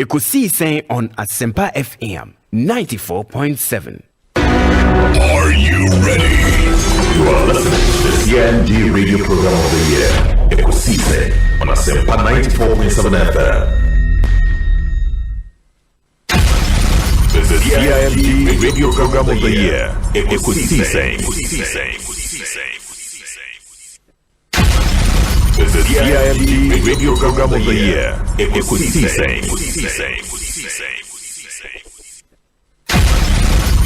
Ekosiisen On Asempa FM 94.7. Are you ready? You are listening to the CND radio program of the year, Ekosiisen On Asempa 94.7 FM. The CND radio program of the year, Ekosiisen. The CND radio program of the year, Ekosiisen.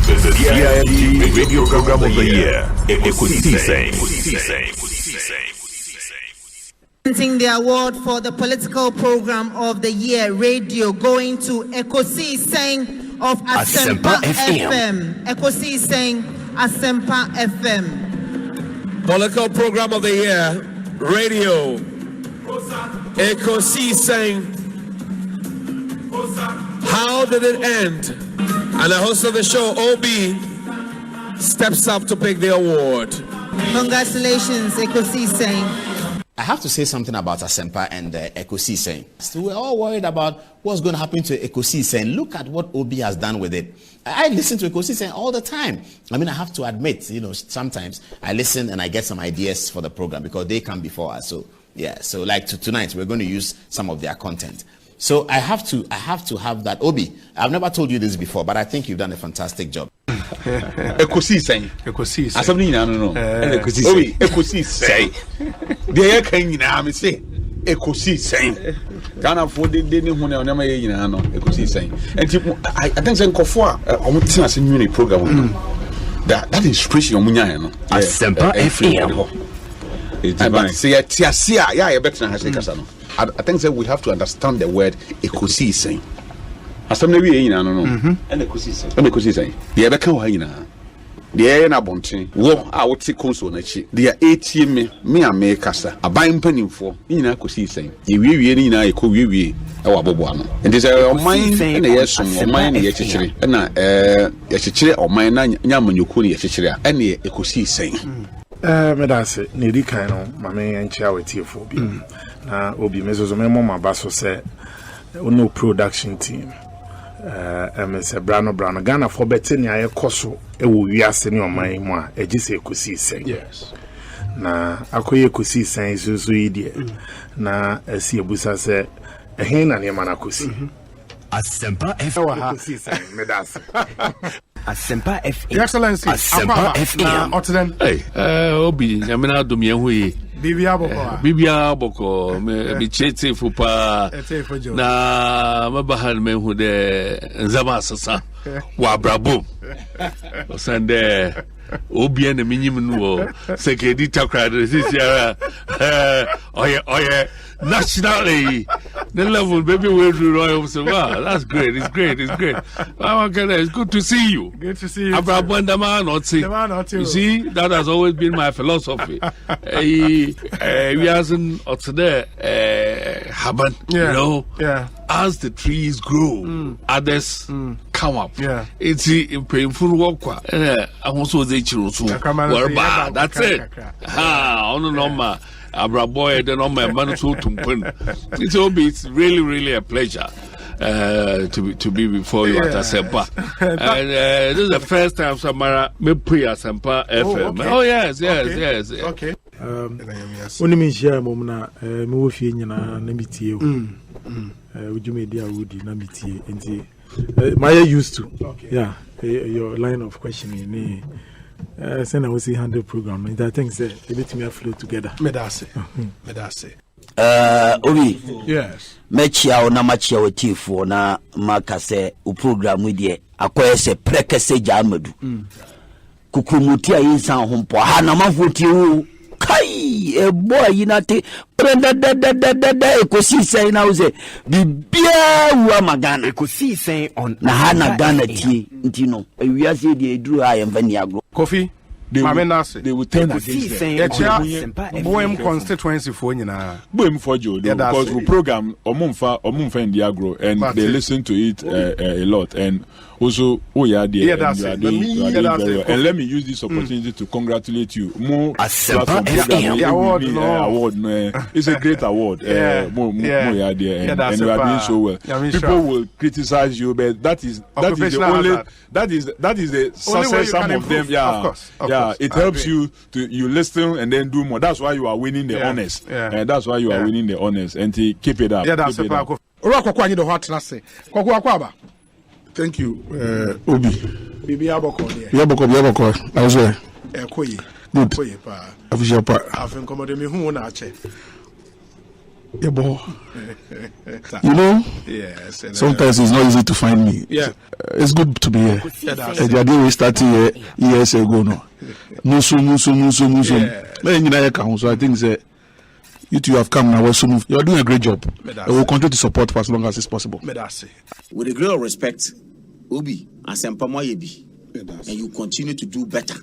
The CND radio program of the year, Ekosiisen. Presenting the award for the political program of the year, radio, going to Ekosiisen of Asempa FM. Ekosiisen Asempa FM. Political program of the year, radio, Ekosiisen. How did it end? And the host of the show, OB, steps up to pick the award. Congratulations, Ekosiisen. I have to say something about Asempa and Ekosiisen. So we're all worried about what's going to happen to Ekosiisen. Look at what OB has done with it. I listen to Ekosiisen all the time. I mean, I have to admit, sometimes I listen and I get some ideas for the program because they come before us. So yeah, so like tonight, we're going to use some of their content. So I have to have that. Obi, I've never told you this before, but I think you've done a fantastic job. Ekosiisen. Asabni nyina no. Ekosiisen. Obi, Ekosiisen. Dey kan nyina me say Ekosiisen. Ghana for de ne hu na onama ye nyina no Ekosiisen. And I think say nkofo a omo tina se nwini program that inspiration omunya no. Asempa FM. But say tiasia ya ye better na kasa no. I think that we have to understand the word Ekosiisen. Asamna wi nyina no. And Ekosiisen. And Ekosiisen. Dey be kan ho nyina. Dey na bonten. Wo a wo ti konso na chi. Dey etie me ame kasa. Aban mpanimfo nyina Ekosiisen. Ye wiewie nyina ekọ wiewie e wa bobo ano. And this oman na yesom oman na ye chichire. Na ye chichire oman na nyamanyoko na ye chichire a na Ekosiisen. Medase ne di kan no mame enchia wetiefo bi na obi mezozo memo mabaso se ono production team MS Brano Ghana for beti ne ayekoso e wo wiase ne oman mu a egise Ekosiisen. Yes. Na akoye Ekosiisen isusu idie na esi ebusa se ehin na ne mana kosi Asempa FM. Medase Asempa FM. Your Excellency, Asempa FM. Hey, Obi, Yamina Dumiahui. Bibia Boko, me chete fupa. Na mabahan me who de Zamasasa. Wabrabo. Sande Obi and the minimum Sekedi Takra. This is nationally. The level, baby, we'll do royal. So, wow, that's great. It's great. It's good to see you. Good to see you. You see, that has always been my philosophy. We hasn't there, happen, as the trees grow, others come up. Yeah. It's painful work. I also say, that's it. Abraboy, then on my man so it's really a pleasure to be before you at Asempa. And this is the first time Samara me pre Asempa FM. Okay. Oh yes. Okay. Oni me share mom na me wo fie nyina na mitie o. Ujume dia wudi na mitie enti my used to. Okay. Yeah, your line of questioning send us 100 program and I think say let me flow together. Medase. Obi. Yes. Mechia o na machia o tifo na maka se o program with ye akoye se prekese jamadu. Kukumutia insan hompo ha na mafuti u kai e boy yinate prenda da Ekosiisen na uze bibia wa magana Ekosiisen on na hana Ghana tie ntino ewiase de eduru ha yemfa ni agro Kofi they will turn against them. Boem constituency for you now. Boem for you because we program Omunfa in Diagro and they listen to it a lot. And also, you are doing very well. And let me use this opportunity to congratulate you. More Asempa FM award. It's a great award. More you are there, and you are doing so well. People will criticize you, but that is the only that is the success. Some of them, of course. It helps you to listen and then do more. That's why you are winning the honors. That's why you are winning the honors, and keep it up. Thank you, Obi. Bibi Aboko. I was there. Good. Official part. I've been coming me who na che. Yeah, boy. You know, sometimes it's not easy to find me. Yeah. It's good to be here. The idea we started here years ago now. So I think that you two have come now. You are doing a great job. I will continue to support for as long as it's possible. With a great respect, Obi, Asempa Moyebi, and you continue to do better.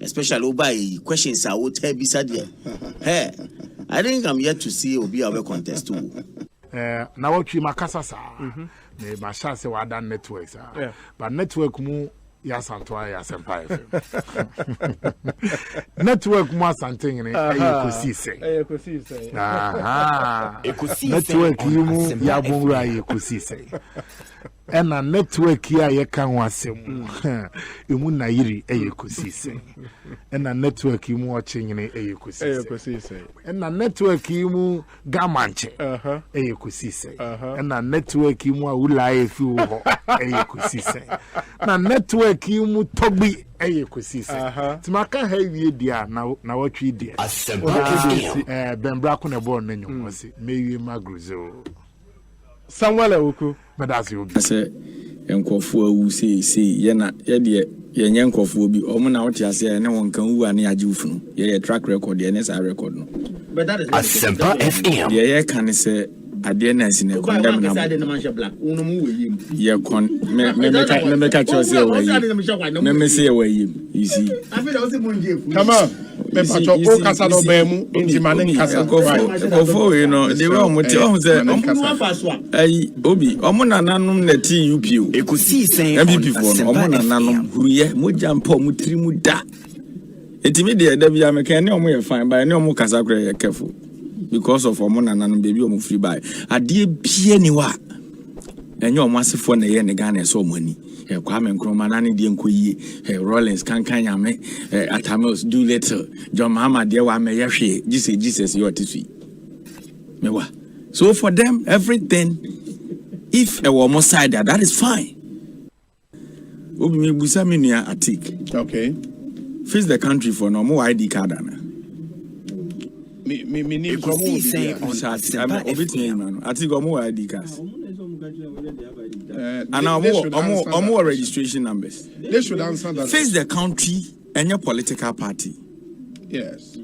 Especially by questions I will tell beside you. Hey, I think I'm yet to see Obi our contest too. Now what you makasa sa, me masha se wada network sa, but network mu ya santwa ya Asempa FM. Network mu santing ni Ekosiisen. Network mu ya bonra Ekosiisen. And a network here you can wasem. You mun na yiri Ekosiisen. And a network you watching in Ekosiisen. And a network you mu gamanche Ekosiisen. And a network you mu ulai fu Ekosiisen. Na network you mu tobi Ekosiisen. Timaka heavy dia na what we dia. Ben Braco na born nenyo wasi. Maybe magruzo. Samuel Oku, but that's you. I say, Enkofu who say, Yena, Yedia, Yenkofu be Omana, what you say, no one can who are near Jufno. Ye track record, the NSI record. But that is Asempa FM. Yeah, can say, I didn't see a condemn. Yeah, me catch you say away. Me say away. You see. Come on. You know, they were Obi, Omona Nanum Neti UPU. Ekosiisen MVP for Omona Nanum, Huye, Mujampo, Mutrimuda. Intimidate, Debbie, I'm a can no fine by no more Casacre careful because of Omona Nanum baby or free by. I dear Pieniwa. And your massive phone again, the Ghana so money. Kwame Nkrumah di nkoyi Rollins kankanyame Atamos do little John Mahama dear wa me yehwe Jesus you tifi mewa. So for them everything if a woman side that is fine. Obi me busa me nua atik. Okay. Face the country for no more ID card ana. Me need from Atik omo ID cards. And now more registration numbers. They should answer that. Face the country and your political party. Yes.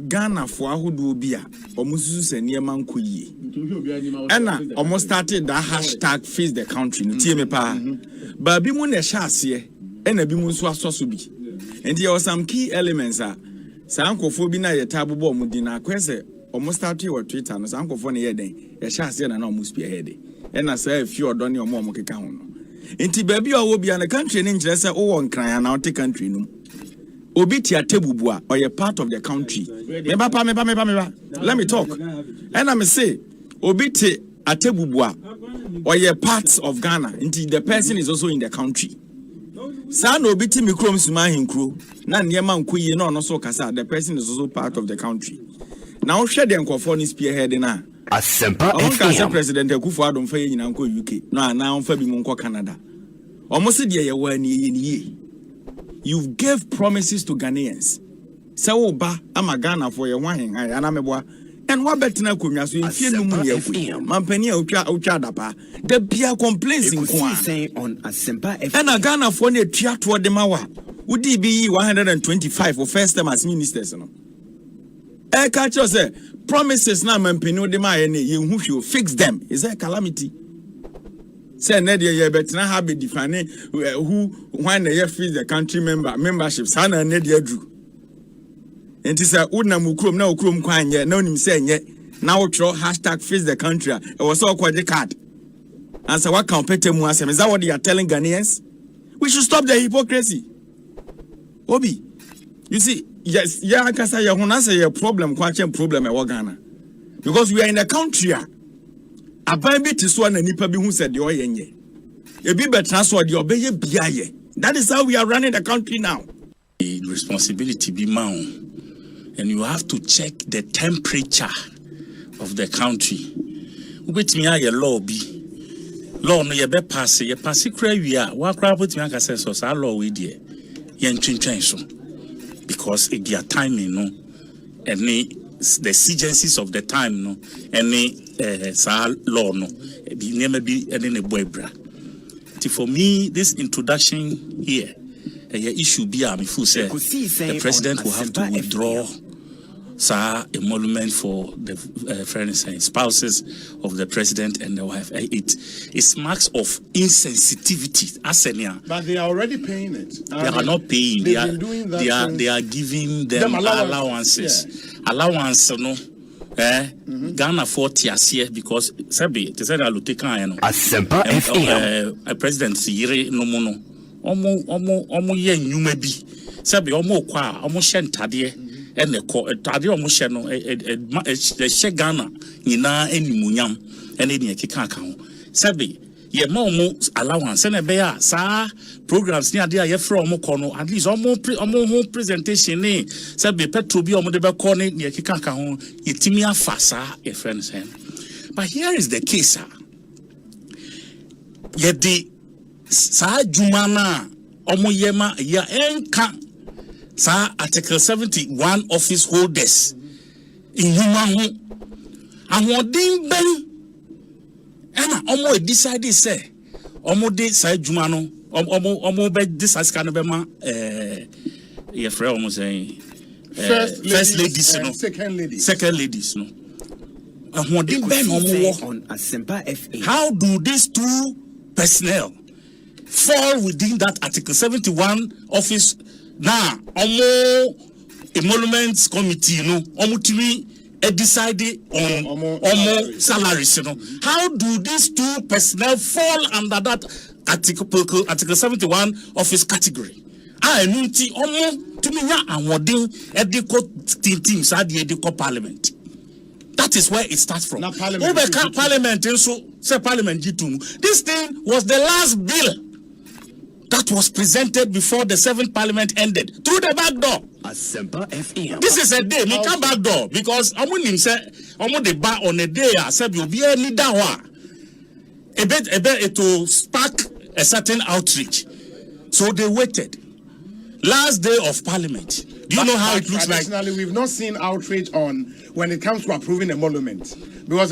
Ghana for Ahudu Bia, almost and Yaman Kuyi. And almost started that hashtag face the country. But Bimun Shasia and a Bimuswa Sosubi. And there are some key elements. Sankophobia, a tabu bomb, Mudina Quese, almost started your Twitter, and Sankophone day, a Shasia and almost be a headache. And I say, if you're done your mom, okay, count. Inti baby, I will be in a country in interest, oh, and cry and out the country. No, Obitia Tebubua, or you're part of the country. Let me talk. And I may say, Obiti Atebubua, or you're part of Ghana, until the person is also in the country. San Obiti Mikrom Sumahin crew, Nan Yaman Kuyi, no, so Casa, the person is also part of the country. Now, share the Encophone spearhead in her. Asempa FM. President Akufo-Addo mfa ye nyina nko UK. No na mfa bi mu nko Canada. Almost the year one ye. You gave promises to Ghanaians. Say wo ba ama Ghana for your wan hen ana meboa. And what better konwa so enfie no mu ye ku. Mampani a otwa dapa. The bia complaints Ekosiisen on Asempa FM. And Ghana for na twa to de ma wa. Wodi bi 125 for first time as ministers no. Catch us promises now mampeni de ma ye hu fix them. Is that a calamity? Say Nadia ye betina have be defining who when they freeze the country membership sana Nadia drew. And it say udna mukrum na ukrum kwanye na onim say nye now throw hashtag freeze the country. It was all quite the card. And so what compete mu asem? Is that what you are telling Ghanaians? We should stop the hypocrisy. Obi, you see, yes, yeah, I can say a problem, problem in Ghana. Because we are in a country. A baby to one and nipa who said the oyenye. A be better transfer the obey biaye. That is how we are running the country now. The responsibility be mine, and you have to check the temperature of the country. With me, I law be. Law no ye be pass kra wi a wa kra put me aka sense so law we dey yen twintwen so because it their timing no any the exigencies of the time no any sa law no be never be any boy bra. For me this introduction here issue be am if say the president will have to withdraw emolument for the friends and spouses of the president and the wife. It's marks of insensitivity. But they are already paying it. They are not paying. They are giving them allowances. Yeah. Allowance, no. Ghana 40 years here because Sabi, they said I will take Asempa FM. President Yiri no mono. Omo ye nyuma bi. Sabi omo kwa omo shentade. And the Tadi almost no the Shegana, Nina, and Munyam, and any Kikaka. Sabi, ye more allowance, and a bear, sir, programs near dear from Mokono, at least almost presentation, Sabi Petro be on the balcony near Kikaka, Itimia Fasa, a friend saying. But here is the case, sir. Yet the Sa Jumana, Omoyema, ya enka. Sir, Article 71 office holders in human and what ding ben and almost decided say almost this side Jumano almost bed this as kind of your friend almost saying first ladies no second ladies no and what ding ben on Asempa FM. How do these two personnel fall within that Article 71 office? Now, emoluments committee, decided on salaries. How do these two personnel fall under that Article 71 office category? I know to me and what teams are the parliament. That is where it starts from. Parliament, so say Parliament. This thing was the last bill that was presented before the 7th Parliament ended through the back door. Asempa FM. This is a day, make a back door because I'm going to say, I'm going to buy on a day. I said, you'll be a leader. A bit it will spark a certain outreach. So they waited. Last day of Parliament. Do you know how it looks like? Traditionally, we've not seen outrage on when it comes to approving emolument. Because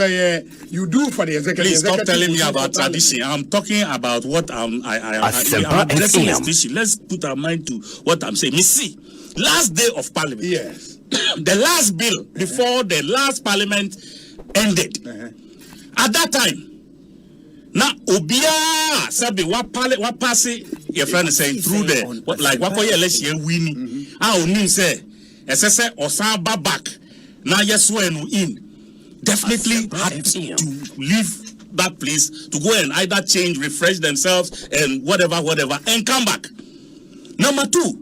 you do for the executive. Please stop telling me about tradition. I'm talking about what I'm addressing the station. Let's put our mind to what I'm saying. You see, last day of Parliament. Yes. The last bill before the last Parliament ended. At that time, now Obia Sabi what pass your friend is saying through the like what for your election winning. I only say SSA or Samba back. Now yes when in. Definitely had to leave that place to go and either change, refresh themselves, and whatever, and come back. Number two,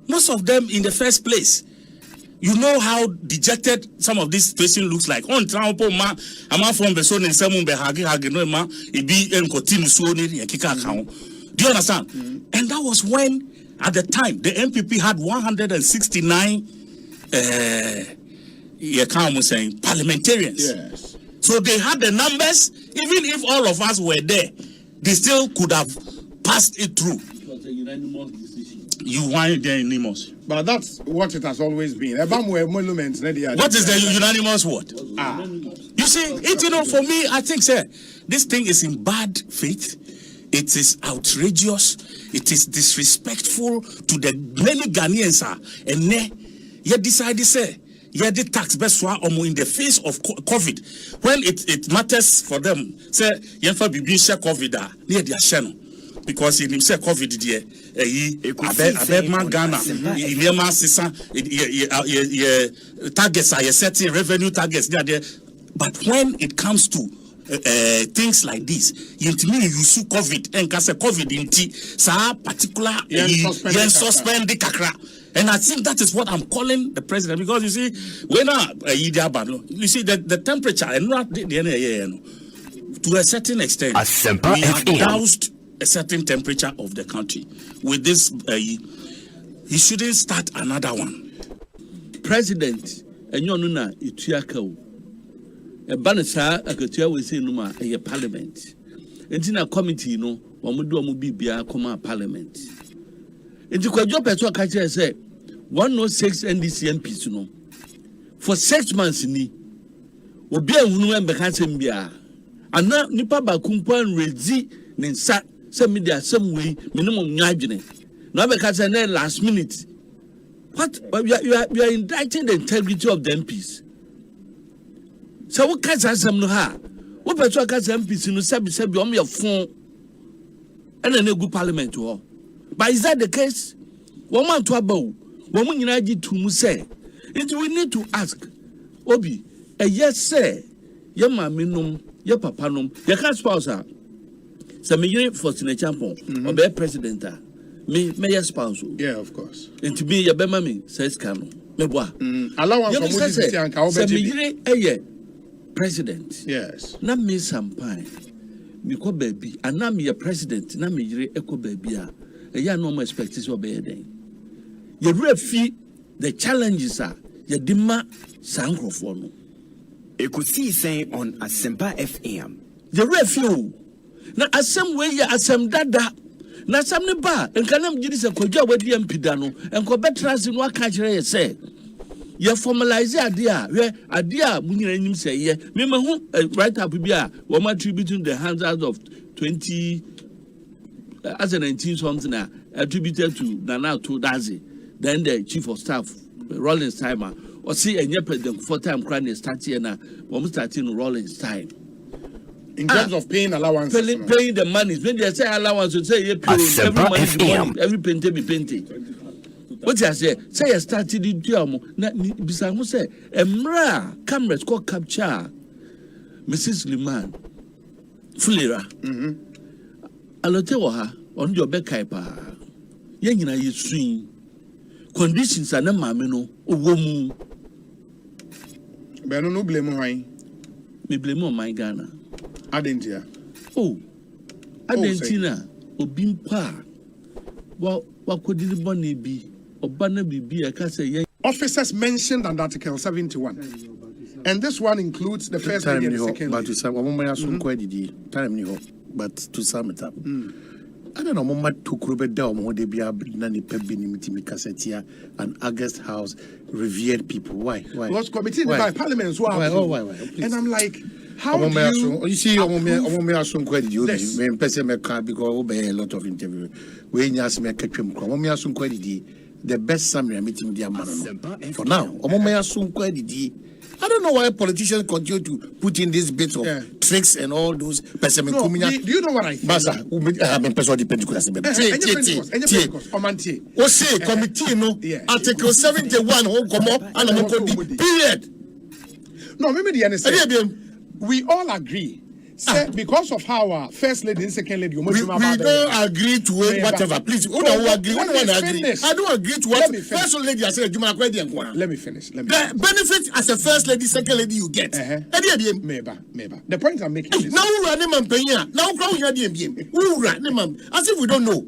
most of them in the first place. You know how dejected some of this situation looks like. On example, I'm from the zone in Samun Behagi no ma, it be and continue so near Kika account. Do you understand? And that was when. At the time, the MPP had 169 parliamentarians. Yes. So they had the numbers. Even if all of us were there, they still could have passed it through. It was a unanimous decision. You want the unanimous. But that's what it has always been. What is the unanimous word? You see, for me, I think, sir, this thing is in bad faith. It is outrageous. It is disrespectful to the many Ghanaians. And yet decided say yeah, the tax best one in the face of COVID. When it matters for them, say, Yenfa Bibi share COVID, near their channel. Because in himself, COVID, Abedman Ghana, targets are setting revenue targets there. But when it comes to things like this, you sue COVID and cause COVID in sa particular suspend the kakra. And I think that is what I'm calling the president, because you see, when you see the temperature and not to a certain extent, we have doused a certain temperature of the country. With this, he shouldn't start another one. President, and you know, Itiako, a banasa, a cotia will say, Numa, a parliament. And in a committee, no, one would do be a common parliament. And you could drop a talk, I say, 106 NDC MPs, you know, for 6 months, ni, will be a woman because and now Nipa Bakumpan Rezi, Ninsa, some media, some way, minimum yajine. Now because I know last minute. What? You are indicting the integrity of the MPs. So what can I say no ha? What better can MPs no sabi on your phone and then a good parliament to all. But is that the case? One man to a bow. Woman united to say. And we need to ask Obi, a yes, sir. Your maminum, your papanum, your cat spouse. Some year for Sine Champion or be president. Me your spouse. Yeah, of course. And to be your bemami says Cano. Me bois. Allowance for Moses and Kaobe. President. Yes. Na me sampine. Me ko baby. And na me a president. Na me yire eko baby. A ya no more expectation obey den. You refi the challenges are you dima sankrofo no. Ekosiisen on Asempa FM. You refi na asem we ya asem dada. Na asem ne ba enkanam gidi se kwadwa wadi ampida no enko betrase no aka kire ye say you formalize idea where idea munyina nyim say ye me mahu right up bia wo ma attributing the hands out of 20 as a 19 something attributed to Nana Todazi, then the chief of staff Rollins timer or see a president for time crying start here now almost starting Rollins time. In terms of paying allowance, paying the money. When they say allowance, you say every penny be painted. What I say I started in Tiamo. Bisamu say Emra cameras called capture Mrs. Liman Fulera. Alotewa on your back kaipa. Yangina you swing. Conditions are not mamino or woman. But no blame on me blame on my Ghana. Adentia. Oh, Adentina, Obimpa. Well, what could the money be? Obana be a case. Officers mentioned under Article 71. And this one includes the first lady and the second lady. But to sum it up. I don't know, Mama took Robert Down, what they be able to an August House revered people. Why? Was committed by Parliament. Why? And I'm like, how do you see? I want some credit. You because obey a lot of interview. When you ask me, some credit. The best summary I'm meeting with the man for now. I don't know why politicians continue to put in these bits of tricks and all those. Do you know what I think? Article 71 period. No, maybe the understand. We all agree. Because of how our first lady and second lady, we don't agree to whatever. Please, who don't agree? I don't agree to what first lady has said. Let me finish. The benefit as a first lady, second lady, you get. Maybe. The point I'm making is now as if we don't know.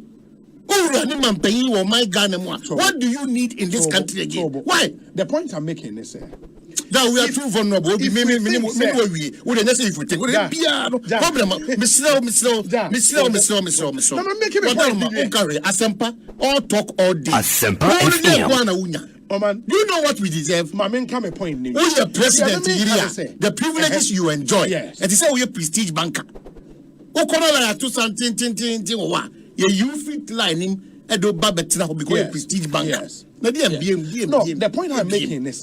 What do you need in this country again? Why? The point I'm making is that we are too vulnerable. If Asempa, all talk all day. Asempa FM. Do you know what we deserve? Come a point. Who is the president in Nigeria? The privileges you enjoy. And he said we are prestige banker. You fit line him. Edo Babetina because a prestige banker. the point I'm making is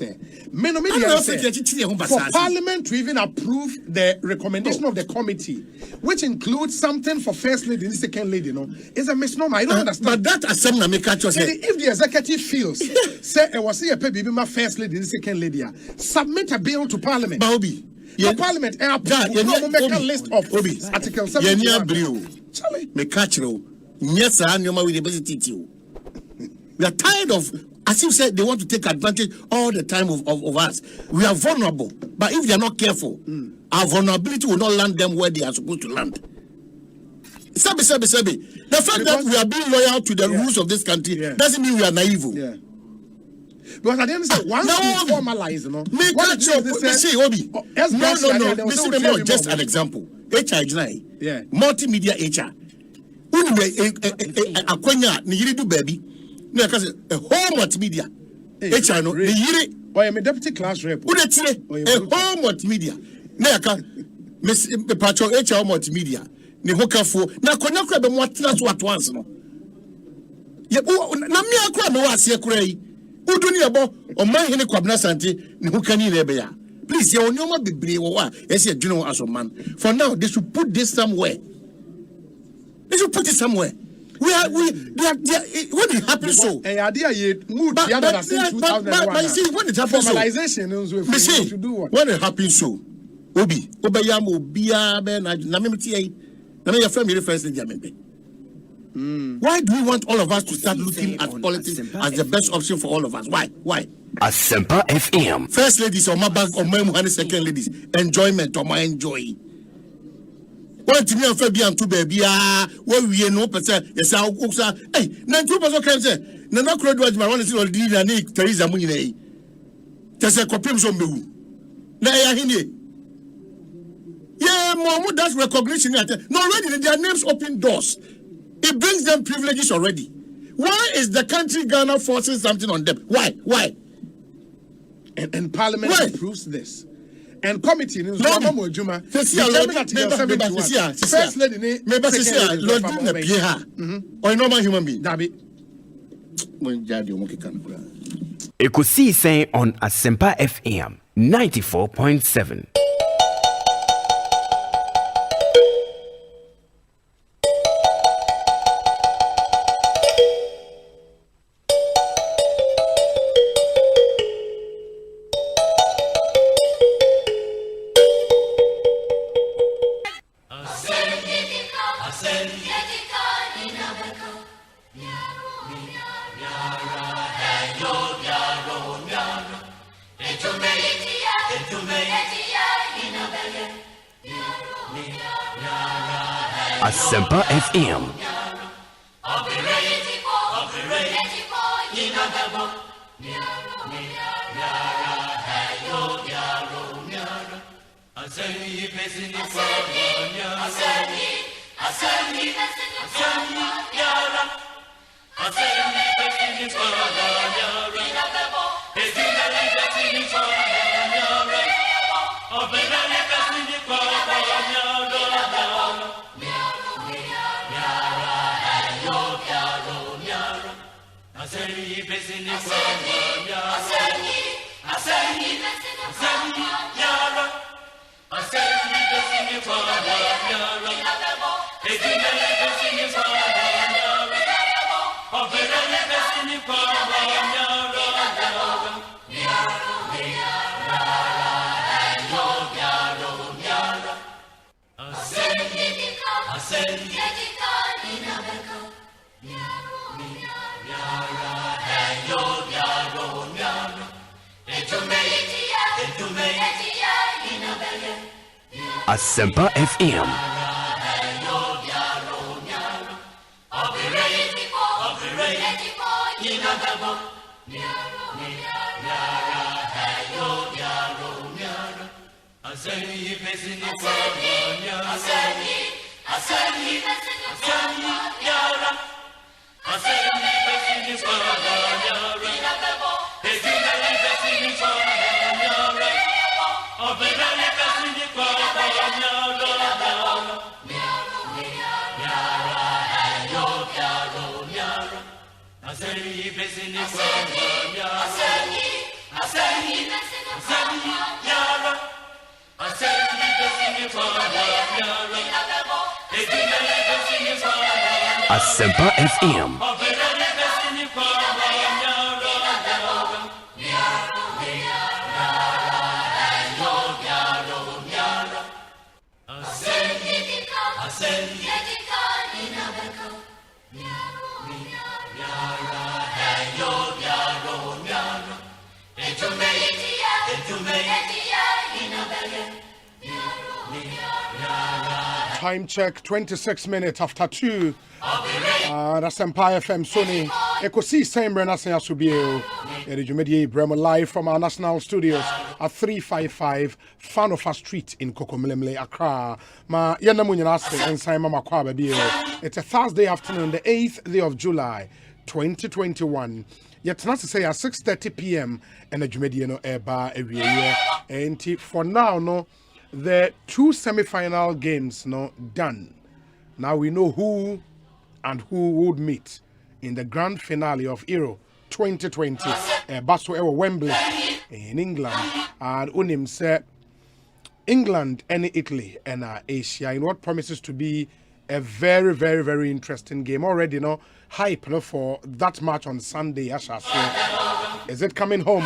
for Parliament to even approve the recommendation of the committee, which includes something for first lady and second lady, is a misnomer. I don't understand. But that Asempa make a choice. If the executive feels, say, I was here, baby, my first lady and second lady, submit a bill to Parliament. Bobby. The Parliament, make a list of Article 7. Charlie, me catch you. Yes, I know we we are tired of, as you said, they want to take advantage all the time of us. We are vulnerable, but if they are not careful, our vulnerability will not land them where they are supposed to land. Sabi. The fact that we are being loyal to the rules of this country doesn't mean we are naive. Yeah. Because at the end of the day, once we formalize, No, just an example. HI9, multimedia HR. Akwanya, ni do baby. No, because a whole multimedia. HR no, the yiri. I am a deputy class rep. A whole multimedia. Neka, Miss Patrol HR multimedia. Ni hoka fo. Na konya kura be mo atena so at once no. Ye na me akura me wa ase kura yi. Uduni ebo o man hene kwabna sante ni hoka ni na be ya. Please, you know what be yes, you know as a man. For now, they should put this somewhere. They should put it somewhere. They are when it happens so. But you see, when it happens so, when it happens so, why do we want all of us to start looking at politics as the best option for all of us? Why? Asempa FM. First ladies or my bank or my second ladies. Enjoyment or my enjoy. One to me and Fabian and two baby. What we know, yes, I'll cook. Hey, 92% can say, Nana Crowd was my one or did and Nick Teresa Munine. There's a copy of me. Naya Hini. Yeah, Momo does recognition. No, already their names open doors. It brings them privileges already. Why is the country Ghana forcing something on them? Why? And Parliament approves this. And committee news. First lady, Lord, or a normal human being. Ekosiisen on Asempa FM 94.7. Asempa FM. Asempa FM. Asempa FM. Time check 26 minutes after 2. Asempa FM Sony Ekosiisen Brenasa Subio. Erejumedi Bremo live from our national studios at 355 Fanofa Street in Kokomelemle, Accra. Ma yena munyinase ensan mama kwa babio. It's a Thursday afternoon, the 8th day of July, 2021. Yet not to say at 6:30 p.m. and Erejumedi no eba every year. And for now, no, the two semi-final games no done. Now we know who and who would meet in the grand finale of Euro 2020. Basso Ewa Wembley in England. And Unim said England and Italy and Asia in what promises to be a very, very, very interesting game. Already, you know, hype for that match on Sunday. Is it coming home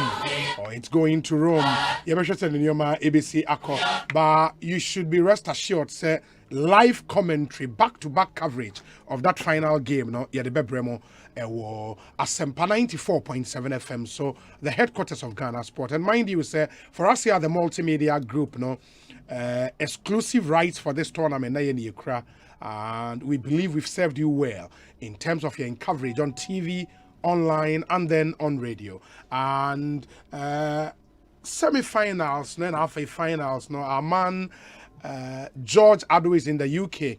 or it's going to Rome? ABC Ako. But you should be rest assured, say, live commentary, back-to-back coverage of that final game. No, the Bebremo Asempa 94.7 FM. So the headquarters of Ghana Sport. And mind you, say for us here, the multimedia group, no, exclusive rights for this tournament. And we believe we've served you well in terms of your coverage on TV, online, and then on radio. And semi-finals, then half finals. No, our man George Ado is in the UK.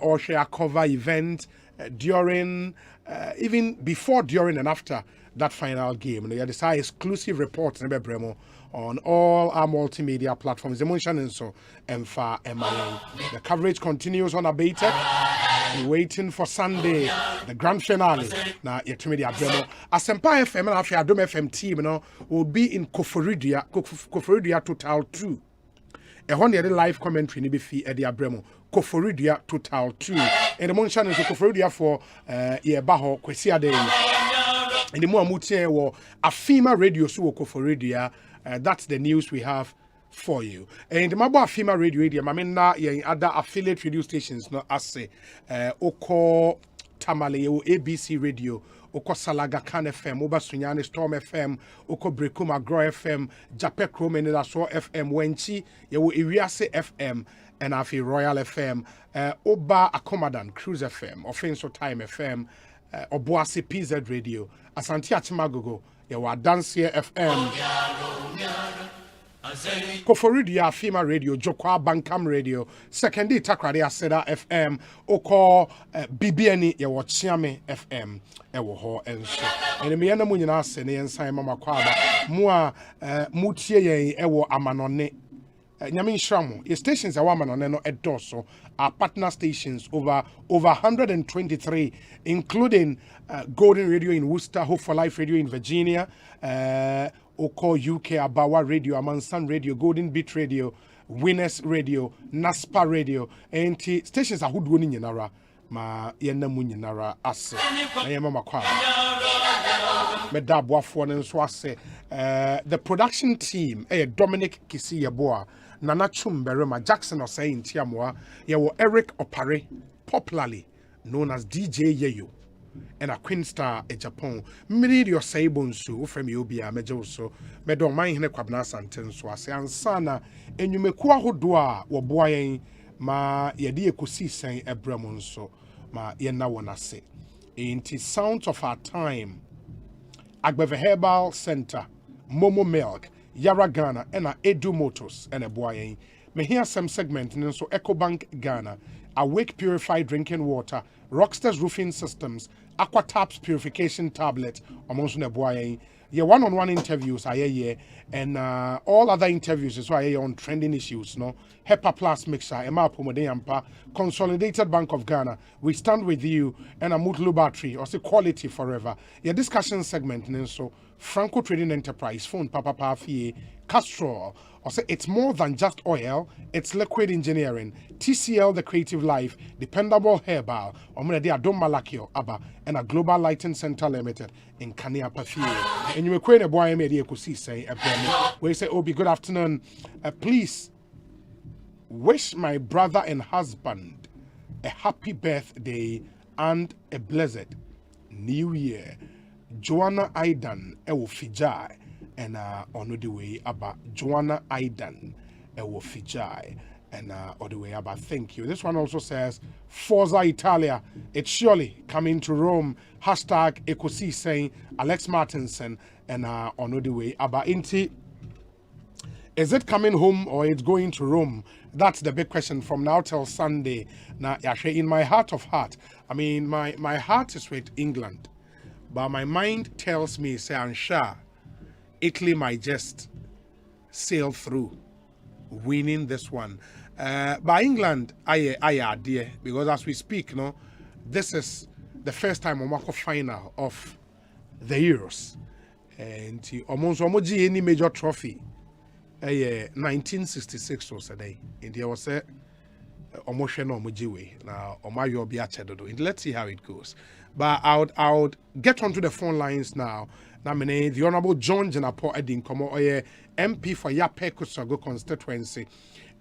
Or share cover event during, even before, during, and after that final game. You decide exclusive reports on all our multimedia platforms. The coverage continues unabated. We're waiting for Sunday, the grand finale. Now, Asempa FM and Adom FM team will be in Koforidua Total 2. A hundred live commentary ni be fi Eddie Abremo. Koforidua Total 2. And the Monshan is Koforidua for Baho Kwesia Day. And the more Mutie wo Afima Radio so Koforidua. That's the news we have for you. And the Mabo Afima Radio, Mamina, other affiliate radio stations, no Ase, Oko Tamale, ABC Radio, Oko Salaga Kan FM, Oba Sunyane Storm FM, Oko Brekuma Gro FM, Japekro Menelaso FM, Wenchi, Yewo Iriase FM, and Afi Royal FM, Oba Akomadan, Cruise FM, Offenso Time FM, Oboase PZ Radio, Asante Achimagogo, Yewo Adansier FM, Koforidua Afima Radio, Jokwa Bankam Radio, Sekendi Takrade Aseda FM, Oko BBN Yewo Chiame FM, Ewo Ho Enso. And me yana munyina se ne ensan mama kwaba. Mua mutie yen ewo amanone. Nyame nshramu. Your stations are amanone no edoso. Our partner stations over 123, including Golden Radio in Worcester, Hope for Life Radio in Virginia, Oko UK Abawa Radio, Amansan Radio, Golden Beat Radio, Winners Radio, Naspa Radio, and stations are who winning Nara, ma yena munyinara ase. Na yema makwa. Medabwa fone nso ase. The production team, Dominic Kisiyeboa, Nana Chumberema, Jackson Osei Ntiamoa, yewo Eric Opare, popularly known as DJ Yeyo. And a Queen Star in Japan. Many your sabonsu from Yobia Mejoso, Medon Mine Quabna Santens was Ansana, and you make Quahodoa or boy ma yadi Ekosiisen Ebremonso, ma yena wana se. In the sounds of our time, Agbeve Herbal Center, Momo Milk, Yara Ghana, and a Edu Motors, and a boy. Me hear some segment in so EcoBank Ghana, Awake Purified Drinking Water, Rockstars Roofing Systems, Aquataps Purification Tablet, amongst the boy, your one-on-one interviews are here, and all other interviews is why on trending issues. No, HEPA Plus mixer, Emma Pomodeyampa, Consolidated Bank of Ghana. We stand with you, and a Mutlu battery or say quality forever. Your discussion segment, and so Franco Trading Enterprise, phone Papa Pafie, Castrol. Or say it's more than just oil, it's liquid engineering. TCL, the creative life, dependable herbal, Omredi Adom Malakio, Abba, and a Global Lighting Center Limited in Kania Pafie. And you were quite a boy, maybe you could see, say, we say, Obi, good afternoon. Please wish my brother and husband a happy birthday and a blessed new year. Joanna Aidan, Ewo Fijai. And on the way about Joanna Aidan, Ewo Fijai, and on the way about thank you. This one also says Forza Italia. It's surely coming to Rome. Hashtag Ekosiisen, Alex Martinson, and on the way about Inti. Is it coming home or it's going to Rome? That's the big question from now till Sunday. Now, actually, in my heart of heart, I mean, my heart is with England, but my mind tells me, say, I'm sure Italy might just sail through winning this one. By England, I dear, because as we speak, no, this is the first time we make a final of the Euros. And almost any major trophy. 1966 was a day. And there was a emotional mujiwe. Now, let's see how it goes. But I would get onto the phone lines now. The Honorable John Jenapo Edin Komo Oye MP for Yape Kusago constituency.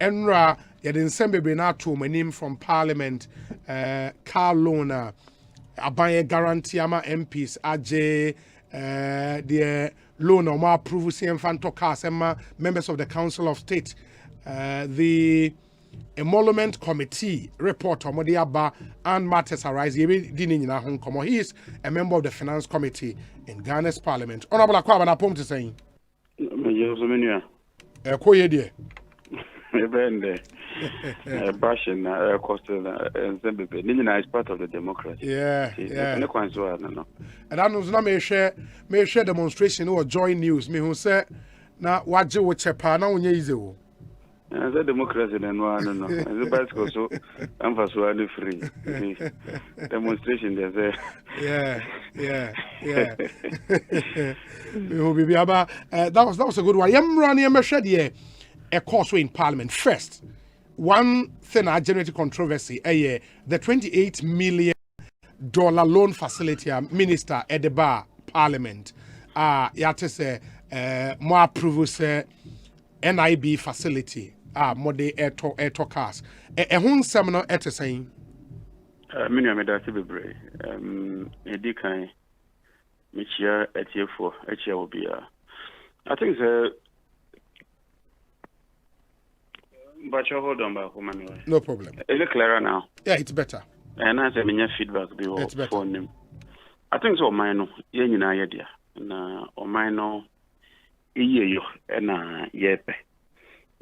Enra Yedin Sembe na to my name from Parliament, Carl Lona, Abaye Guarantee Ama MPs, Aje, the Lona, Ma Pruvusi and Fantokas, Emma, members of the Council of State, the Emolument Committee report Omodiaba and matters arise. He is a member of the Finance Committee in Ghana's Parliament. Honorable Akwaba na pom to saying. Bashing Coastal and Zimbabwe is part of the democracy. Yeah. And I know not may share demonstration or join news. Me who say now what you watch a pana on you. As a democracy, then one, no. As a bicycle, so I'm for swallow free. Demonstration, there's a. Yeah. That was a good one. I'm running a machine a course in Parliament. First, one thing I generated controversy, the $28 million loan facility minister at the bar Parliament. Yate say more approval say NIB facility. More the air cars. Whom seminar at the same. Many me that be brave. Edikan, which year at year 4, each year will be. I think but you hold on back, woman. No problem. Is it clearer now? Yeah, it's better. And I say, my feedback be all for him. I think so. Mine, you know, idea. Na o mine, iyo, na yepe.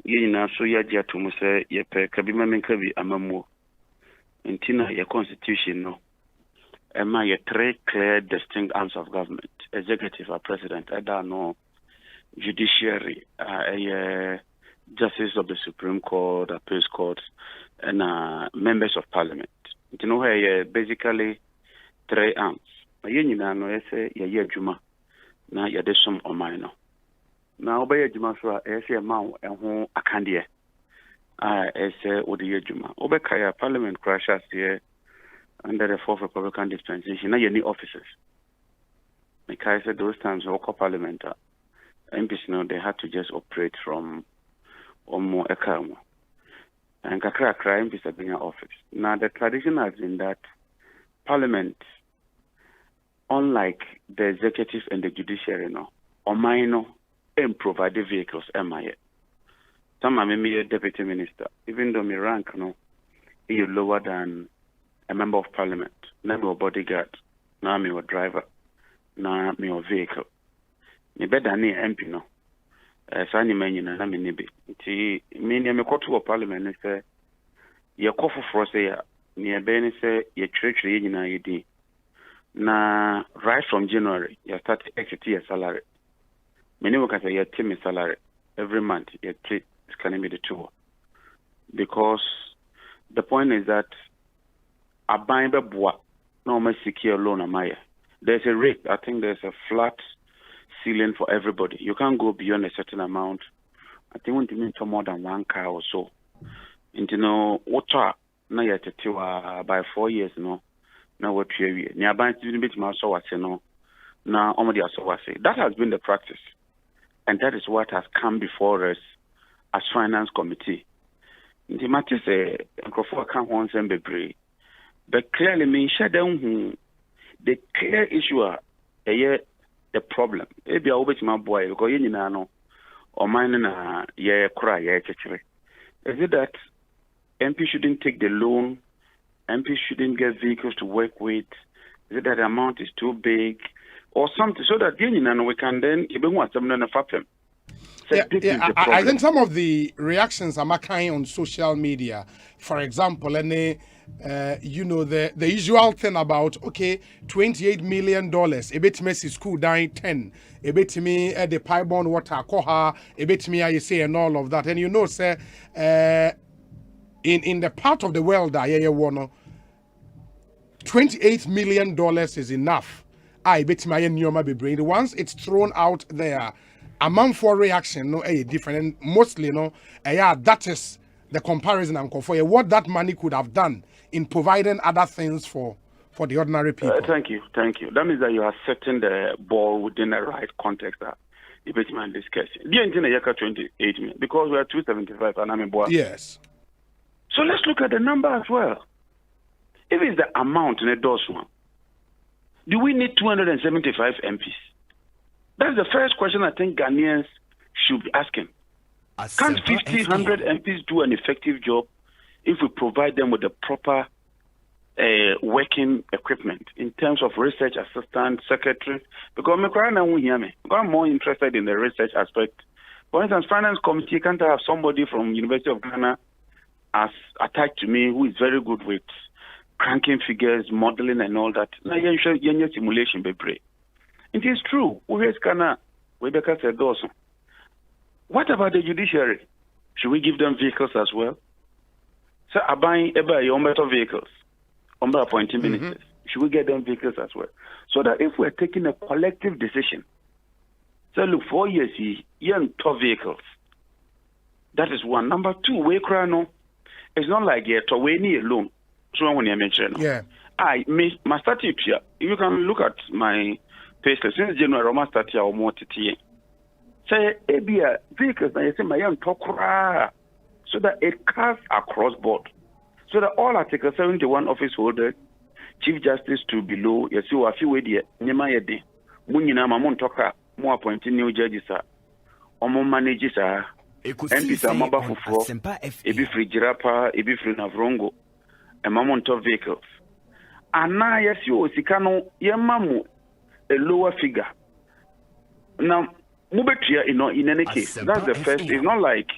You know, so ya dia to me say yepe. Kabi mame kabi amamu. Intina your constitution no. Emma ye 3 clear, distinct arms of government: executive, or president. I don't know. Judiciary, justice of the Supreme Court, appeals court, and members of Parliament. You know, basically 3 arms. You know, say ye juma. Na ye de some o minor. Na obey juma so say amount and who akandia. Say odi juma. Obekaya Parliament crashes here under the 4th Republican dispensation. Na ye new officers. Because at those times local Parliament MPs know they had to just operate from Omo Ekamo. And Kakra MPs have been in office. Now the tradition has been that Parliament, unlike the executive and the judiciary, or minor and provide the vehicles, MIA. Some are maybe a deputy minister, even though my rank is lower than a member of Parliament. Now I'm a bodyguard, now I'm a driver, now I'm a vehicle. Me better than MP no. Sani many na me nibi. Ti me ni me koto Parliament say ye kofo for say ni be ni say ye church ye nyina ye di. Na right from January you start exit your salary. Many work as a year team salary every month. It's can be the two, because the point is that a buying the bois no more secure loan amaya. There's a rate. I think there's a flat ceiling for everybody. You can't go beyond a certain amount. I think when you mean to more than one car or so. And you know what? Now you have by 4 years, no. Now what you near buying to bit my so what no. Now only so what say. That has been the practice, and that is what has come before us as finance committee. The matter say Crawford can't want them be, but clearly me shut down the clear issue the problem. Maybe I will my boy because you know or mine na cry Is it that MP shouldn't take the loan? MP shouldn't get vehicles to work with? Is it that the amount is too big or something so that we can then even want something to happen? I think some of the reactions are making on social media, for example, and you know the usual thing about $28 million, a bit messy school dying 10, a bit me at the pipeline water koha, a bit me I say and all of that, and you know sir, in the part of the world that $28 million is enough. I bet my nyoma be brain. Once it's thrown out there, amount for reaction no different, and mostly no that is the comparison I'm for what that money could have done in providing other things for the ordinary people. Thank you. That means that you are setting the ball within the right context that you bet my discussion. The engine yaka 28 million because we are 275 and I'm a boy. Yes. So let's look at the number as well. If it's the amount in a dose one, do we need 275 MPs? That's the first question I think Ghanaians should be asking. Can't 50, 100 MPs do an effective job if we provide them with the proper working equipment in terms of research assistant, secretary? Because I'm more interested in the research aspect. For instance, finance committee can't have somebody from University of Ghana as attached to me who is very good with cranking figures, modeling and all that. Now you simulation be brave. It is true. What about the judiciary? Should we give them vehicles as well? So buying better vehicles, appointing ministers. Should we get them vehicles as well? So that if we're taking a collective decision, so look, 4 years, young top vehicles. That is one. Number two, it's not like we need a loan. So when you mention, my starting here, you can look at my pay since January, my start here or more TTA. Say, vehicles, I say my young talk so that it cuts across board. So that all Article 71 office holders, Chief Justice to below, you see, a few way there, Nema Yede, Munina Mamon Toka, more appointing new judges, or more managers, MPs are mobile for Ebi Free Jirapa, Ebi Free Navrongo, and Mamon top vehicles. And now, yes, you Sikano, Yamamu, a lower figure. Now, Mubetria, in any case, that's the first. It's not like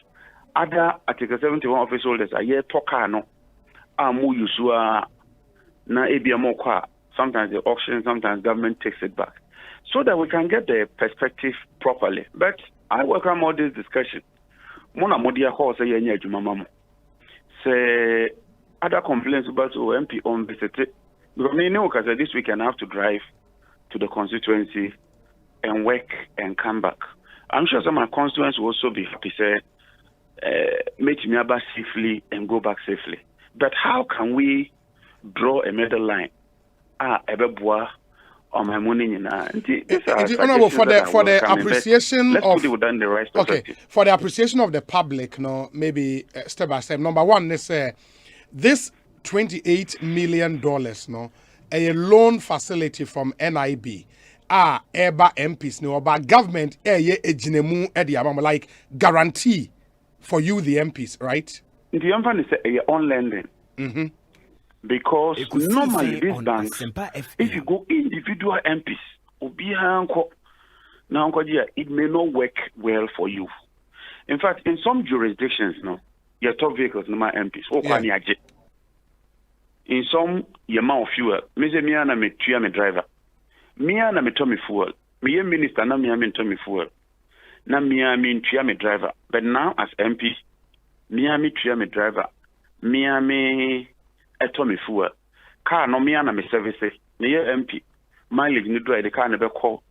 other Article 71 office holders are here Tokano, Amu Yusua, Na Ebiamokwa. Sometimes the auction, sometimes government takes it back. So that we can get the perspective properly. But I welcome all this discussion. Mona Modia Ho say Yanya Jumamamu. Say other complaints about MP on visited. Because me know because this weekend I have to drive to the constituency and work and come back. I'm sure some of my constituents will also be happy, say, make me back safely and go back safely. But how can we draw a middle line? Ebeboa or my money in honorable for the appreciation of the right for the appreciation of the public, maybe step by step. Number one, they say this $28 million, a loan facility from NIB. Eba MPs no about government like guarantee for you the MPs, right? The MPs is on lending. Because normally these banks, if you go individual MPs, it may not work well for you. In fact, in some jurisdictions, your top vehicles, no MPs, in some, your mouth fuel, me driver. Me na me Tommy fuel. Me minister na me Tommy fuel. na me tua me driver. But now as MP, me tua me driver. Me eto me fuel. Car no me na me service. Me MP. Mileage ni drive the car never call.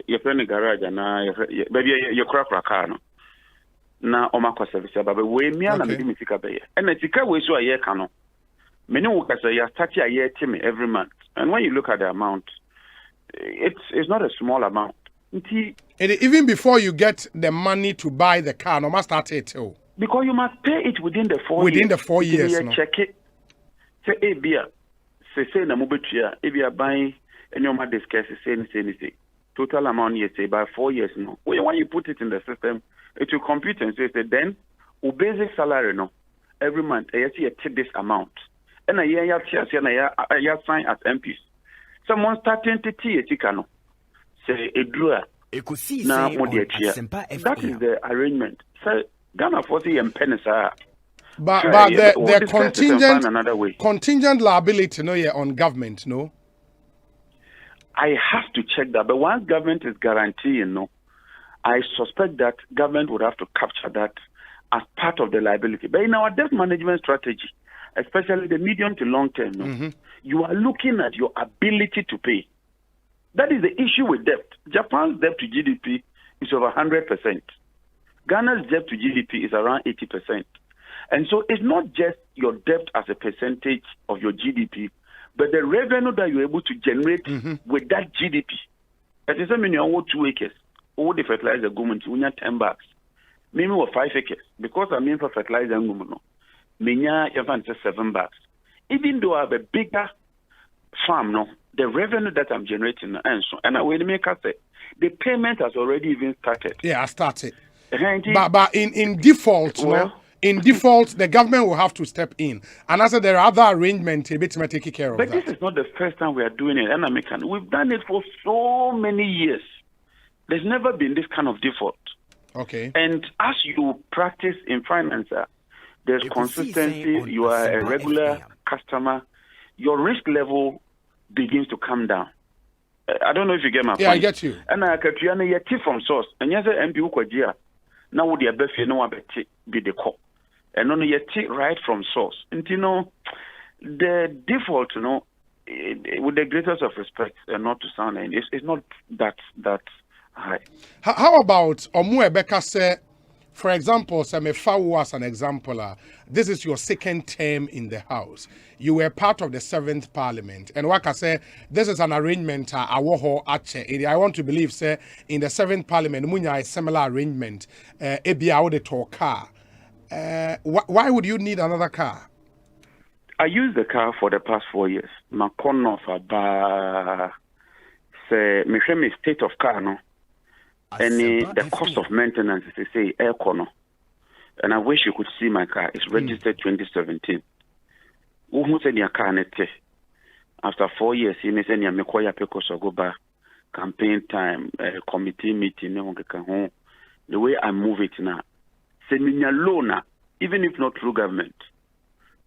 You pay the garage na baby you crack car no. Na o ma service but we me na me di me sika be. And na sika we so aye ka no. Many workers are starting a year team every month. And when you look at the amount, it's not a small amount. And even before you get the money to buy the car, no must start it too. Because you must pay it within the 4 years. Within the 4 years. No. Check it. Say Abia. Say na mubetia. Abia buying and your mother discuss say. Total amount you say by 4 years no. When you put it in the system, it will compute and say then basic salary no. Every month you see take this amount. And a year you sign as MPs. Someone starting to no. Say a drawer. Now, that is the arrangement. So Ghana for the penisa. But the contingent liability no on government, no. I have to check that. But once government is guaranteeing, no, I suspect that government would have to capture that as part of the liability. But in our debt management strategy, especially the medium to long term, no, you are looking at your ability to pay. That is the issue with debt. Japan's debt to GDP is over 100%. Ghana's debt to GDP is around 80%. And so it's not just your debt as a percentage of your GDP, but the revenue that you're able to generate with that GDP. That is when you own 2 acres, all the fertilizer government, you need 10 bucks. Maybe 5 acres. Because I mean for fertilizer government, maybe 7 bucks. Even though I have a bigger farm, no, the revenue that I'm generating, and I will make us say, the payment has already even started. Yeah, I started. But in default, well, no, in default, the government will have to step in. And as there are other arrangements, a bit to take care of that. But this is not the first time we are doing it. And we've done it for so many years. There's never been this kind of default. Okay. And as you practice in finance, there's consistency. You are a regular customer. Your risk level begins to come down. I don't know if you get my point. Yeah, I get you. And I can tip from source. And yes, MP Ukwadia. Now would the best no be the call. And only yet right from source. And you know, the default, you know, with the greatest of respect and not to sound it's not that high. How about Omuebeka say, for example, Samefawu as an example, this is your second term in the House. You were part of the 7th Parliament. And like I say, this is an arrangement, I want to believe, say, in the 7th Parliament, munya a similar arrangement, why would you need another car? I used the car for the past 4 years. Say, state of car, no? And the cost of maintenance is say air corner. And I wish you could see my car. It's registered 2017. Who said your car after 4 years, he may send you go back campaign time, committee meeting, the way I move it now. Send me a loan, even if not through government,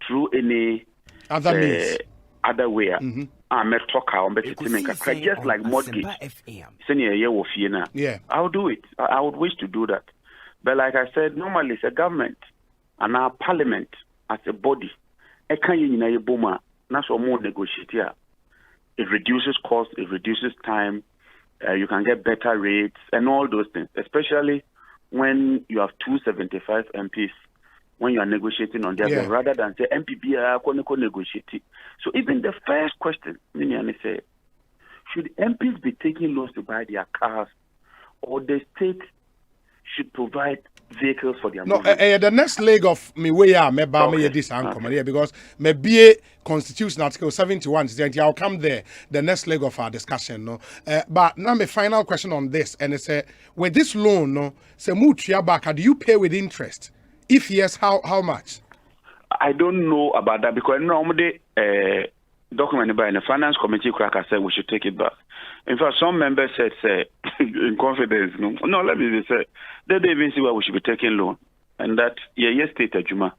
through any other means. Other way. I'm a talker, just like mortgage. Yeah, I'll do it. I would wish to do that. But like I said, normally it's a government and our parliament as a body. It reduces cost, it reduces time, you can get better rates and all those things, especially when you have 275 MPs. When you are negotiating on their rather than say MPB negotiate. So even the first question, say, should MPs be taking loans to buy their cars, or the state should provide vehicles for their the next leg of me way this because maybe Constitution Article 71 I'll come there, the next leg of our discussion. No, but now my final question on this, and it's with this loan, no, say back, do you pay with interest? If yes, how much? I don't know about that because normally documented by the finance committee cracker said we should take it back. In fact, some members said in confidence, no, let me say they didn't even see why we should be taking loan, and that state ajuma.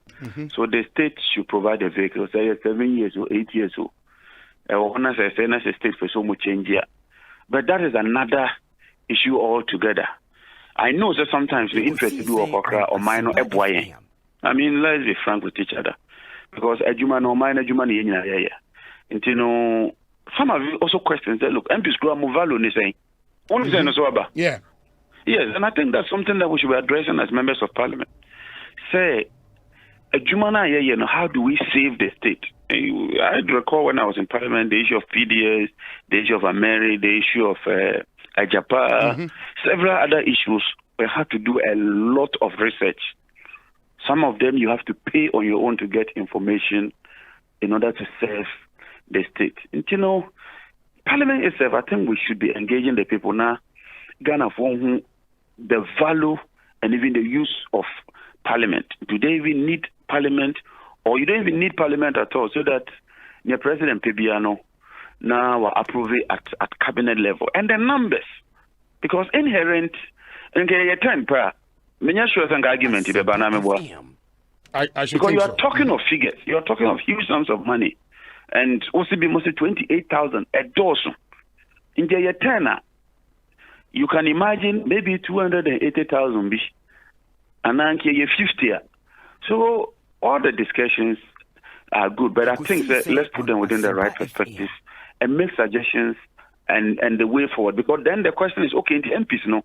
So the state should provide a vehicle, say 7 years or 8 years old. Say state for so much change here, but that is another issue altogether. I know that sometimes the interest to do or minor FYN. I mean, let's be frank with each other. Because Ejuma no minor Juma ni yeah. And you know, some of you also questions that look, MPs grow more value ni saying. Only saying so about. Yeah. Yes, and I think that's something that we should be addressing as members of parliament. Say, Ejuma na yeah, how do we save the state? I recall when I was in parliament, the issue of PDS, the issue of Ameri, the issue of Ajapa, several other issues. We had to do a lot of research. Some of them you have to pay on your own to get information in order to serve the state. And you know, parliament itself, I think we should be engaging the people now. Ghana for the value and even the use of parliament. Do they even need parliament? Or you don't even need parliament at all, so that the President Pebiano now approve it at cabinet level. And the numbers, because inherent, because you are talking of figures, you are talking of huge sums of money, and also be mostly 28,000 a dozen. In the Yatana, you can imagine maybe 280,000 bish, and then you 50. So all the discussions are good, but I think that let's put them within the right perspective and make suggestions and the way forward. Because then the question is, okay, the MPs no,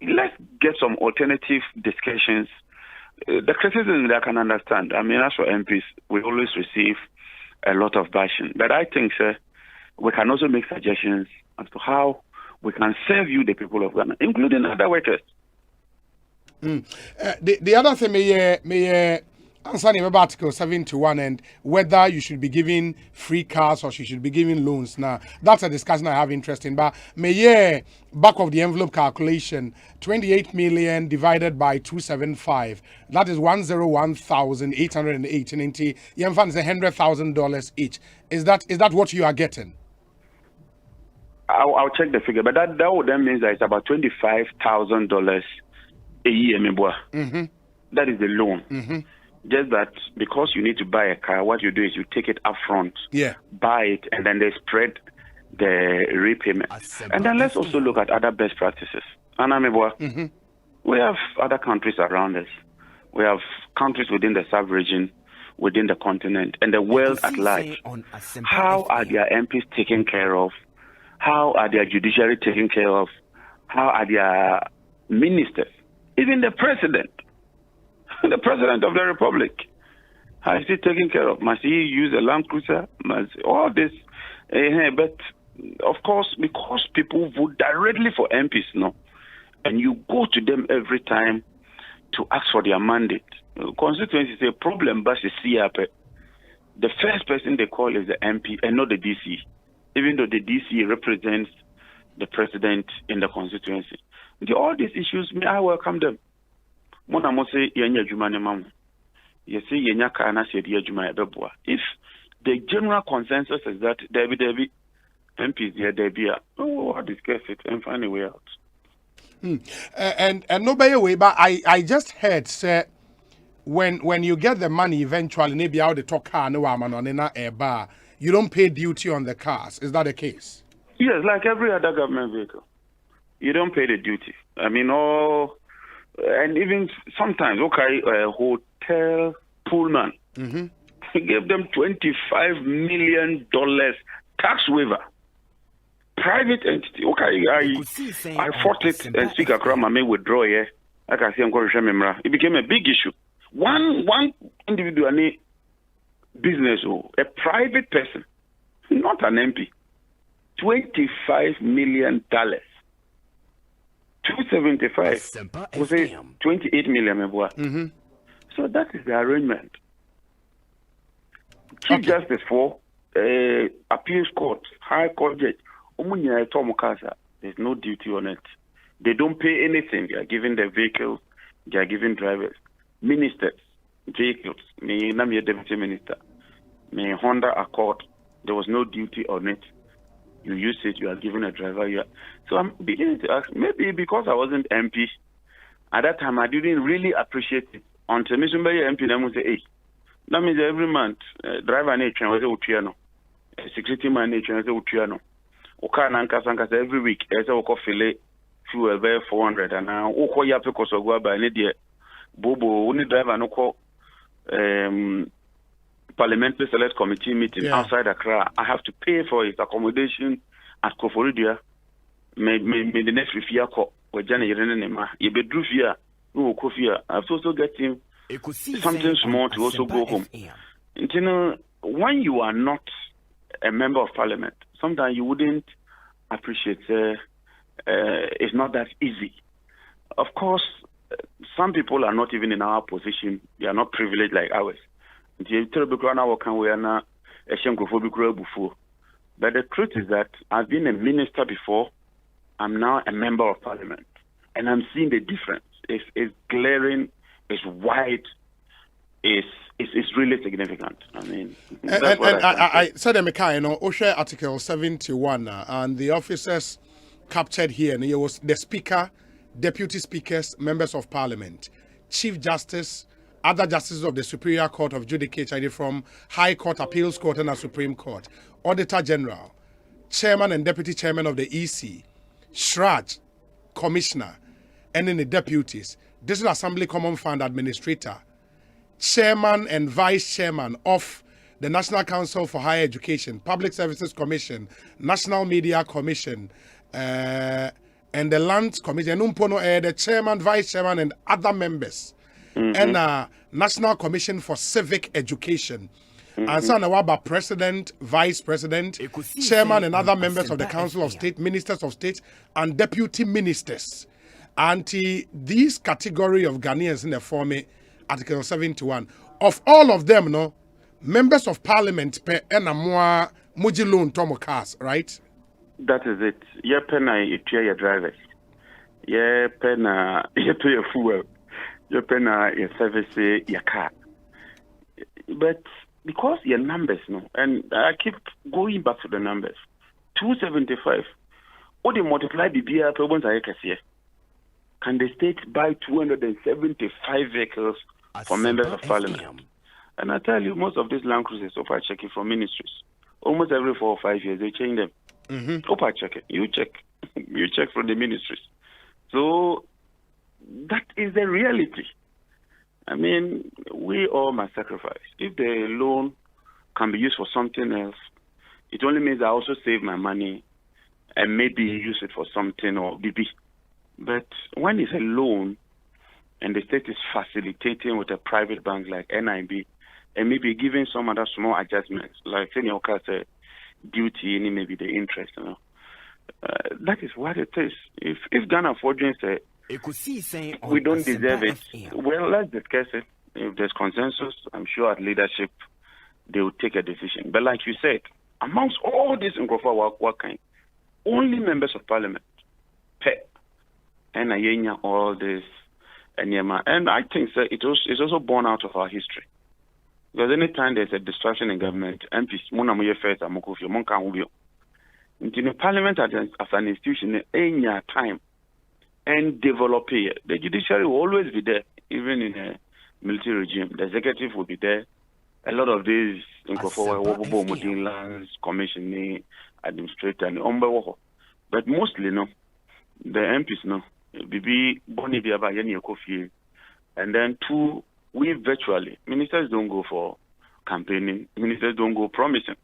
let's get some alternative discussions. The criticism that I can understand. I mean, as for MPs, we always receive a lot of bashing, but I think, sir, we can also make suggestions as to how we can serve you, the people of Ghana, including other workers. The other thing may answer about Article 71 and whether you should be giving free cars or you should be giving loans. Now, that's a discussion I have interest in. But back of the envelope calculation, 28 million divided by 275, that is 101,880. Yemfan is $100,000 each. Is that what you are getting? I'll check the figure, but that would then mean that it's about $25,000 a year, That is the loan. Just that because you need to buy a car, what you do is you take it up front, buy it, and then they spread the repayment. And then let's also look at other best practices. We have other countries around us. We have countries within the sub-region, within the continent, and the world at large. How are their MPs taken care of? How are their judiciary taken care of? How are their ministers? Even the president of the republic, how is he taken care of? Must he use a Land Cruiser? All this. But of course, because people vote directly for MPs, and you go to them every time to ask for their mandate. Constituency is a problem, but the first person they call is the MP and not the DC. Even though the DC represents the president in the constituency. All these issues, I welcome them. If the general consensus is that Debbie MPs here, I'll discuss it and find a way out. And no better way, but I just heard say when you get the money eventually, maybe out the talk car no on a bar. You don't pay duty on the cars. Is that the case? Yes, like every other government vehicle. You don't pay the duty. I mean, and even sometimes, hotel Pullman, gave them $25 million tax waiver. Private entity, I fought it and Speaker Krama may withdraw here. Like I say, it became a big issue. One individual business or a private person, not an MP, $25 million. 275 was a 28 million. So that is the arrangement. Chief Justice for appeals court, high court judge, there's no duty on it. They don't pay anything. They are giving their vehicles, they are giving drivers. Ministers, vehicles, me deputy minister, me Honda Accord, there was no duty on it. You use it, you are given a driver. So I'm beginning to ask, maybe because I wasn't MP, at that time I didn't really appreciate it. Until me somebody MP, I would say, hey, that means every month, driver and train was a piano. security manager as a Utriano. Okana every week as a coffee fuel 400 and now Okoya because of Guaba and Idia Bobo only driver no call parliamentary select committee meeting outside Accra. I have to pay for his accommodation at Koforidia. May the next fear call or Johnny Renema. You be drew fear, no coffee. I've also get him something small to also go home. You know, when you are not a member of parliament, sometimes you wouldn't appreciate. It's not that easy. Of course, some people are not even in our position. They are not privileged like ours. But the truth is that I've been a minister before. I'm now a member of parliament. And I'm seeing the difference. It's glaring, it's wide, it's really significant. I mean, that's what I said, OSHA Article 71, and the officers captured here, and it was the Speaker, Deputy Speakers, Members of Parliament, Chief Justice, other justices of the Superior Court of Judicature from High Court, Appeals Court, and the Supreme Court, Auditor General, Chairman and Deputy Chairman of the EC, Shraj, Commissioner, and then the deputies, District Assembly Common Fund Administrator, Chairman and Vice Chairman of the National Council for Higher Education, Public Services Commission, National Media Commission, and the Lands Commission, the Chairman, Vice Chairman, and other members, and National Commission for Civic Education. And so now President, Vice President, Chairman, and other members of the Council of State, Ministers of State, and Deputy Ministers. And these category of Ghanaians in the form Article 71. Of all of them, no, members of parliament per enamwa mujilon tomo cars, right? That is it. You pay your drivers. You pay your fuel. You pay your service your car. But because your numbers, no, and I keep going back to the numbers. 275. What they multiply the BR problems I can can the state buy 275 vehicles for members of parliament? And I tell you, most of these Land Cruisers, I check it from ministries. Almost every 4 or 5 years, they change them. I check it. You check. You check from the ministries. So that is the reality. I mean, we all must sacrifice. If the loan can be used for something else, it only means I also save my money and maybe use it for something or BB. But when it's a loan and the state is facilitating with a private bank like NIB and maybe giving some other small adjustments, like senior card duty and maybe the interest, you know, that is what it is. If Ghana Forging say we don't deserve it, well, let's discuss it. If there's consensus, I'm sure at leadership they will take a decision. But like you said, amongst all this in what kind, only members of parliament pay. And all this, and I think that it's also born out of our history. Because anytime there's a distraction in government, MPs, in parliament as an institution, any time and develop it. The judiciary will always be there, even in a military regime. The executive will be there. A lot of these lands, commissioning, administrator, but mostly no. The MPs no. Bibi Boni Biaba Yeni Kofi. And then two, we virtually, ministers don't go for campaigning, ministers don't go promising.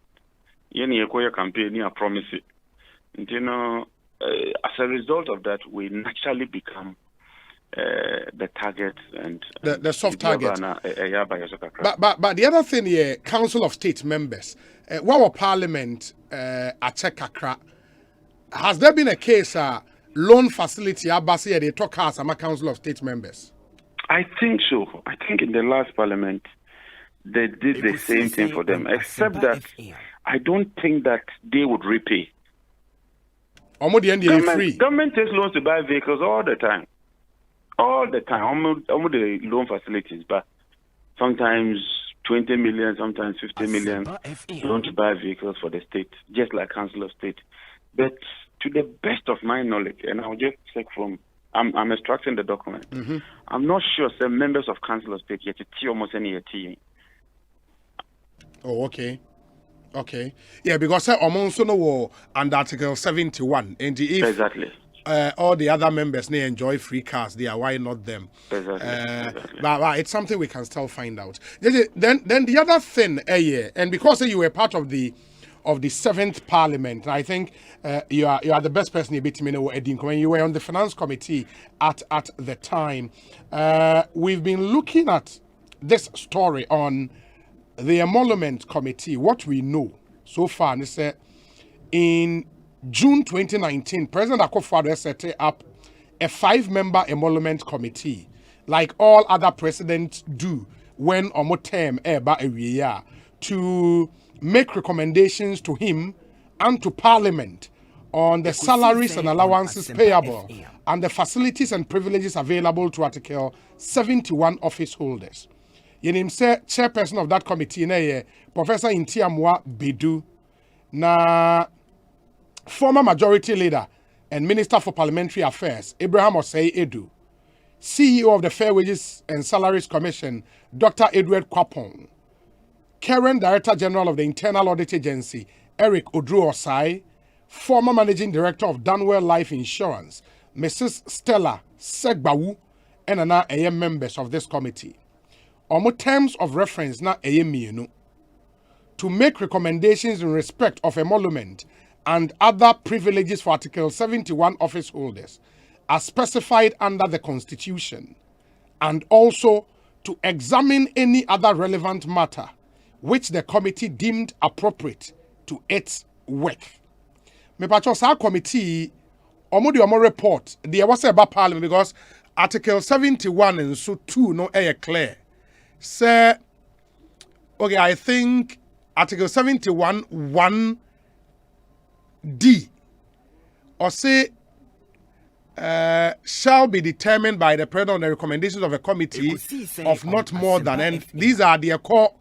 Yeni Koya campaigning are promising. You know, as a result of that, we naturally become the target and the soft target. But the other thing here, Council of State members, what Parliament at Accra, has there been a case loan facility Abasi they talk us among Council of State members? I think so. I think in the last Parliament they did the same thing for them, except that I don't think that they would repay. Government takes loans to buy vehicles all the time. All the time. Almost the loan facilities, but sometimes 20 million, sometimes 50 million loan to buy vehicles for the state, just like Council of State. But to the best of my knowledge, and I'll just check from, I'm extracting the document. I'm not sure some members of Council of State yet to almost any team. Oh, okay. Okay. Yeah, because Omonso no war under Article 71. And if exactly. All the other members they enjoy free cars, why not them? Exactly. But it's something we can still find out. Then the other thing, and because you were part of the 7th Parliament, I think you are the best person to beat me when you were on the Finance Committee at the time. We've been looking at this story on the Emolument Committee. What we know so far is that in June 2019, President Akufo-Addo set up a 5-member Emolument Committee, like all other presidents do when omo term eba a year, to make recommendations to him and to Parliament on the salaries and allowances payable and the facilities and privileges available to Article 71 office holders. Yenim say chairperson of that committee na Professor Intiamwa Bedu, na former majority leader and Minister for Parliamentary Affairs Abraham Osei Edu, CEO of the Fair Wages and Salaries Commission Dr. Edward Kwapong, current Director General of the Internal Audit Agency Eric Odru Osai, former Managing Director of Danwell Life Insurance Mrs. Stella Segbawu, and na members of this committee. Omo terms of reference na mienu to make recommendations in respect of emolument and other privileges for Article 71 office holders as specified under the Constitution, and also to examine any other relevant matter which the committee deemed appropriate to its work. Me pacho sa committee omo di omo report there was about Parliament because Article 71 and so 2 no clear. Say, okay, I think Article 71 1D or say shall be determined by the president on the recommendations of a committee of not more than, and these are the core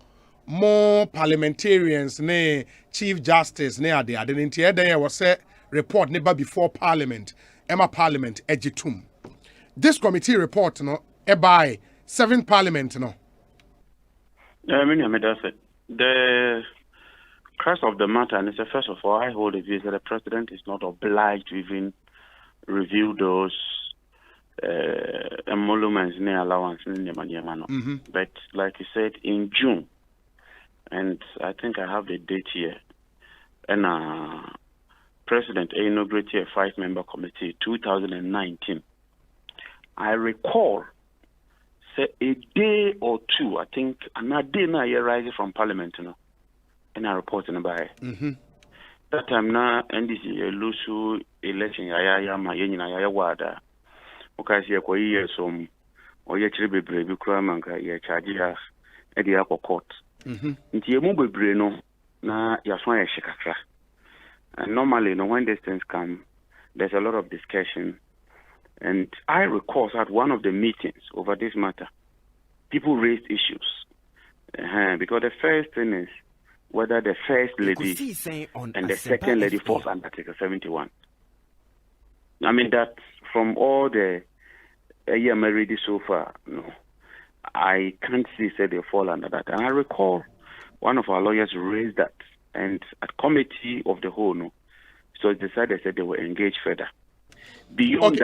more parliamentarians, ne chief justice, ne are there. Then there was a report never before Parliament, Emma Parliament, Ejitum. This committee report, no, by 7th Parliament, no. The crux of the matter, and it's first of all, I hold the view that the president is not obliged to even review those emoluments and allowance in the money. But like you said, in June, and I think I have the date here, and President inaugurated a 5-member committee 2019. I recall say a day or two, I think, another day now you're rising from Parliament, you know, and I reporting about it. That time now, NDC Lusu election ya ma yenina ya wada. Okay, see ko year some or ye chiri bebre bi kura manka ye charge ya e dey court. Nti ye mu bebre no na ya so ya shikakra. And normally, you know, when these things come, there's a lot of discussion. And I recall at one of the meetings over this matter, people raised issues. Because the first thing is whether the first lady and the second lady falls under Article 71. I mean, that from all the year married so far, no, I can't see say they fall under that. And I recall one of our lawyers raised that, and at committee of the whole, no, so it decided that they will engage further. Beyond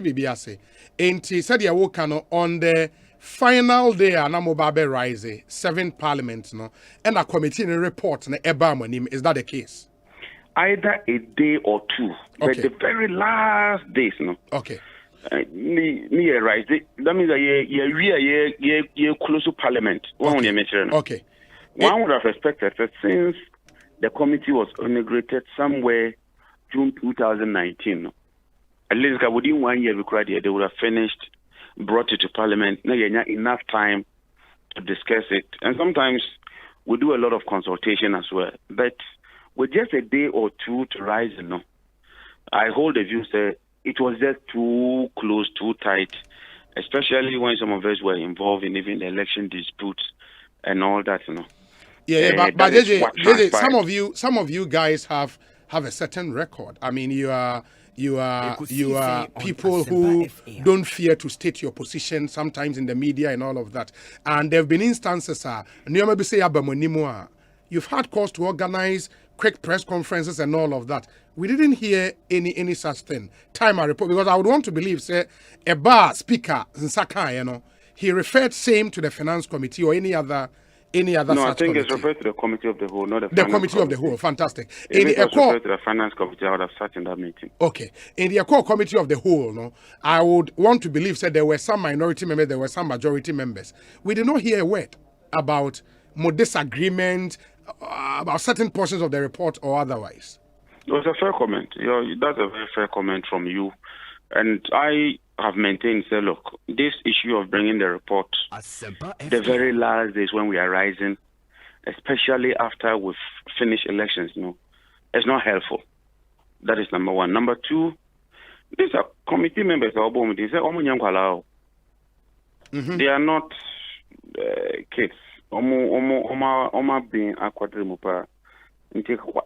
maybe said ya work on the final day Anamobabe Rise 7th Parliament no and a committee report na eba monim. Is that the case? Either a day or two, but the very last days, no. Okay. Me rise. That means you close to Parliament. Okay. One would have expected that since the committee was inaugurated somewhere June 2019, at least within 1 year, they would have finished, brought it to Parliament. Now, enough time to discuss it. And sometimes we do a lot of consultation as well. But with just a day or two to rise, I hold the view that it was just too close, too tight, especially when some of us were involved in even the election disputes and all that, but JJ, some of you guys have a certain record. I mean, you are people who don't fear to state your position sometimes in the media and all of that. And there have been instances You've had calls to organize quick press conferences and all of that. We didn't hear any such thing. Time I report, because I would want to believe, say, a bar speaker, Nsaka, he referred same to the finance committee or any other No, such I think committee. it's referred to the committee of the whole, not the committee of the whole. Fantastic. If it was referred to the finance committee, I would have sat in that meeting. Okay. In the core committee of the whole, no, I would want to believe that there were some minority members, there were some majority members. We did not hear a word about more disagreement about certain portions of the report or otherwise. It was a fair comment. That's a very fair comment from you. And I have maintained, say, look, this issue of bringing the report the very last days when we are rising, especially after we've finished elections, it's not helpful. That is number one. Number two, these are committee members. They are not kids.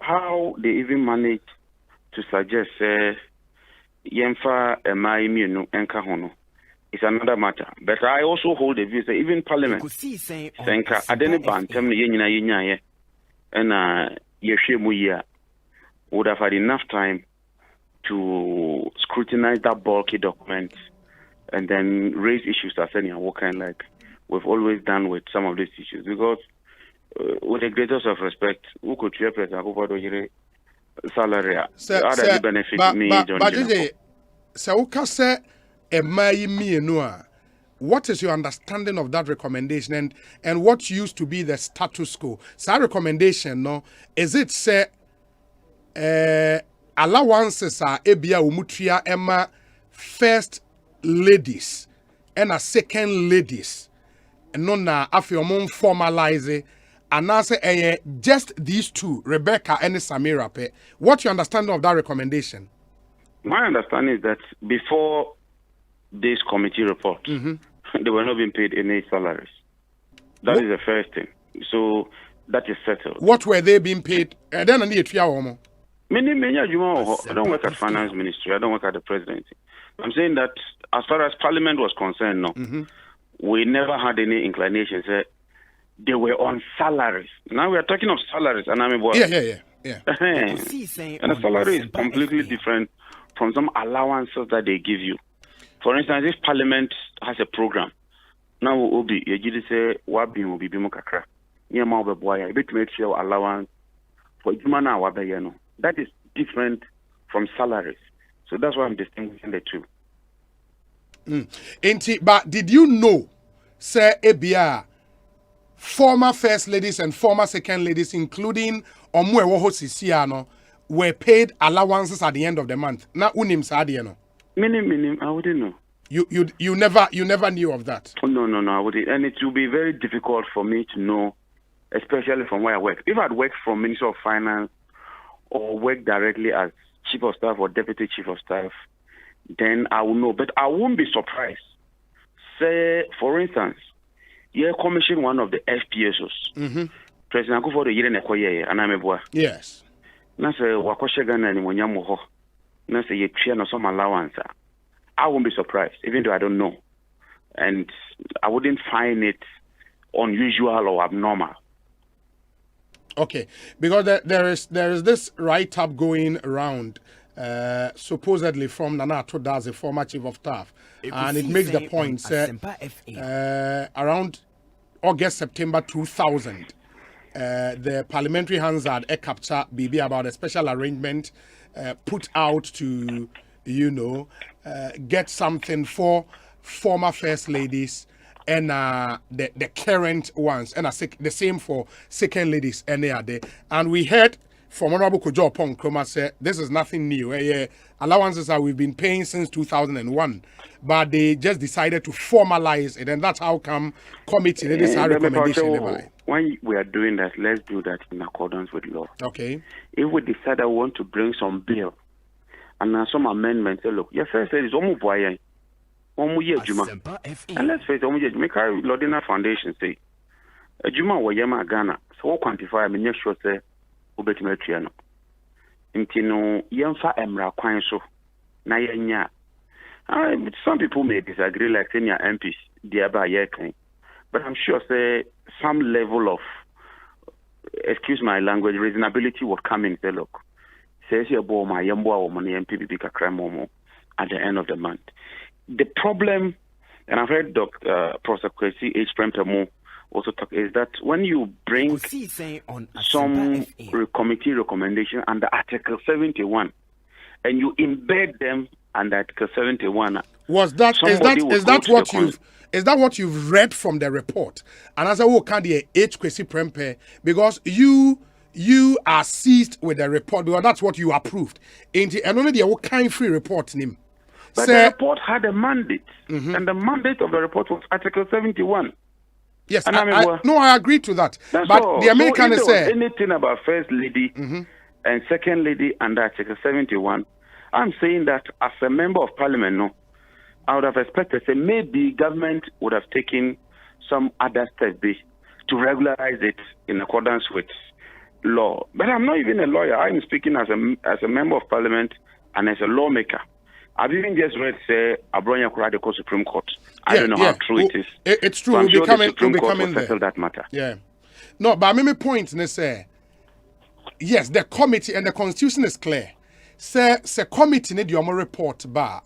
How they even manage to suggest Yemfa Emaimienu Enkahono is another matter. But I also hold the view that even Parliament Senka Adeni Bantem Yenya and Yeshemuya would have had enough time to scrutinize that bulky document and then raise issues as any kind like we've always done with some of these issues. Because with the greatest of respect, who could share salary? What is your understanding of that recommendation and what used to be the status quo? So that recommendation, no, is it say allowances are ebia umutria emma first ladies and a second ladies and no na afiomon formalize and now say just these two, Rebecca and Samira. What's your understanding of that recommendation? My understanding is that before this committee report, they were not being paid any salaries. That is the first thing. So that is settled. What were they being paid? Then I need to I don't work at finance ministry. I don't work at the presidency. I'm saying that as far as parliament was concerned, we never had any inclination. They were on salaries. Now we are talking of salaries, and I'm yeah. And the salary is completely different from some allowances that they give you. For instance, if Parliament has a program, now will be you say wabi will be bimokakra. Near Mauba Boya, a bit make sure allowance for Jumana Wabayano. That is different from salaries. So that's why I'm distinguishing the two. But did you know, Sir Ebia, former first ladies and former second ladies, including Omuewoho Sisiano, were paid allowances at the end of the month? Now unim sadiano. Minim, I wouldn't know. You never knew of that. Oh, no, I wouldn't. And it will be very difficult for me to know, especially from where I work. If I'd worked from Minister of Finance or work directly as Chief of Staff or Deputy Chief of Staff, then I will know. But I won't be surprised. Say, for instance, you commission one of the FPSOs. President Akufo the year nekoye anamebwa. Yes. Na say wakoshe Ghana ni monyamo ho. Na say ye tria no some allowance. I won't be surprised, even though I don't know. And I wouldn't find it unusual or abnormal. Okay, because there is this write-up going around, supposedly from Nana Atoda, the former chief of staff, and it makes the point around August, September 2000, the Parliamentary Hansard capture BB about a special arrangement put out to, get something for former first ladies and the current ones, and the same for second ladies, and they are there. And we heard from Honorable Kojo Pong Kroma say this is nothing new. Allowances that we've been paying since 2001, but they just decided to formalize it, and that's how come committee this recommendation. When we are doing that, let's do that in accordance with law. Okay. If we decide I want to bring some bill and some amendments, say, look, your first is almost boy. And let's face it, make our Lordina Foundation say, a Juma wa Yama Ghana, so we'll quantify, I mean, sure, say, Ubetimetriano. Intino, Yamfa Emra Quanso, Nayanya. Some people may disagree, like senior MPs, thereby, but I'm sure, say, some level of excuse my language, reasonability would come in and say, look, says your boy, my young boy, money, and PPP Kakra at the end of the month. The problem, and I've heard Professor Kwesi H. Prempemo also talk, is that when you bring some committee recommendation under Article 71 and you embed them under Article 71, is that what you've read from the report? And as I will can't H. Kwesi Prempeh, because you are seized with the report because that's what you approved. And only the kind free report name. But the report had a mandate, and the mandate of the report was Article 71. Yes, I agree to that. That's but all. the American so say anything about First Lady and Second Lady under Article 71, I'm saying that as a member of Parliament, no, I would have expected that maybe government would have taken some other steps to regularize it in accordance with law. But I'm not even a lawyer. I'm speaking as a member of Parliament and as a lawmaker. I've even just read, say, Abronya Kuradeko Supreme Court. I don't know how true it is. It's true. So I'm sure the Supreme Court will settle that matter. Yeah. No, but my point is, say, yes, the committee and the constitution is clear. Say committee need your report, but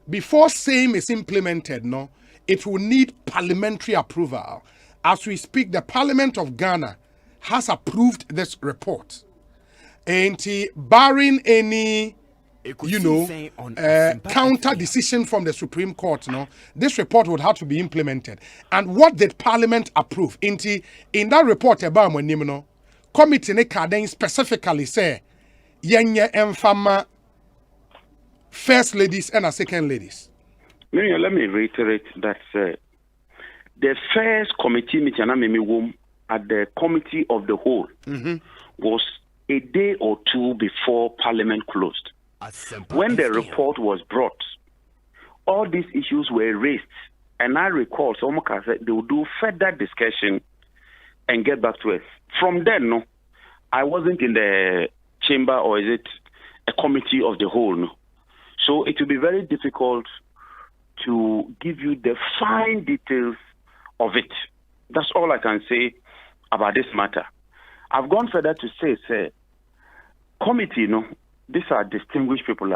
before same is implemented, no, it will need parliamentary approval. As we speak, the Parliament of Ghana has approved this report. And barring any counter decision from the Supreme Court, no, this report would have to be implemented. And what did Parliament approve? In that report about no, committee ne kadeng specifically say yenye emfama first ladies and second ladies. Let me reiterate that the first committee meeting at the committee of the whole was a day or two before Parliament closed. When the report was brought, all these issues were raised, and I recall someone said they would do further discussion and get back to us. From then, no, I wasn't in the chamber, or is it a committee of the whole, no. So it will be very difficult to give you the fine details of it. That's all I can say about this matter. I've gone further to say, committee, no. These are distinguished people.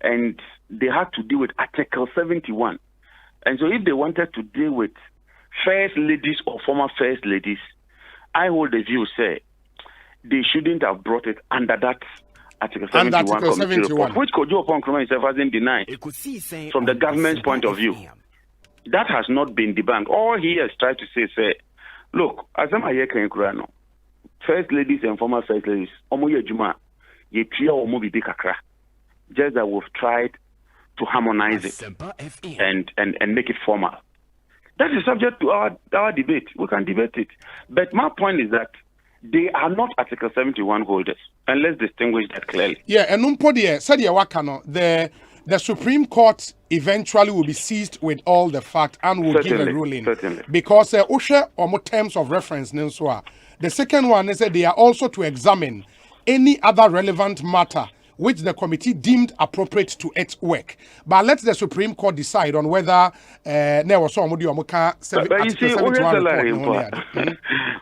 And they had to deal with Article 71. And so if they wanted to deal with first ladies or former first ladies, I hold the view, say, they shouldn't have brought it under that Article 71 report, which Kojo Okonkwo himself hasn't denied from the government's point of view. That has not been debunked. All he has tried to say, look, Asempa Yekenkurano, first ladies and former first ladies, just that we've tried to harmonize it and make it formal. That is subject to our debate. We can debate it. But my point is that they are not Article 71 holders. And let's distinguish that clearly. Yeah, and the Supreme Court eventually will be seized with all the facts and will give a ruling. Certainly. Because OSHA or more terms of reference. The second one is that they are also to examine any other relevant matter which the committee deemed appropriate to its work. But let the Supreme Court decide on whether there was some But you see,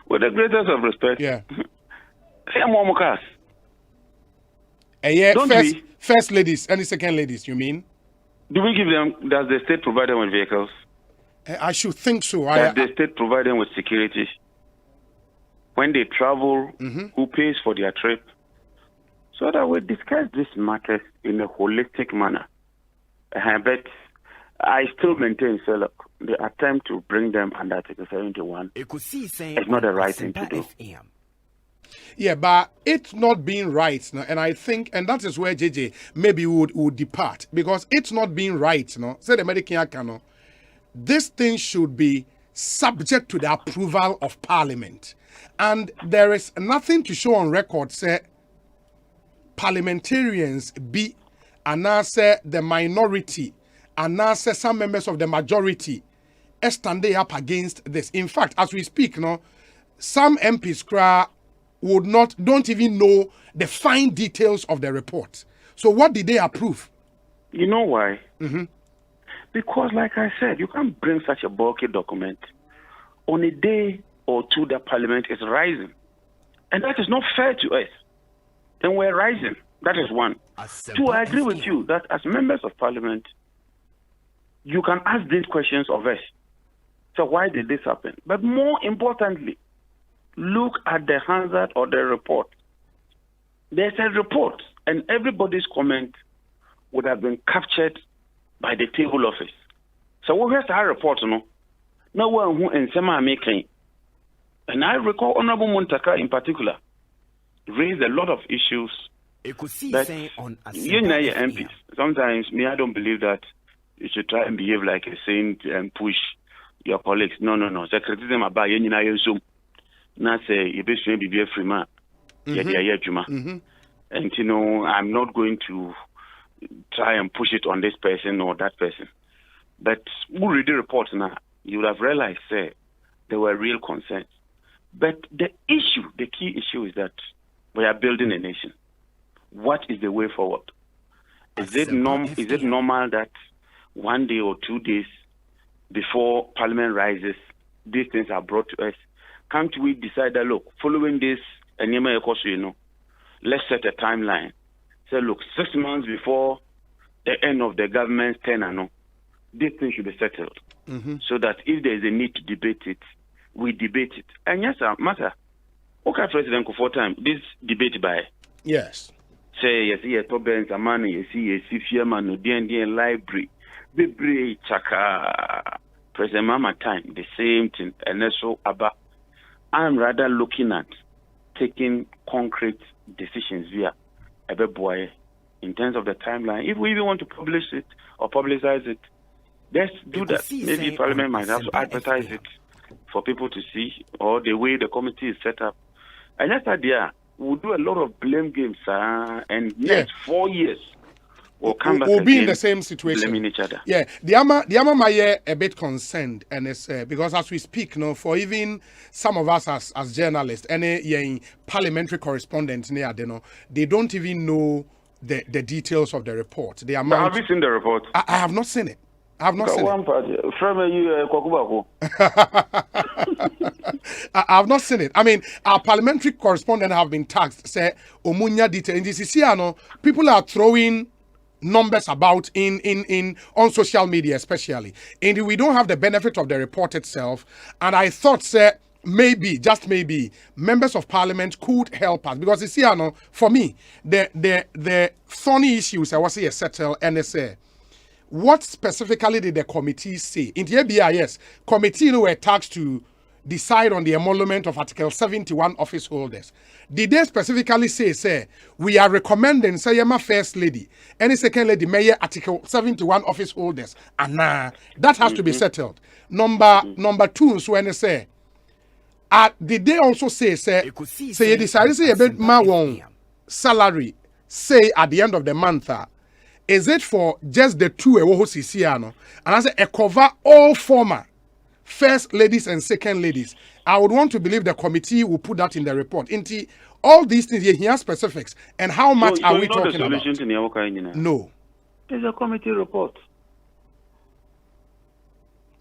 with the greatest of respect, first ladies and second ladies, you mean? Do we give them, does the state provide them with vehicles? I should think so. Does the state provide them with security? When they travel, who pays for their trip? So that we discuss these matters in a holistic manner. But I still maintain, look, the attempt to bring them under Article 71 is not the right thing to do. Yeah, but it's not being right, no? And I think, and that is where JJ maybe would depart, because it's not being right, no? Say the American, this thing should be subject to the approval of Parliament. And there is nothing to show on record, say, parliamentarians be, and now say the minority, and now say some members of the majority, standing up against this. In fact, as we speak, no, some MPs don't even know the fine details of the report. So what did they approve? You know why? Because, like I said, you can't bring such a bulky document on a day or two that Parliament is rising. And that is not fair to us. And we're rising. That is one. Two, I agree with you that as members of Parliament, you can ask these questions of us. So why did this happen? But more importantly, look at the hazard or the report. There's a report, and everybody's comment would have been captured by the table office. So what has our report, no? No one who in Sema making. And I recall Honorable Muntaka in particular raised a lot of issues that you know your MPs. Sometimes I don't believe that you should try and behave like a saint and push your colleagues. No. So criticism about you know Zoom. Not say you be a free man. And you know, I'm not going to try and push it on this person or that person. But who read the reports now, you would have realized there were real concerns. But the key issue is that we are building a nation. What is the way forward? Is it normal that 1 day or 2 days before Parliament rises, these things are brought to us? Can't we decide that, look, following this, let's set a timeline. Say, look, 6 months before the end of the government's tenure, this thing should be settled. So that if there is a need to debate it, we debate it. And yes, matter. Okay, President Kufuor time, this debate by. Yes. Say, yes, yes, problems, money, yes, man, no, DN library, Bibre, Chaka, President Mama time, the same thing. And so, I'm rather looking at taking concrete decisions via Ebeboye in terms of the timeline. If we even want to publish it or publicize it, let's do that. Maybe Parliament might have to advertise it for people to see, or the way the committee is set up. And that's idea. We'll do a lot of blame games, and next 4 years we'll come back. We'll be in the same situation. Blaming each other. Yeah, the Ama Maye a bit concerned, and it's because as we speak, for even some of us as journalists, any parliamentary correspondents near they don't even know the details of the report. The amount. Have you seen the report? I have not seen it. I have not seen it. I have not seen it. I mean, our parliamentary correspondent have been tasked, say, Omunya detail. In this people are throwing numbers about in on social media, especially. And we don't have the benefit of the report itself. And I thought, say, maybe, just maybe, members of parliament could help us. Because you see, for me, the thorny issues I was here settle and say, what specifically did the committee say? In the ABIS, committee were tasked to decide on the emolument of Article 71 office holders. Did they specifically say, we are recommending, say, Yama First Lady, any Second Lady, Mayor, Article 71 office holders? And that has to be settled. Number two, so when they say, did they also say you decided to say a bit more salary, say at the end of the month, is it for just the two and I say cover all former first ladies and second ladies? I would want to believe the committee will put that in the report. Into all these things, here specifics and how much are we talking about? No. There's a committee report.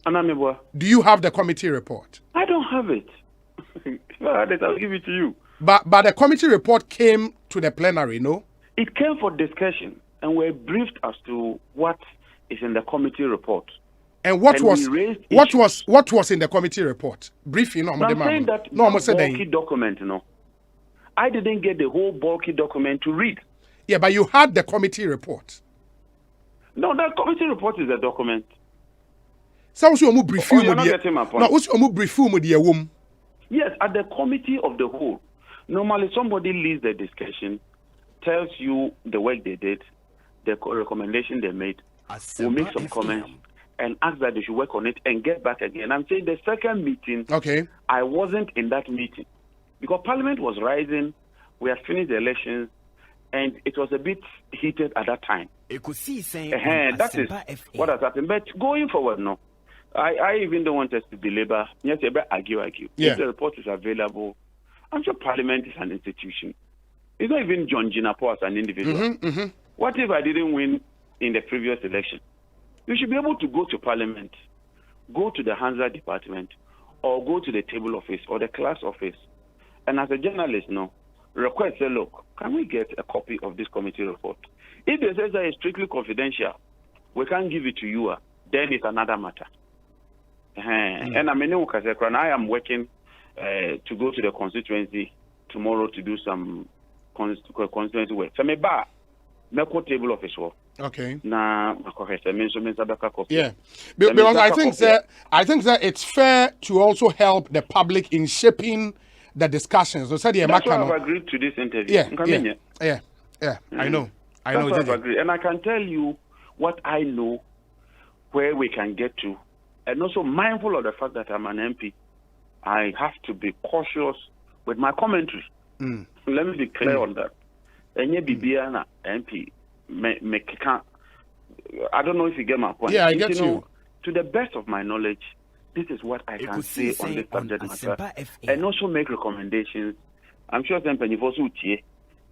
Do you have the committee report? I don't have it. I'll give it to you. But the committee report came to the plenary, no? It came for discussion. And we're briefed as to what is in the committee report. And what was in the committee report? Briefing. I'm saying that bulky document, I didn't get the whole bulky document to read. Yeah, but you had the committee report. No, the committee report is a document. So you're not getting my point. Yes, at the committee of the whole, normally somebody leads the discussion, tells you the work they did, the recommendation they made, will make some comments and ask that they should work on it and get back again. I'm saying the second meeting, I wasn't in that meeting because Parliament was rising, we had finished the elections, and it was a bit heated at that time. That is what has happened. But going forward, no, I even don't want us to belabor. Yes, argue. Yeah. If the report is available, I'm sure Parliament is an institution. It's not even John Jinapo as an individual. What if I didn't win in the previous election? You should be able to go to Parliament, go to the Hansard Department, or go to the table office or the class office. And as a journalist, request, say, look, can we get a copy of this committee report? If they say that it's strictly confidential, we can't give it to you, then it's another matter. And I am working to go to the constituency tomorrow to do some constituency work. So maybe table office work. Okay. Yeah. Because I think that it's fair to also help the public in shaping the discussions. That's why I've agreed to this interview. Yeah. I know. I've agreed. And I can tell you what I know, where we can get to, and also mindful of the fact that I'm an MP. I have to be cautious with my commentary. Let me be clear on that. MP, I don't know if you get my point. Yeah, I get you. To the best of my knowledge, this is what I can say on this subject matter, and also make recommendations. I'm sure you've also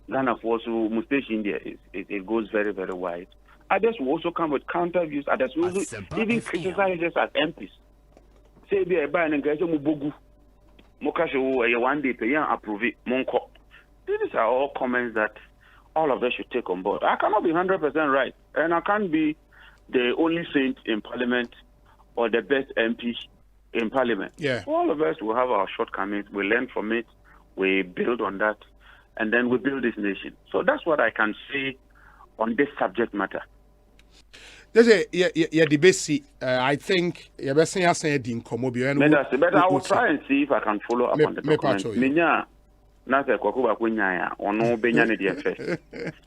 Ghana for also mutation there it goes very, very wide. Others will also come with counter views. Others will also even criticize us as MPs. Say be a buy and engage mubogu. Mokasho one day pay and approve it. Monko. These are all comments that all of us should take on board. I cannot be 100% right, and I can't be the only saint in Parliament or the best MP in Parliament. Yeah. All of us will have our shortcomings. We learn from it. We build on that, and then we build this nation. So that's what I can say on this subject matter. There's a debate. I think you're best saying but I will try and see if I can follow up on the document.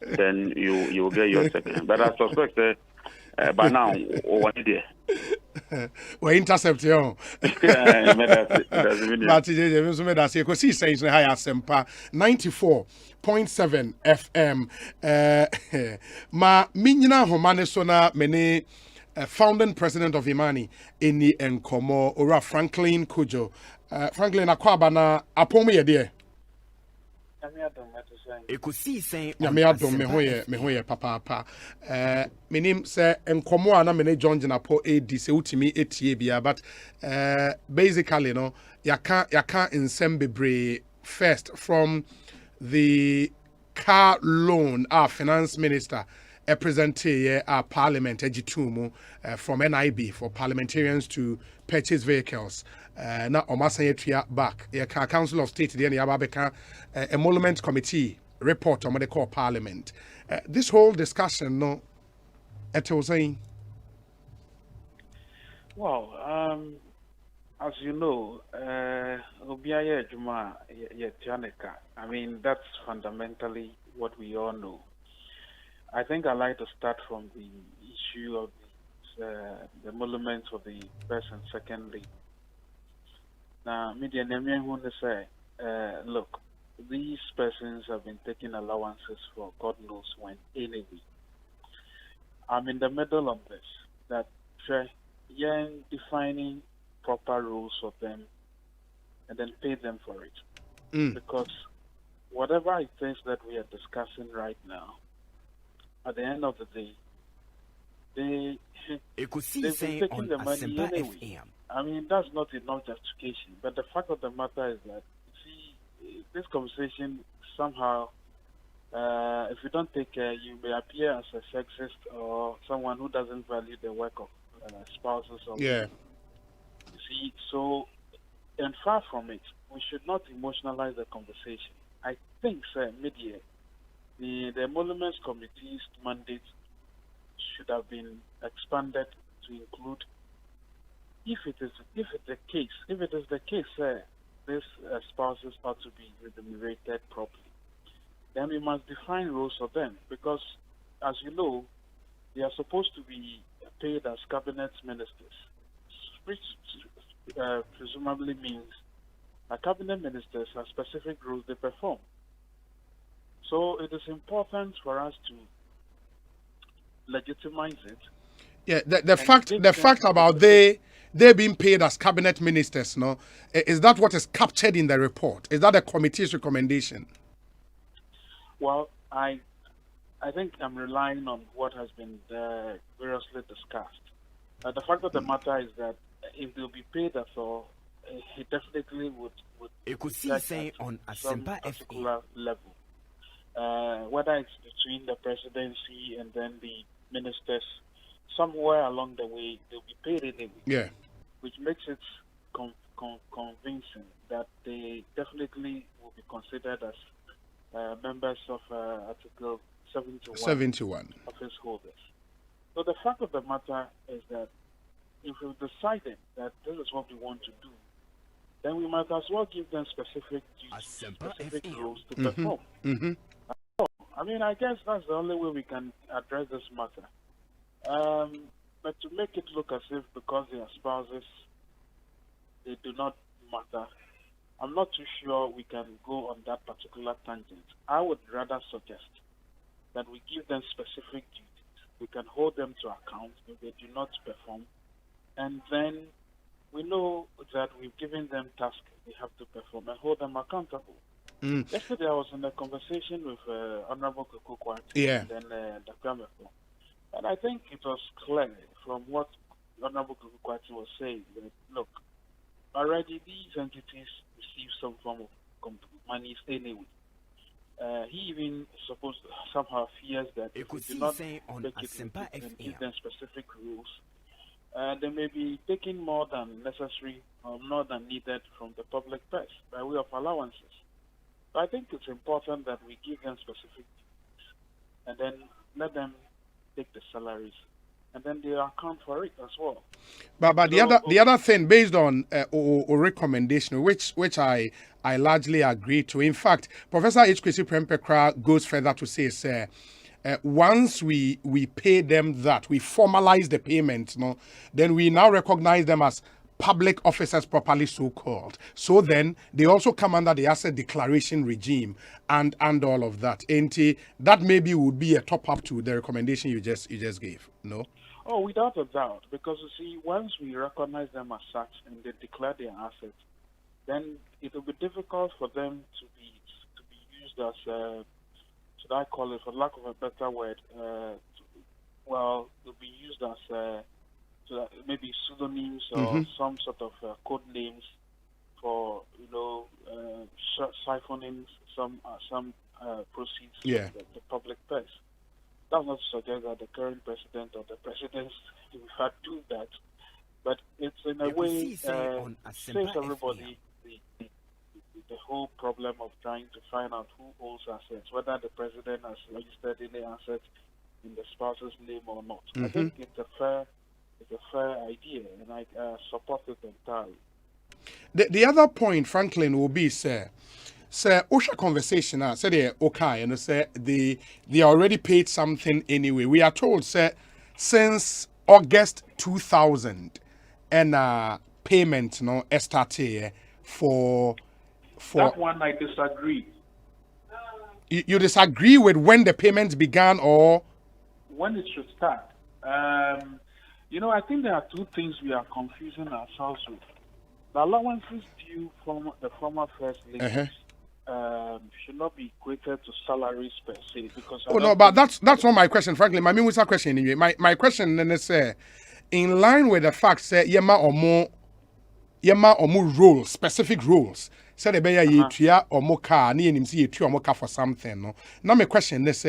Then you will get your second. But I suspect by now, we intercept you. Asempa 94.7 FM. Ma minyina homane sona mene founding president of Imani Eni Enkomo Ora Franklin Kujo. Franklin akwaba na apomu ye de. Ekosiisen me adom me hoye papa menim se enkomo ana me ne John Jinapo edi se utimi etie bia but basically no yaka nsem bebre first from the car loan our finance minister represented our parliament agitumu from NIB for parliamentarians to purchase vehicles. Na omasanya back yaka council of state there yababeka emolument committee report on what they call parliament. This whole discussion no it was saying well as you know obiaye juma yetianeka. I mean that's fundamentally what we all know. I think I'd like to start from the issue of the emoluments of the first and second league. Now, media want to say, look, these persons have been taking allowances for God knows when anyway. I'm in the middle of this, that defining proper rules for them and then pay them for it. Because whatever it is that we are discussing right now, at the end of the day, they've been taking the money anyway. I mean, that's not enough justification. But the fact of the matter is that, see, this conversation somehow, if you don't take care, you may appear as a sexist or someone who doesn't value the work of spouses. Or yeah. See, so, and far from it, we should not emotionalize the conversation. I think, sir, media, the emoluments committee's mandate should have been expanded to include, if it is the case, these spouses ought to be remunerated properly. Then we must define rules for them, because, as you know, they are supposed to be paid as cabinet ministers, which presumably means that cabinet ministers have specific roles they perform. So it is important for us to legitimize it. Yeah, the fact about they being paid as cabinet ministers, no, is that what is captured in the report? Is that the committee's recommendation? Well, I think I'm relying on what has been variously discussed. The fact of the matter is that if they'll be paid at all, it definitely would Ekosiisen on some Asempa particular level. Whether it's between the presidency and then the ministers, somewhere along the way they'll be paid anyway. Yeah. Which makes it convincing that they definitely will be considered as members of Article 71 office holders. So the fact of the matter is that if we've decided that this is what we want to do, then we might as well give them specific duties, specific roles to perform. I mean, I guess that's the only way we can address this matter. But to make it look as if because they are spouses, they do not matter, I'm not too sure we can go on that particular tangent. I would rather suggest that we give them specific duties. We can hold them to account if they do not perform. And then we know that we've given them tasks they have to perform and hold them accountable. Yesterday I was in a conversation with Honorable Kukwati and then Dr. Mefo. And I think it was clear from what Honorable Kukwati was saying that, look, already these entities receive some form of money anyway. He even somehow fears that if we do not make it and give them specific rules, they may be taking more than necessary or more than needed from the public purse by way of allowances. So I think it's important that we give them specific duties and then let them take the salaries, and then they account for it as well. But the other thing, based on a recommendation, which I largely agree to. In fact, Professor Ekosiisen Prempeh goes further to say, once we pay them that, we formalize the payment, then we now recognize them as public officers properly so called. So then they also come under the asset declaration regime and all of that. And that maybe would be a top up to the recommendation you just gave. No? Oh, without a doubt, because you see, once we recognize them as such and they declare their assets, then it will be difficult for them to be used as should I call it, for lack of a better word, it'll be used as maybe pseudonyms or some sort of code names for siphoning some proceeds from the public purse. That's not to suggest that the current president or the presidents will do that, but it's in a way saves everybody the whole problem of trying to find out who owns assets, whether the president has registered any assets in the spouse's name or not. I think it's a fair idea, and I support it entirely. The other point, Franklin, will be, sir, OSHA conversation, say they okay, and say they already paid something anyway. We are told, sir, since August 2000, and payment started for that one. I disagree. You disagree with when the payments began or when it should start? I think there are two things we are confusing ourselves with. The allowances due from the former first ladies should not be equated to salaries per se. Because but that's not my question, frankly. My main question anyway. My question then is in line with the fact that yema or more roles, specific roles. Say the beya yetua or more car, ni enim si yetua or more car for something. No. Now my question is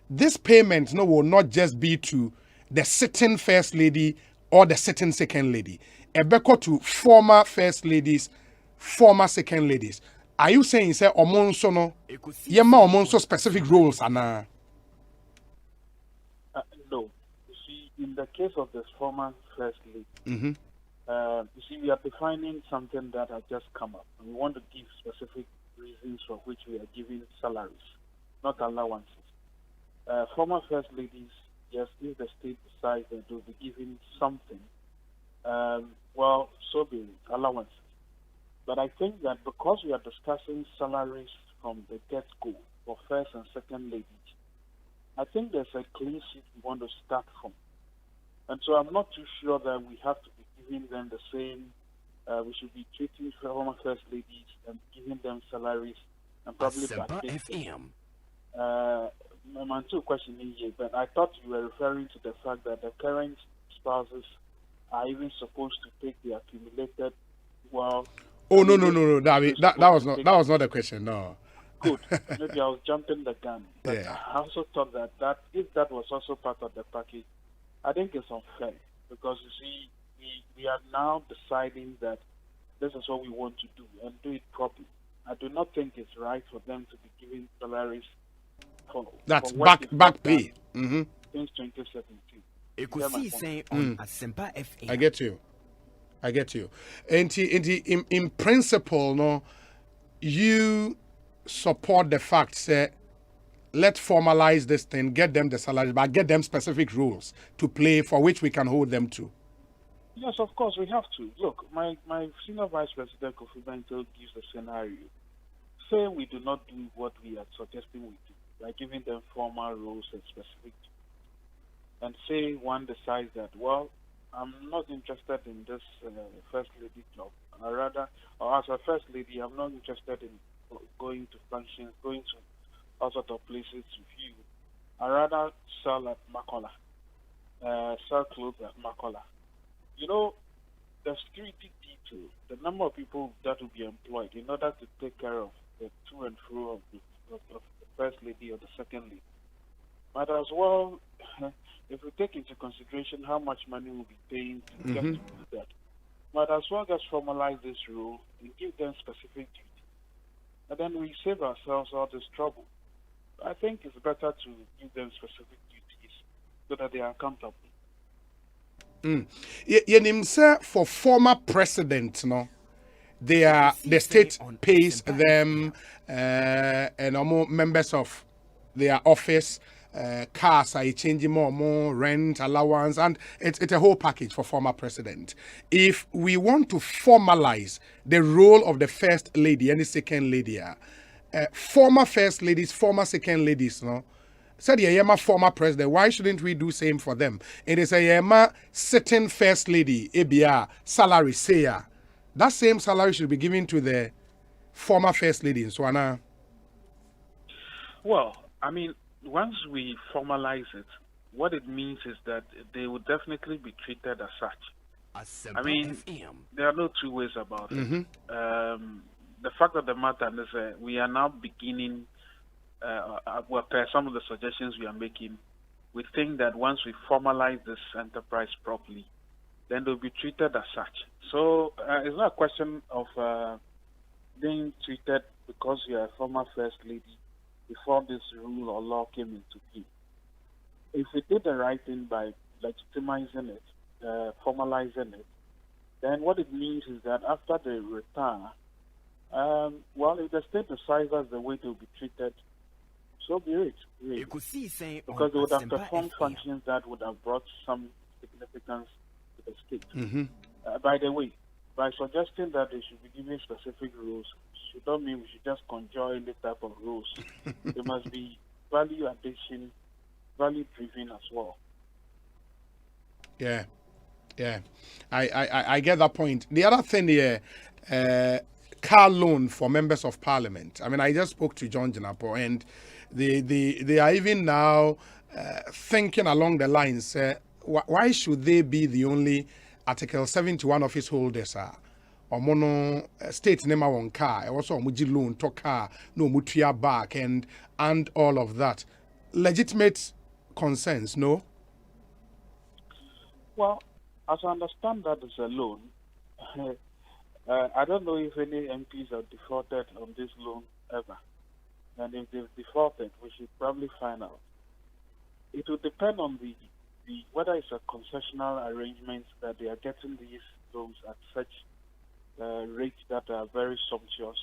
this payment will not just be to the sitting first lady or the sitting second lady. Ebeko to former first ladies, former second ladies. Are you saying say omonso no? Yema omonso specific roles ana? No. You see, in the case of the former first lady, you see, we are defining something that has just come up, and we want to give specific reasons for which we are giving salaries, not allowances. Former first ladies, yes, if the state decides that they'll be giving something, so be it, allowances. But I think that because we are discussing salaries from the get-go for first and second ladies, I think there's a clean sheet we want to start from. And so I'm not too sure that we have to be giving them the same, we should be treating former first ladies and giving them salaries and probably backdating them. My two question is here, but I thought you were referring to the fact that the current spouses are even supposed to take the accumulated wealth. Oh, no. That was not the question. No. Good. Maybe I was jumping the gun. But Yeah. I also thought that if that was also part of the package, I think it's unfair because you see, we are now deciding that this is what we want to do and do it properly. I do not think it's right for them to be giving salaries for back pay. Since 2017. Ekosiisen on Asempa FM. I get you. And in principle, no, you support the fact that let's formalize this thing, get them the salaries, but get them specific rules to play for which we can hold them to. Yes, of course, we have to. Look, my senior vice president, Kofi Bento, gives a scenario. Say we do not do what we are suggesting we do, by giving them formal rules and specific. And say one decides that, well, I'm not interested in this first lady job. Or as a first lady, I'm not interested in going to functions, going to all sorts of places with you. I'd rather sell at Makola, sell clothes at Makola. You know, the security detail, the number of people that will be employed in order to take care of the to and fro of the first lady or the second lady. But as well, if we take into consideration how much money we'll be paying to get to do that, but as well as formalize this rule and give them specific duty, and then we save ourselves all this trouble. I think it's better to give them specific duties so that they are accountable. For former presidents, no, the state pays them and almost members of their office. Cars are changing more rent allowance, and it's a whole package for former president. If we want to formalize the role of the first lady and the second lady, former first ladies, former second ladies, no, said Yema former president, why shouldn't we do same for them? It is a Yema sitting first lady, ABR, salary, say that same salary should be given to the former first lady in Swana. Well, I mean, once we formalize it, what it means is that they will definitely be treated as such. I mean, there are no two ways about it. The fact of the matter is we are now beginning, per some of the suggestions we are making, we think that once we formalize this enterprise properly, then they'll be treated as such. So it's not a question of being treated because you are a former first lady before this rule or law came into play. If we did the right thing by legitimizing it, formalizing it, then what it means is that after they retire, if the state decides that's the way they'll be treated, so be it. Because they would have performed functions that would have brought some significance to the state. By the way, by suggesting that they should be given specific rules, should not mean we should just conjure any type of rules. There must be value addition, value driven as well. Yeah. I get that point. The other thing here, car loan for members of parliament. I mean, I just spoke to John Janapo, and they are even now thinking along the lines, why should they be the only Article 71 office holders or mono state name on car, also muji loan to car, no mutia back and all of that. Legitimate concerns, no? Well, as I understand that is a loan, I don't know if any MPs have defaulted on this loan ever. And if they've defaulted, we should probably find out. It will depend on the whether it's a concessional arrangement that they are getting these loans at such rates that are very sumptuous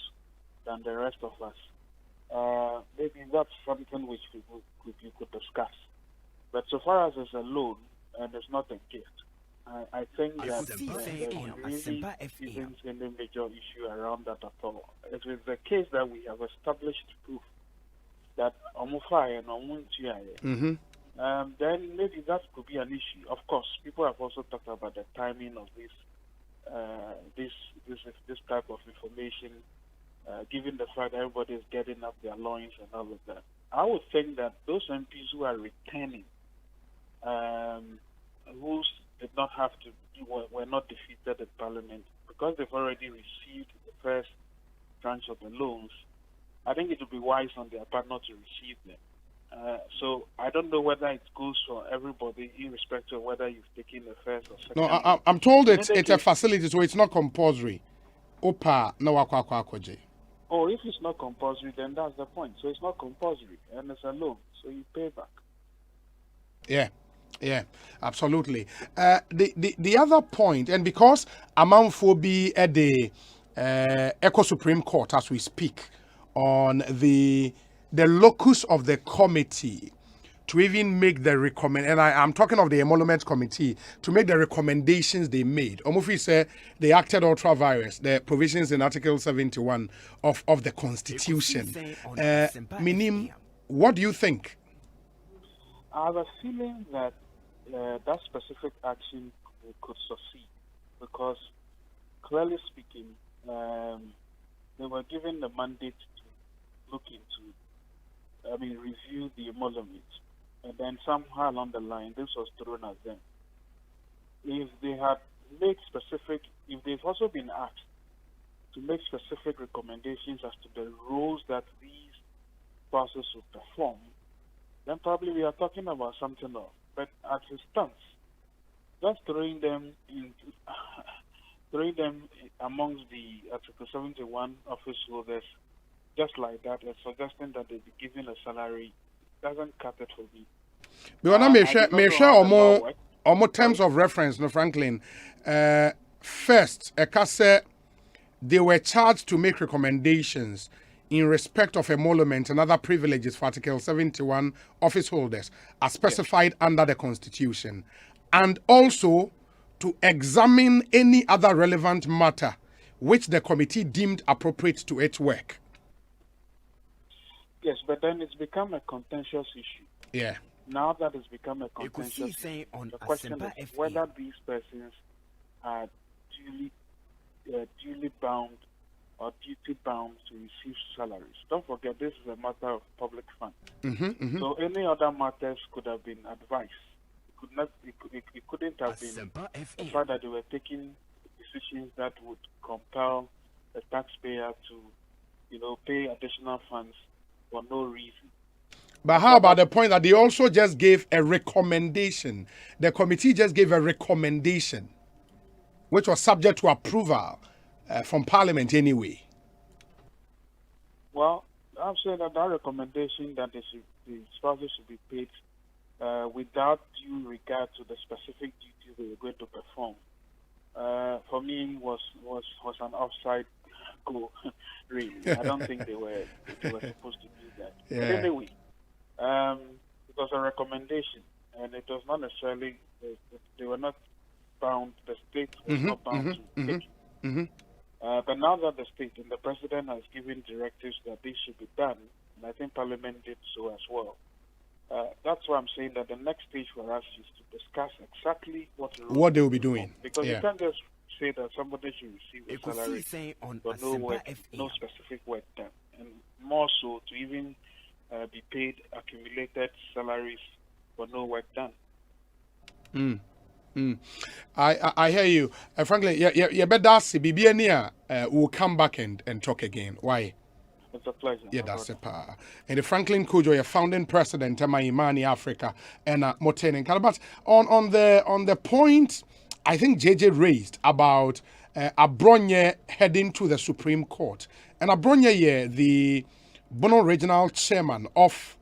than the rest of us. Maybe that's something which we could discuss. But so far as it's a loan and it's not a gift, I think that there really isn't any major issue around that at all. It is the case that we have established proof that Omufai and Omuntia, then maybe that could be an issue. Of course, people have also talked about the timing of this type of information, given the fact that everybody is getting up their loins and all of that. I would think that those MPs who are returning, whose did not have to, were not defeated in Parliament, because they've already received the first tranche of the loans, I think it would be wise on their part not to receive them. So I don't know whether it goes for everybody, irrespective of whether you've taken the first or second. No, I'm told it's a facility, so it's not compulsory. Opa, no wakwa. Oh, if it's not compulsory, then that's the point. So it's not compulsory, and it's a loan, so you pay back. Yeah, absolutely. The other point, and because Amanfo be at the Eco Supreme Court as we speak on the locus of the committee to even make the and I'm talking of the emolument committee, to make the recommendations they made. Omofi said they acted ultra virus, the provisions in Article 71 of the Constitution. Minim, what do you think? I have a feeling that that specific action could succeed, because clearly speaking, they were given the mandate to look into, review the emolument, and then somehow along the line, this was thrown at them. If they had made specific, if they've also been asked to make specific recommendations as to the roles that these spouses would perform, then probably we are talking about something else. But as it stands, just throwing them amongst the Article 71 office holders, just like that, and suggesting that they be given a salary, doesn't cut it for me. But may share more terms of reference, no Franklin. First, Ekase, they were charged to make recommendations in respect of emolument and other privileges for Article 71 office holders as specified under the Constitution, and also to examine any other relevant matter which the committee deemed appropriate to its work. Yes, but then it's become a contentious issue. Yeah. Now that it's become a contentious issue, the question is whether these persons are duly bound or duty bound to receive salaries. Don't forget, this is a matter of public funds. So any other matters could have been advised. It couldn't have been the fact that they were taking decisions that would compel the taxpayer to, pay additional funds for no reason. But how about the point that they also just gave a recommendation? The committee just gave a recommendation, which was subject to approval from Parliament anyway. Well, I'm saying that recommendation that the spouses should be paid without due regard to the specific duties they were going to perform, for me was an offside goal. Really, I don't think they were supposed to do that. Yeah. But anyway, it was a recommendation, and it was not necessarily they were not bound. The state was not bound to take it. But now that the state and the president has given directives that this should be done, and I think Parliament did so as well, that's why I'm saying that the next stage for us is to discuss exactly what they will be doing. Because you can't just say that somebody should receive a salary but no specific work done. And more so to even be paid accumulated salaries for no work done. I hear you. Frankly, you better see BBNia will come back and talk again. Why? It's a pleasure. Yeah, that's it. And the Franklin Kujo, your founding president of Imani Africa, and Motene Kalabat. On the point I think JJ raised about Abronye heading to the Supreme Court. And Abronye, the Bono Regional Chairman of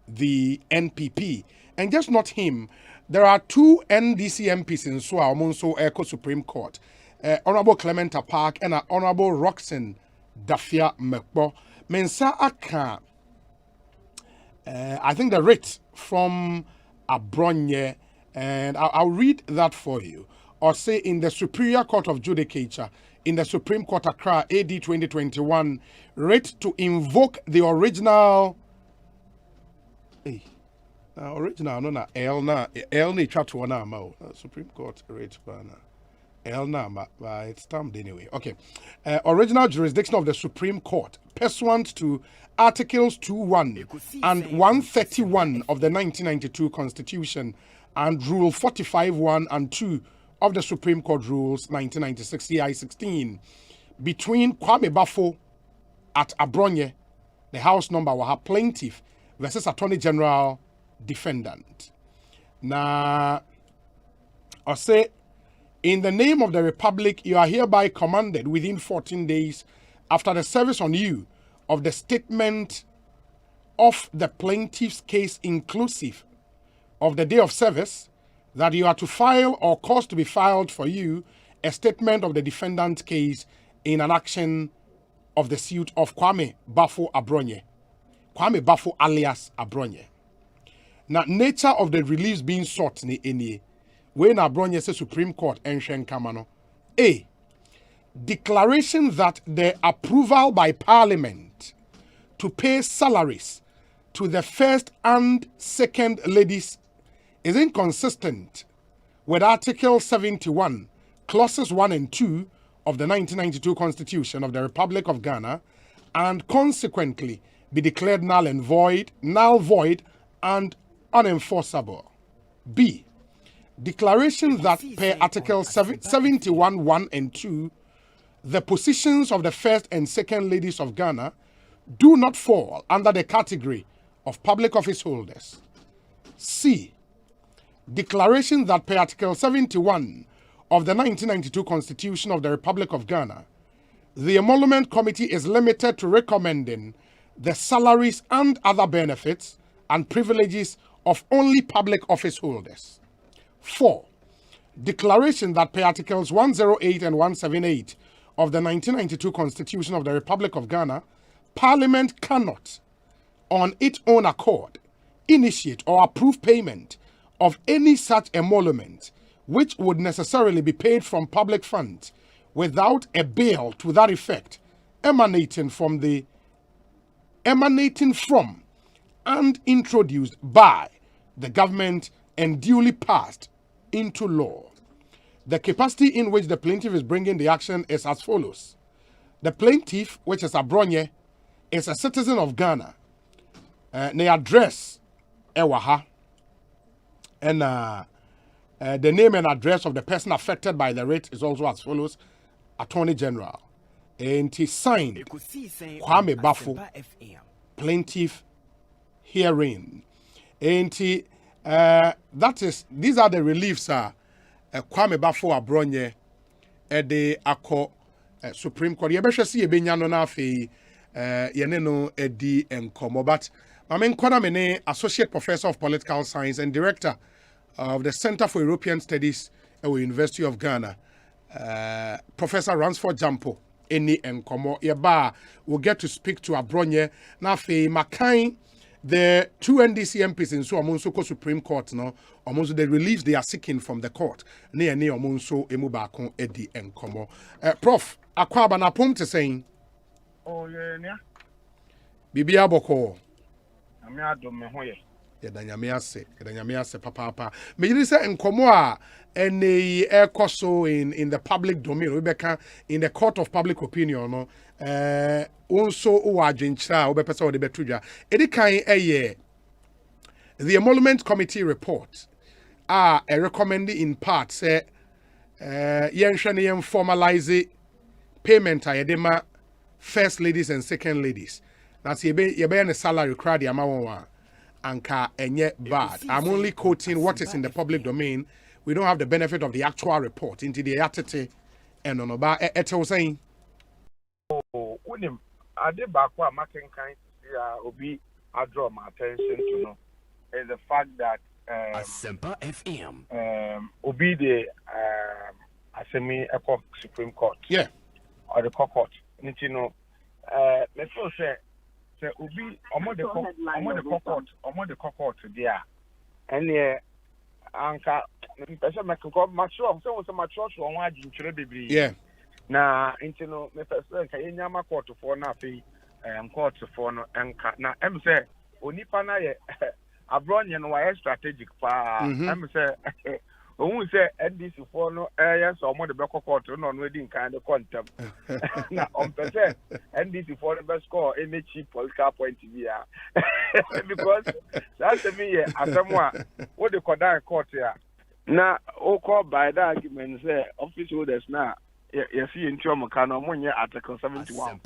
the NPP, and just not him, there are two NDC MPs in Swa Omonso Eco Supreme Court, Honorable Clementa Park and Honorable Roxanne Dafia Mekbo. Mensa Aka, I think the writ from Abronye, and I'll read that for you. Or say in the Superior Court of Judicature, in the Supreme Court Accra, AD 2021, writ to invoke the original. Original, no, Elni Chatwana Mao, Supreme Court writ, Elna, but it's stamped anyway. Okay. Original jurisdiction of the Supreme Court, pursuant to Articles 21 and 131 of the 1992 Constitution and Rule 45(1) and 2 of the Supreme Court Rules 1996 CI 16 between Kwame Bafo at Abronye, the house number was plaintiff versus Attorney General defendant. Now, I say, in the name of the Republic, you are hereby commanded within 14 days after the service on you of the statement of the plaintiff's case inclusive of the day of service, that you are to file or cause to be filed for you a statement of the defendant's case in an action of the suit of Kwame Bafo Abronye. Kwame Bafo alias Abronye. Now, nature of the reliefs being sought ni any when Abronye says Supreme Court Enshen Kamano. A. Declaration that the approval by Parliament to pay salaries to the first and second ladies is inconsistent with Article 71, Clauses 1 and 2 of the 1992 Constitution of the Republic of Ghana, and consequently be declared null void, and unenforceable. B. Declaration that per Article 71, 1 and 2, the positions of the first and second ladies of Ghana do not fall under the category of public office holders. C. Declaration that per Article 71 of the 1992 Constitution of the Republic of Ghana, the Emolument Committee is limited to recommending the salaries and other benefits and privileges of only public office holders. 4. Declaration that per Articles 108 and 178 of the 1992 Constitution of the Republic of Ghana, Parliament cannot, on its own accord, initiate or approve payment of any such emolument which would necessarily be paid from public funds without a bill to that effect emanating from and introduced by the government and duly passed into law. The capacity in which the plaintiff is bringing the action is as follows. The plaintiff, which is Abronye, is a citizen of Ghana. The address Ewaha, and the name and address of the person affected by the writ is also as follows: Attorney General. And he signed Kwame Bafo, plaintiff herein. And these are the reliefs Kwame Bafo Abronye the Ako Supreme Court. Yebesha si yebenyano na afi yeneno edi enkomo, but Mamen Kwanamene, Associate Professor of Political Science and Director of the Center for European Studies at the University of Ghana, Professor Ransford Jampo, Eni Enkomo. Yeba will get to speak to Abronye. Nafe Makai, the two NDC MPs in Omonso Supreme Court, no, Omonso the reliefs they are seeking from the court. Ne Omonso Emubakon Edi Enkomo. Prof, Akwaba na pomte saying. Oh yeah. Bibia Boko. Yedanyame ase papa. Me yiri say enkomo a ene ekoso in the public domain. We beka in the court of public opinion no. Also o adwenchira o bepesa o de betudwa. Edi kan the Emolument Committee report a recommend in part say yenhwe ne formalize payment a yedema first ladies and second ladies. That's yebe salary crowd yama anka enye bad. I'm only quoting what is in the public domain. We don't have the benefit of the actual report into the atete and on ba etel saying. Oh, unim ade bakwa making kind obi I draw my attention to know is the fact that Asempa FM obi the Asemi Supreme Court. Yeah. Or the court. You know, let's say obi omo the court there. And anka person make go mature so mature so won adwinchire bebre. Yeah. Na intino me person ka yenyama court for na fe court for no enka na em say onipa na ye Abronye no why strategic pa em say who say NDC for no areas or more the back of court no wedding kind of contempt. Now on percent NDC for the best score any cheap political point to be because that's me as someone what the court here. Now all by that argument say office holders now you see in Chomokano when you Article 71.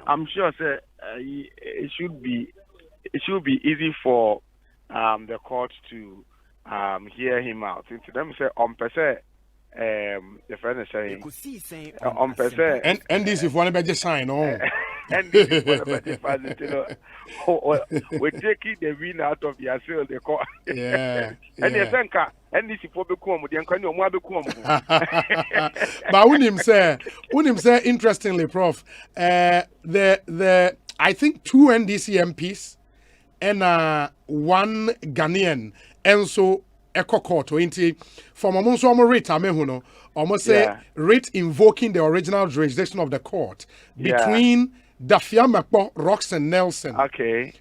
I'm sure say it should be easy for the court to hear him out. Into them say on per se the friend is saying on per se and this if one better sign and this is what we're taking the win out of your sale the court. Yeah. And you think and this is for the come the can you but unim say interestingly prof the I think 2 NDC MPs and one Ghanaian and so echo court into from amongst some rate amehuno almost say rate invoking the original jurisdiction of the court between Dafia Makpo Roxanne Nelson,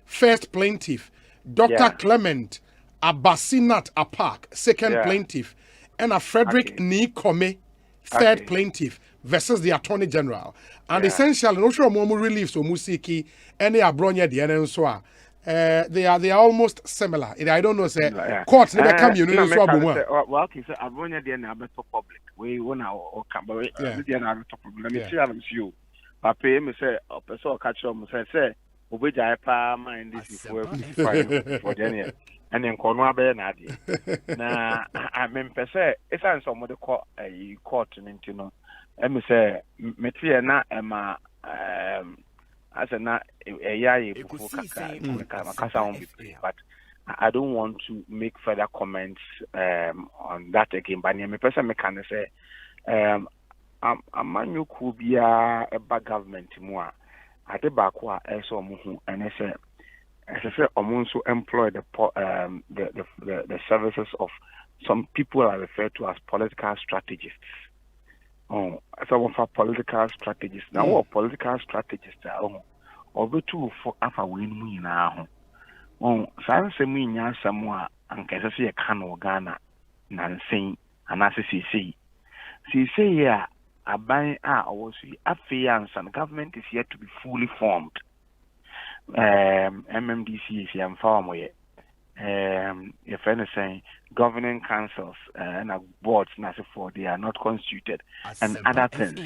first plaintiff, Dr. Clement Abasinat Apak, second plaintiff, and a Frederick Nikome, third plaintiff, versus the Attorney General. And essentially, no sure more reliefs or musiki, any abronia the NSWA. They are almost similar. I don't know, say courts never come you know so well, okay, so abronia the na beto public. We want our camera the na beto public. Let me share with you. Papa me say person catch up say obeja pa mind this for the and then kono abe na ade na I mean say it's an some the court into no me say me tie na ema as na but I don't want to make further comments on that again. But me person me can say amanyo ku bia eba government mu a ade ba ko a eso mu hu and say omunso employ the services of some people are referred to as political strategists. Oh, so one for political strategists. Now what political strategists are obetu for afa win mu na ho. Oh, san se mu nya samwa anka se ye kan Ghana nansen anase sisi ya aban a owosu afiansan government is yet to be fully formed. MMDC is informal yet. If anything, governing councils and boards, they are not constituted, and other things.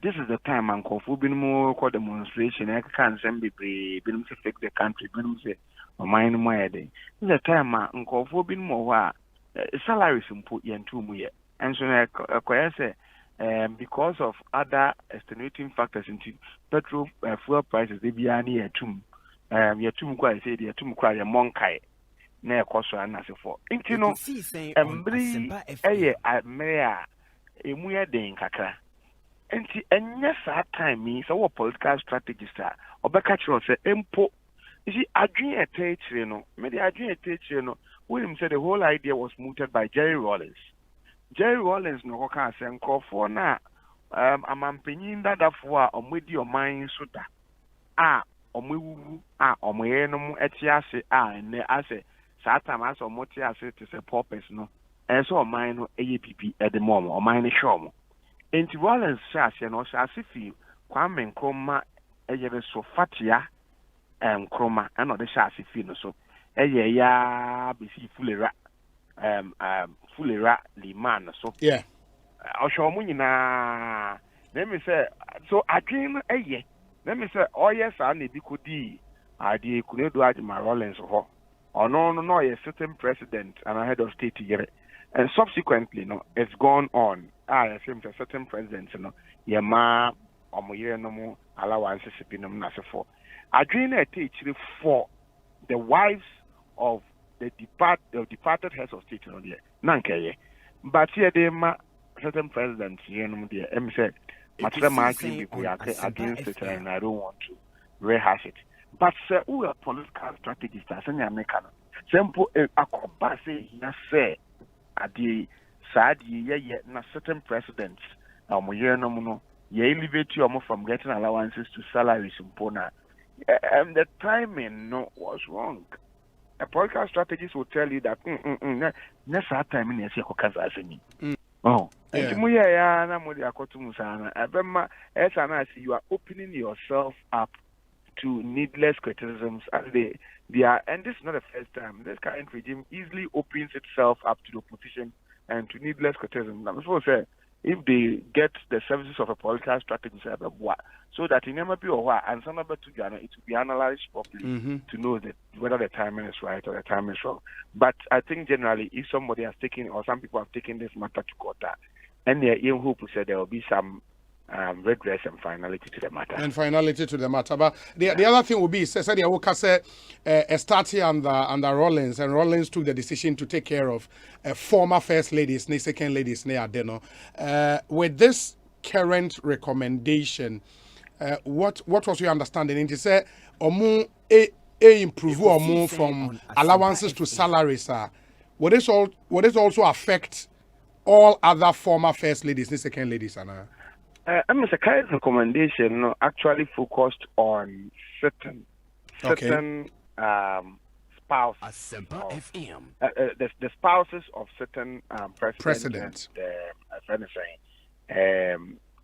This is the time and Kofu more demonstration. I can't send be to fix the country. Say, mind my day. This is the time and Kofu more salaries put yen to me. And so I say, because of other extenuating factors into petrol fuel prices, they be near tomb. You're too quite say you're too quite a monkai near Costa and as for. You know, I may a mere day in Kakra. And yes, that time means our political strategists are or Becatcher say, Empo. You see, I dream a taste, you know, maybe I dream a taste, you know. William said the whole idea was mooted by Jerry Rawlings. Jerry Rawlings no can say call for now. I'm penning that for with your mind so that omu omoyenom etiase and ase satam as omotiase to say purpose no and so mine no APP at the moment or mine show enti Rawlings shase no shase fi Kwame Nkrumah eyebe so fatia Nkrumah and the shase fi no so eye ya bisi fulera liman so oshomu nyina let me say so adwin eye. Let me say, oh yes, I need to be the Kunedu Admiral Rawlings or no, a certain president and a head of state together. And subsequently, no, it's gone on. I assume a certain president, you know, Yama or Moye no more allowances in them for. I dream a teacher for the wives of the departed heads of state, you know, Nanke. But here they certain presidents, you know, the MC. Against it, and I don't want to rehash it. But who are political strategists? As any American, simple. I could say say at the side na certain presidents. No, elevate you from getting allowances to salaries. And the timing was wrong. a political strategist will tell you that next time in the oh, you are opening yourself up to needless criticisms, and and this is not the first time. This current regime easily opens itself up to the opposition and to needless criticism. I'm supposed to say, if they get the services of a political strategist, so that in MPO or and some other to Ghana, it will be analyzed properly to know that whether the timing is right or the timing is wrong. But I think generally, if somebody has taken or some people have taken this matter to court, and they hope said there will be some redress and finality to the matter. But the other thing will be, said Estati and Rollins, and Rollins took the decision to take care of former first ladies, second ladies, with this current recommendation, what was your understanding? And you say, improve or move from allowances to salaries. Would this also affect all other former first ladies, second ladies, the current recommendation actually focused on certain spouses. Asempa FM. The spouses of certain presidents.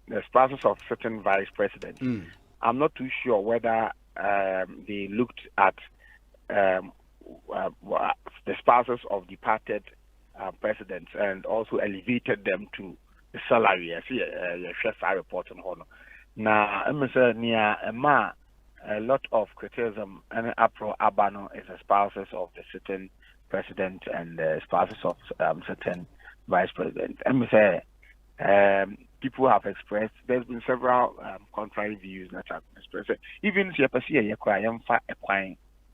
The spouses of certain vice presidents. I'm not too sure whether they looked at the spouses of departed presidents and also elevated them to the salary. I see a report on honor. Now, I'm saying a lot of criticism and April Abano is the spouses of the certain president and the spouses of certain vice president. I'm saying people have expressed. There's been several contrary views that have been expressed. Even if you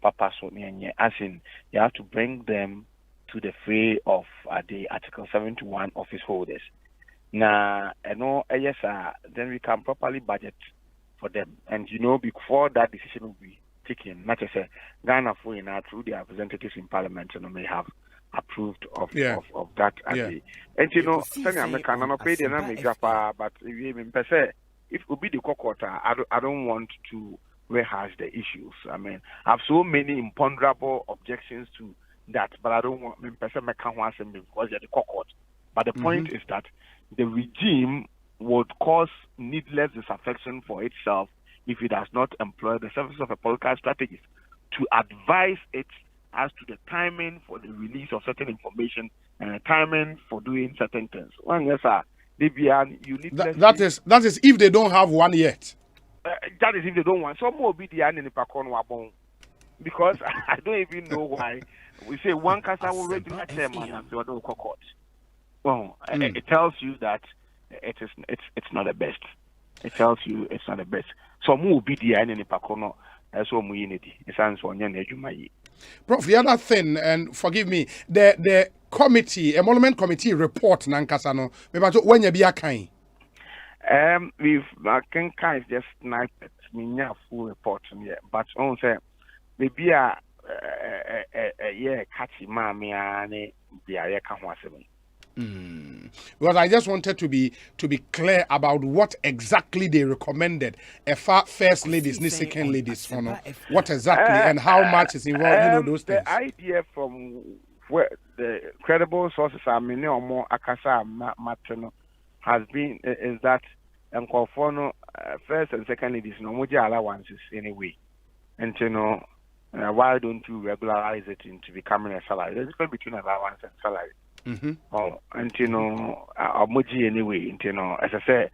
papa so as in you have to bring them to the fray of the Article 71 office holders. Now, yes, then we can properly budget for them. And before that decision will be taken, not just Ghana for through their representatives in Parliament, may have approved of that. And but if it be the court, I don't want to rehash the issues. I mean, I have so many imponderable objections to that, but I don't want because they're the court. But the point is that the regime would cause needless disaffection for itself if it does not employ the services of a political strategist to advise it as to the timing for the release of certain information and the timing for doing certain things. That is if they don't have one yet. That is if they don't want. Some will be the end in the Pakon because I don't even know why we say one casa will ready to chairman and the other court. Well, it tells you that it's not the best. It tells you it's not the best. So mu be the end in the Pakono as well unity. It sounds one year. Prof, the other thing, and forgive me, the committee, emolument committee report nankasano. Maybe when you be a kind. We've kind just sniped me full report yet, but on say maybe a catchy mammy and be a Because I just wanted to be clear about what exactly they recommended. First ladies, second ladies, what exactly and how much is involved. Those things. The idea from where the credible sources are many or more Akasa Matano has been is that first and second ladies no more allowances anyway, and why don't you regularize it into becoming a salary? There's a difference between allowance and salary. And Moji anyway, as I say,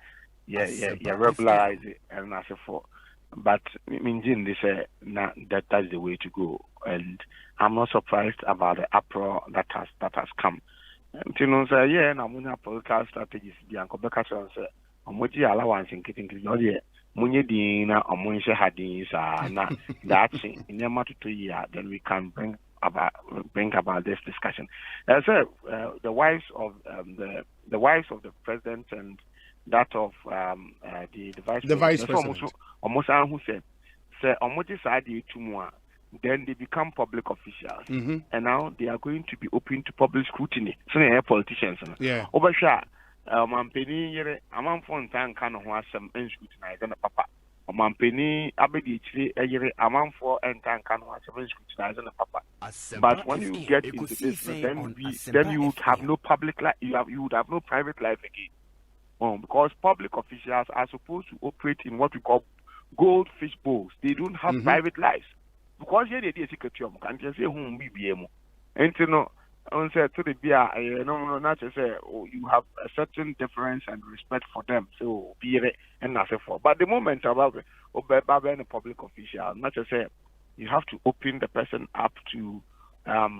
regularize it and as for. But Minjin, they say that's the way to go, and I'm not surprised about the uproar that has come. Say na political strategies. Bianco Becca say Moji allowance in getting the Munye Dina or Munche Hadins na that's in a matter 2 years, then we can bring about this discussion. As the wives of the president and that of the vice president. Almost who said then they become public officials, and now they are going to be open to public scrutiny. So they are politicians. Overshare. Mampeni yere amamfo ntan ka no ho asem enscrutinize na papa Omampeni abedi chiri eyire amanfo enkanka no asem scrutinize na papa. But when you get into this, then you would have no public life. You would have no private life again. Because public officials are supposed to operate in what we call goldfish bowls. They don't have private lives. Because here they are secretary, can't just say whom we be able. And you know, on say to the beer, no, not to say you have a certain deference and respect for them. So be it and nothing for. But the moment about a public official, not to say you have to open the person up to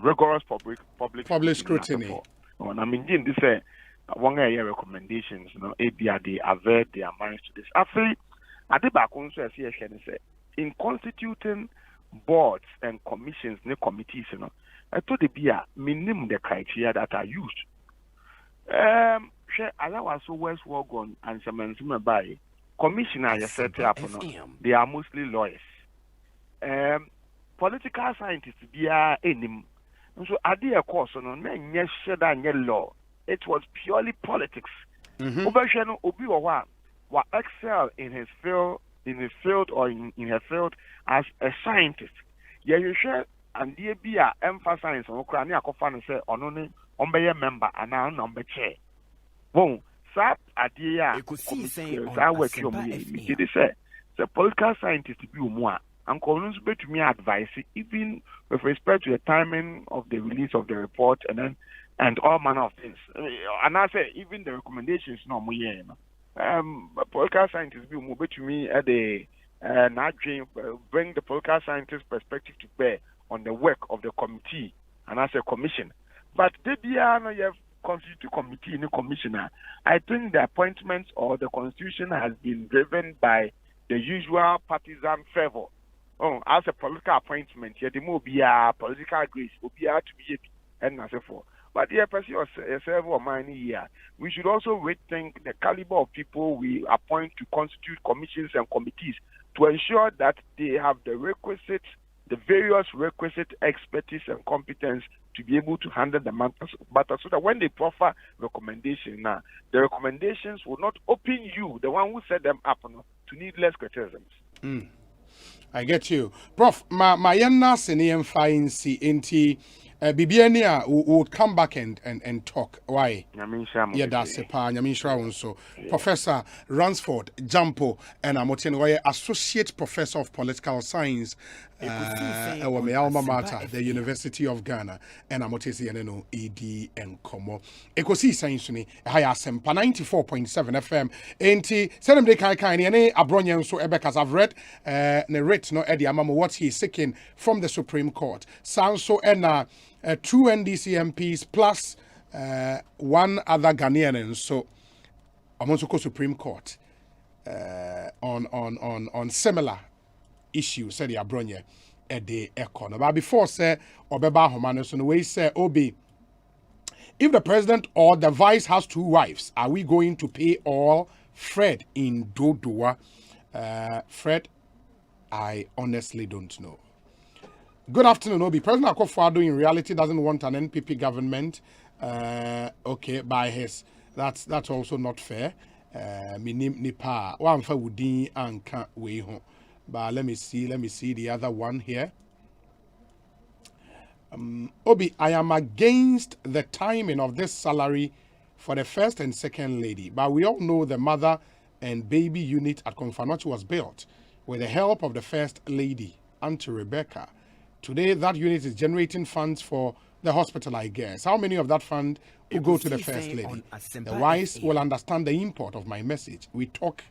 rigorous public scrutiny. I mean, in this one area recommendations, you know, ABR they avert their minds to this. Actually, at the back also as you can say, in constituting boards and commissions, and committees, you know, I told the beer minimum the criteria that are used. As I was so West Wagon and some by commissioners set up, they are mostly lawyers. Political scientists be in so at the course on yes law. It was purely politics. Obashano Obiwa will excel in his field or in her field as a scientist. Yeah, you share and dear be emphasize on Ukraine and say on only member and now number chair. Boom, sap idea I work your me. It say the political scientist be more and columns to me advice even with respect to the timing of the release of the report and all manner of things. And I say even the recommendations no more political scientists be more to me at the bring the political scientist perspective to bear on the work of the committee and as a commission. But you have constituted committee in a commissioner. I think the appointment or the constitution has been driven by the usual partisan fervor. As a political appointment, here the more be a political grace, will be to be and as for. But here, yourself or mine here, we should also rethink the caliber of people we appoint to constitute commissions and committees to ensure that they have the various requisite expertise and competence to be able to handle the matter so that when they proffer recommendations, the recommendations will not open you, the one who set them up, to needless criticisms. I get you. Prof, my yana senior fine see inti Bibiania would come back and talk. Why? Yeah, that's a pa. So Professor Ransford Jampo and Amotin Associate Professor of Political Science our my alma mater, the University of Ghana, and Amotesi and ED and Como. Ekosiisen suni Asempa 94.7 FM. Enti send them the kind any abronyan so ebekas I've read narrate no Eddie Amamo what he's seeking from the Supreme Court. Sounds so and 2 NDC MPs plus one other Ghanaian and so I'm also go Supreme Court on similar issue said the abronye the econ. But before say Obeba Homano so we say Obi, if the president or the vice has 2 wives, are we going to pay all? Fred in Dodoa. Fred, I honestly don't know. Good afternoon, Obi. President Akufo-Addo in reality doesn't want an NPP government. Okay, by his that's also not fair. Minim nipa one for wudi anka we home. But let me see the other one here. Obi, I am against the timing of this salary for the first and second lady. But we all know the mother and baby unit at Konfanochi was built with the help of the first lady, Auntie Rebecca. Today, that unit is generating funds for the hospital, I guess. How many of that fund will go to the first lady? The wise will understand the import of my message. We talk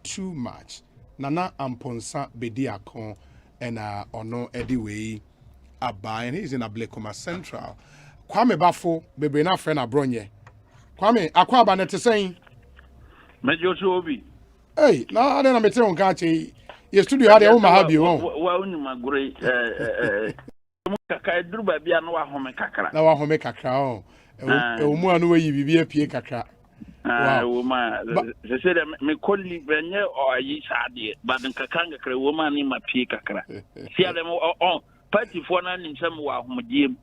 too much. Nana Amponsa Bediakon and Ono Ediwei Abba, and he's in Ablekoma Central. Kwame Bafo, Bebrena friend Abronye. Kwame, Akwaba net saying. Major Obi. Hey, now then I'm a telling Gachi. Your studio had your have you on. Well, my great Druba be a no home kakra. Now, home kakra. Omo you be a pie kakra. Woman, they said, me colleague Benye or ye sadi, but in Kakanga, woman in my pie kakra. See them on party for none in some wahum.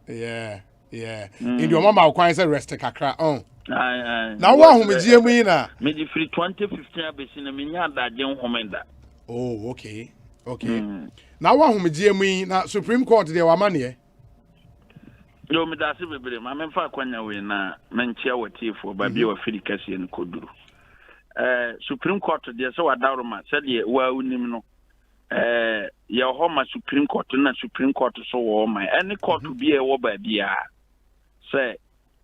Yeah. In your mama acquires a rest kakra on. Now, what home is Jimina? Maybe free 2015 in a minya that young homenda. Oh, okay. Now one who GME na Supreme Court de wa mane. Yo me da se bebre ma me fa kwanya we na nchia watifo ba bi wa fidi kase ne koduru. Supreme Court de se wa dawroma se de wa unim no. Ye ho ma Supreme Court na Supreme Court so wo ma any court bi e wo ba bia. Say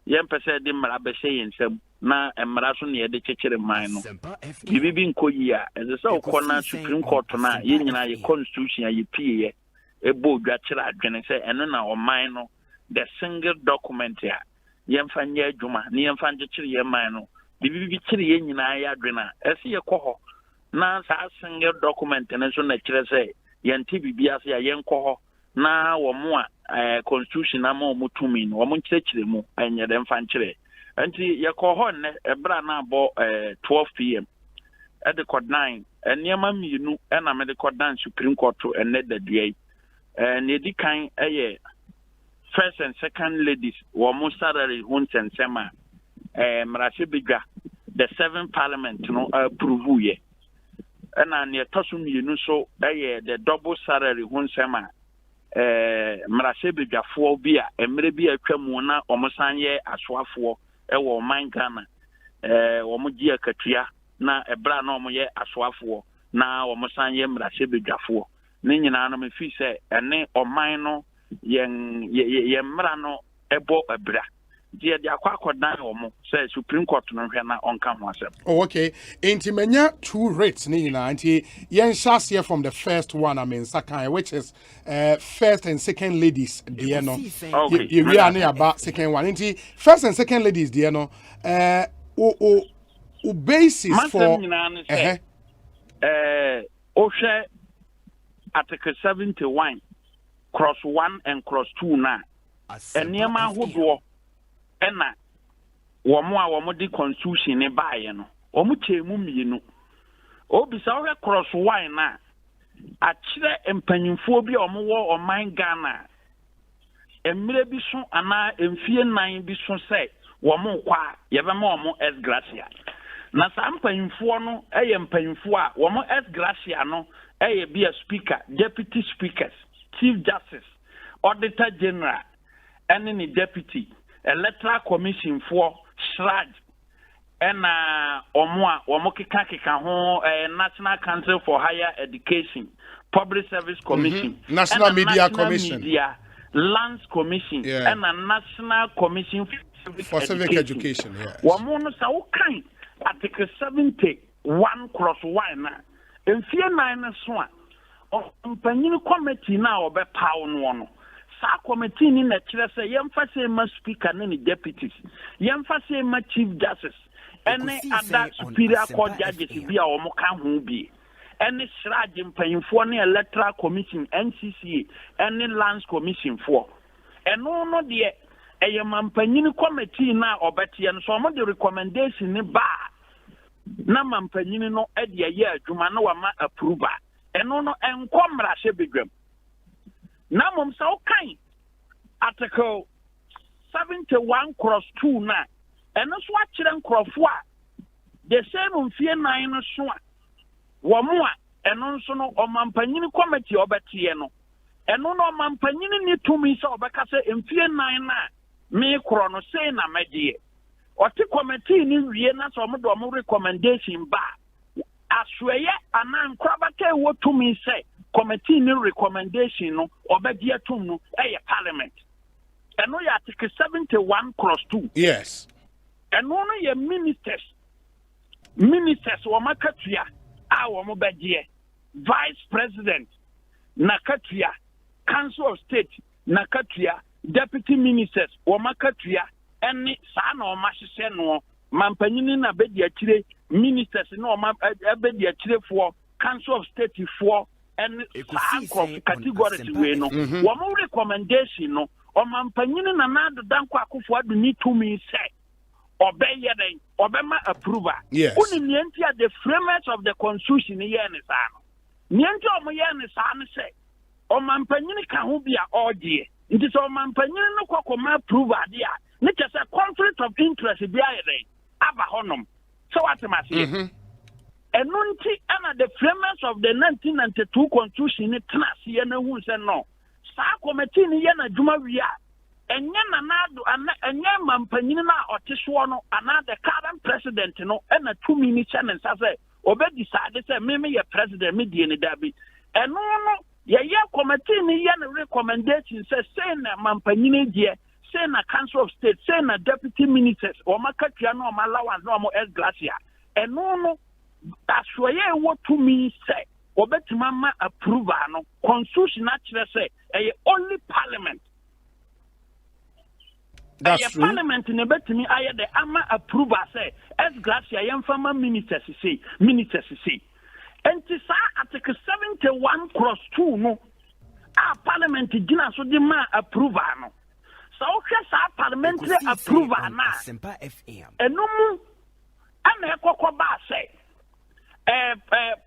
yem pese de mara be se yensam na emara so ne ye de kekere man no bibi nkoyi a eze se ukona Supreme Court na ye nyina ye constitution ye pie ebo dwa kire adwene se eno na o man no the single document ya yem fanye adwuma ne yem fanje kire ye man no bibi kire ye nyina ya adwene ese ye koho na sa single document ne so na kire se ye nti bibi ase ya ye nkoho na wo mo a constitution na mo mutumi no wo mo kire mu anya dem fankire anti yakohon ne ebra na bo 12 pm at the code 9 eniema mienu na me the code 9 Supreme Court and the day ne di kan first and second ladies wo mo salary hunten sema mrase bigwa the 7th parliament no approve ye na ne toso mienu so the double salary hunsema mrase bigwafo bi a emre bi atwamu na omosanye asoafo ewo man Ghana wo mo gi akatua na ebra na wo ye asoafo na wo mo san ye mrase bedwafo ne nyina no me fi se ene oman no ye mra no ebo ebra die de akwakodan wo mo se Supreme Court no hwe na onka ho asem. Oh, okay. Inti menya two rates ni nyina anti yen shas here from the first one second, which is first and second ladies there no. Okay. You are near about second one. Inti first and second ladies there no. O basis for Oshe Article 71 cross 1 and cross 2 na. Eniema hodo ena womo di constitution ne baaye no womo chemu mienu obisa we cross wine na a kire empanyimfo bi womo wo oman Ghana emire bi so ana emfie nan bi so se womo kwa yebema womo es gracia na sa empanyimfo no empanyimfo a womo es gracia no bi a speaker, deputy speakers, chief justice, auditor general and any deputy electoral commission for shrad and omo keka ho National Council for Higher Education, Public Service Commission, National Media Commission, Media Lands Commission, and a National Commission for Civic Education. Womo no sa ukan Article 71 cross 1 na enfie 9 so a mpanyin committee na obepaw no no sa committee ni na kire se yemfa se ma speaker ne deputies yemfa se ma chief justice ene ada superior court judges bi a wo ka ho bi ene shrage mpanyinfo ne electoral commission NCCA ene lands commission for eno no de eyema mpanyin committee na obete no so mo de recommendation ne ba na mampanyin no e de ye adwuma na wa ma approval eno no enkomra hye bedwam na mom sa okan article 71 cross 2 na eno so a kire nkrofo a the same mfie 9 no so a wo mo a eno nso no omampanyin committee obete no eno no omampanyin ni tumi so obeka se mfie 9 na me kro no sei na medie oti committee ni wie na so mo do mo recommendation ba asweye anan krabaka wo tumi say committee ni recommendation no obedi atum no parliament eno ya article 71 cross 2 yes eno no ye ministers wo makatua a wo mo bedie vice president nakatua council of state nakatua deputy ministers wo makatua eni sa na o mahye no mampanyini na bedi akire ministers na o ma bedi akire for council of state for and categories we no wo mo recommendation no o mampanyini na na danko akofo adu ni to me say obeye den obema approval uni nienti at the framers of the constitution ye ne sa no nienti o mo ye ne sa no say o mampanyini ka ho bia odie nti so mampanyini no kwakoma approval dia ne kese conflict of interest bia ye den aba honom so what am I saying Enunti and the framers of the 1992 constitution it class who said no. Sa committee ni yana juma wia. Enye nanado enye mampanina or tiswono another current president no and a 2 minute challenge as obe decide say me ye president me die ni dabi. Eno no ye committee ni yana recommendation say na mampanina die say na council of state say na deputy ministers or makatua no ma allowance no mo S glacia. Eno no aswoye wo to me say obetima ma approve no constitution actually say only parliament. That's true. Parliament in betimi aye the ama approve say as glacia yemfama ministers say and sa article 71 cross 2 no parliament gina so di ma approve no so sa parliamentary approve na Asempa FM enum ana ekokọ ba say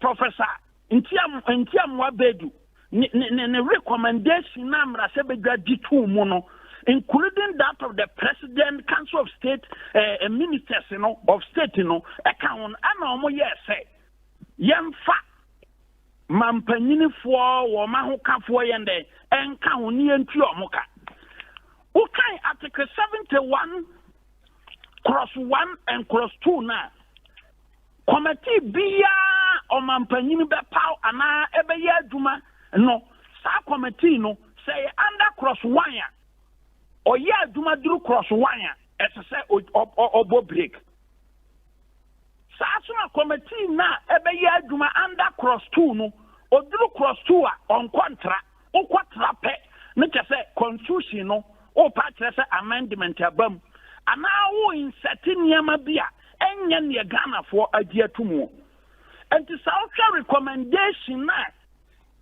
Professor Ntiam Wabedu ne recommendation na mra se bedwa ditu mu no including that of the president, council of state, ministers of state account ana omo yes yemfa mampanyini fo wo ma ho kafo yende enka ho ne entu omo ka ukai article 71 cross 1 and cross 2 na committee biya o mampanyini be paw ana ebe ye aduma no sa committee no say under cross 1 ya o ye aduma duru cross 1 ya say obo break sa suma committee na ebe ye aduma under cross 2 no oduru cross 2 a on contra o kwatra pe ne say constitution no o pa say amendment abam ana wo insert niam bia enye ne Ghana for agiatumu and to South recommendation na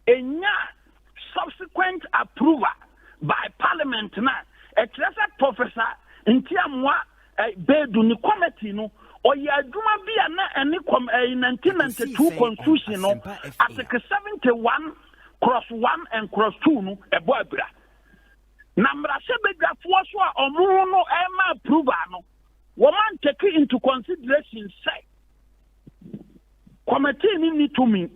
enya subsequent approval by parliament na a professor Ntiamwa bedu ni committee no o ya aduma bia na eni 1992 constitution no article 71 cross 1 and cross 2 no ebo abira na mrase bedwafo so a omo no ema approval no woman take into consideration say committee ni need to me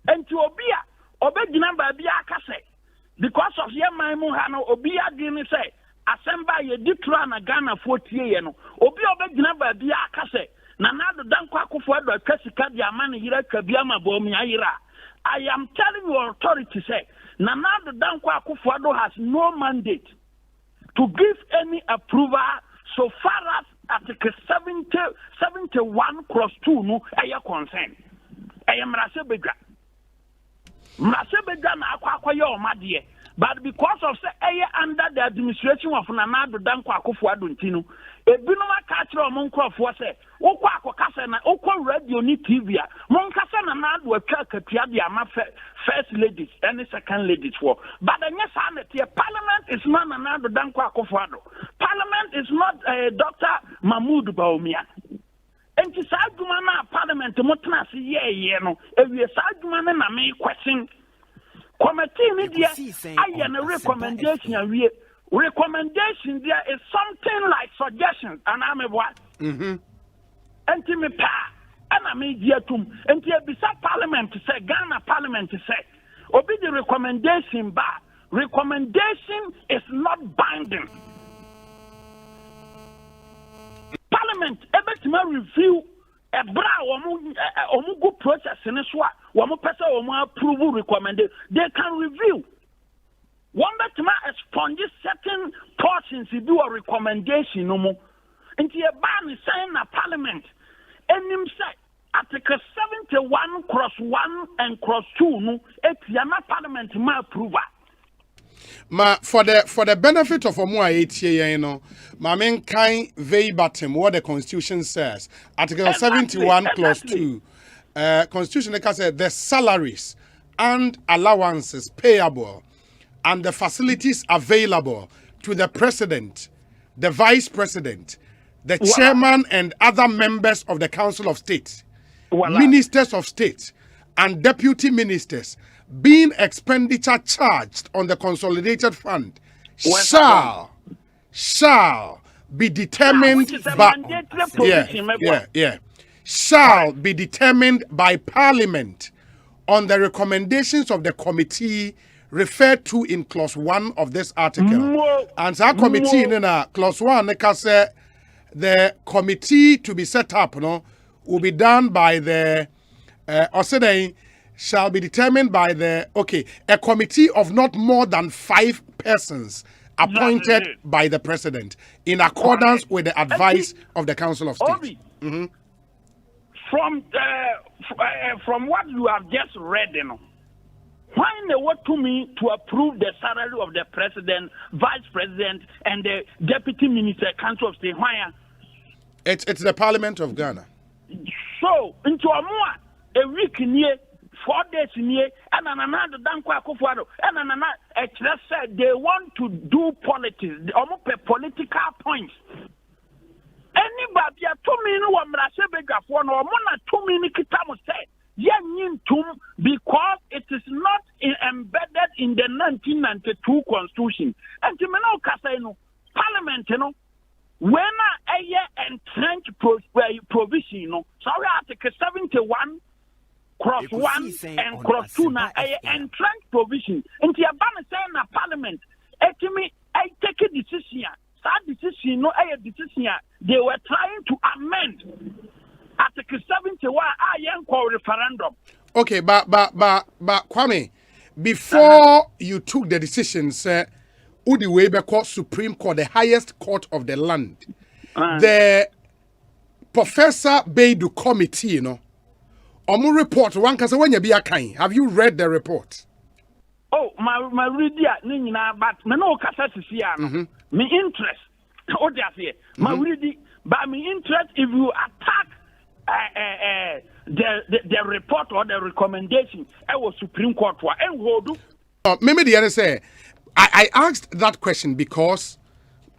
enti obia obegina ba bia aka say because of your maimu ha no obia di ni say Asemba ye ditro na Ghana 40 ye no obi obegina ba bia aka say na nado danko akofo ado atwasika dia ma ne yira twabia ma bo mi ayira. I am telling your authority say na nado danko akofo ado has no mandate to give any approval so far as article 71 cross 2 no aya concern aya mrase bedwa na akwa ye omade but because of say aya under the administration of Nanado Danko Akufo-Addo ntino ebinum aka kire o monkrofo say wokọ akokasa na wokọ radio ni TV a monkasa na Nanado atwa katua de ama first ladies and second ladies for but anya sa na tie parliament is not Nanado Danko Akufo-Addo. Parliament is not Dr. Mahmoud Bawumia. Enti sa adwuma na parliament motena se ye no ewie sa adwuma na me question committee ni dia aye na recommendation awie recommendation there is something like suggestions and I'm what enti me pa ana me dia tum enti ebisa parliament say Ghana parliament say obi the recommendation ba recommendation is not binding. Parliament ebetima review a bra omu go process in so a womu pese omu approve recommendation they can review one betima expunge certain portions do a recommendation no mo nti e ba ni sign na parliament enim say article 71 cross 1 and cross 2 no etia na parliament ma approve. Ma for the benefit of Omua ATA, you know, my main kind verbatim what the Constitution says. Article 71 clause 2. Constitution says the salaries and allowances payable and the facilities available to the president, the vice president, the chairman and other members of the Council of State, ministers of state and deputy ministers being expenditure charged on the consolidated fund shall be determined by shall be determined by Parliament on the recommendations of the committee referred to in clause 1 of this article. And that committee in clause 1, the committee to be set up will be done by the shall be determined by a committee of not more than 5 persons appointed by the president in accordance with the advice of the Council of State. From what you have just read, why they want to me to approve the salary of the president, vice president, and the deputy minister, Council of State? Why? It's the Parliament of Ghana. So into a week near 4 days near, and another Danko Akufo-Addo, and another said they want to do politics, almost political points. Anybody to me no amrasebega for no mona to me nikitamu say because it is not embedded in the 1992 constitution. And to me no kasa no parliament no when a entrenched provision no sorry article 71 cross 1 and cross 2 na a entrenched provision into a ban saying na parliament etimi I take a decision. That decision, no, a decision. They were trying to amend Article 71. Referendum. Okay, but Kwame, before you took the decision, sir, Udiwebe Court, Supreme Court, the highest court of the land, the Professor Beidu Committee, Omu report one kasa when you be a kind. Have you read the report? Oh, my reading, but me no kasa sisi me interest. Oh, that's it. My reading, but me interest if you attack the report or the recommendation, I was Supreme Court for and hold. Maybe the other say, I asked that question because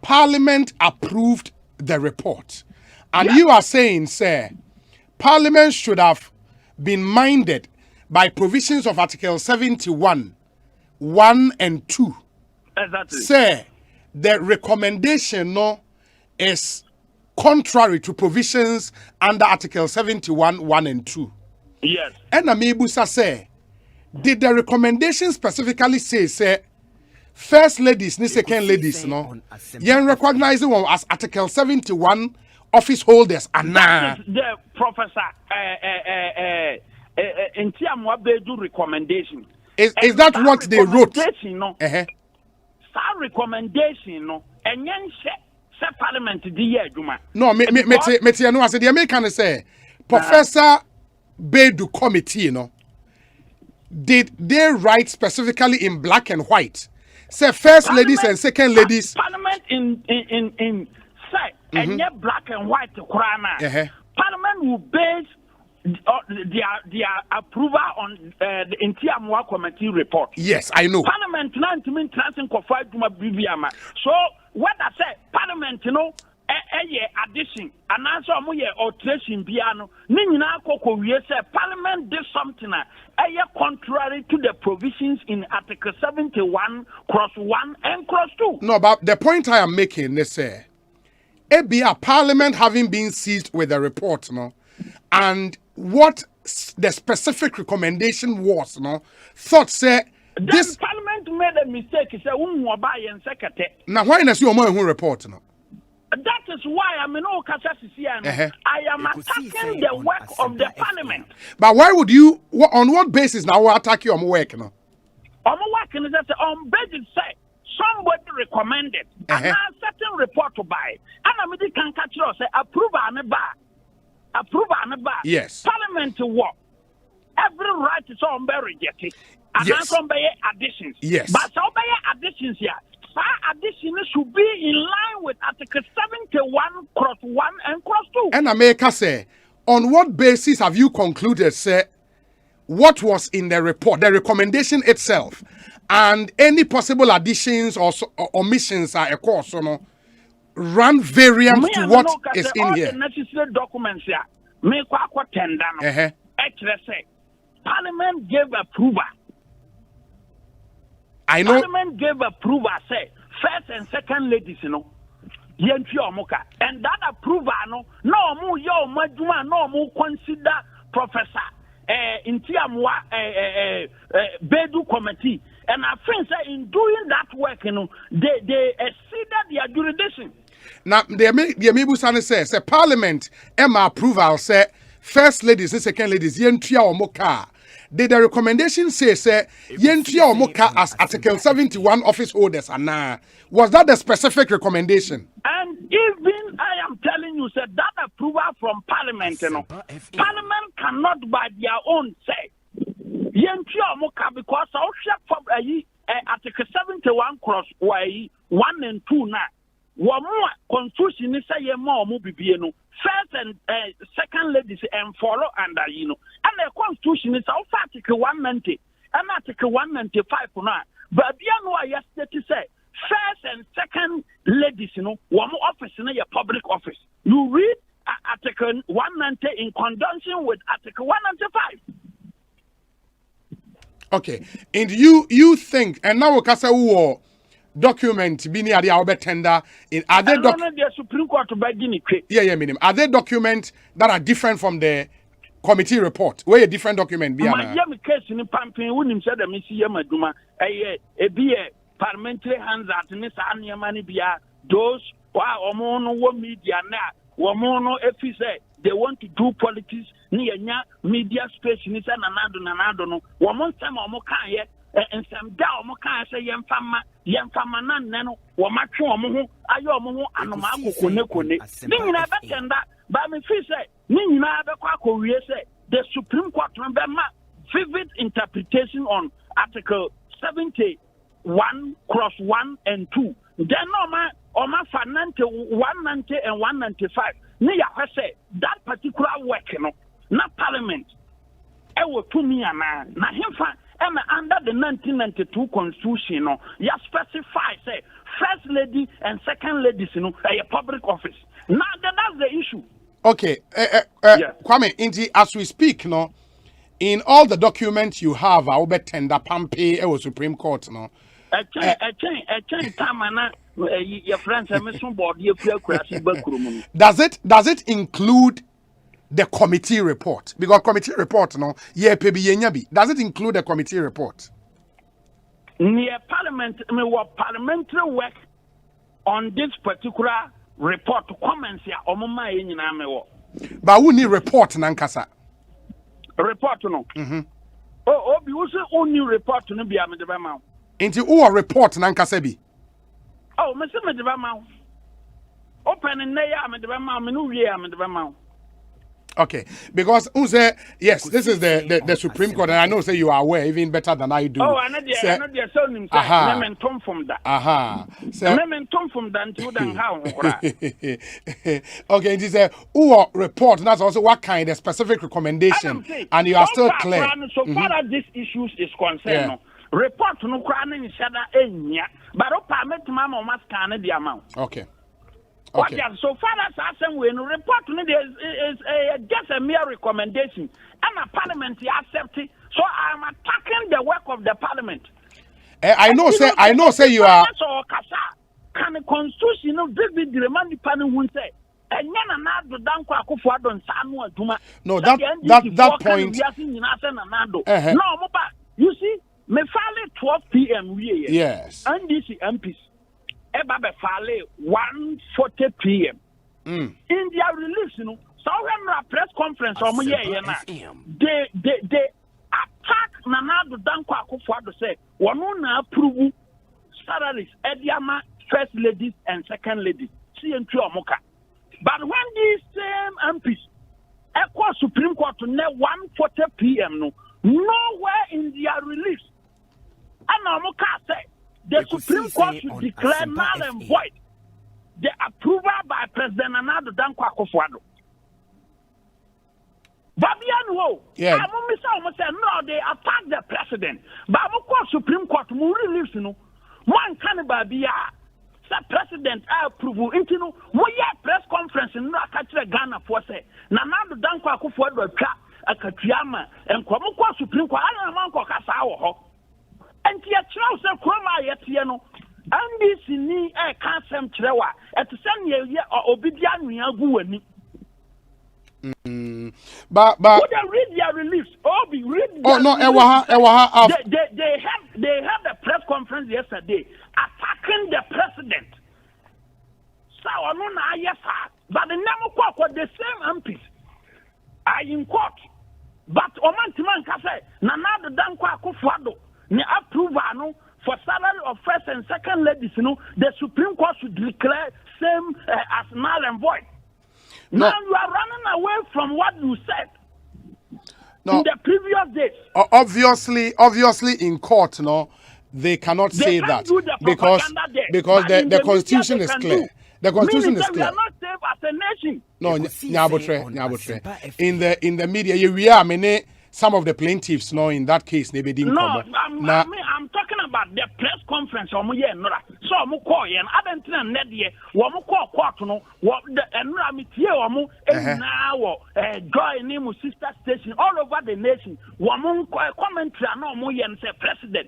Parliament approved the report, and you are saying, sir, Parliament should have been minded by provisions of Article 71. 1 and 2. Exactly. Say the recommendation is contrary to provisions under Article 71, 1 and 2. Yes. And Amibusa say, did the recommendation specifically say first ladies, ni second ladies, you recognize one as Article 71 office holders and the professor in Tiamwa recommendation. Is that what they wrote? That recommendation, and then say Parliament the year, Juma. No, me I said the American say Professor Beidu Committee, did they write specifically in black and white? Say first Parliament, ladies and second ladies. Parliament in say and black and white crime. Parliament will base their approval on the Intiamwa committee report. Yes, I know. Parliament so what I say, Parliament, addition and also alteration piano. Parliament did something contrary to the provisions in Article 71, cross 1 and cross 2. No, but the point I am making is Parliament having been seized with the report, and what the specific recommendation was, thought this Parliament made a mistake. Now why not you more report? That is why I'm in all I am attacking the work of the Parliament. But why would you? On what basis now attack you on work? On work is that on basis say somebody recommended and a certain report to buy, and I mean can catch us say approve and buy. Yes. Parliament work. Every right is on be rejected. And yes. On by additions. Yes. But some by additions here. Addition should be in line with Article 71, cross 1 and cross 2. And America say, on what basis have you concluded, what was in the report, the recommendation itself, and any possible additions or omissions are, of course, run variant to what is in here. The necessary documents here. Make what tender. Parliament gave approval. I know. Parliament gave approval. Say first and second ladies, and that approval no more yo majuma no more consider Professor Intiamwa Bedu committee. And I think that in doing that work, they exceeded their jurisdiction. Now, the Amibu Sane says, Parliament, Emma approval, say, first ladies and second ladies, Yentria or Moka. Did the recommendation say, Yentria or Moka as Article 71 office holders? And was that the specific recommendation? And even I am telling you, sir, that approval from Parliament, Parliament cannot by their own say. Yentria or Moka because Article 71 cross 1 and 2 now. One more constitution is say more bibieno first and second ladies and follow under and the constitution is also Article 190 and Article 195 now. But yesterday say first and second ladies, one more office in your public office. You read Article 190 in conjunction with Article 195. Okay, and you think, and now we document bini ade a tender in are they the Supreme Court meaning are there documents that are different from the committee report where a different document be my case in pamping wunim said me see maduma be parliamentary hands at Nisa Anyamani bia those wa omo no wo media na womo no efi say they want to do politics ni enya media space ni say nanado no womo nsem omo kan ye nsem da omo kan say yemfama nan neno womatwe omo ho aye omo ho anoma akokone ni nyina betenda ba me fi say ni nyina be kwa kowie say the Supreme Court be ma vivid interpretation on Article 71 cross 1 and 2 then Oma for 190 and 195 ni ya say that particular work not Parliament e wo tumi ana na himfa under the 1992 constitution, you specify, say, first lady and second ladies, a public office. Now, that's the issue. Okay, Kwame, as we speak, in all the documents you have, I will bet tender Pampe, Supreme Court, Does it include the committee report? Because committee report, does it include the committee report? Near Parliament, parliamentary work on this particular report comments here. But we need report, Nankasa. Report, no. Oh, we also only report to be a medibama. Into who report, Nankasebi? Oh, Mr. Medibama. Open in there, Medibama, Menuria, Medibama. Okay, because yes, this is the Supreme Court, and I know say you are aware even better than I do. Oh, I know the son from that. From that to how. Okay, it is who report. That's also what kind of specific recommendation, and you are still clear. So far as this issues is concerned, report no crane in shada enya, but permit mama must can the amount. Okay. Okay. So far as Assembly report is just a mere recommendation, and a Parliament accepted. So I'm attacking the work of the Parliament. I know. Say you are. Can the Constitution vivid demand the Parliament say? No, that point. No, you see, me file 12 p.m. Yes. NDC MPs. Eba be file 1:40 p.m. In their release, so when a press conference they attack Nanado Danko Akufo-Addo say wanu na approve salaries ediama first ladies and second ladies. But when these same MPs echo Supreme Court to 1:40 p.m. nowhere in their release, and Amoka say the Supreme Court should declare null and void the approval by President Nanado Danko Akufo-Addo. Babian yeah. No, they attack the president. But Supreme Court release one can Babia. President approval into no press conference in Ghana for say Nanado Danko Akufo-Addo a Katriama and Kwamukwa Supreme Court and Manko Kasa and Tia Charles Kroma Yetiano and NDC ni kasem kirewa eto se ne ye obibia nua gu wani but read their release read oh no ewa they had a press conference yesterday attacking the president so no na yes but the name the same MPs are in court but omantiman ka say na na danko akufado ni approval no for salary of first and second ladies, the Supreme Court should declare same as null and void. No. Now you are running away from what you said in the previous days. Obviously, in court, they cannot say that because the Constitution is clear. The Constitution is clear. We are not safe as a nation. No, in the media, we are many. Some of the plaintiffs, in that case, they didn't come. I'm talking about the press conference. So I'm calling and I don't know that we call court. Now join sister station all over the nation. Woman commentary and say president,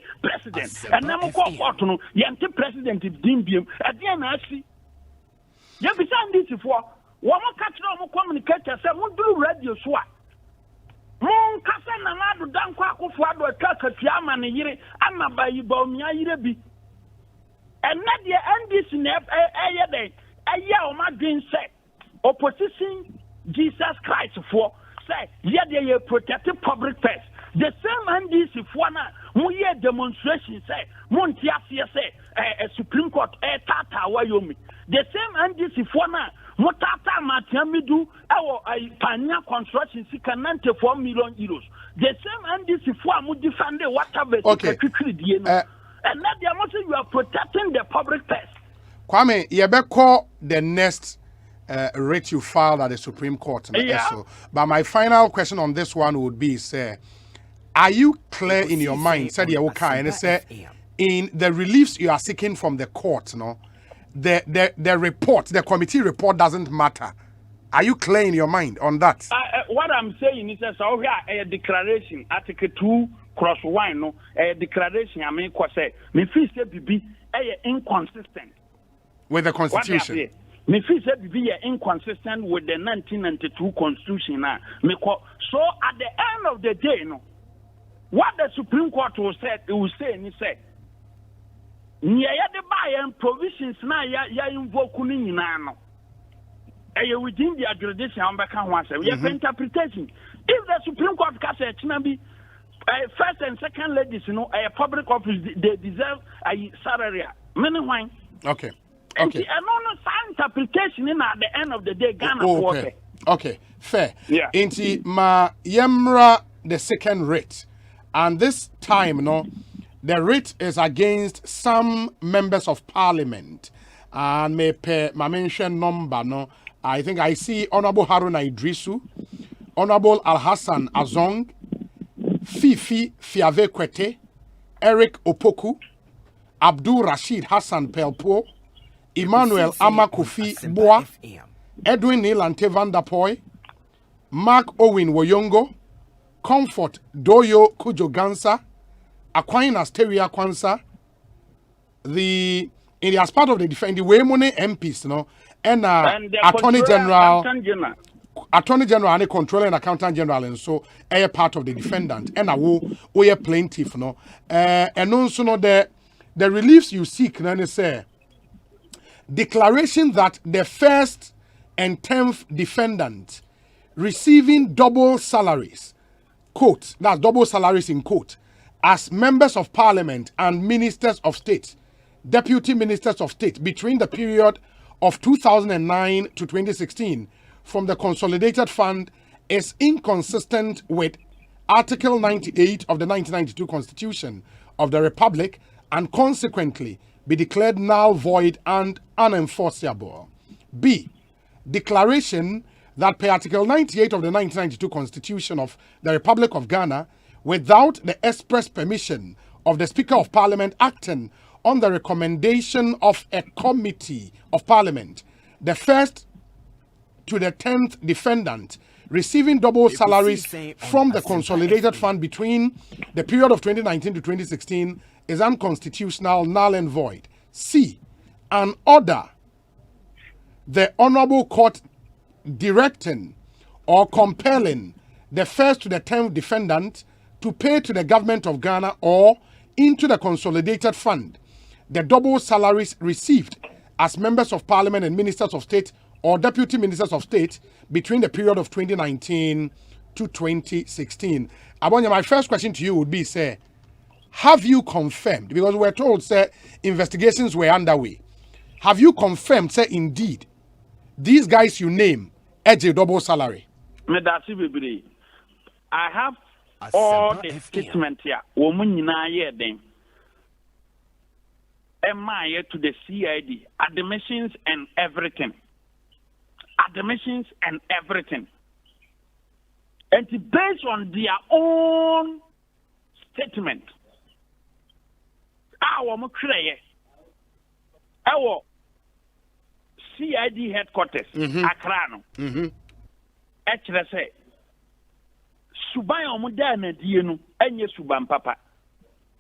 and then call court. Yanti president Dimbium at the end. Actually, you be saying this for woman catch no communicator. Say we do radio swat. Mon kasa na madu danko akufo ado ataka tiama ne yire ama bayi ba omia yire bi enne de NDC na eye den eye o madwin say opposition Jesus Christ for say ye de ye protect public purse the same NDC for na mo ye demonstration say mon ti ase say Supreme Court tata wayomi the same NDC for na Motata Matiamidu, our Pania construction, 94 million euros. The same NDC for defend the water okay. And that they are you are protecting the public purse. Kwame, you better call the next writ you filed at the Supreme Court. Yeah. But my final question on this one would be, sir, are you clear in your mind, said you okay, and say in the reliefs you are seeking from the court, the report, the committee report doesn't matter. Are you clear in your mind on that? What I'm saying is a declaration, Article 2(1), a declaration. I mean, me feel say be inconsistent with the Constitution. Me feel say be inconsistent with the 1992 Constitution. So at the end of the day, what the Supreme Court will say, Nia de buy provisions na ya invoke ni nyina no. Within the jurisdiction ambeka ho asem. Your interpretation. If the Supreme Court can say be first and second ladies, a public office, they deserve a salary. Many wine. Okay. And interpretation at the end of the day, Ghana. Okay. Fair. Yeah. Inti ma yemra the second rate, and this time the writ is against some members of parliament. And my mention number, I think I see Honorable Haruna Idrisu, Honorable Al-Hassan Azong, Fifi Fiave Kwete, Eric Opoku, Abdul Rashid Hassan Pelpo, Emmanuel Amakufi Boa, Edwin Nilante Van der Poy, Mark Owen Woyongo, Comfort Doyo Kujogansa, Aquinas Teria Kwansa, as part of the defense, the Waymone MPs, and Attorney General and the Controller and Accountant General, and so a part of the defendant, and a plaintiff, and also the reliefs you seek, say, declaration that the first and 10th defendant receiving double salaries, quote, that's double salaries in quote, as members of parliament and ministers of state, deputy ministers of state between the period of 2009 to 2016 from the consolidated fund is inconsistent with Article 98 of the 1992 Constitution of the Republic and consequently be declared null, void, and unenforceable. B. Declaration that per Article 98 of the 1992 Constitution of the Republic of Ghana, without the express permission of the Speaker of Parliament acting on the recommendation of a committee of Parliament, the first to the 10th defendant receiving double salaries from the consolidated fund between the period of 2019 to 2016 is unconstitutional, null and void. C. an order the Honorable Court directing or compelling the first to the 10th defendant to pay to the government of Ghana or into the consolidated fund the double salaries received as members of parliament and ministers of state or deputy ministers of state between the period of 2019 to 2016. Abonya, my first question to you would be, sir, have you confirmed, because we're told, sir, investigations were underway, have you confirmed, sir, indeed, these guys you name edge a double salary? I have all the statement here. To the CID, admissions and everything. Admissions and everything. And based on their own statement, our CID headquarters, Accra, actually say, Suban Omudana Dienu, and yes, Suban Papa.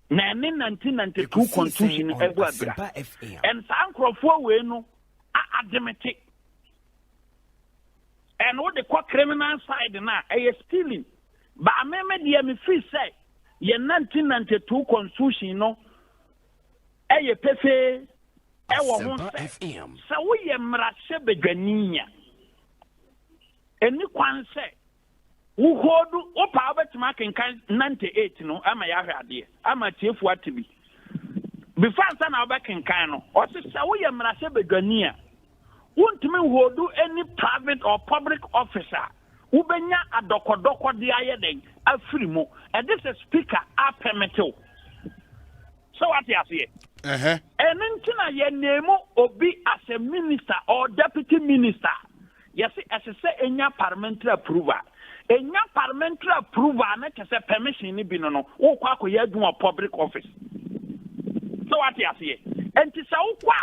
1992 constitution and Sankro we no admitted. And what the criminal side now is stealing. But I remember me free say ye 1992 constitution no eye pefe Asempa FM. So we mrase bedwaniya. Eni kwan say wo hodu opa betima kenkan 98 no ama ya hwade ama tiefu atibi before sana obekenkan no o se wo ye mrase bedwania wontimi hodu any private or public officer ubenya adokodoko de ayeden afiri mu and this is speaker a permitted. So what you say? And ntina ye name obi as a minister or deputy minister. Yes, as I say, enya parliamentary approval. Enya parliamentary approval na kese permission ni bi no no wo kwa koye adun a public office. So what you say? And tisa wo kwa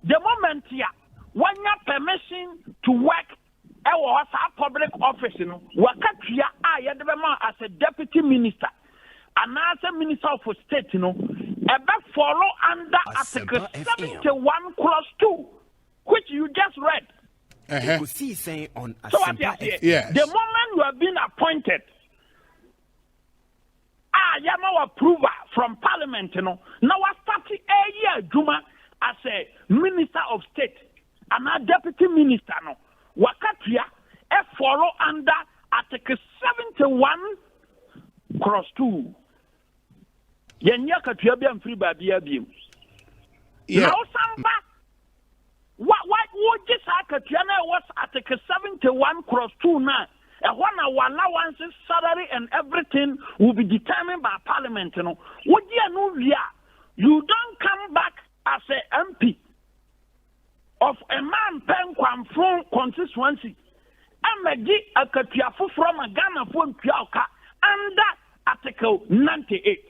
the moment ya wanya permission to work e wo sa public office no wakatua a ye de be ma as a deputy minister and as a minister of state no ebe follow under article 71 clause 2 which you just read. Ekosiisen On Asempa FM. Yes. The moment you have been appointed, you have approval from Parliament. Now I started a year, Juma, as a Minister of State and a Deputy Minister. No, Wakatia, follow under Article 71, Cross 2. Yenya Katuabi and Free Babiabi. Now, Samba. What just was Article 71 Cross 2 now? And when our allowances, salary, and everything will be determined by Parliament. You know, what you don't come back as an MP of a man pen from constituency. I'm a Katiafu from a Ghana phone under Article 98.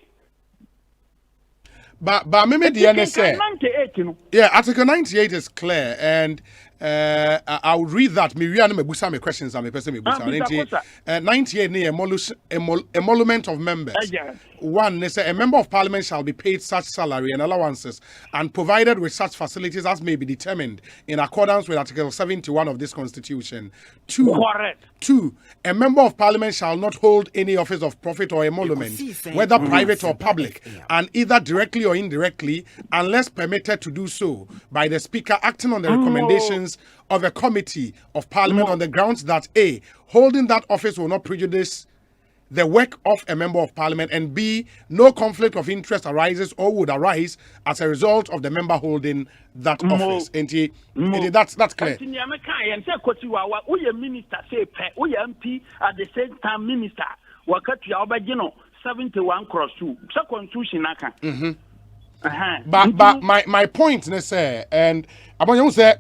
But maybe the NSA. Yeah, Article 98 is clear, and I'll read that. Me questions. 98 emolument of members. One, they say a member of parliament shall be paid such salary and allowances and provided with such facilities as may be determined in accordance with Article 71 of this Constitution. Two, a member of parliament shall not hold any office of profit or emolument, whether private or public, and either directly or indirectly, unless permitted to do so by the Speaker acting on the recommendations of a committee of parliament on the grounds that A, holding that office will not prejudice the work of a member of parliament, and B, no conflict of interest arises or would arise as a result of the member holding that office. That's clear. Minister say MP at the same time minister 71 cross 2 so constitution but my point is and Abonyo say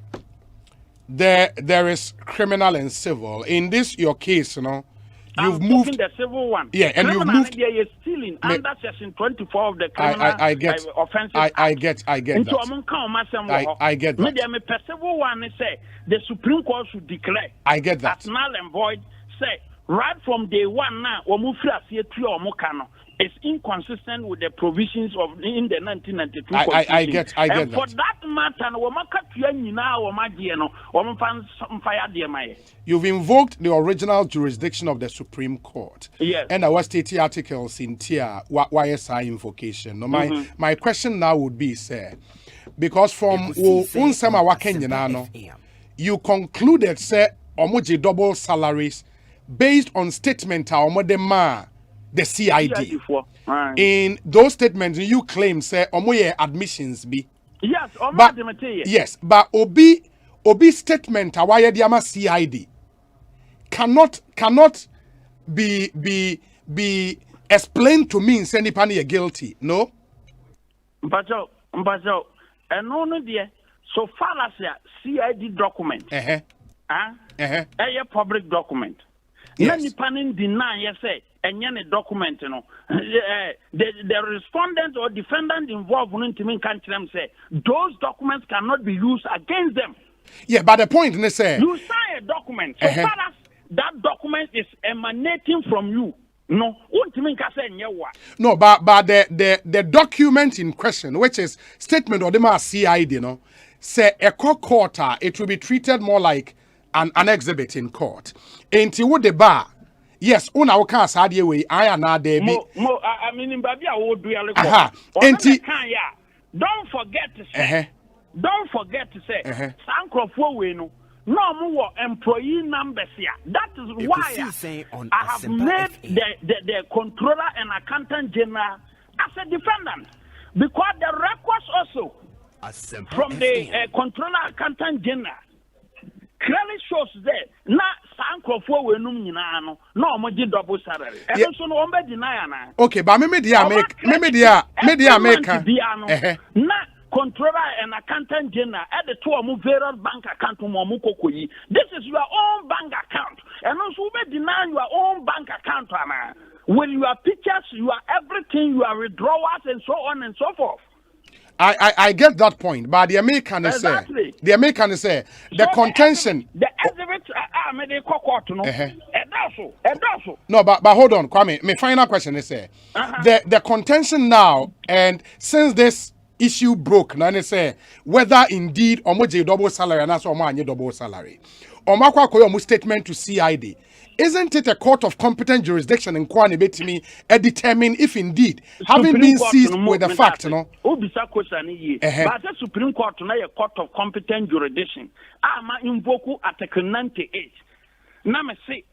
there is criminal and civil in this your case, you know. You've moved the civil one. Yeah, and you've moved. You're stealing under section 24 of the criminal offenses. I get that. I get that. The civil one say the Supreme Court should declare. I get that. Null and void. Say right from day one now, is inconsistent with the provisions of in the 1992 Constitution. I get and that. For that matter, you've invoked the original jurisdiction of the Supreme Court. Yes. And our state articles in tier YSI invocation. No, my question now would be, sir, because from Unsama Wakenyano, you concluded, sir, omoji double salaries based on statement omodema the CID. In those statements, you claim, say, omoye admissions be. Yes, but yes, but obi statement awaye diama CID cannot be explained to me in any pani guilty. No. But and no dear. So far as CID document, a public document. Yes. Many panel deny say and a document, you know. The respondent or defendant involved in them say those documents cannot be used against them. Yeah, but the point is say you sign a document so far as that document is emanating from you. No, no, but the document in question, which is statement or the CID, you know, say a court, it will be treated more like an exhibit in court. Ain't you the bar? Yes, una waka sadie we I na there be. I mean in Babia would be don't forget to say. Don't forget to say. Sankrofo we no more employee numbers here. That is why I have made the controller and accountant general as a defendant, because the records also from the controller accountant general clearly shows that na Sankrofo we no nyina no mo di double salary. And so no ombe deny na. Okay, but me dia make na controller and accountant general at the two various bank account kokoyi. This is your own bank account. And also we deny your own bank account with your pictures, your everything, your withdrawals and so on and so forth. I get that point, but the American is say the contention. The exhibit made a court, no. No, but hold on, Kwame. My final question is the contention now, and since this issue broke, now they say whether indeed omoje double salary and also omo double salary. Omakwa koyo statement to CID. Isn't it a court of competent jurisdiction in Kwani Betimi determine if indeed having been seized with the fact, you know? But the Supreme Court is a court of competent jurisdiction. I'm invoke Article 98. Now me say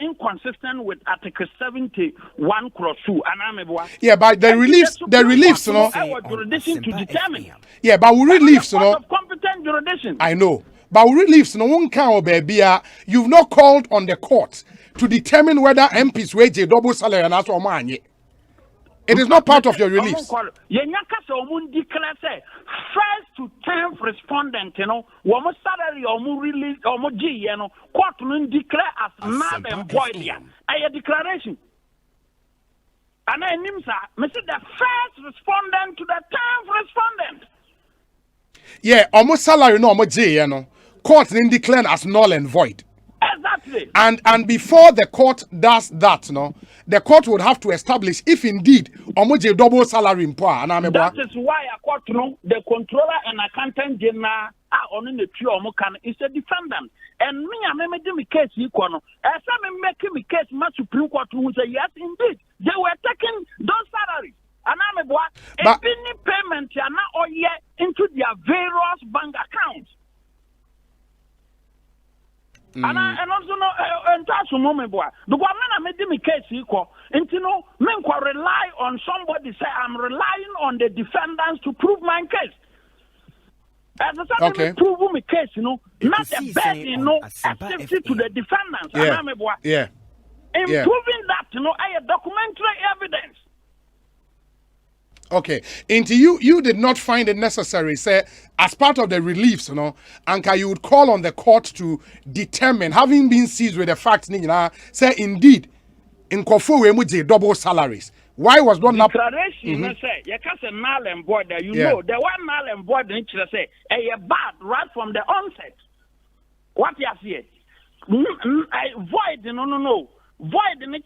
inconsistent with Article 71 cross 2. Yeah, but the reliefs, you know. Jurisdiction to determine. Yeah, but we reliefs, you know. Court of competent jurisdiction. I know. But we reliefs, no one can baby. You've not called on the court to determine whether MPs wage a double salary and also money. It is not part of your reliefs. First to 10th respondent, you know, woman salary or more release or more G, you know, court will declare as not employed here. A declaration. And I name the first respondent to the 10th respondent. Yeah, almost salary no more G, you know. Court then declared as null and void. Exactly. And before the court does that, no, the court would have to establish if indeed omoje double salary in poor. That is why a court, no, the controller and accountant general are on the tree or can is a defendant. And me, I made me case equal. As I'm making me case, my Supreme Court will say yes, indeed, they were taking those salaries. And I'm a boy, any payment are not all yet into their various bank accounts. And also no and that's a moment boy. Because when I made me case equal, and you know, men can rely on somebody say I'm relying on the defendants to prove my case. As I said, prove my case, you know, not a bad, you know, accepted to the defendants. Yeah. And I'm a boy. Yeah. In proving that, you know, I have documentary evidence. Okay, into you did not find it necessary, say, as part of the reliefs, you know, Anka, you would call on the court to determine, having been seized with the facts, say, indeed, in Kofu, we double salaries. Why was not declaration? Say, you can't say null and void. You know, the one null and void, you say, bad right from the onset. What you say? Void, no. void in it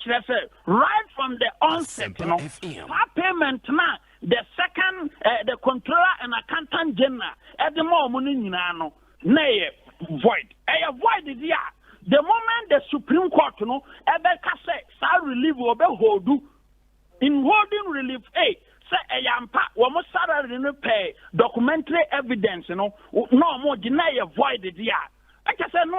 right from the onset, you know. Our payment now, the second, the controller and accountant general, at the moment, you know, nay, void. A void is here. The moment the Supreme Court, you know, say, relief will be hold in holding relief, say a yampa, one more salary pay documentary evidence, you know, no more deny a void here. I can say no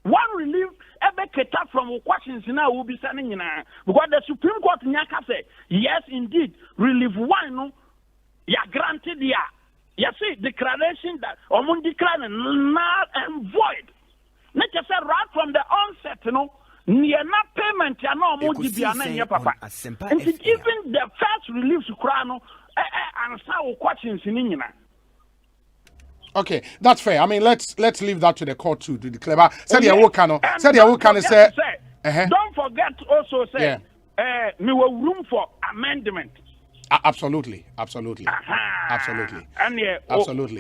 one relief ever cut from questions now will be sending in because the Supreme Court nyaka say yes indeed relief one no ya granted ya. You see declaration that omun declare null and void. Let us say right from the onset, you know. Near not payment, you know, more DBA, papa. And even the first relief to Krano and so questions in India. Okay, that's fair. I mean, let's leave that to the court to declare. But said ya wokano. Said ya wokano say. Don't forget also say. Me will room for amendment. Absolutely. Absolutely. And absolutely.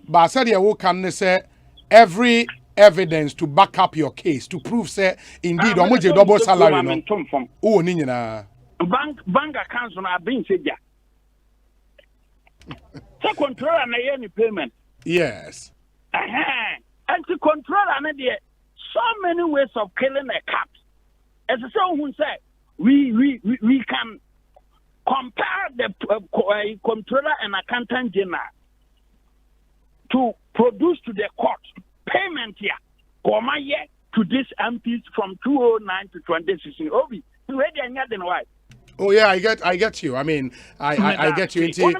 But said ya wokano say every evidence to back up your case to prove say indeed omoje double salary no o ni nyina bank accounts no abin seja so controller na any payment yes and to controller na there so many ways of killing a cat as so who say we can compare the controller and accountant general to produce to the court payment here, come here to this MPs from 2009 to 2016. Obi, ready and yet why? Oh yeah, I get you. I mean, I get you into.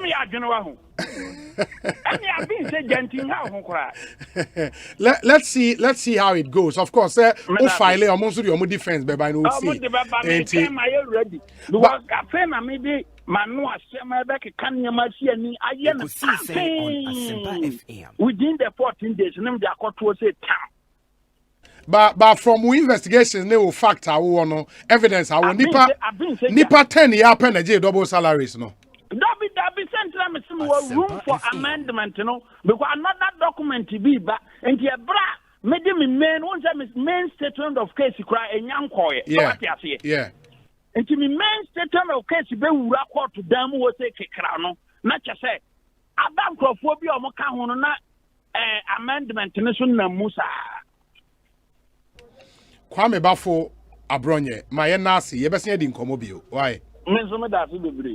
Let's see how it goes. Of course, file almost your defense, but I know see. Ready because I maybe Manu Asempa can within the 14 days, name the court was a town. But from we investigations, they will fact our evidence. Our nipa 10 year penalty double salaries no. That be sent room for amendment, you know, because another document to be back and the bra made him main statement of case cry a young coy. Yeah. And to me, main statement of case, be record to them was a kikrano. Not just say, Adam Crophobia or Mokahuna amendment to Nation Musa. Kwame Bafo Abronye, my nasi, Yebasia din Comobio. Why?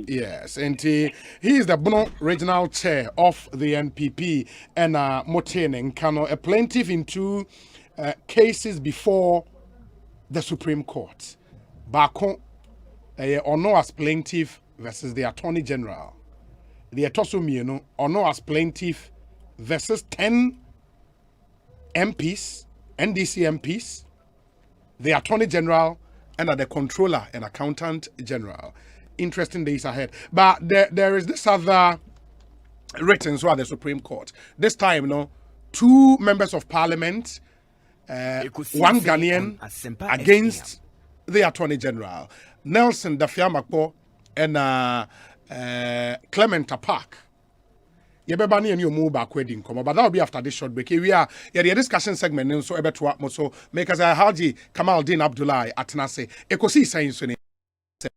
Yes, and he is the Bono regional chair of the NPP and Motene Kano, a plaintiff in two cases before the Supreme Court. Bako Ono as plaintiff versus the Attorney General. The Atosumino Ono as plaintiff versus 10 MPs, NDC MPs, the Attorney General, and the Controller and Accountant General. Interesting days ahead. But there is this other written at the Supreme Court. This time, two members of Parliament, one Ghanaian against the Attorney General. Nelson Dafiamakpo and Clement Apak. Yebebani and you move back wedding come, but that will be after this short break. We are the discussion segment so ebe to atmo so make us Haji Kamaldeen Abdullah Atnase Ekosiisen On Asempa.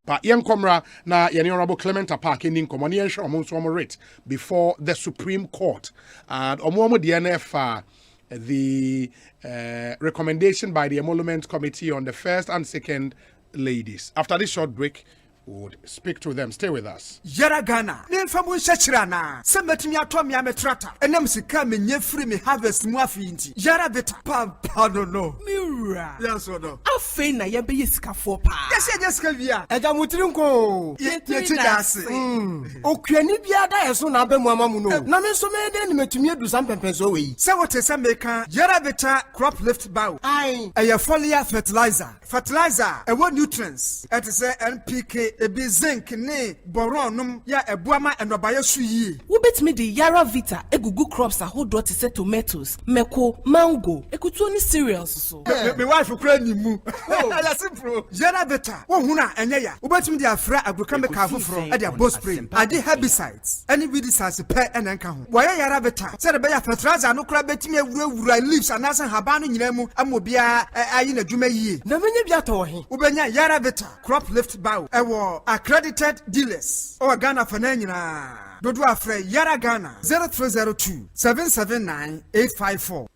But yen komra na yen honorable Clement Apak in komo ni ensure omo so rate before the Supreme Court and omo DNF the recommendation by the Emolument Committee on the first and second ladies. After this short break, we would speak to them. Stay with us. Yara Ghana, Nefamun Shachirana, Samet Miatom Yametrata, and Namsika me free me harvest muafinti. Yara Vita pardon no. Mira. Yes or no. I feign a yabiska for pa. Yes, Kavia. Egamutrinko. Yetidas. Okanibia da so na be muamamuno. Na me so me den metumi do some penso we. Say what is America? Yara Vita crop lift bow. Aye. A foliar fertilizer. Fertilizer. A what nutrients? It is NPK ebi zinc ne boron num ya ebuama enobaya su yi. Wobetimi de Yara Vita egugu crops ahodo te say tomatoes, meko, mango, ekutu ni cereals so. Me wife kura ni mu. Ya simple. Yara Vita wo hu na enye ya. Wobetimi de afra agrochemical foforo e de boss spray, ade herbicides, any weedicides pe enenka ho. Wo Yara Vita say de be ya fertilizer no kura betimi awura leaves anasa haba no nyina mu amobia ayi na dwuma yi. Na menye bia to he. Ubenya Yara Vita crop lift bow ewo accredited dealers o Ghana fana nyina dodo afre Yara Ghana 0302 779 854.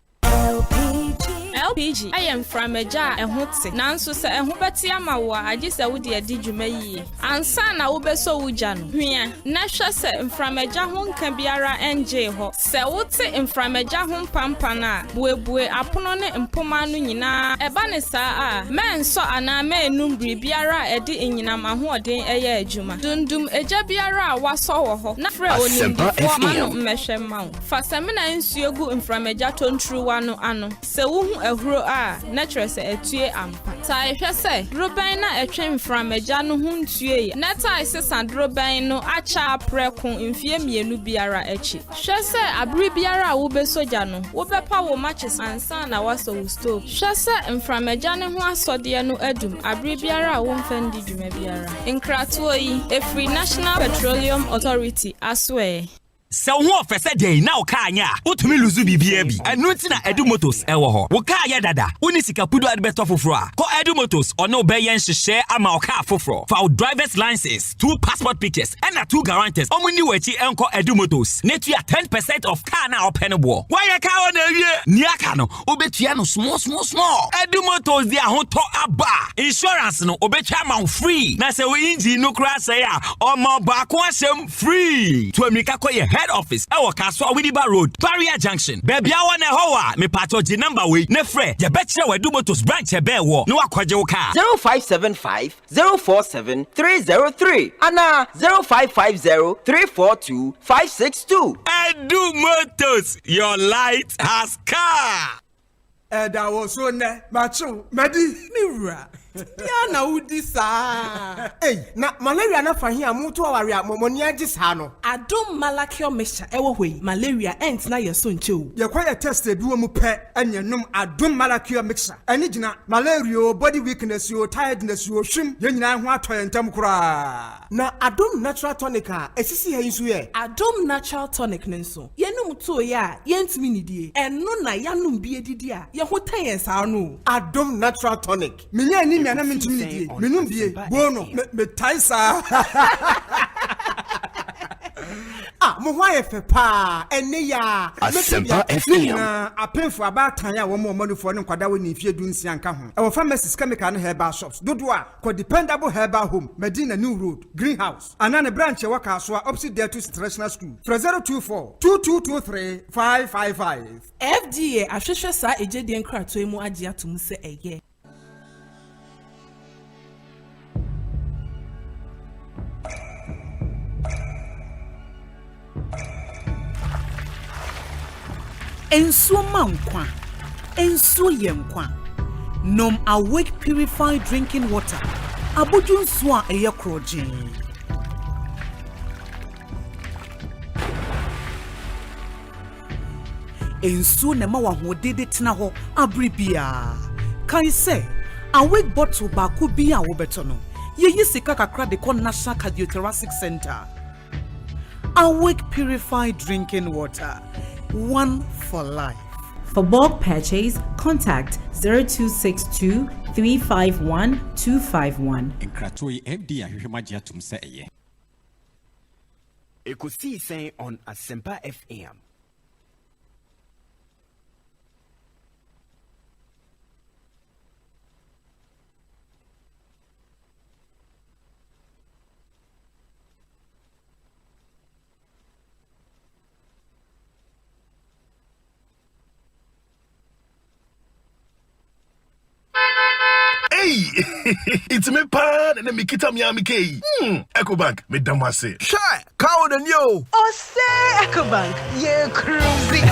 LPG I am from Eja ehote nanso se ehobeti ama wo agi se wo de adi dwuma yi ansa na wo beso wuja no hwea na hwe se from Eja ho nka biara enje ho se wo te from Eja ho pampa na buebue apono ne mpoma no nyina eba ne saa a menso ana menum biara edi enyina mahoden eye adwuma dundum Eja biara a waso wo ho na frɛ onimdifo ano mmehwe ma wo fa semina nsuogu from Eja tontru wano ano se wo ehuro a natural se etue ampa ta ehwe se droban na etwen from Eja no hu ntue na ta se sandroban no acha preko mfie mienu biara echi hwe se abri biara wo be soja no wo be pa wo matches ansa na waso wo stove hwe se from Eja ne ho asode no adum abri biara wo mfandi dwuma biara nkratoyi efri National Petroleum Authority aswe. So wo ofese dey na o ka anya utumi luzu bibia bi enu ti na Edu Motors ewo ho wo ka ya dada uni sika pudu adbeto foforo a ko Edu Motors ono be yen hyehyɛ ama o ka foforo for driver's license 2 passport pictures and 2 guarantors omuni wachi enko Edu Motors na tua 10% of car na open bo why ya ka o na wie ni aka no obetua no small Edu Motors dia ho to aba insurance no obetua ma free na se we engine no kra say a omo ba ko asem free to amika ko ye head office ewo Kaswa Widiba Road Barrier Junction baby awo na ho me pato G number we ne frɛ je betche we Edu Motors branch ebe wo no akwaje wo car 0575 047 303 ana 0550 342 562 Edu Motors, your light has car. That was so ne macho medi miura ya na udi sa na malaria na fahia mutu aware momoni agi sa no adom malakio mesha ewo hoi malaria ent na yeso nchewu ye kwaya test bi wo mu pe enyenum adom malakio mixture ani gina malaria body weakness yo tiredness yo hwim ye nyina ho atoye ntam kura na adom natural tonic a esisi ha yisu ye adom natural tonic nso yenum to ya yentimi nidie eno na yanum bi edidi a ye ho tayen sa no adom natural tonic minya ni na mentimi die menum bie bono me taisa mo ho ayefe pa ene ya Asempa FM apemfo abatan ya wo mo manufo ne nkwada wo ni fie dunsia nka ho e wo pharmacies chemical and herbal shops dodo a ko dependable herbal home Medina New Road Greenhouse anane branch wa Kaswa opposite there to International School 024 2223 555 FDA ahwehwe sa ejedi nkrato emu agi atum se eye Ensuo mankwa, ensuo yenkwa. Nom Awake purified drinking water. Aboju nsuo a eye kroje. Ensuo na ma wa hodede tena ho abribia. Kai se Awake bottle ba ko bi a wo beto no. Ye sika kakra de kon National Cardiothoracic Center. Awake purified drinking water. One for life. For bulk purchase, contact 0262 351 251. Nkratoi FD ahwehwemagia tum se eye. Ekosiisen on Asempa FM. Hey, it's me pan and me kita mi amike. Ecobank me damase. Shy, cow the new. Oh, say Ecobank, yeah, cruising.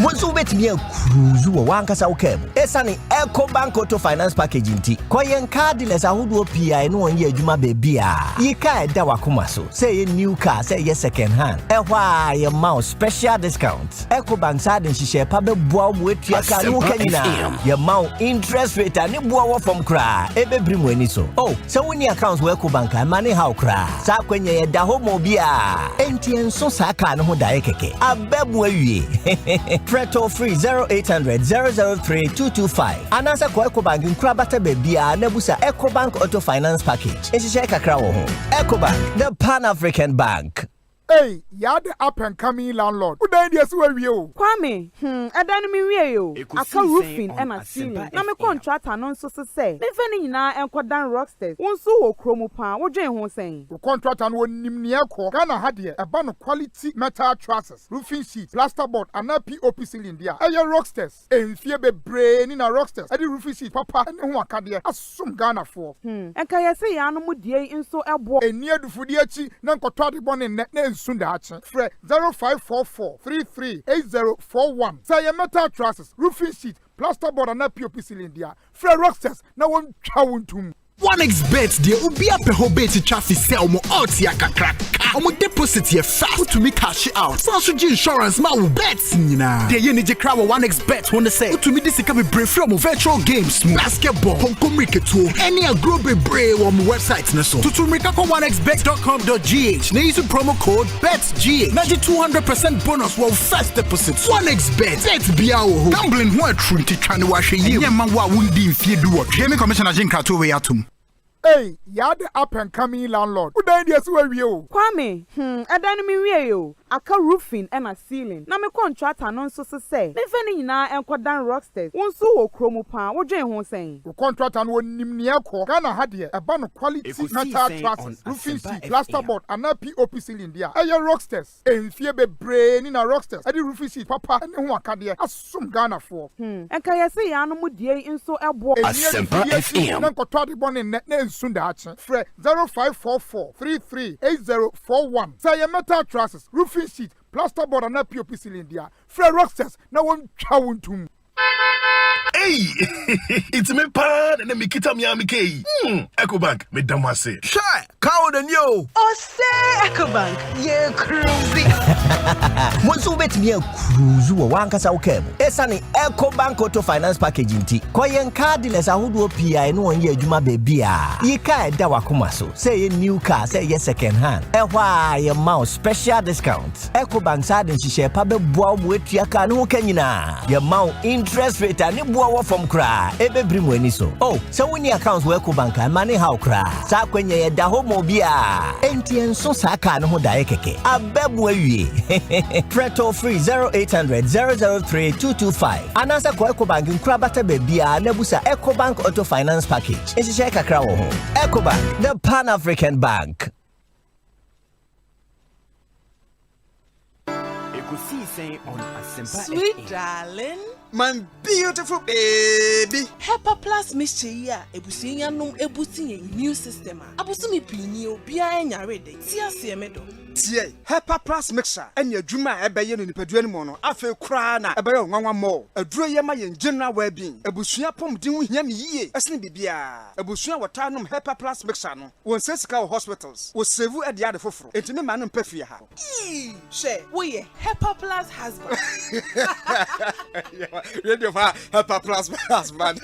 Monso bet me a cruise wo wankasa wo kam. Esane Ecobank Auto Finance Package nti. Koyen car dealers ahodo PI no onye adwuma baby a. Yika eda wakoma so. Say new car, say second hand. Ehwa ye mouse special discount. Ecobank side nhihye pa be boa mo etua ka no kanyina. Ye mouse interest rate ani boa wo from kra. Ebebri mo ani so. Oh, so when your accounts work Ecobank money how kra. Sa kwenye ye da ho mo bia. Enti enso sa ka no ho da keke. Abebu awie. Preto free 0800 003 225. Anasa ko Ecobank nkra bata bebia na busa Ecobank Auto Finance Package. Nhihye kakra wo ho. Ecobank, the Pan-African Bank. Hey, you're the up and coming landlord. Who then yes where you? Kwame, I don't mean you. I can roofing and a ceiling. Na me contract and so say. Me fani na enko dan rocksters. Won so wo kromo pan. Wo dwen ho sen. The contract and won nim ne ekọ. Ghana had here a ban of quality metal trusses, roofing sheets, plasterboard and a POP ceiling there. Aye rocksters. Enfie bebre ni na rocksters. Ade roofing sheet papa ne ho aka there. Asum Ghana for. Enka ye say ya no mu die nso ebo. Eni adufudi achi na nkoto ade bone ne Sundache, Fre 0544 338041. Say a metal trusses, roofing sheet, plasterboard and a POP ceiling there. Fre rocksters, now one chawuntum. 1xbet de obi apeho bet traffic sell mo out ya kakra. Omo deposit ye fast to me cash out. So insurance ma wo bets nyina. De ye ni je kra 1xbet won say to me this can be brave from virtual games, basketball, konkom riketo. Any agro be brave on website na so. To make up 1xbet.com.gh. Na use promo code BETGH. Na 200% bonus wo first deposit. 1xbet. Bet bia wo. Gambling ho atru nti twane wa hwe ye. Nyema wa wundi mfie du wo. Hwe commissioner Jinka to we atum. Hey, you're the up and coming landlord. Who then yes where you? Kwame, I don't mean you. I can roofing and a ceiling. Na me contract and so say. Me fani na enko dan rocksters. Won so wo kromo pan. Wo dwen ho sen. The contract and won nim ne ekọ. Ghana had here a ban of quality metal trusses, roofing sheet, plasterboard and a POP ceiling there. Aye rocksters. Enfie bebre ni na rocksters. Ade roofing sheet papa ne ho aka there. Asum Ghana for. Enka ye say ya no mu die nso ebo. Asempa FM. Na nkoto ade bone ne Sundache. Fre 0544 338041. Say a metal trusses, roofing sheet, plasterboard and a POP ceiling there. Fre rocksters, now one chawuntum. Hey, it's me pan and me kita mi amike. Ecobank, me damase. Shy, cow than you. Oh, say Ecobank, yeah, cruising. Monso bet me a cruise wo wankasa wo kam. Esane Ecobank Auto Finance Package nti. Koyen car dealers ahodo PI no onye adwuma baby a. Yika eda wakoma so. Say new car, say second hand. Ehwa ye mouse special discount. Ecobank side nhihye pa be boa mo etua ka no kanyina. Ye mouse interest rate ani boa from kra. Ebebri mo ani so. Oh, so when your accounts work Ecobank money how kra. Sa kwenye ye da ho mo bia. Enti enso sa ka no ho da keke. Abebu awie. Preto free 0800 003 225. Anasa ko Ecobank nkra bata bebia na busa Ecobank Auto Finance Package. Nhihye kakra wo ho. Ecobank, the Pan-African Bank. Ekosiisen On Asempa Sweet darling, my beautiful baby. Pepper Plus mixture ebusinya num ebusinya immune system. Abusumi pinyi obia enya rede. Tia semedo. Tie, Pepper Plus mixture enya adwuma ebeye no nipadua no no. Afa kura na ebeye nwanwa mo. Aduro ye ma ye general well-being. Ebusua pomdin ho hia me yie. Esene bibia. Ebusua wotanum Pepper Plus mixture no. Won sesika hospitals. Wo save e de ade foforo. Entime ma no mpafie ha. She, wo ye Pepper Plus husband. Radio for Pepper Plus husband.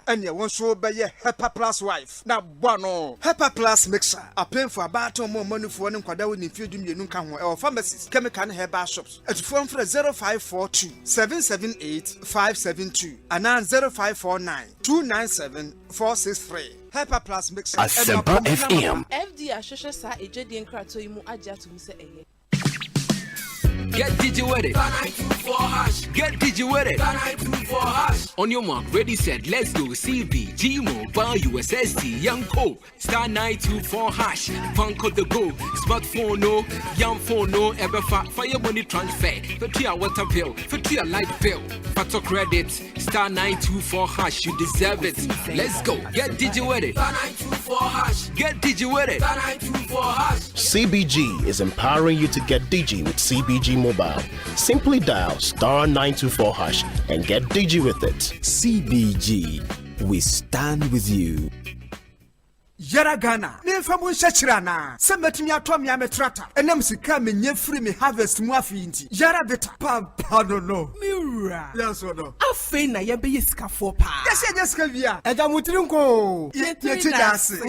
And you want so be ye Pepper Plus wife. Na bono. Pepper Plus mixer. A pen for about more money for one kwada we nfie dum yenu kan ho. Our pharmacies, chemical and herbal shops. At phone for 0542 778 572 and 0549 297 463. Pepper Plus mixer. Asempa FM. FD ashosha sa ejedi enkrato imu aja to se eye. Get digi with it. Get digi with it. On your mark, ready, set, let's go. CB, G Mobile, USSD, Young Co. Star 924 hash. Funko the go. Smartphone no, young phone no. Ever fire money transfer. For 3 hour water bill. For 3 hour light bill. Fato credit. Star 924 hash. You deserve it. Let's go. Get digi with it. Star 924 hash. Get digi with it. Star 924 hash. CBG is empowering you to get Digi with CBG Mobile. Simply dial *924# and get Digi with it. CBG, we stand with you. Yara Ghana, Nimfa Munshachirana, Semetimi Atomi Ametrata, and Nemsika menye free me harvest muafinti. Yara Vita, no. Mira, yes or no. A fena yabe yiska for pa. Yes, Kavia, Adamutrunko, Yetidas.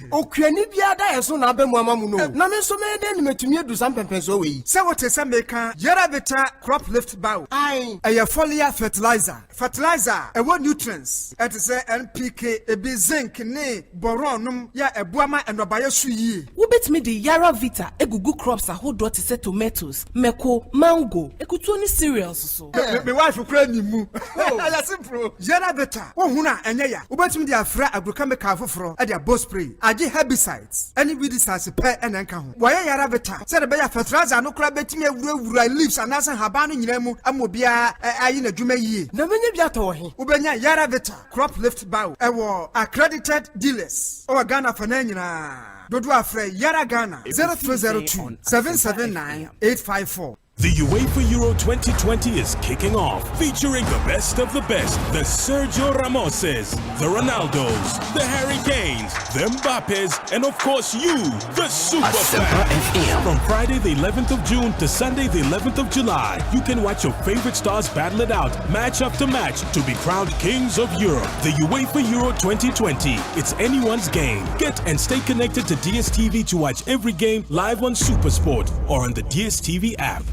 Okwani biada eso na be muamamuno. Na me so me den metumi adu sampepenso we. Se what is America, Yara Vita crop lift bow. Aye, a foliar fertilizer. Fertilizer, a what nutrients. It is a NPK, a bit zinc, ne, boron. Ya ebuama enobaya suyi. Ubet me the Yara Vita egugu crops ahodo te say tomatoes, meko, mango, ekutu cereals so. Me wife kura ni mu. Ala simple. Yara Vita, wo huna enye ya. Ubet me the afra agrochemical foforo e dia boss spray, age herbicides, any weedicides pe enenka ho. Wo Yara Vita, say the be fertilizer no kura betimi awura leaves and asan haba no nyina mu amobia ayi na dwuma yie. Na menye bia to he. Ubenya Yara Vita crop lift bow e wo accredited dealers. Ghana for Nanyina. Dodo Afre Yara Ghana 0302 779 854. The UEFA Euro 2020 is kicking off, featuring the best of the best, the Sergio Ramoses, the Ronaldos, the Harry Kanes, the Mbappes, and of course you, the super fan. From Friday the 11th of June to Sunday the 11th of July, you can watch your favorite stars battle it out, match after match, to be crowned kings of Europe. The UEFA Euro 2020, it's anyone's game. Get and stay connected to DSTV to watch every game live on SuperSport or on the DSTV app.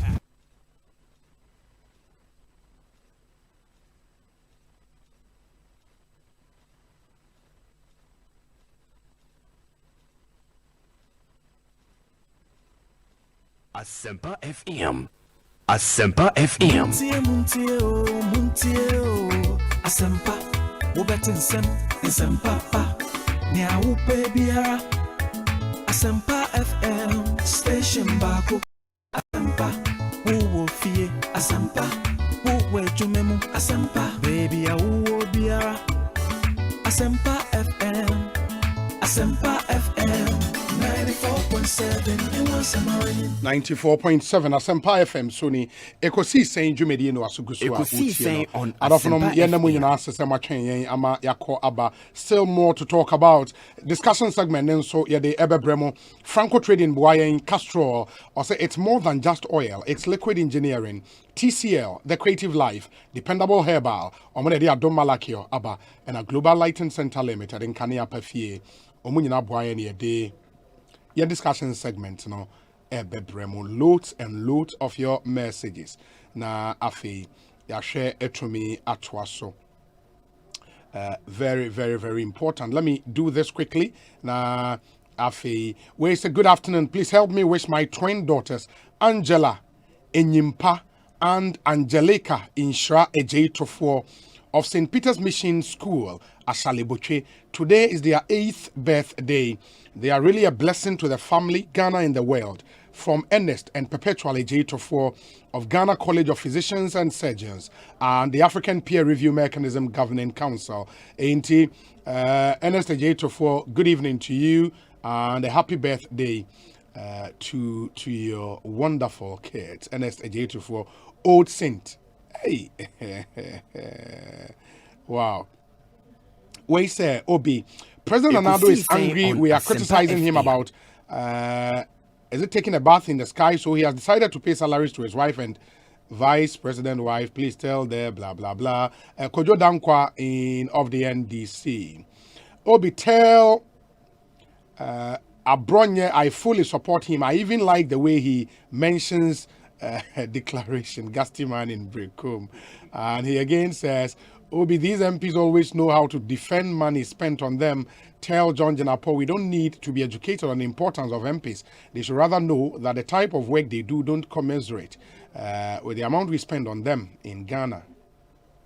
Asempa FM. Asempa FM. Muntie, Asempa. Wobetinsen, Asempa pa. Nya upe biara. Asempa FM. Station bako. Asempa. Uwo fie. Asempa. Uwe jumemu. Asempa. Baby ya uwo biara. Asempa FM. Asempa FM. 94.7 Asempa FM Sony Ekosiisen Jumedi no asugusu Ekosiisen On Asempa yenamu nyina asese matwen yen ama yakọ aba. Still more to talk about. Discussion segment nso yede ebebremo Franco Trading Boyen Castrol or say it's more than just oil, it's liquid engineering. TCL, The Creative Life, Dependable Herbal, omone de Adom Malakio aba and a Global Lighting Center Limited in Kania Pafie. Omunyina Boyen yede your discussion segment, no, ebebremo loads and loads of your messages. Na afi ya share etumi atwaso. Very, very, very important. Let me do this quickly. Na afi, we say good afternoon. Please help me wish my twin daughters, Angela Enyimpa and Angelica Inshra Ejeitofo of St. Peter's Mission School, Ashaleboche. Today is their 8th birthday. They are really a blessing to the family, Ghana, and the world. From Ernest and Perpetual Ejeitofo of Ghana College of Physicians and Surgeons and the African Peer Review Mechanism Governing Council. Ernest Ejeitofo, good evening to you and a happy birthday to your wonderful kids. Ernest Ejeitofo, Old Saint. Hey, wow. We say, Obi, President Ronaldo is angry. We are criticizing him about, is it taking a bath in the sky? So he has decided to pay salaries to his wife and vice president wife. Please tell them, blah, blah, blah. Kojo Dankwa of the NDC. Obi, tell Abronye, I fully support him. I even like the way he mentions declaration, Gastiman in Brekum. And he again says, Obi, these MPs always know how to defend money spent on them. Tell John Jenapo, we don't need to be educated on the importance of MPs. They should rather know that the type of work they do don't commensurate with the amount we spend on them in Ghana.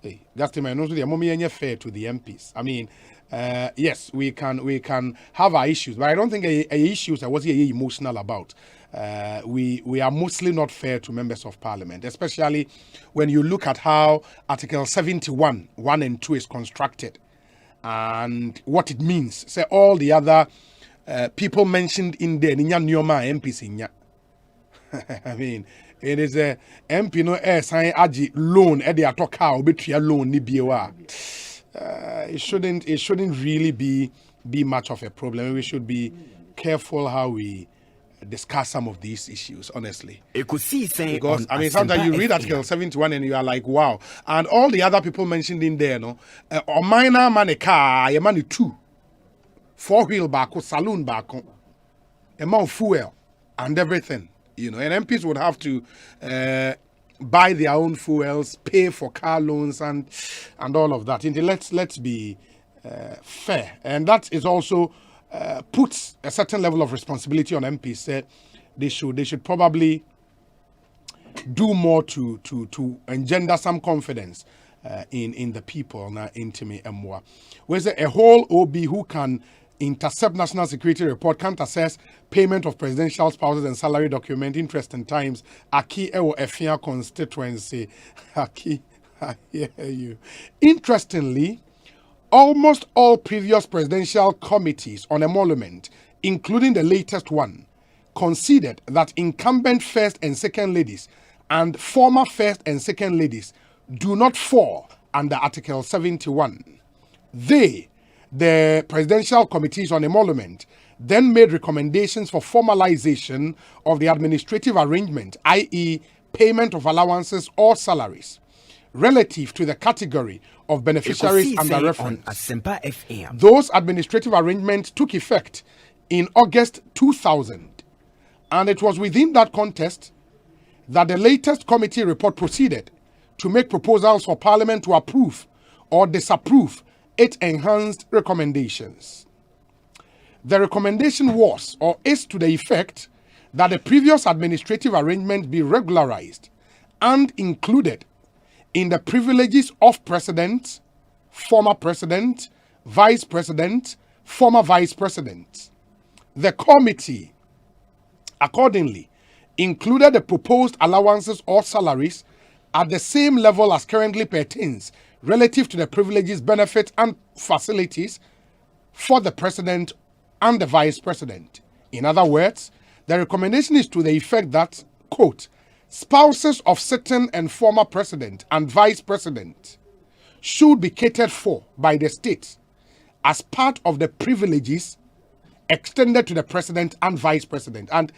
Hey, Gastiman also the moment fair to the MPs. I mean, yes, we can have our issues, but I don't think a issues I was emotional about. We are mostly not fair to members of parliament, especially when you look at how Article 71, 1 and 2 is constructed and what it means. Say all the other people mentioned in there, Ninya Nyoma MPs in ya. I mean, it is a MP no sign aji loan at the atoka betria loan ni biwa. It shouldn't really be much of a problem. We should be careful how we discuss some of these issues, honestly. Because I mean, sometimes you read Article 71 and you are like, wow. And all the other people mentioned in there, no, or minor money car, a money 2, 4-wheel back, saloon back, amount of fuel and everything. You know, and MPs would have to buy their own fuels, pay for car loans, and all of that. Let's be fair, and that is also puts a certain level of responsibility on MPs. They should probably do more to engender some confidence in the people. Now, intimate and more. Where's a whole OB who can intercept national security report, can't assess payment of presidential spouses and salary document, interest and times, Aki Ewo Efia constituency. Aki, I hear you. Interestingly, almost all previous presidential committees on emolument, including the latest one, conceded that incumbent first and second ladies and former first and second ladies do not fall under Article 71. The presidential committees on emolument then made recommendations for formalization of the administrative arrangement, i.e. payment of allowances or salaries, relative to the category of beneficiaries under reference. Asempa FM. Those administrative arrangements took effect in August 2000, and it was within that context that the latest committee report proceeded to make proposals for Parliament to approve or disapprove its enhanced recommendations. The recommendation was or is to the effect that the previous administrative arrangement be regularized and included in the privileges of president, former president, vice president, former vice president. The committee accordingly included the proposed allowances or salaries at the same level as currently pertains relative to the privileges, benefits, and facilities for the president and the vice president. In other words, the recommendation is to the effect that, quote, spouses of sitting and former president and vice president should be catered for by the state as part of the privileges extended to the president and vice president. And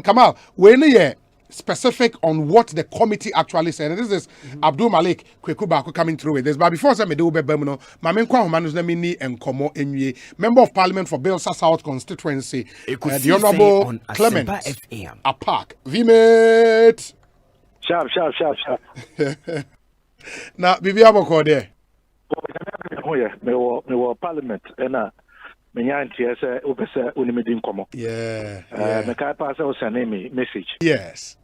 Kamal, when you specific on what the committee actually said, and this is Abdul Malik Kwekubako coming through with this. But before I do bemuno, Mamenkwa Humanus Nemini and Komo Enye, Member of Parliament for Belsa South constituency, the Honorable Clement Apak. Vimet. Sharp. Now, Bibi Aboko there. Oh yeah, me were Parliament and yeah. Me kai pass us a name message. Yes.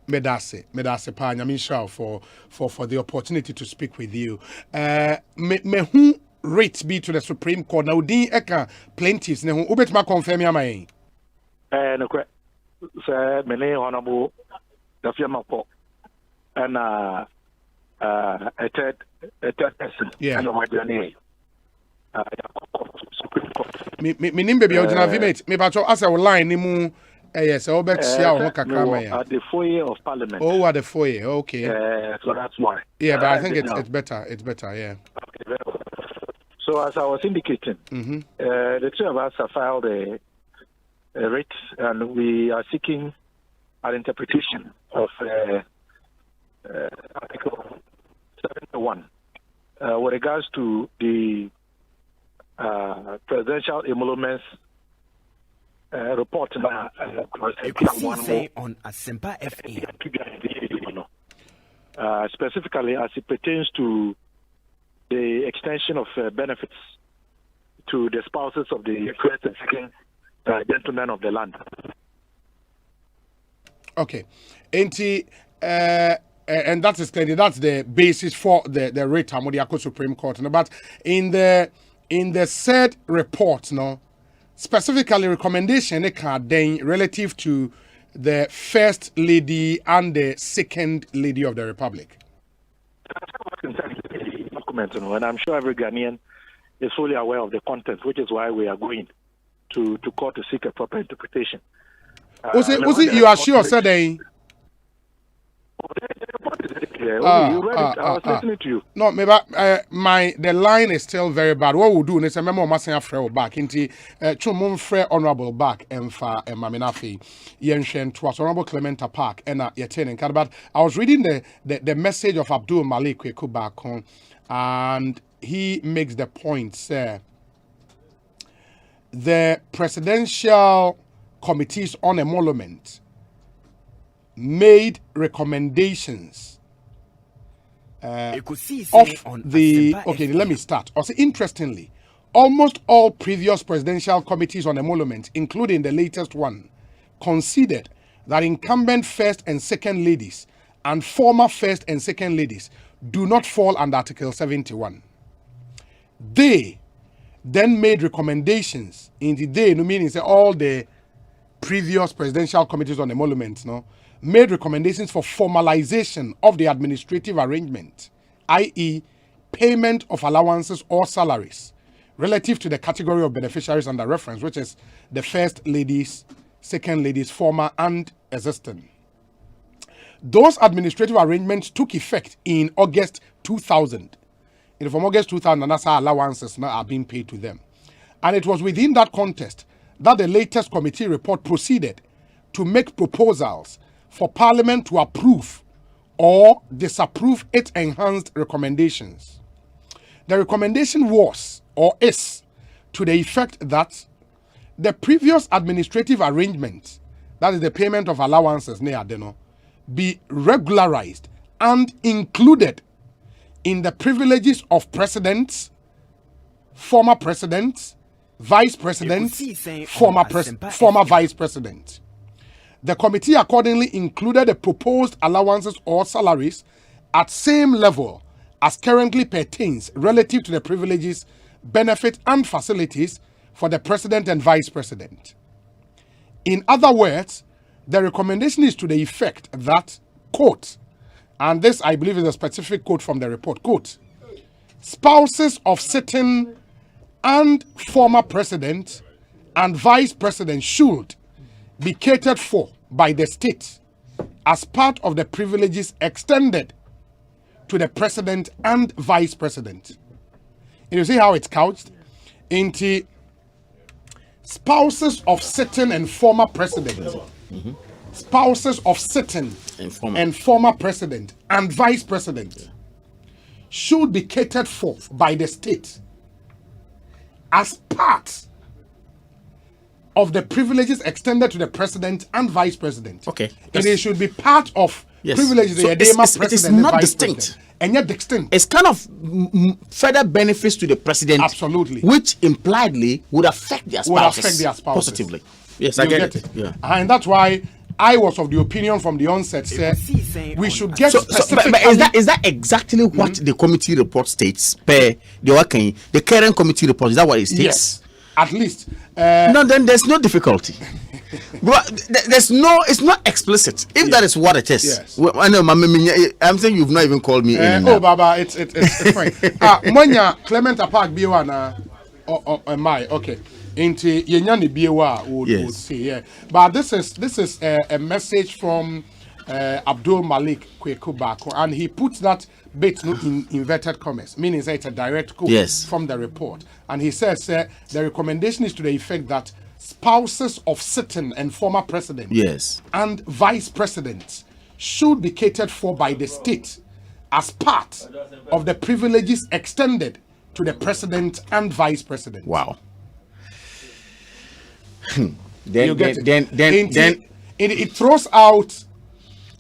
Medase pa nyamisha for the opportunity to speak with you. Me who rates be to the Supreme Court now din eka plaintiffs ne hu obetma confirm ya mai. No kwe. Say me ne honorable the firma po and a third person. Yeah. And what your name? Me nimbe bi original vimate. Me bacho asa line ni mu yes, obet sia o kakra ya. At the foyer of Parliament. Oh, at the foyer. Okay. So that's why. Yeah, but I think it's better. It's better, yeah. Okay. So as I was indicating, the two of us have filed a writ, and we are seeking an interpretation of Article 71 with regards to the presidential emoluments report Ekosiise On Asempa FM. Specifically as it pertains to the extension of benefits to the spouses of the first and second gentlemen of the land. Okay. And that is clearly that's the basis for the writ of the Supreme Court. But in the said report, specifically recommendation relative to the first lady and the second lady of the Republic. document, and I'm sure every Ghanaian is fully aware of the content, which is why we are going to court to seek a proper interpretation. Was it you are sure, Saturday? You read it. I was listening to you. No, maybe the line is still very bad. What we'll do is a memo must have free back into Chumum Frey Honorable back and for Maminafi Yenshen to Honorable Clementa Park and Yatin and Kadabat. I was reading the message of Abdul Malik Kwekubakon, and he makes the point, sir. The presidential committees on emolument made recommendations of the let me start. Also, interestingly, almost all previous presidential committees on emolument, including the latest one, considered that incumbent first and second ladies and former first and second ladies do not fall under Article 71. They then made recommendations in the day, no meaning say all the previous presidential committees on emolument, made recommendations for formalization of the administrative arrangement, i.e., payment of allowances or salaries relative to the category of beneficiaries under reference, which is the first ladies, second ladies, former and existing. Those administrative arrangements took effect in August 2000. And from August 2000, and that's how allowances now are being paid to them. And it was within that context that the latest committee report proceeded to make proposals for Parliament to approve or disapprove its enhanced recommendations. The recommendation was, or is, to the effect that the previous administrative arrangement, that is the payment of allowances, be regularized and included in the privileges of presidents, former presidents, vice presidents, former vice presidents. The committee accordingly included the proposed allowances or salaries at same level as currently pertains relative to the privileges, benefits, and facilities for the president and vice president. In other words, the recommendation is to the effect that, quote, and this I believe is a specific quote from the report, quote, spouses of sitting and former president and vice president should be catered for by the state as part of the privileges extended to the president and vice president. And you see how it's couched? Into spouses of sitting and former president, spouses of sitting and former president and vice president should be catered for by the state as part of the privileges extended to the president and vice president. Okay. And it should be part of privileges. So it is not distinct. And yet distinct. It's kind of further benefits to the president. Absolutely. Which impliedly would affect their spouses. Positively. Yes, I get it. Yeah. And that's why I was of the opinion from the onset, we should get specific. But is that exactly what the committee report states? The current committee report, is that what it states? Yes, at least. No, then there's no difficulty. It's not explicit. If that is what it is. Yes. I know, I'm saying you've not even called me in. Baba, it's fine. Mwanya Clement Park Biwana, am I? Okay. Into Yenyani Biwa would say, yeah. But this is a message from Abdul Malik Kwekubako, and he puts that bit in inverted commas, meaning it's a direct quote from the report. And he says the recommendation is to the effect that spouses of sitting and former presidents and vice presidents should be catered for by the state as part of the privileges extended to the president and vice president. Wow. Then it throws out.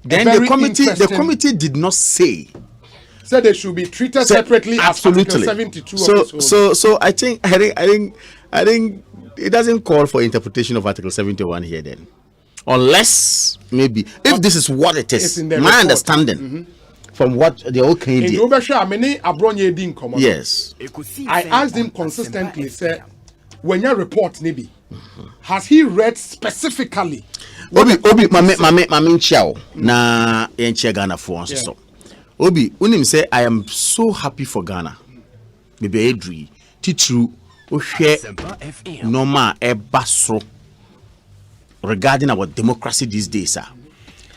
Then the committee did not say. Said they should be treated separately as Article 72. So I think it doesn't call for interpretation of Article 71 here then, unless maybe if this is what it is. My understanding from what they all came in. Yes. I asked him consistently, say, when your report maybe has he read specifically? Obi mame chiao na enche Ghana for so. Obi unim say I am so happy for Ghana bebe edri titru ohwe normal ebasro regarding our democracy these days.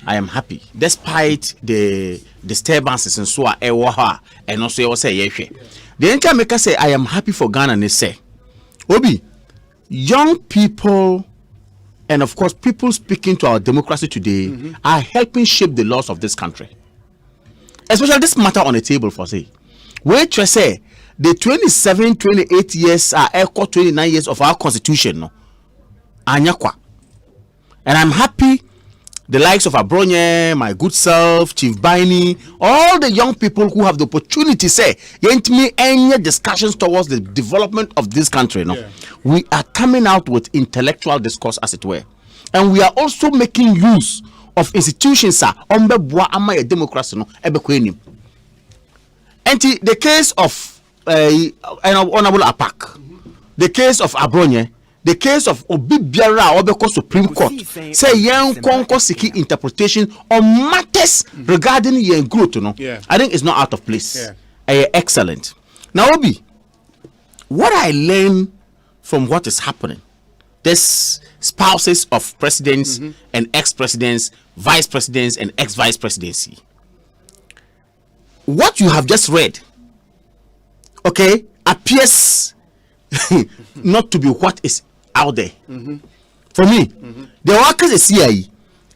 I am happy despite the disturbances and so and also you say the entire maker say I am happy for Ghana and they say Obi, young people and of course people speaking to our democracy today are helping shape the laws of this country, especially this matter on the table for say where to say the 28 years are equal 29 years of our constitution no anyakwa. And I'm happy the likes of Abronye, my good self, Chief Baini, all the young people who have the opportunity say me any discussions towards the development of this country. No, we are coming out with intellectual discourse, as it were, and we are also making use of institutions. And the case of Honorable Apak, the case of Abronye, the case of Obibiara Obeko Supreme Court say young siki interpretation on matters regarding young growth. I think it's not out of place. Excellent. Now, Obi, what I learned from what is happening, there's spouses of presidents and ex-presidents, vice presidents and ex-vice presidency. What you have just read, okay, appears not to be what is out there. For me, the workers is CIE.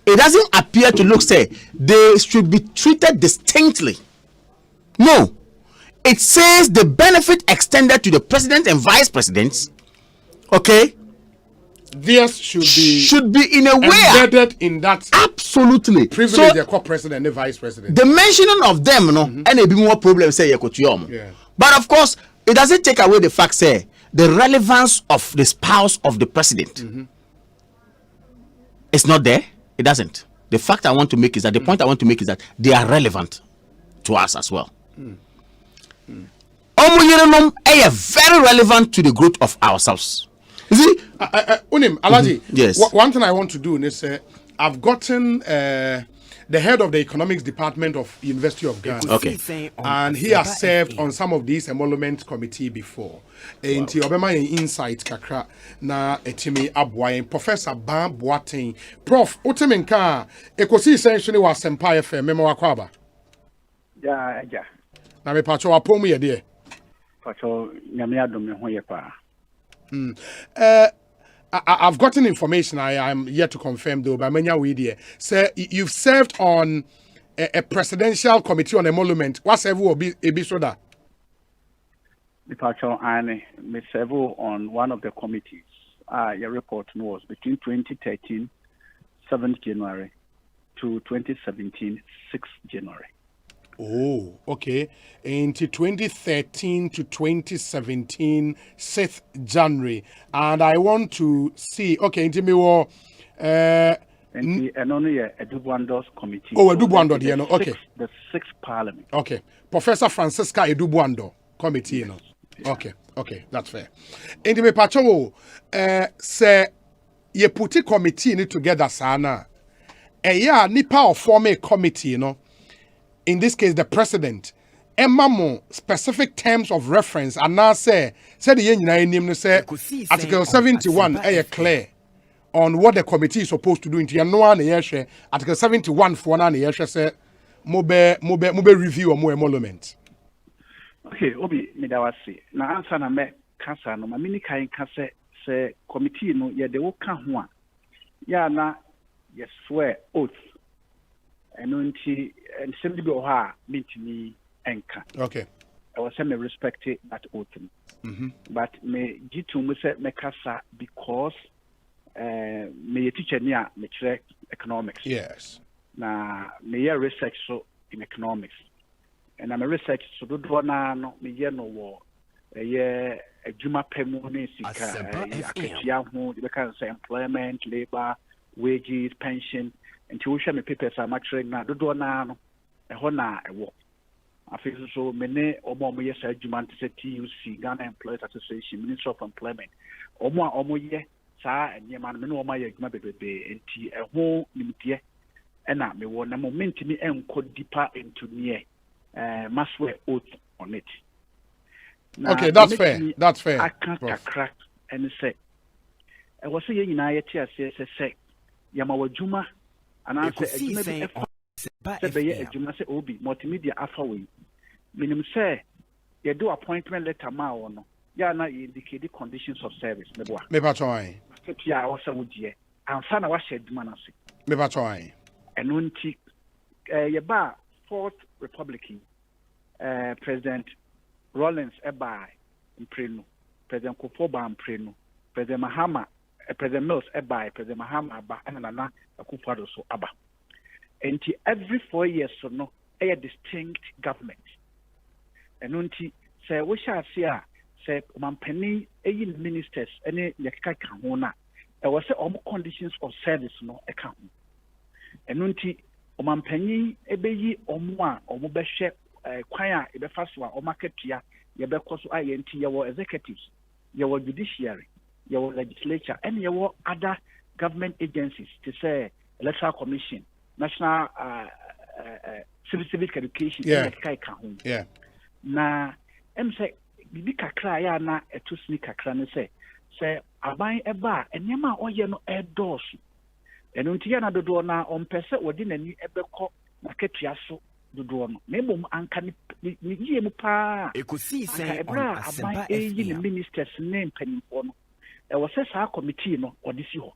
It doesn't appear to look say they should be treated distinctly. No, it says the benefit extended to the president and vice presidents. Okay, theirs should be in a way embedded in that absolutely privilege. So, the co-president and the vice president. The mentioning of them, and a bit more problem say but of course, it doesn't take away the fact say the relevance of the spouse of the president is not there. It doesn't. The fact I want to make is that the point I want to make is that they are relevant to us as well. Very relevant to the growth of ourselves. You see, Unim Alaji. Yes. One thing I want to do is I've gotten the head of the economics department of University of Ghana. Okay. And he has served on some of these emolument committee before. Enti obema insight kakra na etimi abwaye Professor Ban Boateng. Prof, utemenka Ekosiisen wa Asempa FM memo wakwaba. Ja. Na me pacho wapomu ye de. Pacho nyame adom me ho ye pa. I've gotten information. I am yet to confirm though. By many way, sir, you've served on a presidential committee on emolument. What's ever will be soda? Departure and me serve on one of the committees. Your report was between 2013, 7th January to 2017, 6th January. Oh, okay. Into 2013 to 2017, 6th January. And I want to see, okay, into me, and only a Edubuando's committee. Oh, Edubuando, okay. The 6th Parliament. Okay. Professor Francisca Edubuando committee, you know. Okay, that's fair. Into me, Pacho, say, you put a committee together, sana. Yeah, nipa or form a committee, you know. In this case, the president, Emma specific terms of reference, and now say the Article 71 clear on what the committee is supposed to do. Into Article 71 for an say mobe review or more emolument. Okay, Obi Midawasi. Na answer na me kasa no mamini kai kase se committee no ye de wo ka ho a ya na ye swear oath. And simply be me enka. Okay. I was saying me respect that oath. But me gitu me say me kasa because me teacher niya me check economics. Yes. Na me research so in economics. And I'm a research so do na no me no wo juma pemu ne sika akatia ho they can say employment, labor, wages, pension. Until we share my papers, I'm actually not do na a hona a walk. I feel so many or more years I demand to say TUC, Ghana Employees Association, Minister of Employment, or more year, sir, and your man, no, my baby, and tea a whole limit, and I may want a moment to me and could depart into near, must wear oath on it. Okay, that's fair. That's fair. I can't crack and say. I was saying in IATS, say, Yamawajuma, and I say, Juma say, Obi, multimedia affaway. Minimum say, you do appointment letter, no. Ya na indicate the conditions of service. Me patron. Ya also would ye. And sana was shed manasi. Me patron. And unti yaba fourth Republican President Rollins Ebai in Prenu, President Kufoba in Prenu, President Mahama, President Mills Ebai, President Mahama Aba, and Nana Akufado so Aba. And every 4 years so no a distinct government. And unti say we shall see say Mampeni ministers any yakaka kahona. There was all conditions of service no account. And unti Mampeni ebeyi omwa omubeshe kwaya ebefaswa o marketia yebekoso INT yawo executives yawo judiciary yawo legislature and yawo other government agencies to say electoral commission national civic education yeah na say bibi kakra ya na etusni kakra ne say aban eba enyema oye no edosu enu ntia na dodo na ompese wodi nani ebekọ na ketua so dodo no mebom anka ni yie mu pa Ekosiisen On Asempa FM ni ministers ne mpanimfo no e wo se sa committee no odi si ho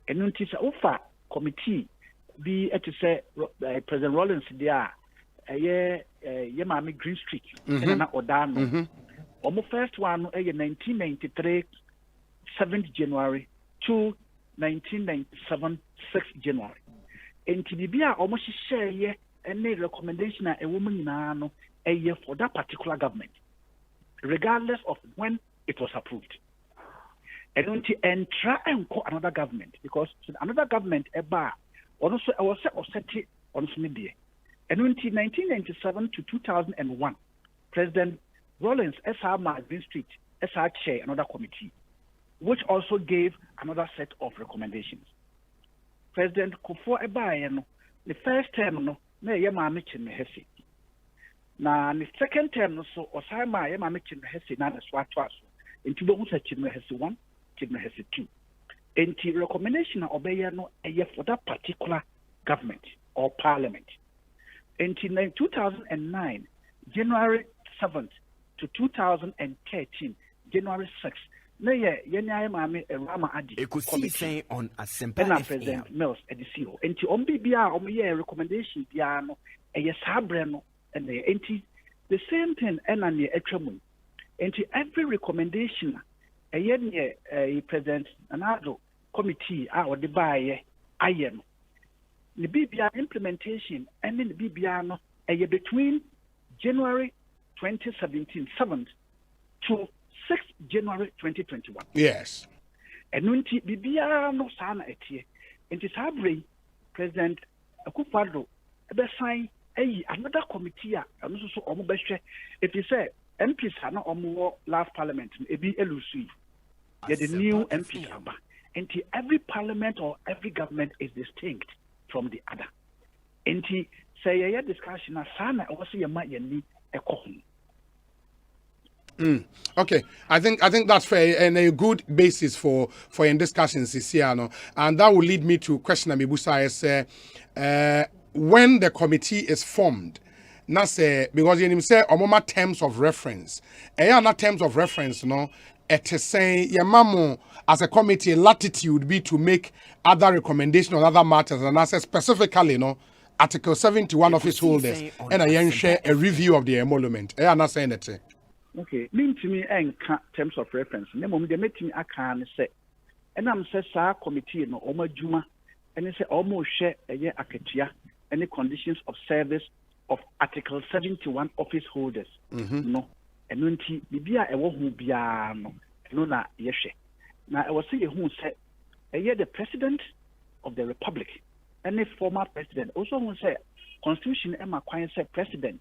enu ntia ufa committee bi etise President Rollins dia ye Mami Green Street na odano omo first one no 1993 7th January to 1997 6th January enti bibia omo hihye any recommendation a woman nyina no for that particular government regardless of when it was approved and until enter another government because another government eba also I was set on media. And until 1997 to 2001, President Rollins SR Green Street SR chair another committee, which also gave another set of recommendations. President Kufuor Ebaye the first term no na yema Hesi. Na the second term no so Osama yema Hesi na swatwa so. Into bo unsa Hesi 1, Hesi 2. Enti recommendation obeye no for that particular government or parliament. Until 2009, January 7th to 2013, January 6th, na ye mami Rama Adi Ekosiisen On Asempa FM. President Mills edisio. Enti ombi bia ye recommendation bia no sabre no and enti the same thing ena ne atwamu. Enti every recommendation President Anado committee or the buy ayen. The BBI implementation and in the BBI no between January 2017 7th to 6th January 2021. Yes. And nunti BBI no sana etie. And this Sabre President Akufado sign another committee and also omo behwe if you say MPs are not omo last parliament ebi elusi. The new MPs aba. And every parliament or every government is distinct from the other. Enti say a discussion na sana also yema yeni ekohun. Okay, I think that's fair and a good basis for your discussions this year, no? And that will lead me to question Amibusa is when the committee is formed. Na say because you say omoma terms of reference. Not terms of reference, no. It is saying Yamamo as a committee latitude be to make other recommendations on other matters, and I say specifically, Article 71 of its holders, and I share a review of the emolument. I am not saying it. Okay, mean to me and terms of reference. Nemo me make me can say, and I'm say sa committee no Oma Juma, and they say almost share a year akatia any conditions of service of Article 71 office holders. No. And nunti bibia ewo hu bia no na yehwe na ewo se yehu se the president of the republic any former president also hu se constitution ema kwan se president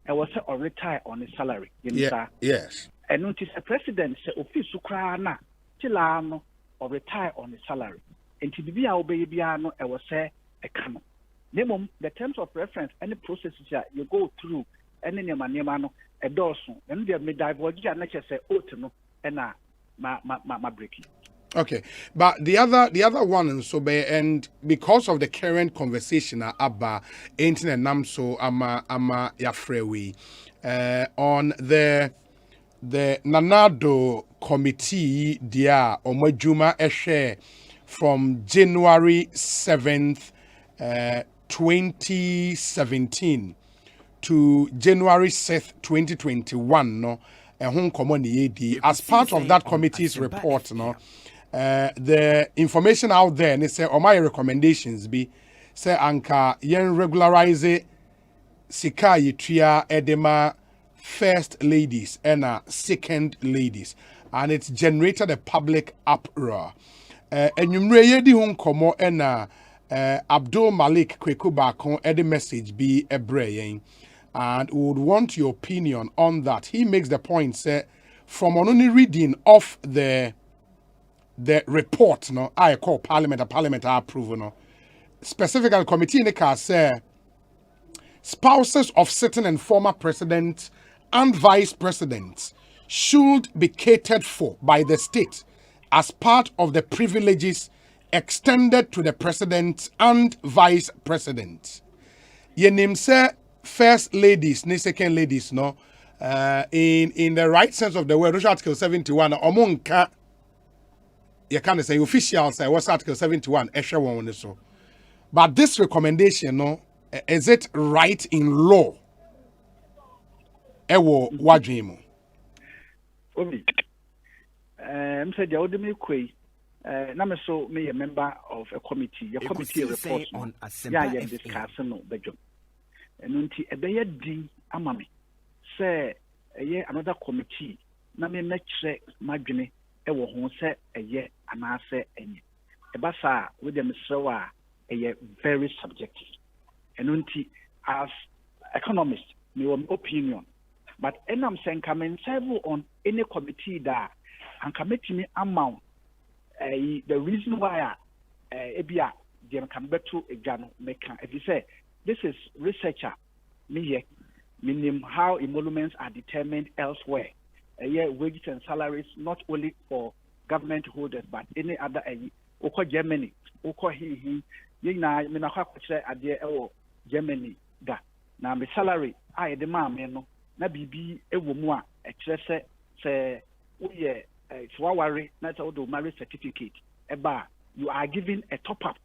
ewo se or retire on his salary yes and nunti se president se office kra na tila no or retire on his salary enti bibia obey bia no ewo se e kano nemom the terms of reference any processes you go through ene nneɛma no ɛdɔɔso ɛno deɛ me diverge a na kyerɛ sɛ oat no ɛna ma breaking. Okay, but the other one and so and because of the current conversation about internet namso ama yafrewi on the Nanado committee dia omajuma eshe from January 7th 2017 to January 6th 2021 no as part of that committee's report no the information out there, and say, my recommendations be say anka yen regularize sika yitria edema first ladies and second ladies, and it's generated a public uproar. Enyumre yedi hun komo ena Abdul Malik Kweku Bakon edi message be a brain, and we would want your opinion on that. He makes the point say from only reading of the report no I call parliament approval no specifically committee in the case say spouses of sitting and former presidents and vice presidents should be catered for by the state as part of the privileges extended to the president and vice president. Yenim say first ladies ni second ladies no in the right sense of the word, Article 71 omonka you can't say official say what's Article 71 so. But this recommendation no is it right in law? Ewo wadwimo. Obi said the Odemi Kwe na so me a member of a committee. Your committee report on Asempa discussing no bedroom. And until a day di amami say another committee na me make madwene ewo ho se eye anase enye ebasa with them so eye very subjective enunti as economist me one opinion but enam sen come serve on any committee that and committee me amount the reason why ebia dem can beto egano make if you say this is researcher me here meaning how emoluments are determined elsewhere. Wages and salaries not only for government holders but any other oko Germany oko he na me na kwa ade Germany da na me salary I the ma me no na bibi ewo mu a ekire se we worry na so do marriage certificate eba you are given a top up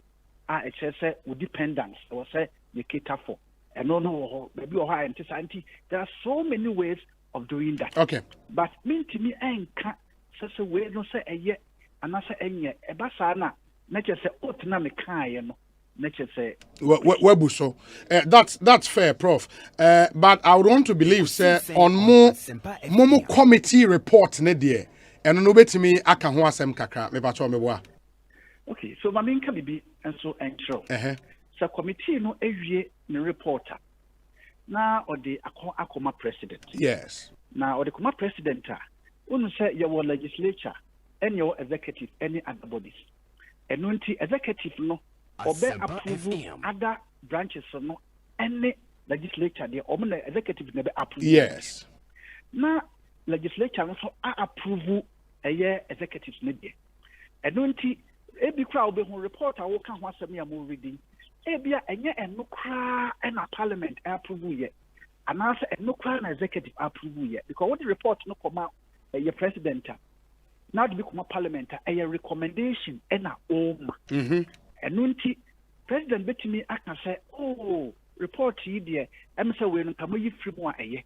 ekire se with dependents or say you cater for no maybe or high anti there are so many ways of doing that. Okay. But mean to me enka such a way no say eye anasa enye ebasa na nature say otina me kan no nature say webuso that's fair prof but I would want to believe say on more committee report ne there eno no betimi aka ho asem kakra me pacho me boa. Okay, so my main can be and so intro so committee no ewie ne reporter na or the akoma president. Yes. Now or the Akoma president unu say your legislature and your executive any other bodies. And unti executive no obey approve other branches no any legislature the executive never approve. Yes. Now legislature also approve executives maybe. And unti ebi kra obe ho report awo kan ho asem ya mo reading. Ebia enye eno kra na parliament approve ye anase eno kra na executive approve ye because what the report no come out your president now to become parliament a recommendation na oma enunti president betimi aka say oh report yi de em say we no kamo yi free mu a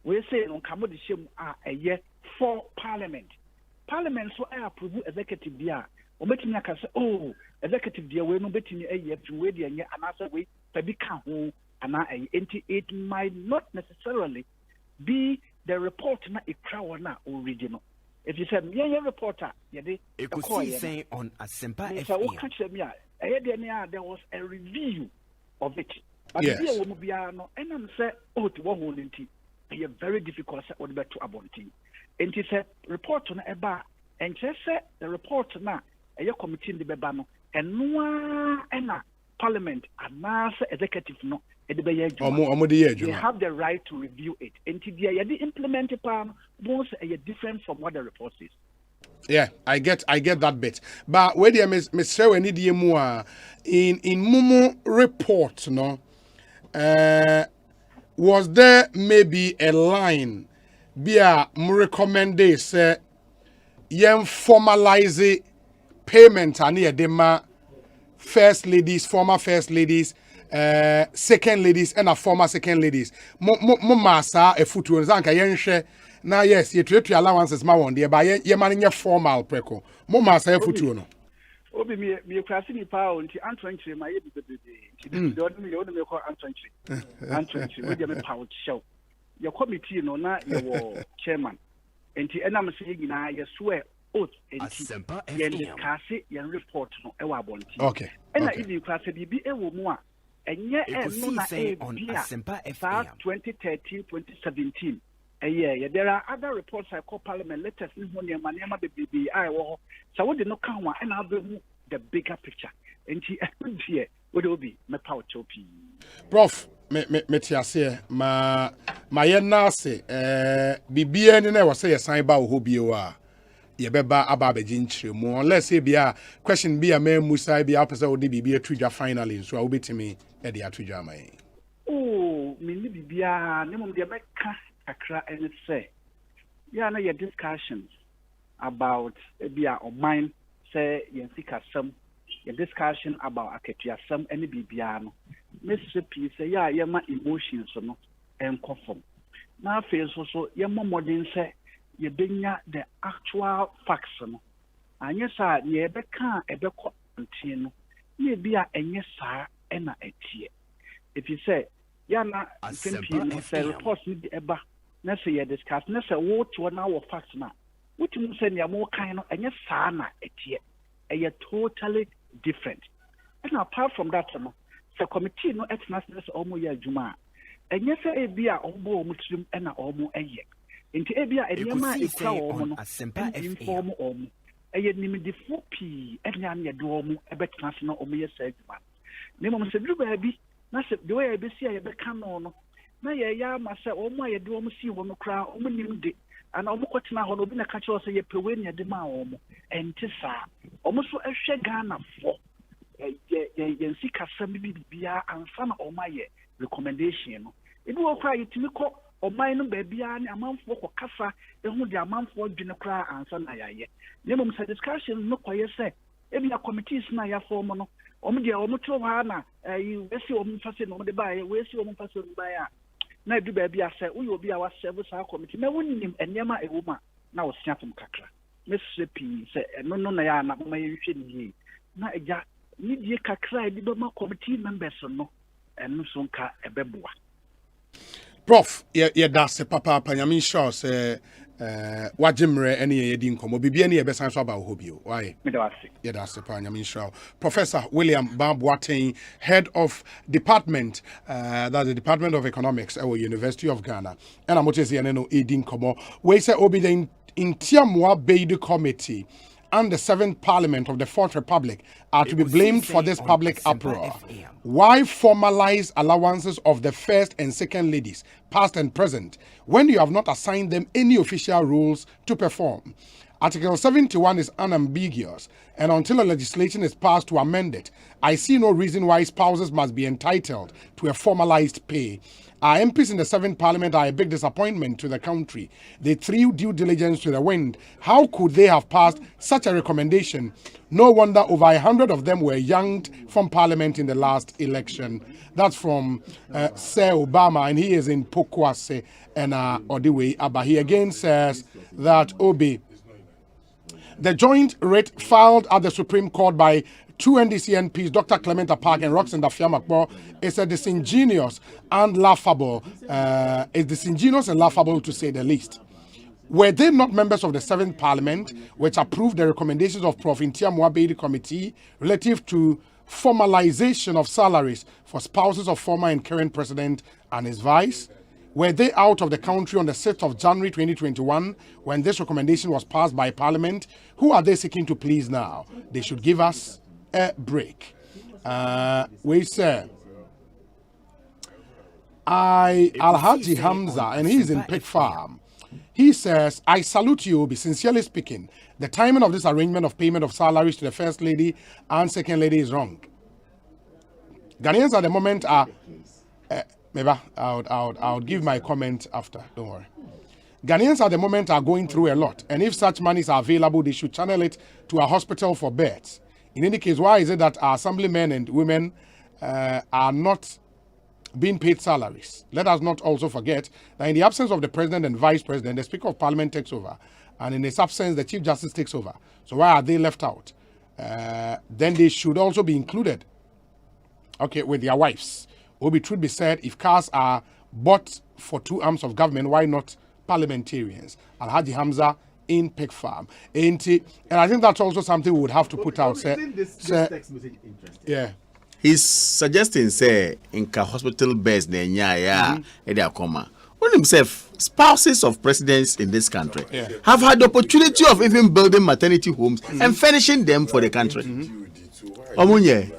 we say no kamo de shem a for parliament so I approve executive dia obetimi aka say oh executive dia we no betimi we dia nya anasa we tabi ka ho ana it might not necessarily be the report na ikra na original. If you said yeah reporter Ekosiisen On Asempa FM there was a review of it but yes. Here we bia no enam say oh to wo ho nti e very difficult say what beto abonti enti say report na eba enche say the report na committee de beba no enoa na parliament and master executive no they have the right to review it. And the implemented plan was different from what the report says. Yeah, I get that bit. But where there Miss Sarah need more in Mumu report, no? Was there maybe a line be a recommend say yen formalize payment and dema first ladies, former first ladies, second ladies, and a former second ladies. Masa a foot was anka yen share. Now yes, you treat your allowances my one there, but ye manning your formal preco. Masa a foot no. Obi me kwase ni pa onti antwenche ma ye bibebe. Don't me call antwenche. We dey me power show. Your committee no na your chairman. Enti enam se nyina ye swear oath enti ye discuss ye report no e wa bonti. Okay. Ena ibi kwase bibi e wo mu a enye no na e bia Asempa 2013-2017. Yeah, there are other reports I call parliament letters in Honeyama baby. I will so what did not come and I'll be the bigger picture. And here would be my power choppy. Prof, me tiase ma yenase BBN never say a sign about who be you are. Ye beba ababe jinchre mo unless say be a question be a man musa be a person would be a trigger finally so I will be to me at the trigger my. Oh, me be a name of the Accra and say, yeah, no, your discussions about Bia or mine say, Yansika some, your discussion about Aketia some, any Bibiano. Mr. P say, yeah, my emotions no, and conform. Now, feels also, your more than say, you bring the actual facts no. And yes, sir, ye becca a beco antino, ye be a yes, sir, and a tear. If you say, Yana, Asempa say, reports need the eba. Na say you discuss na say what one hour facts na what you say ya more kind of anya sana etie e totally different. And apart from that no the committee no etnas omo ya adwuma anya say e bia ombo omo trim e na omo eye enti e bia enema e kwa omo no Asempa inform omo eye nimdifo pi enya na de omo e betnas na omo ye say adwuma ne mo se dru ba bi na se de way e be si e be kan no na ye ya ma se o mo ye de o mo si wo no kra o mo nim de ana o mo kwetena ho no obi na ka che o se ye pewe ne de ma o mo enti sa o mo so ehwe Ghana fo ye nsi kasam bibia ansa na o ma ye recommendation no ebi wo kra yitimi ko o man no ba bia ne amanfo ko kasa ehu de amanfo dwene kra ansa na ya ye ne mo sa discussion no koye se ebi ya committees na ya form no o mo de o mo to ha na we si o mo fase no mo de ba ye we si o mo fase no ba ya na du ba bia se wo obi a wa serve sa committee na wonim enema ewoma na wo siafom kakra Mr. P se no na ya na ma ye hwe ni na eja ni die kakra di be ma committee members no enu so nka ebeboa. Prof ye da se papa panyami sure se wajimre ene ye di nkomo bibia ne ye besan so aba ho bio why me da wase ye da se panyami sure. Professor William Babwaten, head of department that's the Department of Economics at University of Ghana, and amote se ene no edi nkomo we say obi the Intiamwa Beide Committee and the 7th Parliament of the 4th Republic are to be blamed for this public uproar. Why formalize allowances of the first and second ladies, past and present, when you have not assigned them any official rules to perform? Article 71 is unambiguous, and until a legislation is passed to amend it, I see no reason why spouses must be entitled to a formalized pay. Our MPs in the 7th Parliament are a big disappointment to the country. They threw due diligence to the wind. How could they have passed such a recommendation? No wonder over 100 of them were yanked from Parliament in the last election. That's from Sir Obama, and he is in Pokwase and Odiwe. But he again says that Obi, the joint writ filed at the Supreme Court by two NDC MPs, Dr. Clement Park and Roxanne Dafiamakbo, is a disingenuous and laughable. To say the least. Were they not members of the 7th Parliament, which approved the recommendations of Prof. Intiamwa Beide Committee relative to formalization of salaries for spouses of former and current president and his vice? Were they out of the country on the 6th of January 2021 when this recommendation was passed by Parliament? Who are they seeking to please now? They should give us a break. We say Alhaji Hamza, and he's in Pig Farm. He says, I salute you, Obi, sincerely speaking. The timing of this arrangement of payment of salaries to the First Lady and Second Lady is wrong. Ghanaians at the moment are, maybe I'll give my comment after, don't worry. Ghanaians at the moment are going through a lot, and if such monies are available, they should channel it to a hospital for births. In any case, why is it that our assemblymen and women are not being paid salaries? Let us not also forget that in the absence of the president and vice president, the Speaker of Parliament takes over, and in his absence, the Chief Justice takes over. So why are they left out? Then they should also be included, okay, with their wives. Obi, truth be said, if cars are bought for two arms of government, why not parliamentarians? Alhaji Hamza in Pig Farm. And I think that's also something we would have to put out. This text message interesting. Yeah. He's suggesting, say, in hospital beds, on himself, spouses of presidents in this country have had the opportunity of even building maternity homes and furnishing them for the country. Omunye.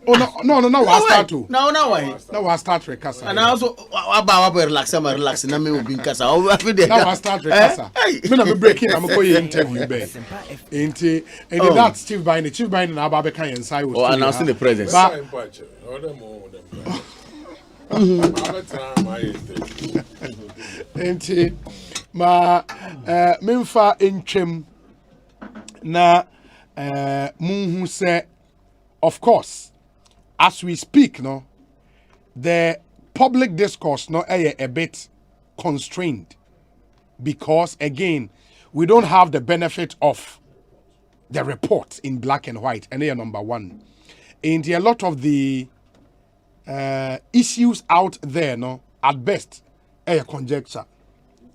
Oh no, I start to. Now why? Now I start with Kasa. And also, relax. Now me will be Kasa. Now I start with Kasa. Me na me breaking. I'm going to interview be. And that's Chief Biden. Chief Biden na Ababe kan inside. Oh, announcing the presence. Enti ma memfa entwem na munhu se, of course, as we speak, no, the public discourse no a bit constrained because again we don't have the benefit of the report in black and white, and they are number one. And a lot of the issues out there, no, at best, a conjecture,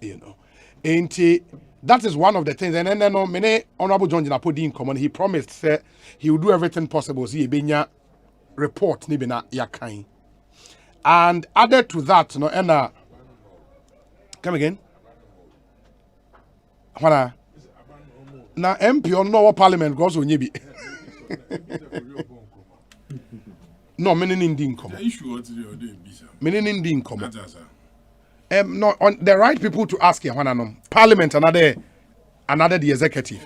you know. And that is one of the things. And then, many Honorable John Jinapodi in common, he promised that he would do everything possible. See, a report, ni bina yakai. And added to that, no, and come again. Wana na MP on no parliament goes on yibi. No, many Indian common. Many Indian common. No, on the right people to ask here, Parliament, another the executive.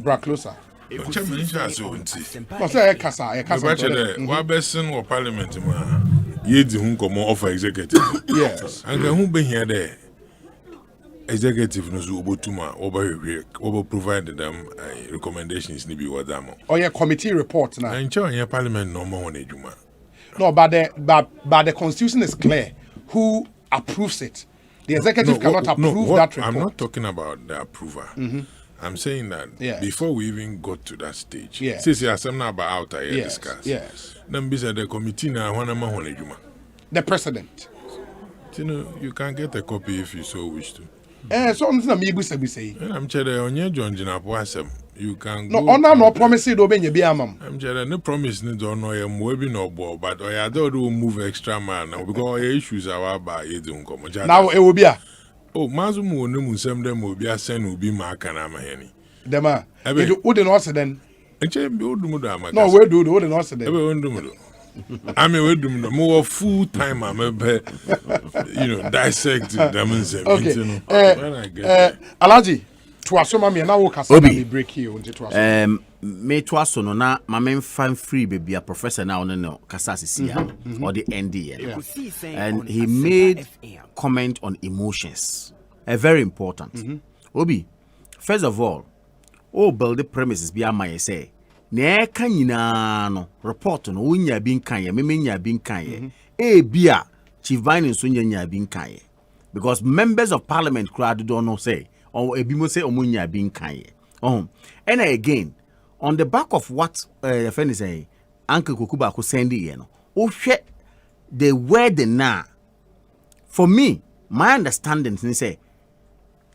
Bra closer. Yes. And who be here there? Executive knows over provided them recommendations. Oh yeah, committee report now. And your parliament no more on Juma. No, but the constitution is clear. Who approves it? The executive cannot approve that report. I'm not talking about the approver. I'm saying that before we even got to that stage, since you are something about out here discuss. Yes. Then beside the committee now, the president. You know, you can get a copy if you so wish to. So I'm saying. I'm on your John Jinapwasem. You can go. No promise it obey your biamam. I'm no promise need to know him webbing no ball, but I don't move extra man now because issues are by it. Now it will be a Mazumu no musem them will be a sen will be Markanama Henny. Dema, you wouldn't answer then. No, where do the wouldn't answer then. I mean, we do more full time. I'm dissect them. Okay. Alaji, to assume me now work as a break here. Me to assume na my fan free baby a professor now no Kasasi or the ND, and he made comment on emotions. Very important. Obi, first of all, build the premises be my say. Ne kanyina no report no wonya bi nkan me menya bi nkan bia Chief Biden so nya bi nkan because members of parliament crowd don't know say or ebi mo say omunya bi nkan and again on the back of what friend is saying Uncle Kokuba ko send it no o hwe the word na for me my understanding is say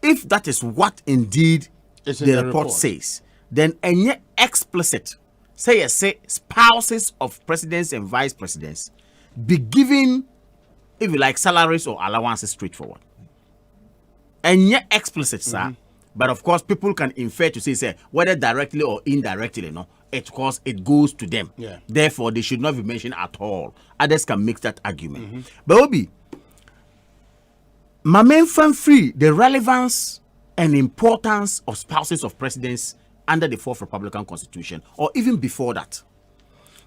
if that is what indeed the report says, then any explicit say spouses of presidents and vice presidents be given, if you like, salaries or allowances straightforward. And yet explicit, sir, But of course, people can infer to say whether directly or indirectly, because it goes to them. Yeah. Therefore, they should not be mentioned at all. Others can make that argument. But Obi, my main fan free the relevance and importance of spouses of presidents under the 4th Republican Constitution, or even before that.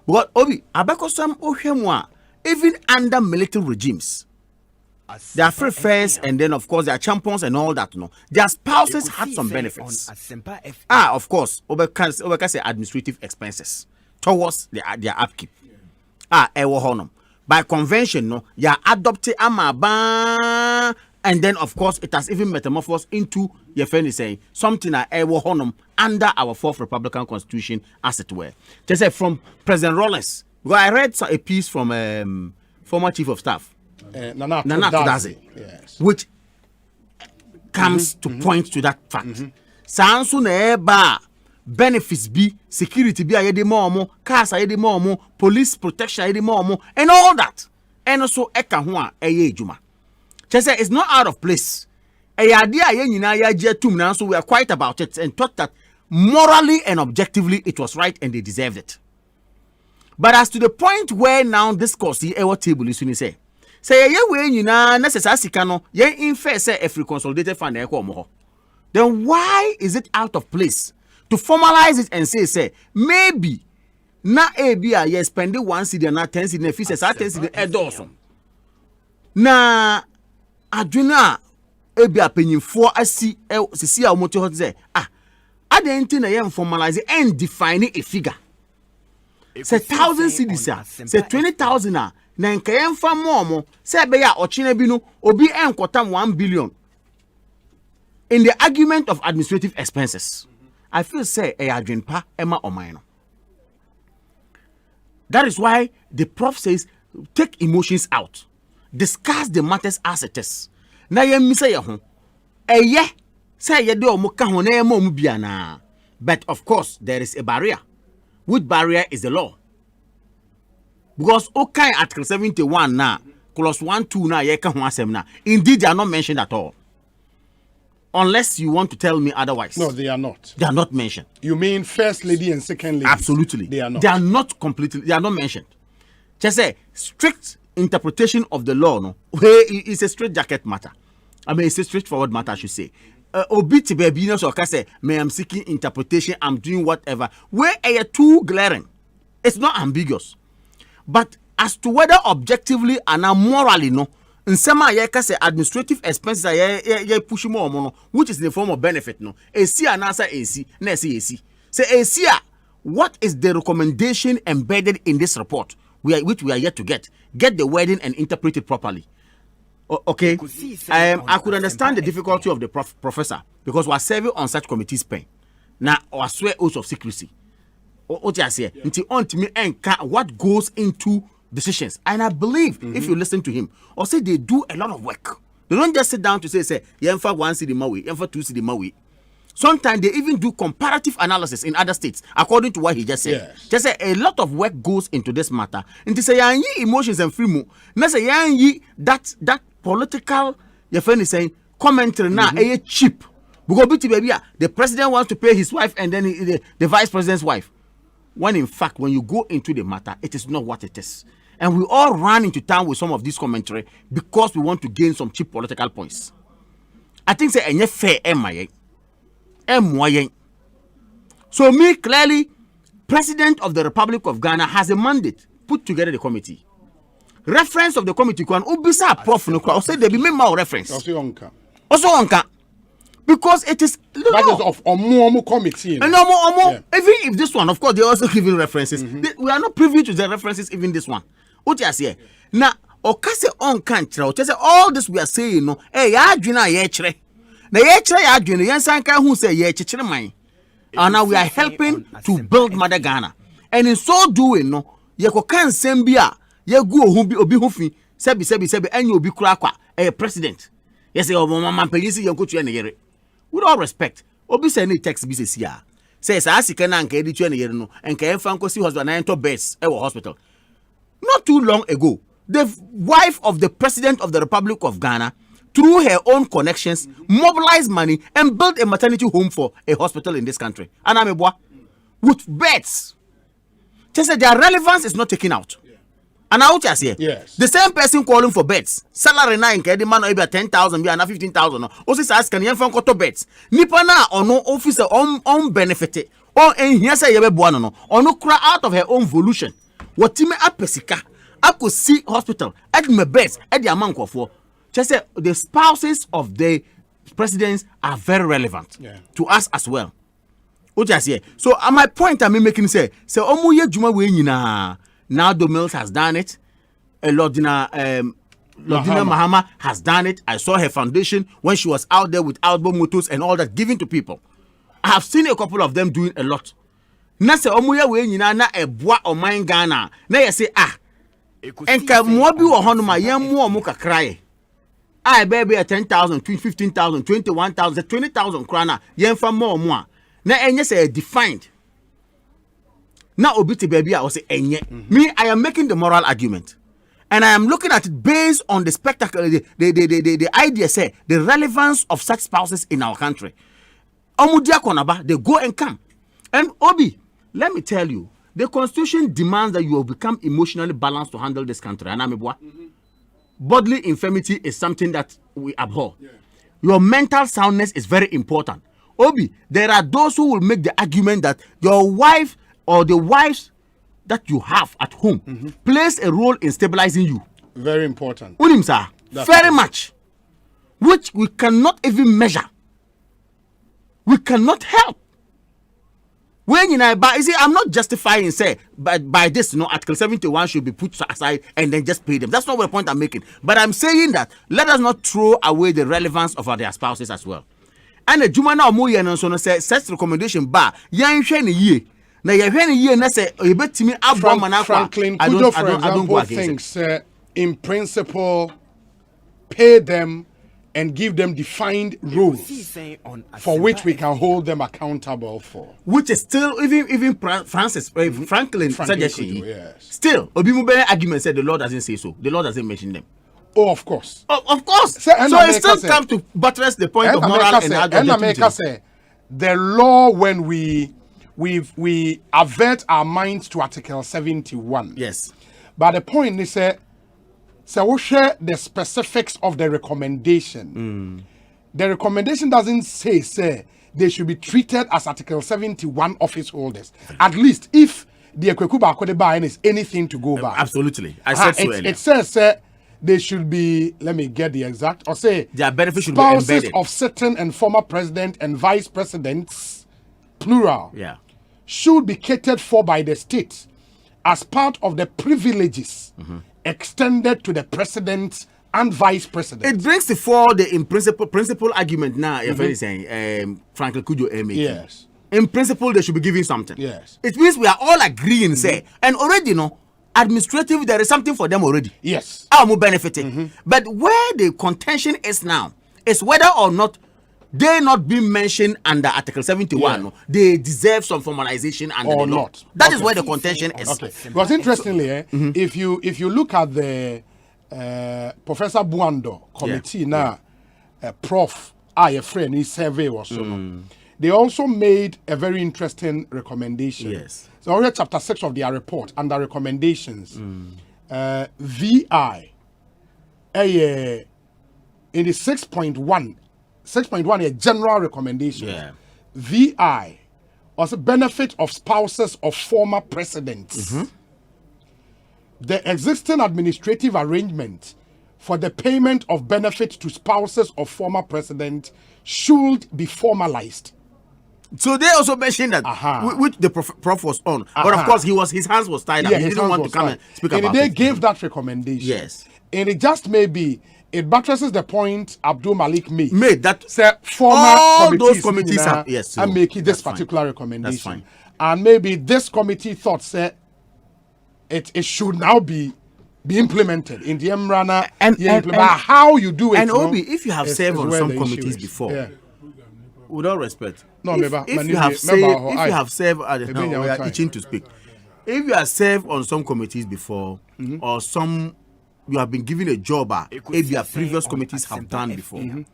But Obi, abekosam ohemwa, even under military regimes, there are free fares, and then of course there are champions and all that. Their spouses had some benefits. Of course, Obeka say administrative expenses towards their upkeep. Ewo honum. By convention, you adopted amaba, and then of course it has even metamorphosed into your friend is saying something ewo honum under our 4th Republican Constitution, as it were. They say from President Rawlings. Because I read a piece from former Chief of Staff. Nana Kudazi, yes. Which comes to point to that fact. Sansu neba benefits be security be ayede more, cars ayede more, police protection ayede more, and all that. And also eka hua eye juma. Just say it's not out of place. A idea so we are quiet about it and thought that morally and objectively it was right and they deserved it. But as to the point where now this course our table is when you say ye we nyina necessary sika no ye infer say every consolidated fund e ko mo. Then why is it out of place to formalize it and say maybe na ebi a ye spend 1 cedi na 10 cedi na fees 10 cedi edoso na adwena ebi apanyimfo asi sisi a omoto ho say adenti na ye formalize and define a figure. Say 1,000 cedis say 20,000 na nka yemfa mo say be ya ochina bi no obi enkotam 1 billion in the argument of administrative expenses. I feel say e adwenpa ema oman no. That is why the prof says take emotions out, discuss the matters as it is. Na yem say ye ho eye say ye de omo ka ho na ema omu bia na. But of course there is a barrier. Which barrier is the law? Because okay, Article 71 now, clause 1-2 now, ye can asem na. Indeed, they are not mentioned at all. Unless you want to tell me otherwise. No, they are not. They are not mentioned. You mean first lady and second lady? Absolutely. They are not. They are not completely. They are not mentioned. Just say strict interpretation of the law. No, it's a straight jacket matter. I mean, it's a straightforward matter, I should say. Obiti baby no so say me I'm seeking interpretation, I'm doing whatever. Where are you too glaring? It's not ambiguous. But as to whether objectively and morally no, in some ye say administrative expenses ye push more no, which is in the form of benefit no. AC and answer AC, na AC. Say AC, what is the recommendation embedded in this report? Which we are yet to get the wording and interpret it properly. Okay, I could understand the difficulty of the professor because we are serving on such committees pen. Now, I swear oath of secrecy. What I say, what goes into decisions, and I believe if you listen to him, or say they do a lot of work. They don't just sit down to say, "Yemfa 1 cedi mawi, yemfa 2 cedi mawi." Sometimes they even do comparative analysis in other states, according to what he just said. Yes. Just say a lot of work goes into this matter. And to say yanyi emotions and free mo, na say yanyi that political, your friend is saying commentary now cheap. Because the president wants to pay his wife and then the vice president's wife. When in fact, when you go into the matter, it is not what it is. And we all run into town with some of this commentary because we want to gain some cheap political points. I think say enye fair moyen. So me clearly, President of the Republic of Ghana has a mandate. Put together the committee. Reference of the committee can ubisa prof no kwa say there be member reference. Also onka. Because it is that is of omo committee. And omo even if this one, of course, they also giving references. We are not privy to the references, even this one. What you say? Now, okase onka nchira. Say all this we are saying no. Ya adwina ye kire. Na ye kire ya adwina yen sanka hu say ye kire man. And now we are helping to build Mother Ghana. And in so doing no, ye ko kan sembia ye gu obi hofi sebi enye obi kura kwa president. Yes, say mama penyisi ye nkotu na yere. With all respect, obi say any text bi say ya. Say asika na nka edi tu na yere no, enka emfa nkosi hospital na ento beds e hospital. Not too long ago, the wife of the President of the Republic of Ghana through her own connections, mobilize money and build a maternity home for a hospital in this country. And I'm with beds. Just say their relevance is not taken out. And I would just say, yes. The same person calling for beds, salary 9, the man will be 10,000, be 15,000. Also says, can you find to beds? Nipana or no officer on benefit, or in here say you no, or no cry out of her own volition. What time apesika, I could see hospital at my beds at the amount of just say the spouses of the presidents are very relevant to us as well. What just say? So my point I'm making say omuye juma we nyina. Now the Mills has done it. Lordina Mahama has done it. I saw her foundation when she was out there with album motors and all that, giving to people. I have seen a couple of them doing a lot. Na se omuya we nyina na eboa o man Ghana. Na ye say enka mo bi wo hono ma yem mo mo kakra I baby 10,000, 15,000, 21,000, 20,000 krana yem fa mo a. Na enye say defined. Now, obiti baby, I was say, me, I am making the moral argument, and I am looking at it based on the spectacle, the idea, say the relevance of such spouses in our country. Omudia konaba, they go and come, and Obi, let me tell you, the Constitution demands that you will become emotionally balanced to handle this country. And bodily infirmity is something that we abhor. Yeah. Your mental soundness is very important. Obi, there are those who will make the argument that your wife or the wives that you have at home plays a role in stabilizing you. Very important. Unim sir, very much. Which we cannot even measure. We cannot help. When you know, but you see, I'm not justifying say by this, Article 71 should be put aside and then just pay them. That's not the point I'm making. But I'm saying that let us not throw away the relevance of their spouses as well. And the Jumana Omoye and so say such recommendation bar yan ye. Now you hear na say you bet me Franklin Kudo, for example, thinks in principle pay them and give them defined rules for which we can hold them accountable for. Which is still even Franklin suggestion. Yes. Still, Obimubere argument said the Lord doesn't say so. The Lord doesn't mention them. Oh, of course. Of course. So it still comes to buttress the point of moral and objectivity. The law, when we avert our minds to Article 71. Yes. But the point is so we share the specifics of the recommendation. The recommendation doesn't say they should be treated as Article 71 office holders. At least if the Ekwekuba Akodeba is anything to go by. Absolutely. I said so earlier. It says they should be, let me get the exact, or say their benefits should be spouses embedded of certain and former president and vice presidents, plural, should be catered for by the state as part of the privileges extended to the president and vice president. It brings before the in principle argument now, if anything, Franklin Kujo making. Yes. In principle, they should be giving something. Yes. It means we are all agreeing, say, and already, administrative, there is something for them already. Yes. Our more benefiting. But where the contention is now is whether or not they not being mentioned under Article 71. Yeah. They deserve some formalization under or the law. Not. That is where the contention is. Okay. Because interestingly, if you look at the Professor Buando committee now, Prof. A friend, his survey was so. They also made a very interesting recommendation. Yes. So already chapter 6 of their report under recommendations. VI in the 6.1 a general recommendation. Yeah. VI was a benefit of spouses of former presidents. The existing administrative arrangement for the payment of benefits to spouses of former presidents should be formalized. So they also mentioned that, which the prof was on. But of course, his hands was tied up. He didn't want to come and speak about it. And they gave that recommendation. Yes. And it just maybe, it buttresses the point Abdul Malik made. That former all those committees are, yes, so and making this particular recommendation. That's fine. And maybe this committee thought it should now be implemented in the Emrana and how you do it. And Obi, if you have served on some committees before, with all respect, if you have served, itching to speak. If you have served on some committees before or some you have been given a job if your previous committees have done before.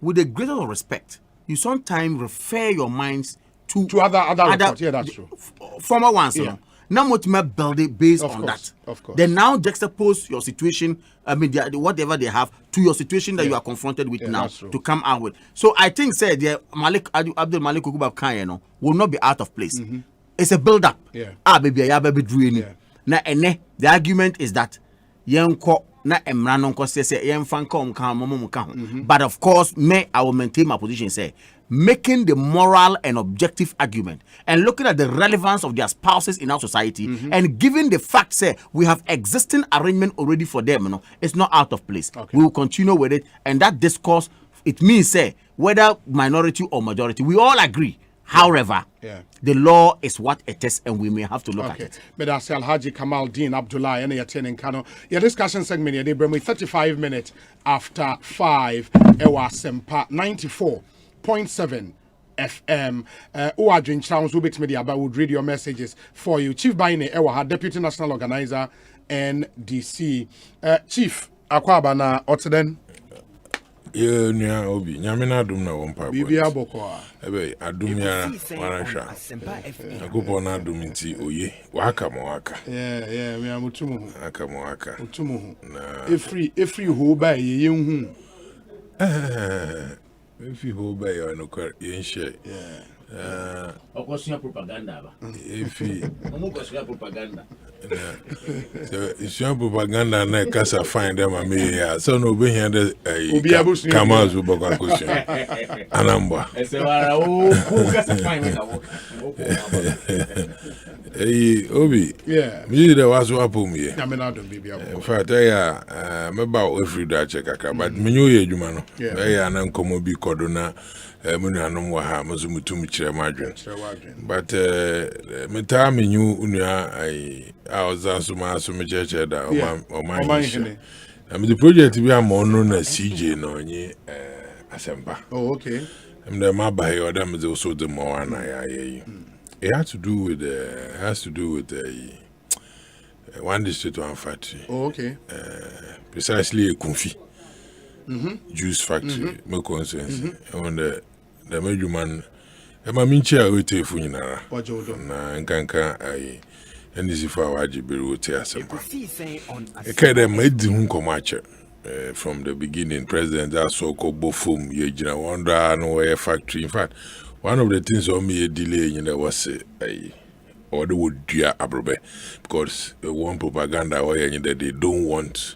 With the greatest of respect, you sometimes refer your minds to other reports. Yeah, that's true. Former ones, now what may build it based on that. Of course. Then now juxtapose your situation, whatever they have, to your situation that you are confronted with now to come out with. So I think, Abdul Malik Ukubab Khan, will not be out of place. It's a build-up. Baby, drew. Now, the argument is that but of course, I will maintain my position, say, making the moral and objective argument and looking at the relevance of their spouses in our society and given the fact, say, we have existing arrangement already for them, it's not out of place. We will continue with it. And that discourse, it means, say, whether minority or majority, we all agree. However, the law is what it is, and we may have to look at it. But that's Alhaji Kamal Dean Abdullah and Yatin Kano. Your discussion segment, they bring me 35 minutes after 5. Asempa 94.7 FM. Uadrin Chowns will be to me about would read your messages for you. Chief Baine Ewa, Deputy National Organizer, NDC. Chief Akwabana Oteden. Yeah, nya obi nyamena adum na wompa bibi abokwa ebe adum ya warasha agopo na adum nti oye waka mo waka yeah me amutumu aka mo waka utumu na every ho ba ye hu every ho ba ye no kwar ye nhye okosia propaganda ba omukosia propaganda so it's your propaganda na kasa find them me so no be here the Kamal Zubaka question anamba kasa find obi me the was wapo me in fact me ba every day check aka but me nyo ye adwuma no na nkomo bi kodona munuanom wa ha muzumutum kire madwen but me ta menyu unua ai awzasuma so me cheche da o man the project bi am ono na CJ no onye Asempa. Oh, okay. The map by your dam is also the more it has to do with one district, one factory. Oh, okay. Precisely a Kunfi juice factory, my consensus. And the major man, my mincha will take Funara. And Kanka, and this is for our Jibiru Asempa. A kind made the Hunkomacher. From the beginning, President so-called Bofum, Yejina Wanda, no factory. In fact, one of the things on me a delay, was or they would do abrobe because one propaganda where that they don't want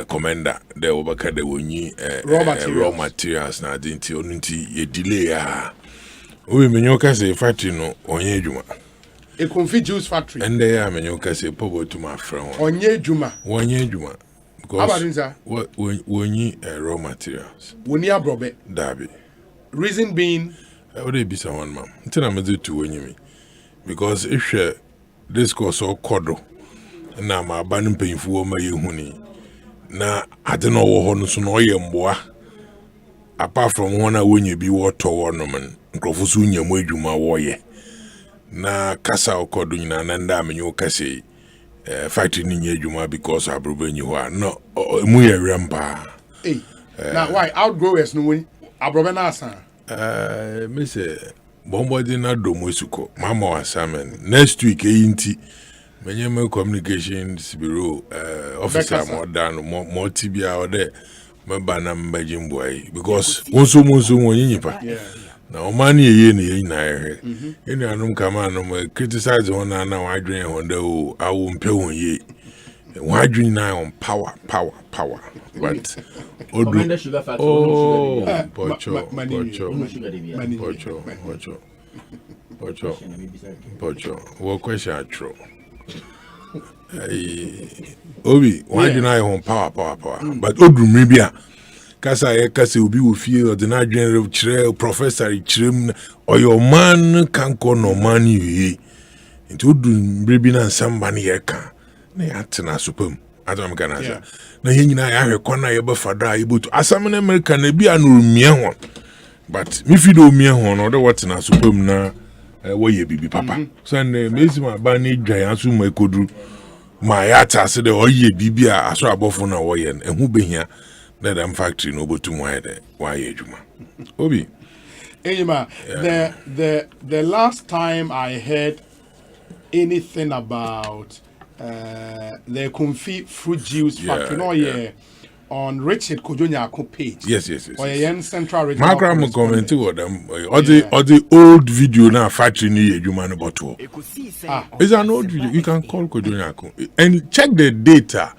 commander. They overcut the raw materials. Now, didn't you delay? We menyoka say factory no onye juma. A Kunfi juice factory. And they are menyoka say pobo to my friend. Onye juma. When you raw materials, when you abrobe, Darby. Reason being, I would be someone, ma'am. Until I'm do to when you mean. Because if this goes so codo, now my banning painful my honey. Now I don't know what honors no yamboa. Apart from one, when you be water ornament, Grofusunya Mojuma warrior. Na Casa or Coduna and Dam you can say. Fighting in Yejuma because I bring you are no muy rampa. Now why outgrowers no way? Abrobenasa. Miss Bombo did not do Musuko. Mama was salmon. Next week, ain't Menyama Communications Bureau officer more than more tibia or there. My banam Bajim boy because also Musu now, money in any anum come on, criticize one now. I drink on the I won't pay on ye. Why drink now on power? But Pocho. What question I throw? Obi, why do I on power? But Odu maybe. Kasa ubi ufi or the Nigerian Chere Professor Chrim or your man can call no money ye into doing bribina and somebody eka. Neatana supum. Adam Canasa. Na hina I have a corner able for able to Asaman American be a no but if you do me or the what's na supum na where ye be papa. So and Miss my banny giant my could my yata said the oye bibia aso abofo na wo ye no ehu behia na dem factory no botum why ejuma obi Ejima, the last time I heard anything about the Kumfi fruit juice factory on Richard Kojonyako page. Yes. Or a central regional. Macram commented with them. Or the old video now factory near Jumano bottle. It's an old video. You can call Kojonyako and check the data.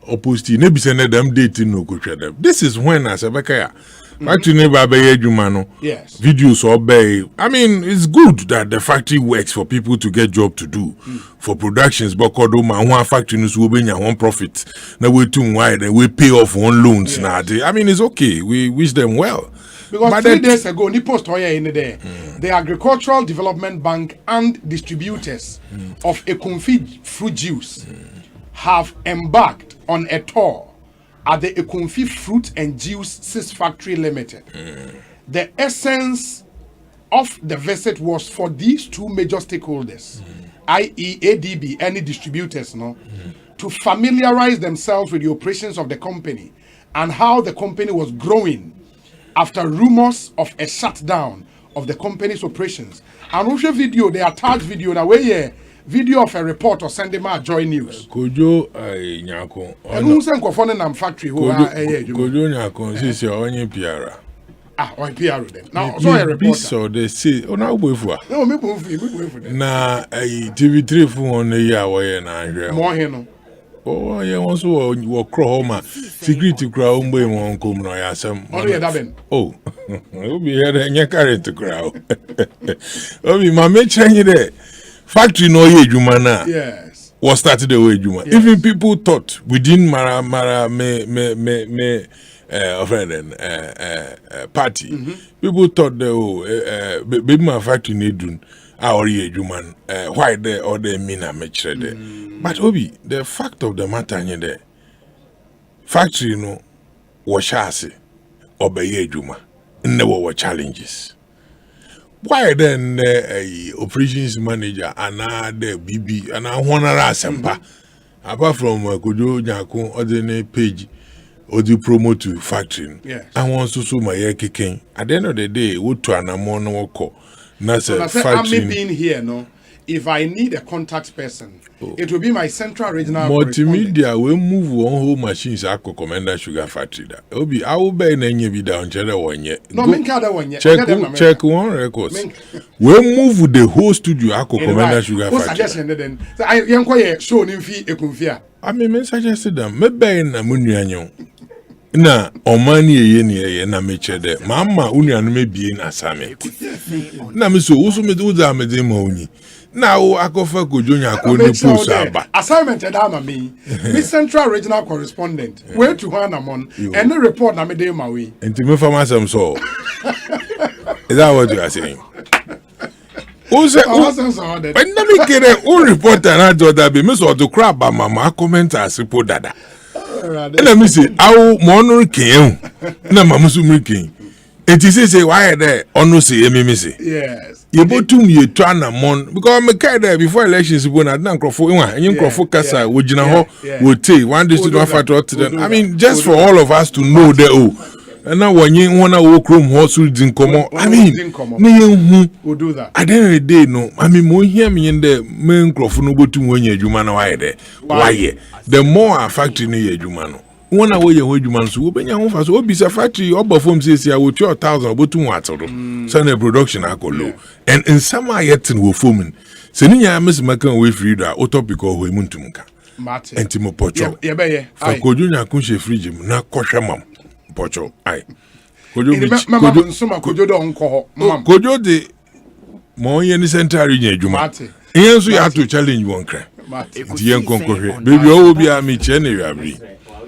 Opposed to Nebisene them dating no coach them. This is when I said factory never be Jumano. Yes. Videos obey. I mean, it's good that the factory works for people to get job to do for productions. But Kodoma one factory news will be one profit. Now we too wide and we pay off one loans now. I mean, it's okay. We wish them well. Because but 3 days ago, ni post in there, the Agricultural Development Bank and distributors of Ekumfi fruit juice have embarked on a tour at the Ekumfi Fruit and Juice Factory Limited. The essence of the visit was for these two major stakeholders, i.e. ADB, any distributors, to familiarize themselves with the operations of the company and how the company was growing after rumors of a shutdown of the company's operations. And also video, the attached video, now where video of a report or sending my Joy News. Kojo nyako. And who sent Kofone Nam factory who are Kojo nyako says your only PR. On PR then. Now so a report. So they say now we for. No, me for. Na TV3 phone on ya we na hwe. Mo he no. Oh yeah, also wo kro homa. Security crowd mbe mo nkom no ya asem. Oh. Obi here nya current crowd. Obi ma me chenye de. Factory no ye juma na. Yes. Was started the way juma. Yes. Even people thought within party. People thought the baby my factory need done our ye juma. Why there or they mean a match there. But Obi, the fact of the matter there. Factory no was chassis obey ye juma. Never were challenges. Why then operations manager and the BB and I want Asempa apart from Kojo Nyako or the page or the promote to factory. Yes. I want to my kicking. At the end of the day, what to an amount of call. So I'm being here, no. If I need a contact person, it will be my central regional multimedia will move one whole machines I could commander sugar factory that Obi I will buy any be down cheddar one yet. No, check one records. We'll move with the whole studio I could commander sugar factory. I am quite shown in fee a confia. I mean suggested them maybe in a munyanyo. Na omani ye na meche de mama unia no me bie na assignment na me so wo so me do za me de ma oni na wo akofa Kojo Nyako ni post aba assignment e da ma me central regional correspondent where to Hanamon and the report na me de ma we enti me fama sam so is that what you are saying? Who say when na me kere who reporter na do that be me so to crab mama comment as po dada. Let me say, our monor king, na mamusu king. It is say why there ono say me say. Yes. You botum ye twana mon because me kai there before elections go na nkrofo nwa enye nkrofo kasa wo gina ho wo take one district one factor to them. I mean just for all of us to know that and now when you wanna walk room hustle din komo. I mean me we'll do that. At the end of the day no. I mean mo hear me in the main nkrofo no botum wenye adwuma na why there. Why the more our factory ni adwuma no. One away your human so benya ho fa so obi sa factory obafom say I will 2,000 botum watoro so na production akolo and in some yetin wo fomin se ni nya miss makan we free da o topic o ho emuntum ka entimo pocho ye be ye fa Kojo Nyako she fridge mu na kohwe mam pocho ai Kojo Kojo do nko ho mam Kojo de mo ye ni central region adwuma yen so ya to challenge one cry di yen konkohwe baby o obi a me che na wi abri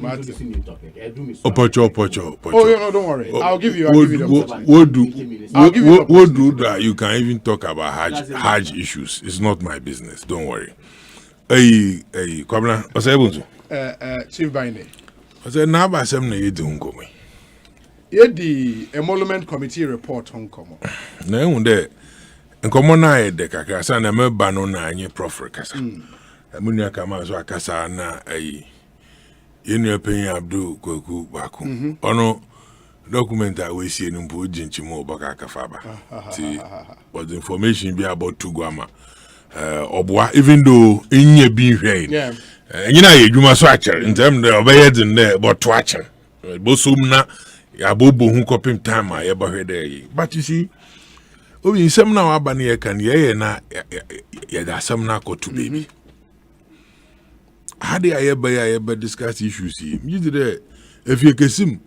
Pocho. Oh, no, don't worry. I'll give you the what do that? You can even talk about Hajj issues. It's not my business. Don't worry. Hey, Kwabna, what's able to? Chief Baine. I said, now by some you don't go me. The emolument committee report on Komo. No, there. And Komo na de kakasa na me bano na nye prof kasa. Munya kama so akasa na yenu penye Abdul Kweku Baku. Ono document that we see in Jinchimo Baka Kafaba. But the information be about Tugwama. Obwa, even though in your being rain. Yeah. You know, you must watch it in terms of beds in there, but watching. Bosumna, Yabobo, who copy time, I ever heard. But you see, in some now, Abania can ye na ya some nako to baby. How did I ever discuss issues? You did if you can see.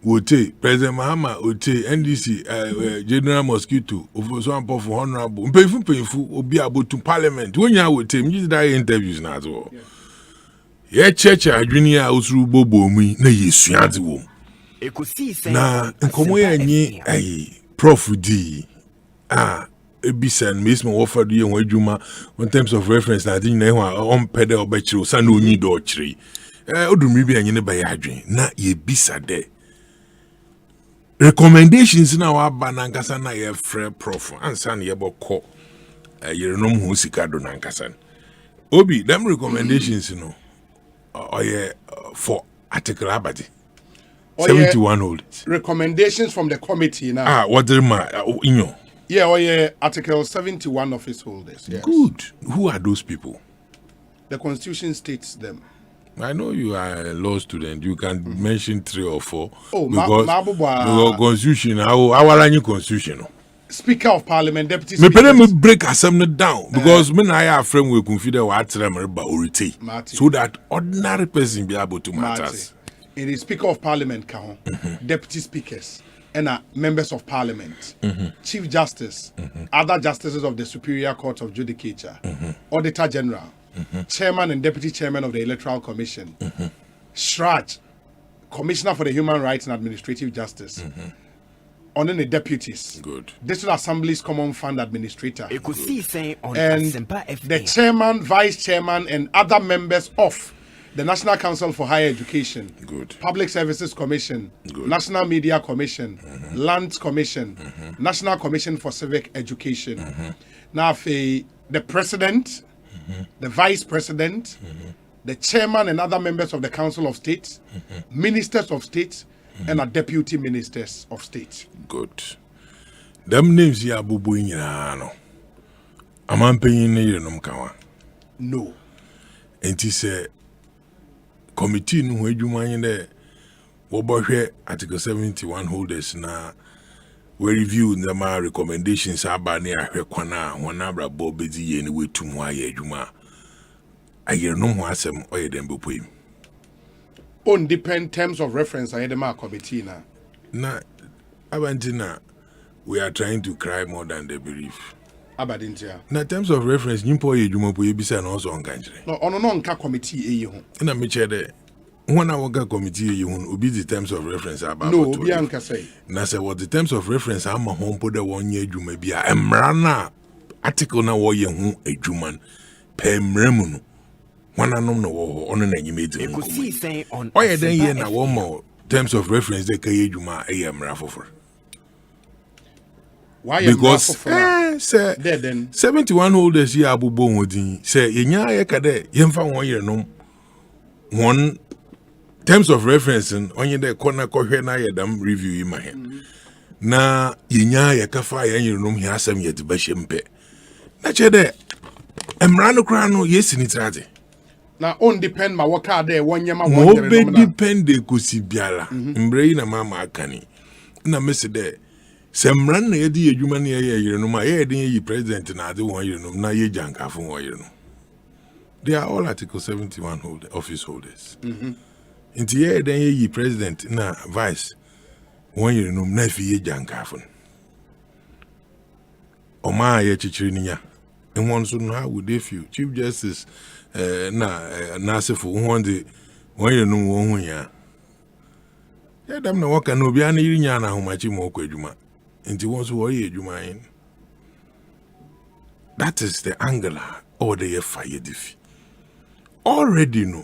Wote President Mahama Wote NDC General Mosquito so am for honorable painful obi about to parliament when you wote me that interviews na as well ye church adwenia usuru bobo mu na yesuade wo Ekosiise na nkomo yanyi prof D ebisan mesmo offer do ye ho adwuma in terms of reference na din na ho on pede obachiro sa na onyi do ochiri odumi bi anyi ne ba ya adwen na ye bisa de recommendations na wa banankasa na ye free prof ansa na ye bokọ yerenom hu sika do nankasa obi them recommendations no for article abadi 71 holders recommendations from the committee now what the ma inyo article 71 office holders. Yes. Good. Who are those people? The constitution states them. I know you are a law student. You can mention 3 or 4. Oh, because constitution. Our new constitution. Speaker of Parliament, Deputy Speaker. Me break Asempa down because when I have friend we confide what remember orite so that ordinary person be able to matters. It is Speaker of Parliament, Deputy Speakers, and members of Parliament, Chief Justice, other justices of the Superior Court of Judicature, Auditor General. Chairman and Deputy Chairman of the Electoral Commission, Shraj, Commissioner for the Human Rights and Administrative Justice, on the deputies, District Assembly's Common Fund Administrator, Ekosiise On Asempa the Chairman, Vice Chairman, and other members of the National Council for Higher Education, Public Services Commission, National Media Commission, Lands Commission, National Commission for Civic Education. Now, the President, the Vice President, the Chairman and other members of the Council of State, Ministers of State, and Deputy Ministers of State. Good. Them names here bubu no. Amam penyin ne yerenom kawa. No. Enti se committee no ho adwuma yin de wo bohwe article 71 holders na we review them recommendations about near Kwana, one abra bobedi and way to my juma. I hear no more asem or them bupim. On depend terms of reference, I had a committee now. Na Abantina, we are trying to cry more than they believe. Abadintia. Na terms of reference, Nimpo Juma Puebisa and also on country. No, on non committee, and I make sure that. One hour committee, you will be the terms of reference about. No, Bianca say. Nasa what the terms of reference. I'm a home put the 1 year you may be a Mrana article now. War you a Juman Pem Remunu. One unknown on an enemy. Ekosiise On Why then ye na one more terms of reference they can Juma a Mrafofer. Why? Because say then 71 holders here Abu Bomodin say Yenya Kade Yemfa 1 year no one. Terms of reference on your corner na yadam review in my hand. Na yinya yakafa yan room here some yet bashempe. Na chede emrano krano yes in it. Na on depend my work there 1 year ma 1 year. No depend kusi biala. Mbrei na mama akani. Na mese de semran na yedi adwuma na ye no ma ye den yi president na ade 1 year no na ye janka fo 1 year no. They are all article 71 office holders. Inti ye den ye president na vice 1 year no na fi ye jankafon o ma ye chichiri ninya en won so no how would they feel chief justice na asefo won de 1 year no won hu ya ya dam na waka no bia na yiri nya na homachi mo kwa adwuma inti won so wo ye adwuma yin. That is the angle or the fire diff already no.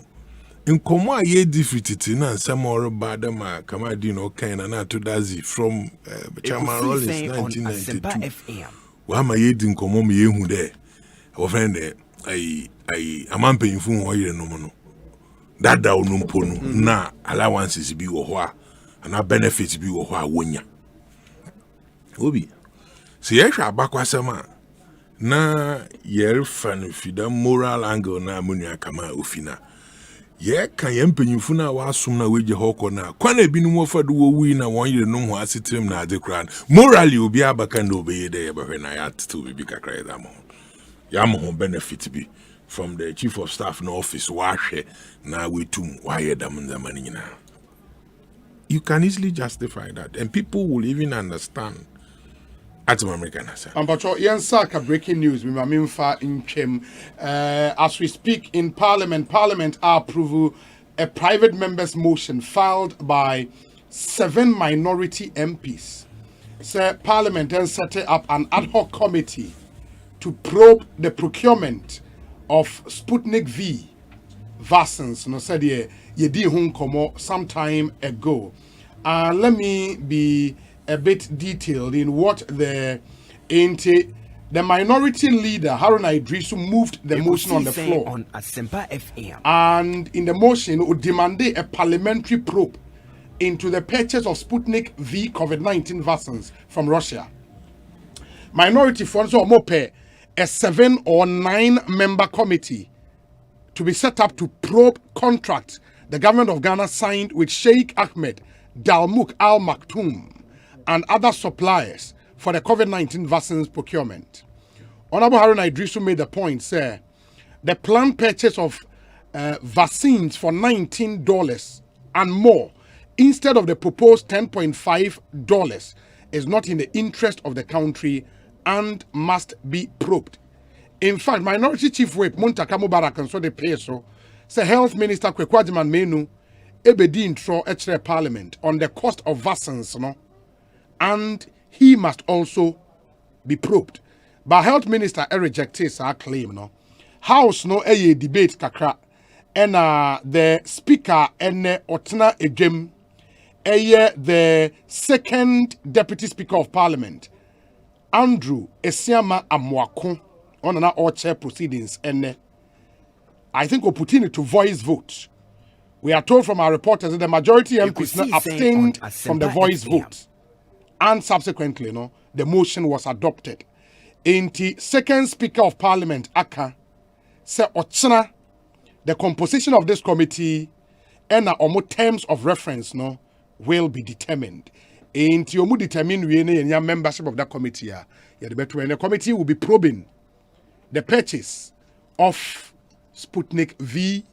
In Koma ye defeated na some more bad ma Kamadi no kind na to dazi from Chairman Rollins 1992. Wa ma ye din komo me hu there. Our friend ai amampe infu ho yire no mo no dada onumpo no na allowances bi wo ho a na benefits bi wo ho a wonya obi se yehwa abakwasema na yerfa no fida moral angle na amunua kama ofina ye kan ye mpanyimfu na wasum na weje hoko na kwana binum ofado wo wi na won yire no ho asetrem na ade kran morally obi abaka na obeye de ye behwe na ya to bi kakra da mo ya mo benefit bi from the chief of staff no office wahwe na wetum waye dam nzamani nyina. You can easily justify that and people will even understand. As American has said. Ambacho Yansaka breaking news. Mimamimfa in Chem. As we speak in Parliament approve a private member's motion filed by 7 minority MPs. So Parliament then set up an ad hoc committee to probe the procurement of Sputnik V vaccines. No said ye di hun komo some ago. Let me be a bit detailed in what the minority leader Haruna Idrisu moved the motion on the floor on Asempa FM. And in the motion would demand a parliamentary probe into the purchase of Sputnik V COVID-19 vaccines from Russia. Minority funds or more a 7 or 9 member committee to be set up to probe contracts the government of Ghana signed with Sheikh Ahmed Dalmouk Al Maktoum and other suppliers for the COVID-19 vaccines procurement. Honorable Haruna Idrisu made the point, sir, the planned purchase of vaccines for $19 and more instead of the proposed $10.5 is not in the interest of the country and must be probed. In fact, Minority Chief Whip Muntaka Mubarak and so the peso, say Health Minister Kwekwajiman Menu ebedi intro etre Parliament on the cost of vaccines, no? And he must also be probed. But Health Minister rejected our claim, no? House no a debate kakra, and the Speaker ene Otna Ejem, the second Deputy Speaker of Parliament, Andrew Esiama Amwako, on an chair proceedings, and I think we're putting it to voice vote. We are told from our reporters that the majority MPs now abstained from the voice vote. And subsequently, the motion was adopted. In the second Speaker of Parliament, Aka, said Ochana, the composition of this committee and terms of reference will be determined. In the determine membership of that committee, the committee will be probing the purchase of Sputnik V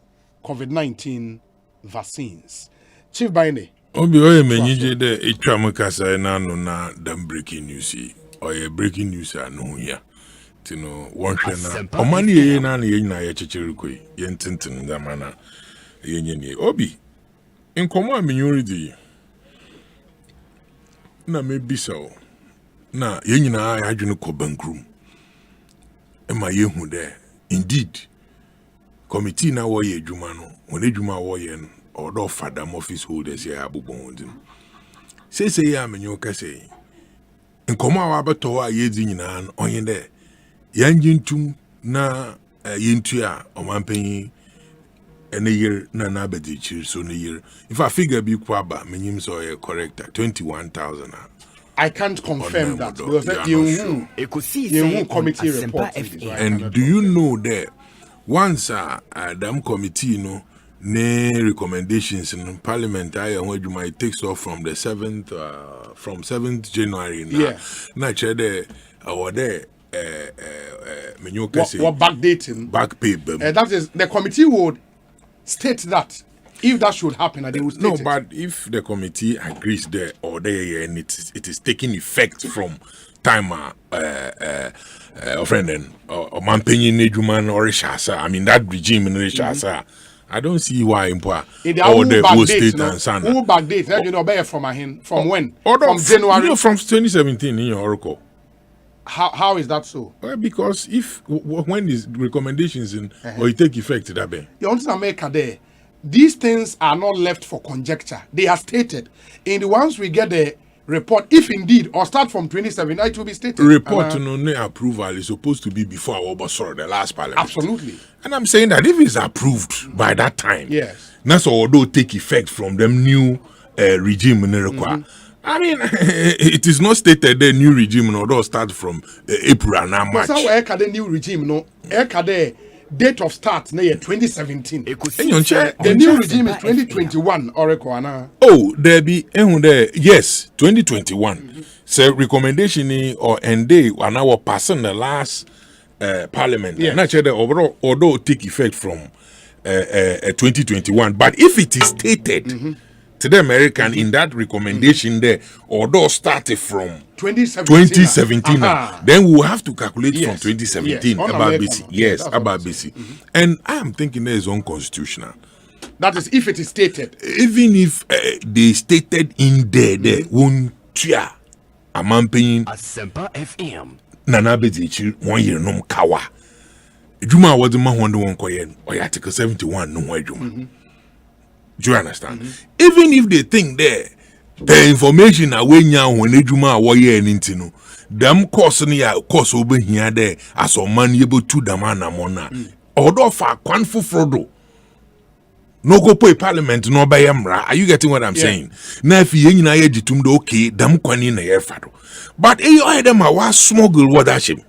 COVID-19 vaccines. Chief Baine. Obi oye menije de etwa kasa na no na dam breaking news or breaking news anu ya tino won hwe na omani ye na ye nyina ye chechiri koi ye ntintin da mana ye nyeni obi nkomo amenyori di na mebisa o na ye nyina ya adwene ko bankrum e ma ye hu de indeed committee na wo ye adwuma no won adwuma wo ye no or fadam office holders here abubondin say ya menyo kase nkomo awa beto a yedi nyina onye de yanjintum na yentu a omampanyi ene year na bedi chiri so ne year if I figure bi kwaba menyim so ye correct 21,000. I can't confirm that because you committee report and do you know that once dam committee ne recommendations in Parliament it takes off from the 7th January na chere our there what backdating back pay that is the committee would state that if that should happen they will state but if the committee agrees there or there and it is taking effect from time friend and or manpenyin nejuman or shasa I mean that regime in shasa I don't see why all the whole state and son. Who backdate? You know, from when? From January. From 2017 in your oracle. How is that so? Well, because when these recommendations or it take effect that way. You want to America there? These things are not left for conjecture. They are stated. In the ones we get the report, if indeed, or start from 2017, it will be stated. Report no approval is supposed to be before our Obasoro, the last parliament. Absolutely. And I'm saying that if it's approved by that time, yes, that's although take effect from them new regime in the I mean, it is not stated the new regime although start from April and now March. Because how the new regime no, the date of start na 2017. The new regime is 2021 Oh, there be yes, 2021. So recommendation or end day and our passing the last parliament. Yes. And actually overall although take effect from 2021. But if it is stated to the American in that recommendation there, although started from 2017 then we will have to calculate from 2017 about BC. Yes, about BC. And I am thinking that is unconstitutional. That is if it is stated. Even if they stated in there won't cheer a man paying Asempa FM. Nana Bezi 1 year no kawa. Juma was the man who won koyen or Article 71 no way Juma. Do you understand? Even if they think there, the information away now when they Juma warrior and intino, them course near course over here there as a man able to the man amona. Although for Kwanfu Frodo. No go pay parliament no by Amra. Are you getting what I'm saying? Now if you na yejitumdo okay, them kwani na yefado. But you them a smuggle what that shame.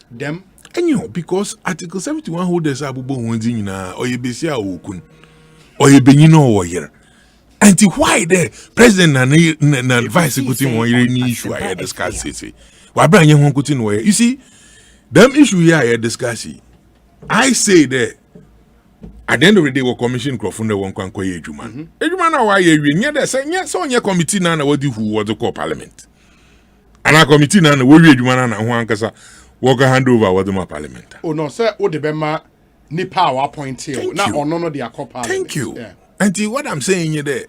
Them? And you because Article 71 holders abubo hunzi na oyebesi a okun. Oyebenino wo here. And why the president and vice executive one any issue I discuss it. Why bring you one no you see, them issue here I discuss it. I say that at the end of the day, we commission Crofunda won't conquer Ejuman. Ejuman, why you near the same yes on your committee now? What do who was the call parliament? And our committee now, the way Ejuman and Juancasa walk a hand over what the parliament. Oh no, sir, what the Bema Nipa our point here. Now, or none of the parliament. Thank you. Yeah. And what I'm saying here, the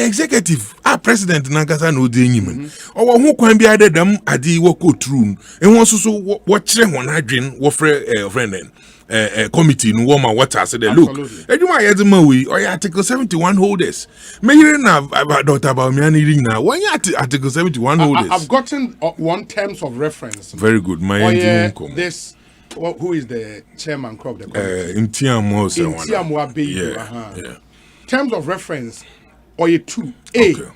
executive, our president Nagasa no Deniman, or who can be added them at the Woko Troon, and also watch them when I drink what friend. Committee no woman what I said look eduma yedema or Article 71 holders me na about me reading now when Article 71 holders I've gotten one terms of reference. Very good my this who is the chairman of the committee Intiamu terms of reference or 2A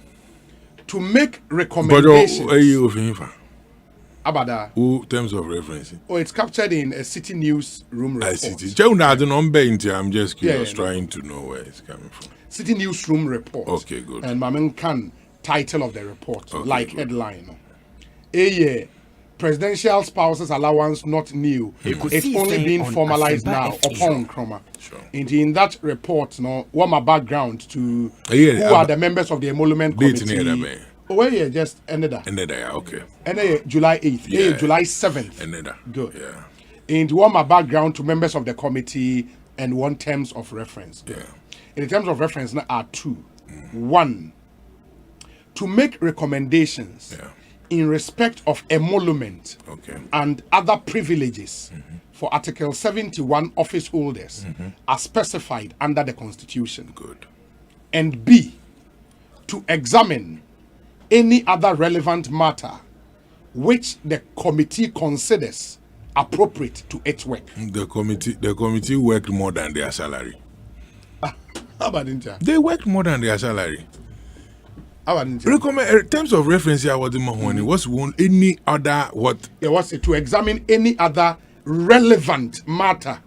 to make recommendations Abada. Who terms of reference? Oh, it's captured in a city news room report. I'm just curious, trying to know where it's coming from. City news room report. Okay, good. And Mamen Khan title of the report, okay, like good. Headline. Presidential spouses allowance not new. It's only being formalized now upon Chroma. Sure. In that report, what my background to who are the members of the emolument committee. Oh, yeah, just ended that. Okay. And July 8th, July 7th. Ended that. Good. Yeah. And one my background to members of the committee and one terms of reference. Yeah. In the terms of reference now are two. One, to make recommendations in respect of emolument and other privileges for Article 71 office holders as specified under the Constitution. Good. And B, to examine any other relevant matter which the committee considers appropriate to its work. The committee worked more than their salary. How about India? They worked more than their salary. How about India? Terms of reference here was the Mahoney. Was one any other what? It was to examine any other relevant matter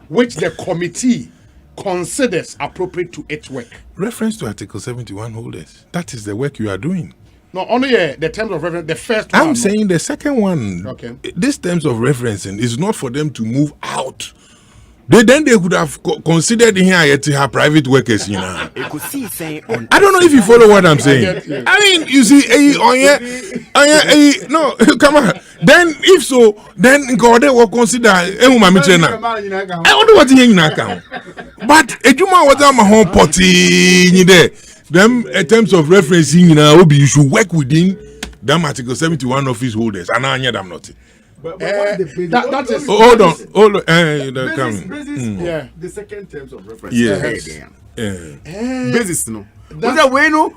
which the committee considers appropriate to its work. Reference to Article 71 holders. That is the work you are doing. No, only the terms of reference, the first one. I'm saying the second one. Okay. This terms of referencing is not for them to move out. They could have considered here to have private workers, you know. I don't know if you follow what I'm saying. I mean, you see, no, come on. Then, if so, then God will consider. I wonder what he now. But a Juma was on my home potty there. Them terms of referencing, you know, you should work within them Article 71 office holders, and I am not. That is hold on. Yeah, the second terms of reference. Yes. Basis no. That way no.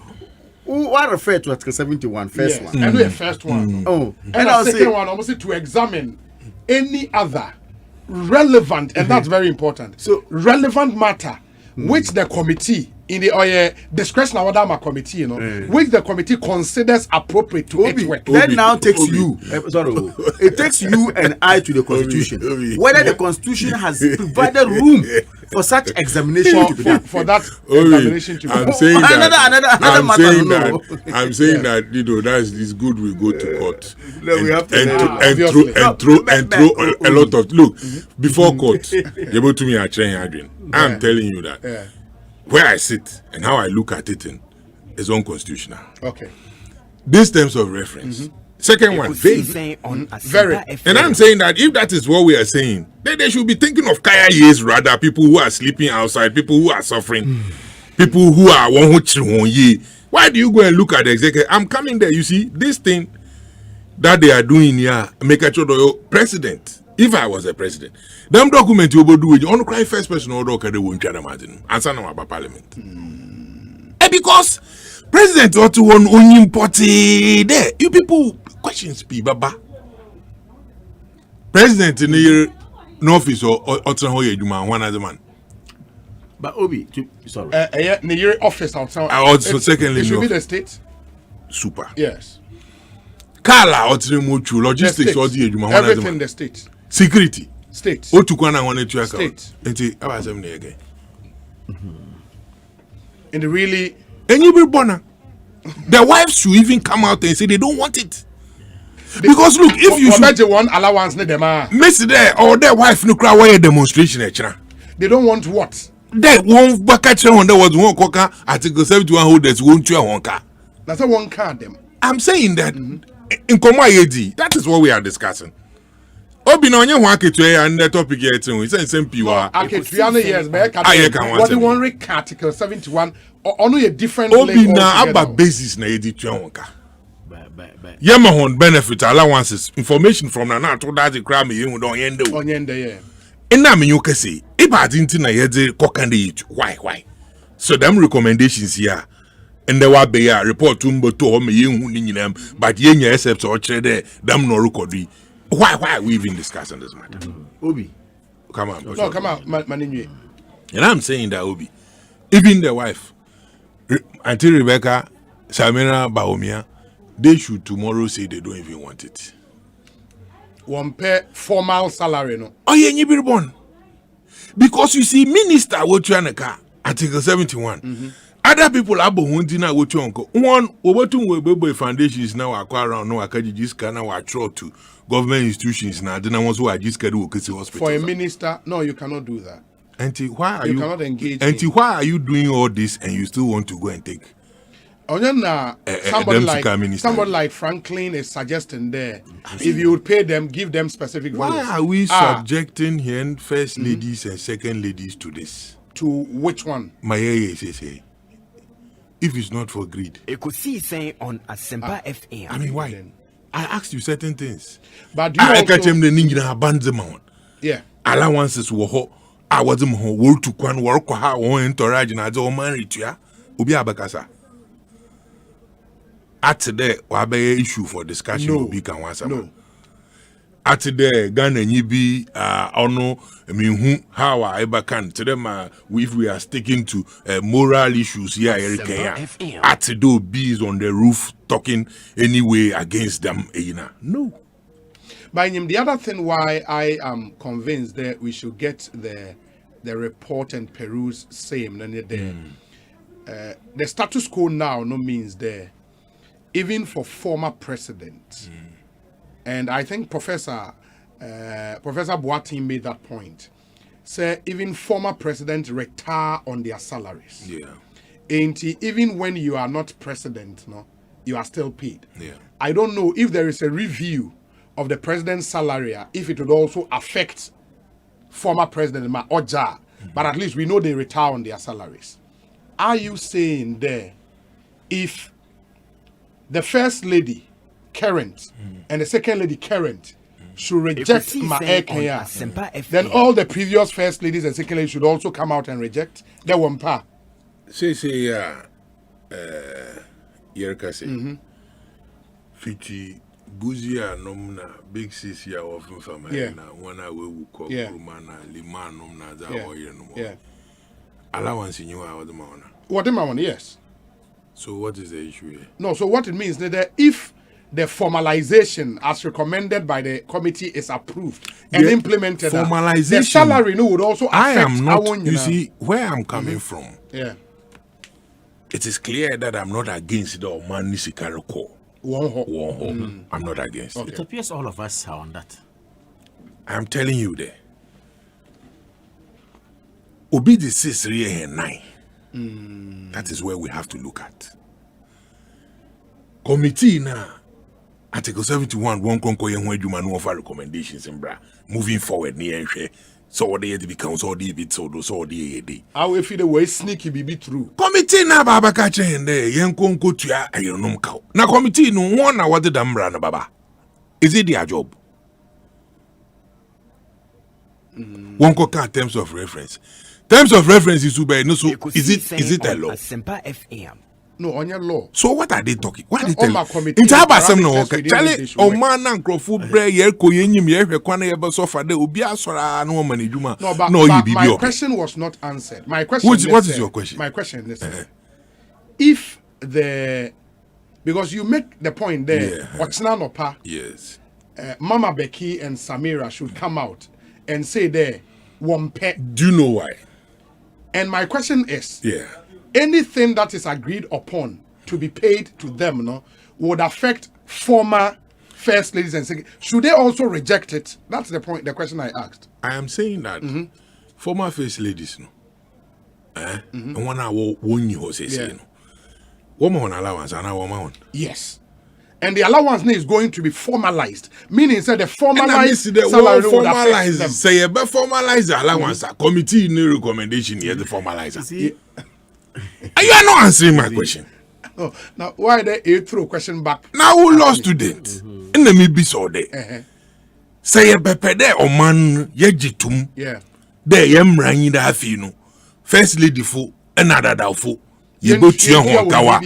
What refer to Article 71, first one? And the first one. Oh, and the second one, almost to examine any other relevant, and that's very important. So relevant matter which the committee in the discretion of the committee, which the committee considers appropriate to its work. That now takes you. It takes you and I to the Constitution. Whether the Constitution has provided room for such examination to be done. For that examination to be done. I'm saying that. I'm saying Yeah. that it's good we go to court We have to and throw a lot of look before court. You're able to me a train. I'm telling you that. Where I sit and how I look at it is unconstitutional. Okay. These terms of reference. Second one, very. And I'm saying that if that is what we are saying, then they should be thinking of kaya years rather, people who are sleeping outside, people who are suffering, people who are one who ye. Why do you go and look at the executive? I'm coming there, you see, this thing that they are doing here, make a sure president. If I was a president, them document you will do it. You want to cry first person or doc they won't try to imagine. Answer now about parliament. And because president ought to want only party there. You people questions be baba. President in the office or one as a man. But Obi, sorry. In the office outside. Also, secondly, it should be the state. Super. Yes. Kala or logistics or the everything the state. Security. State. Otukwana wanted to state. I was again. And really, and you be born. The wives should even come out and say they don't want it. Because look, if you should one allowance, miss there or their wife no cry why a demonstration. They don't want what? They won't back at you. There was one cocker Article 71 holders won't you one car. That's a one car them. I'm saying that in Komwa that is what we are discussing. Obi na onye ho aketua and the topic here too. It's SMP wa. Aketua no yes be what the one Article 71 ono a different Obi na aba basis na editua won ka. Yema hon benefit allowances information from na to that crime you don yende. Onyende yeah. Ina me you say e bad inti na yede kokande why. So them recommendations here and there will be a report to Mboto me yin ni nyinam but yen except or chere them no record. Why are we even discussing this matter? Obi, come on. No, come on, man. And I'm saying that Obi, even the wife, Auntie Rebecca, Samira Baomia, they should tomorrow say they don't even want it. One pay formal salary, no? Oh yeah, you be born. Because you see, minister what you car Article 71. Other people are wanting to go to uncle. One, we foundations now acquire around no akaji can now attract to government institutions now. Then I want to just get to hospital. For a minister, no, you cannot do that. Auntie, why are you cannot engage? Auntie, why are you doing all this and you still want to go and take? Somebody like Franklin is suggesting there. If you would pay them, give them specific values. Why are we subjecting here first ladies and second ladies to this? To which one? My say. If it's not for greed. Ekosiisen On Asempa FM. I mean, why? Then? I asked you certain things. But do you I catch him the ninja abandonment. Yeah. Allowances were I was a whole to one work or how one entourage and I don't marry to ya. Ubi abakasa. At today, wabe issue for discussion will be can once. No. At today, Ghana be ono. I mean, who, how I ever can to them if we are sticking to moral issues here, at today, bees on the roof talking anyway against them, no. By him, the other thing why I am convinced that we should get the report and peruse same the status quo now no means there even for former presidents. And I think Professor Boateng made that point. Say even former presidents retire on their salaries. Yeah. And even when you are not president, no, you are still paid. Yeah. I don't know if there is a review of the president's salary, if it would also affect former president Oja, but at least we know they retire on their salaries. Are you saying there, if the first lady current and the second lady current should reject my air Kenya, then all the previous first ladies and second ladies should also come out and reject the one part? Say Yerkase. Fiti Guzia nomna big sis ya of family na one away will call Rumana Liman nomna za no. Allowance in you are the man. What the man? Yes. So what is the issue here? No, so what it means that if the formalization as recommended by the committee is approved and implemented, formalization, the salary would also affect I am not, our, you see, where I'm coming from. Yeah. It is clear that I'm not against the man Nisikaroko. I'm not against it. It appears all of us are on that. I'm telling you there. Obi the 6 3 and 9. That is where we have to look at. Committee now. Article 71 won't conquer when you man offer recommendations in bra. Moving forward near so they become so deep so the day. How if the way sneaky be true. Committee na baba catch and there yen conco to ya ayonum cow. Na committee no one what the damn brand baba. Is it their job? One coca terms of reference. Terms of reference is to be no so is it a law? Asempa FM. No, on your law. So what are they talking? What are they telling? In Tabasam no okay. Charlie o man and crowfoot bre ye ko yenyim ye hwekwana ye be so fa de obi asora no mani juma. No, but my question was not answered. My question what is your question? My question is if the because you make the point there, Otsnanopa. Yes. Mama Becky and Samira should come out and say there one pet. Do you know why? And my question is anything that is agreed upon to be paid to them would affect former first ladies and second. Should they also reject it? That's the point, the question I asked. I am saying that former first ladies and one hour one you say woman allowance and our woman. Yes. And the allowance is going to be formalized, meaning that the formalized salary formalized. Say a formalize the allowance. Committee no recommendation here the formalizer. You are not answering my question. Oh, now why they throw question back? Now who lost student? In the maybe so there. Say a bepe there or man yejitum. Yeah. There yam rangi da fino. First lady fo another da fo. You go to your kawa.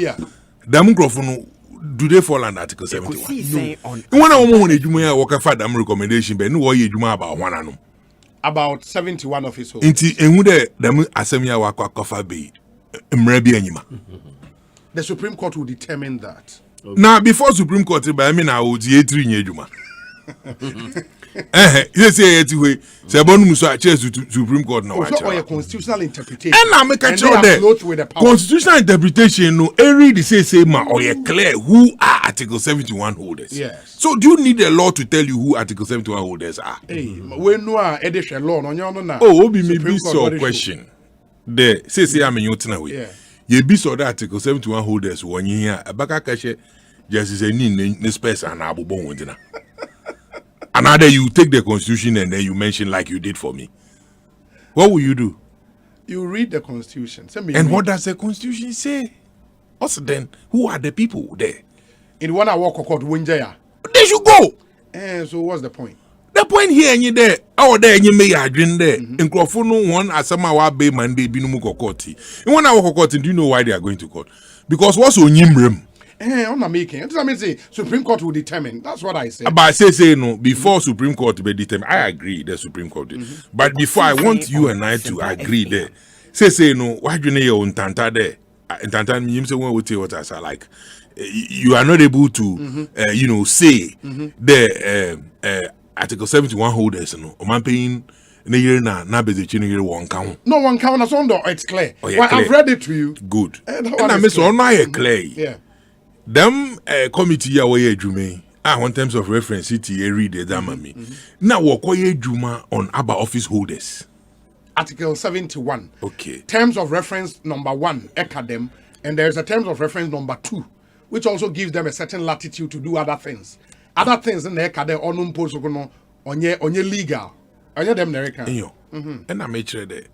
The microphone. Do they fall under Article 71? No. One of them when work for them recommendation, but no way you about one annum. About 71 of his own. Inti engude them Asemia wako kofa be mrebi anyima. The Supreme Court will determine that. Now before Supreme Court, by I mean I would ye 3 nyejuma. Yes, way. Sebonu muso chase Supreme Court no watch. So constitutional interpretation. And I make a sure there. Constitutional interpretation no read the say ma or you clear who are Article 71 holders. Yes. So do you need a law to tell you who Article 71 holders are? Hey, when no edition law no na. Oh, obi me be so question. There say am yotina we. Ye be so that Article 71 holders won here abaka kashe justice ni space and abobon wontina. Another you take the constitution and then you mention like you did for me. What will you do? You read the constitution. And what does the constitution say? Also then, who are the people there? In one hour called Winjaya. They should go. So what's the point? The point here and you there. Oh, there you may have been there. In Crofunu one Asama wa bay Monday binumu kokoti. In 1 hour kokoti, do you know why they are going to court? Because what's on Yimrim? I'm not making. What does that mean? Say Supreme Court will determine. That's what I say. But I say no. Before Supreme Court to be determined, I agree. The Supreme Court. But before I want you and I to agree there. Say no. Why do you need your tanta there? Tanta means say when we tell what I say like. You are not able to, say the Article 71 holders. No, man paying. Na bezechini one count. No one count. As on it's clear. Oh, yeah, well, clear. I've read it to you. Good. And I miss on my clear. Yeah. Them committee ya waye jume. In terms of reference, it read the damn me. Now wakoye juma on ABBA office holders. Article 71. Okay. Terms of reference number 1, ECADEM, and there's a terms of reference number 2, which also gives them a certain latitude to do other things. Other things in the ECADEM onum posogono onye legal. Onye them American. And I made sure that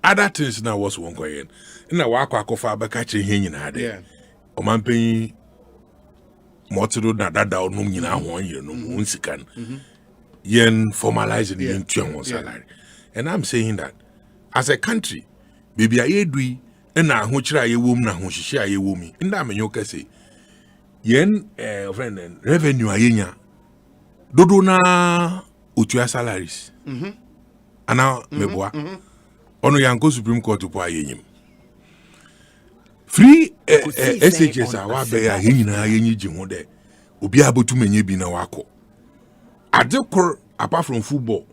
other things now was one coin. And I walk off by catching hanging had it. O man paying Motido that down no yina 1 year no unsikan. Yen formalizing the into salary. And I'm saying that as a country, baby I edui and na ho chira ye wom na ho hihia ye womi. Nda menyo kase yen friend revenue ayenya dodo na otua salaries ana meboa ono yanko Supreme Court po ayenyim free SHS awa be ya nyina ayenyi ji ho de obi abotumenye bi na wako adekor apart from football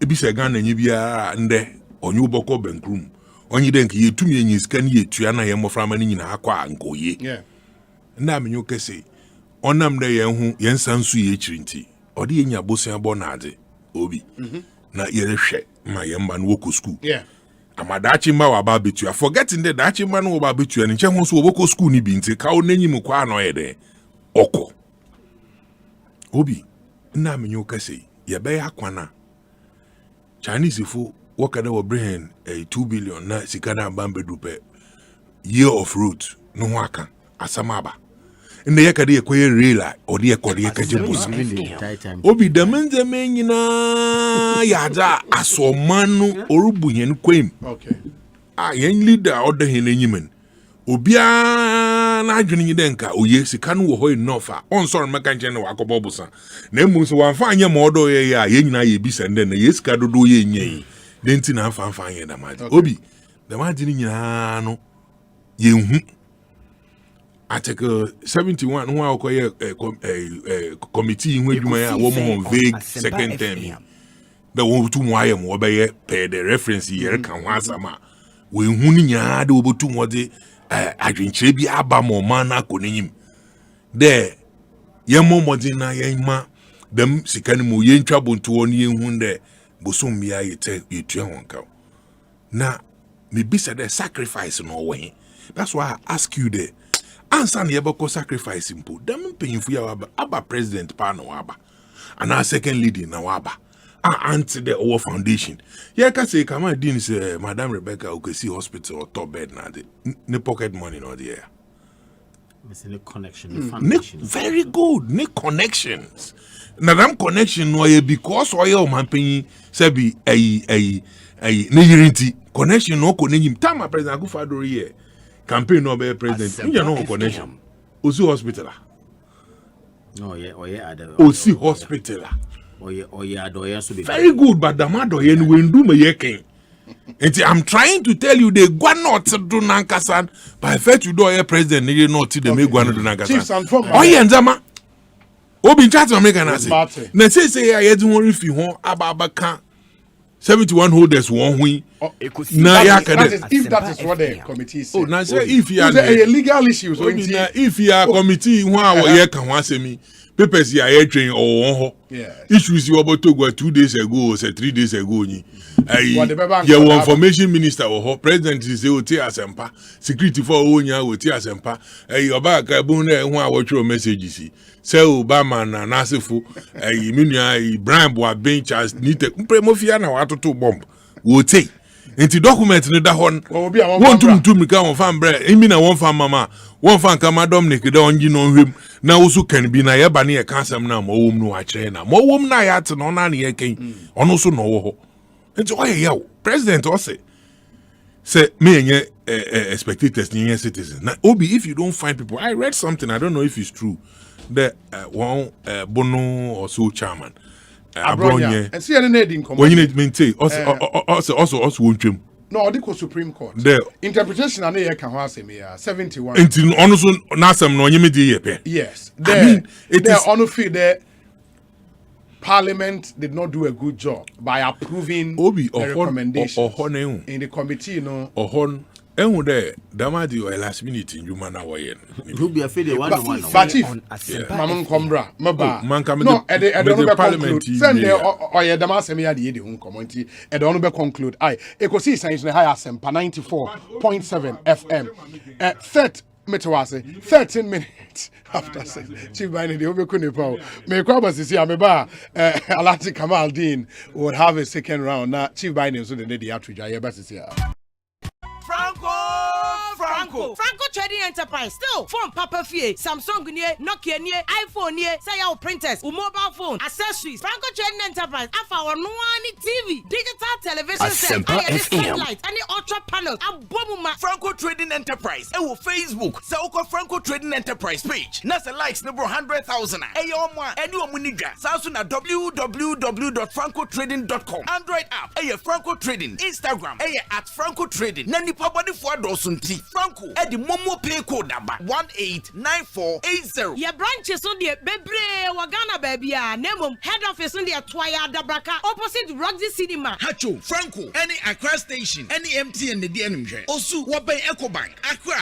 ebi se Ghana nyi bia nde onye uboko bankroom onye de nke yetumi enyi sika ni yetua na ye moframa ni nyina akwa nkoye na menyo kese onam de ye hu ye nsansu ye chirinti ode ye nya bosia bo na ade obi na ye rehwe ma ye mba no woko school amadachi mba wa ba betua forgetting the dachi mba no ba betua ni nche ho so woko school ni bi nti ka o nanyim kwa no ye de oko obi na menyo kese ye be akwana Chinese fu wakada wa brehen 2 billion na sikana bambe dupe year of route no waka asamaba inde yakade yekoye rela odi yakode yakaje busa obi damenze menyina yaja asomanu orubunyen kwem yen leader oda henenyimen obia na adwene nyi denka oye sikanu wo hoy nofa on sorry meka nche ne wakobo busa na emu so wanfa anya modo ye ya yenyina ye bisa nde na yesika dodo ye nyei denti na anfa anya da maji obi da maji ni nyina no yenhu article 71 ho akoye committee hu adwuma ya wo mo vague second term da wo tu mo aye mo be ye per the reference ye ka ho asama we hu ni nyina de obotu mo de adwenkyere bi aba mo man na konenyim de ye momodi na ye ma dem sikani mo ye ntwa bonto woni ye hu de bosom bia yete yetua wonka na me bisa the sacrifice no way. That's why I ask you there answer na yebako sacrifice impo dem payinfu ya aba president pa na waba and our second lady na waba anti the our foundation yeah can say come on din say Madam Rebecca Ekosiise hospital or top bed na the pocket money no there the connection foundation very good ne connections na them connection no ye because oil man pay say be ne yirinti connection no ko nenyim time president Akufo-Addo here campaign no be president you no connection Osi hospital no yeah Osi hospital very good, but the mother yen windu me yeken. I'm trying to tell you they go not to do nankasan by fact you do a president you not to the me go not do nankasan. Oh yeah, Nzama. Obi chat to make an say. Na say I don't worry if you want ababaka 71 holders one win. Na if that is what the committee says. Oh, na say if you are a legal issue so if you are committee one hour here can one say me papers here air train or issues you about to go 2 days ago or 3 days ago ni your information minister or president is say Asempa security for onya oti Asempa oba ka bu na hu awotro messages say Obama na nasefo minua Ibrahim Boa Charles nite mpremofia na watoto bomb wote enti document ni da hon won tum ka won fan bre imi na won fan mama won fan kama Dominic da onji no hwem na wosu kan bi na yeba na ye kansam na mo wom no akere na mo wom na ya te no na na ye ken ono so no wo ho enti oye yawo president o say me enye spectators ni citizens na obi if you don't find people I read something I don't know if it's true the one Bono or so chairman Abronya and see any need when you need maintain also won't no the Supreme Court the interpretation and here can say me 71 until also nasam no nyime dey here yes I mean it is on feel that Parliament did not do a good job by approving the recommendations in the committee ehun de damadi o last minute njuma na woyen you be afraid the one on mamon kombra maba no e don't be parliament send the oye damasem ya de hun community e don't be conclude Ekosiise On Asempa 94.7 FM third metawase 13 minutes after 6 chief by the obekunipa me kwa basisi ameba Alati Kamaldeen would have a second round na chief by so the dey atwja ye basisi Franco Trading Enterprise. Still, phone Papa Fie, Samsung nie, Nokia nie, iPhone nie, say our printers, mobile phone, accessories. Franco Trading Enterprise. Afa our TV, digital television set, satellite, and the ultra panels. Abomuma Franco Trading Enterprise. Ewo Facebook. Sauko Franco Trading Enterprise page. Nasa likes number 100,000. Eyoma. Anyone munidra. Samsung www.francotrading.com. Android app. Franco Trading. Instagram. At Franco Trading. Nani pabadi for dosunti. Franco. The Momo Pay code number 189480. Your branches on the Bebre Wagana baby. Nemo head office on the Twaya Dabraka opposite Roxy Cinema. Hacho Franco. Any Accra station. Any MTN the DNM. Also Wabay Ecobank. Accra.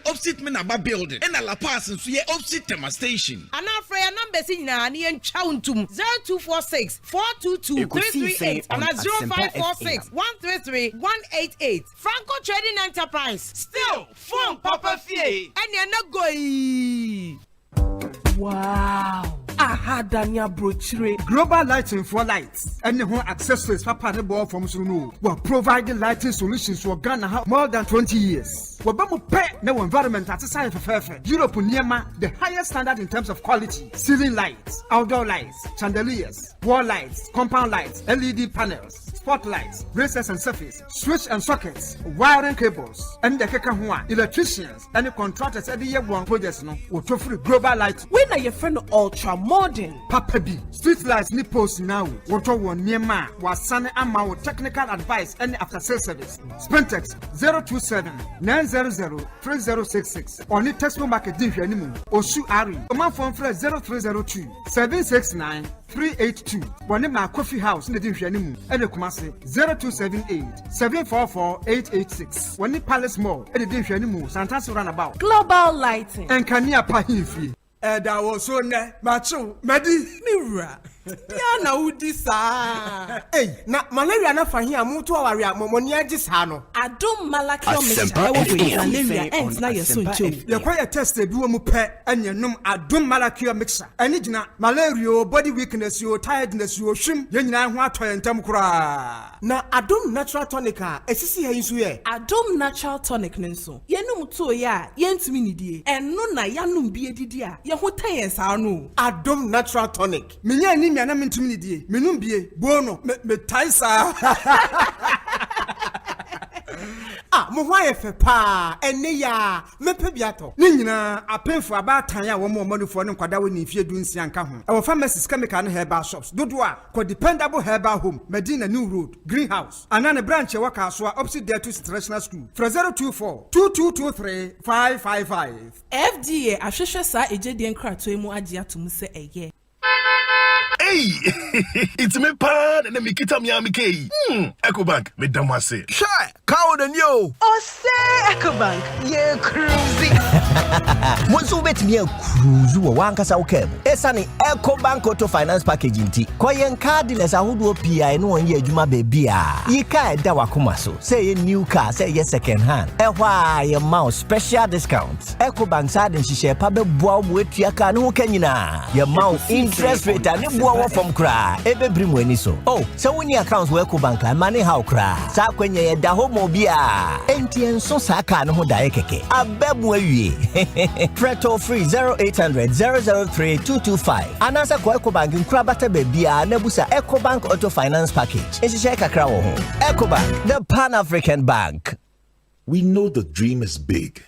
Opposite Menaba building. And La Paz and Suye opposite Tema station. And our prayer numbers in Nani and Chauntum 0246 422 338 and 0546 133 188. Franco Trading Enterprise. Still phone Papa Fie. And you're not going. Wow. Aha Dania brochure. Global lighting for lights. And the accessories for partner from Sunu. We're providing lighting solutions for Ghana more than 20 years. We're pay no environment at the side of Fairfax. Europe Niema, the highest standard in terms of quality. Ceiling lights, outdoor lights, chandeliers, wall lights, compound lights, LED panels, spotlights, braces and surface, switch and sockets, wiring cables, and the Kekahua, electricians, and the contractors at the year one projects no will offer global light. When are your friend ultra modern? Papa B, street lights nipples now. Water one near ma was sunny amount technical advice and after sales service. Spentex 027 900 3066. Only textbook market div anymore. Osu Ari. Command phone for 0302 769 382. One my coffee house in the div anymore. And the Kumasi 0278 744 886. One Palace Mall and the div anymore. Santas runabout. Global lighting. And Kania Pahifi. That was so macho, Madi Mira. Yana Udisa. Hey, na malaria na fahiya mutu awaria momonia jisano. Adum malakio Asempa malaria ends na yesuncho. Ye kwa test bi wo mu pe anya num adum malakio mixer. Ani gina malaria, body weakness, your tiredness, your shim, ye nyina ho atoye ntam kura. Na adum natural tonic a esisi ha nso ye. Adum natural tonic nso. Ye num to ya, ye ntimi nidie. Eno na ya num bi edidi a, ye ho tayen sa no. Adum natural tonic. Menya ni na mentumi die menum bie bono me taisa mo ho ayefe pa ene ya mepe biato ni nyina apenfo abatan ya wo mo manufo ne kwada wo ni fie dunsia nka ho e wo pharmacies chemical ne herbal shops dodo a ko dependable herbal home Medina New Road Greenhouse anane branch e waka so opposite there to International School 024 2223 555 FDA ahwehwe sa ejedi nkrato emu age atum se eye. Hey, it's me pan and me kita Miami K. Ecobank, me damase. Shy, cow than you. Oh, say Ecobank, yeah, cruising. Once you bet me a cruise, one casa okay. Esani Ecobank Auto Finance Package inti. Koyen card dealers a who do PI no one year juma baby. Ye ka dawa kumaso. Say a new car, say yes second hand. Why your mouse special discounts. Ecobank side and she share pabe boa with your car no kenyina. Your mouse interest rate and from cry, ebe bring when so. Oh, so when your accounts work bank and money how cry. Sa kwenye da homo bia. NTN so saka no dae keke. Abebwe wi. Preto free 0800 003 225. Anasa kwa Ecobank nkrabata bebia nebusa Ecobank Auto Finance Package. Esi kakra wo ho. Ecobank, the Pan-African Bank. We know the dream is big.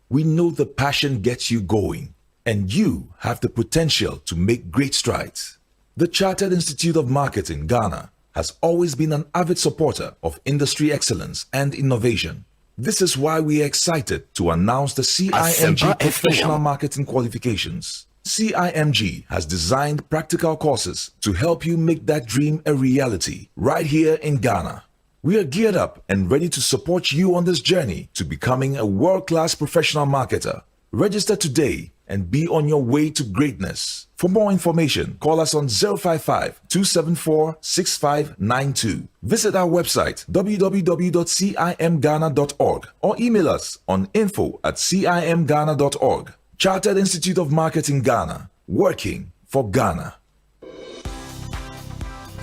We know the passion gets you going. And you have the potential to make great strides. The Chartered Institute of Marketing, Ghana, has always been an avid supporter of industry excellence and innovation. This is why we are excited to announce the CIMG Professional Marketing Qualifications. CIMG has designed practical courses to help you make that dream a reality right here in Ghana. We are geared up and ready to support you on this journey to becoming a world-class professional marketer. Register today and be on your way to greatness. For more information, call us on 055-274-6592. Visit our website www.cimghana.org or email us on info@cimghana.org. Chartered Institute of Marketing Ghana, working for Ghana.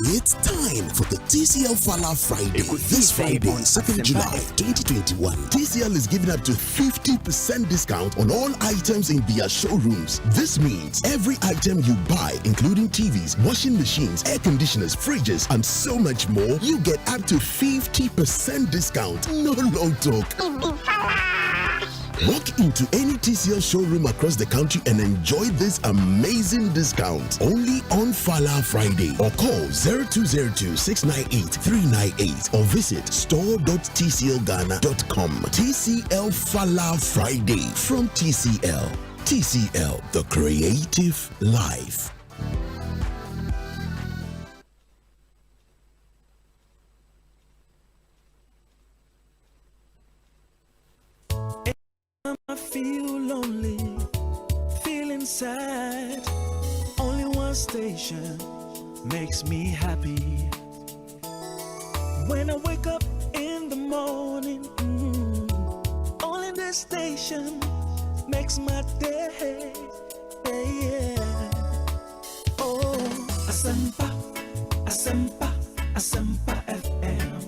It's time for the TCL Fala Friday. This Friday, 2nd July 2021, TCL is giving up to 50% discount on all items in their showrooms. This means every item you buy, including TVs, washing machines, air conditioners, fridges, and so much more, you get up to 50% discount. No long talk. Walk into any TCL showroom across the country and enjoy this amazing discount only on Fala Friday, or call 0202-698-398 or visit store.tclghana.com. TCL Fala Friday from TCL. TCL, the creative life. I feel lonely, feeling sad. Only one station makes me happy. When I wake up in the morning, only this station makes my day. Yeah. Oh, Asempa, Asempa, Asempa FM.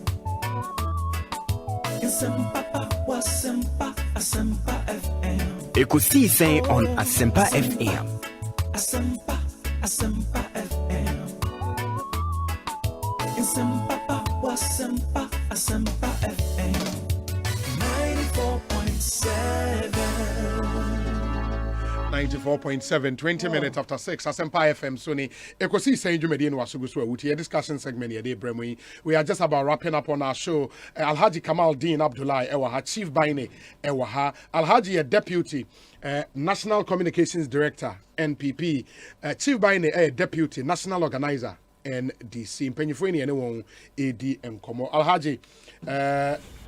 Asempa, Asempa, Asempa FM. Ekosiisen On Asempa FM. Asempa, Asempa FM. Asempa, Asempa, Asempa FM. 94.7. 94.7, 20 minutes after 6, Asempa FM, Sony. Ekosiisen Jumedi Wasugusu, Wuti, a discussion segment here, Bremwe. We are just about wrapping up on our show. Alhaji Kamal Dean Abdullah, Ewaha, Chief Baine, Ewaha, Alhaji, a deputy, National Communications Director, NPP, Chief Baine, a deputy, National Organizer, NDC, Penyufweni, anyone, AD, and Komo. Alhaji,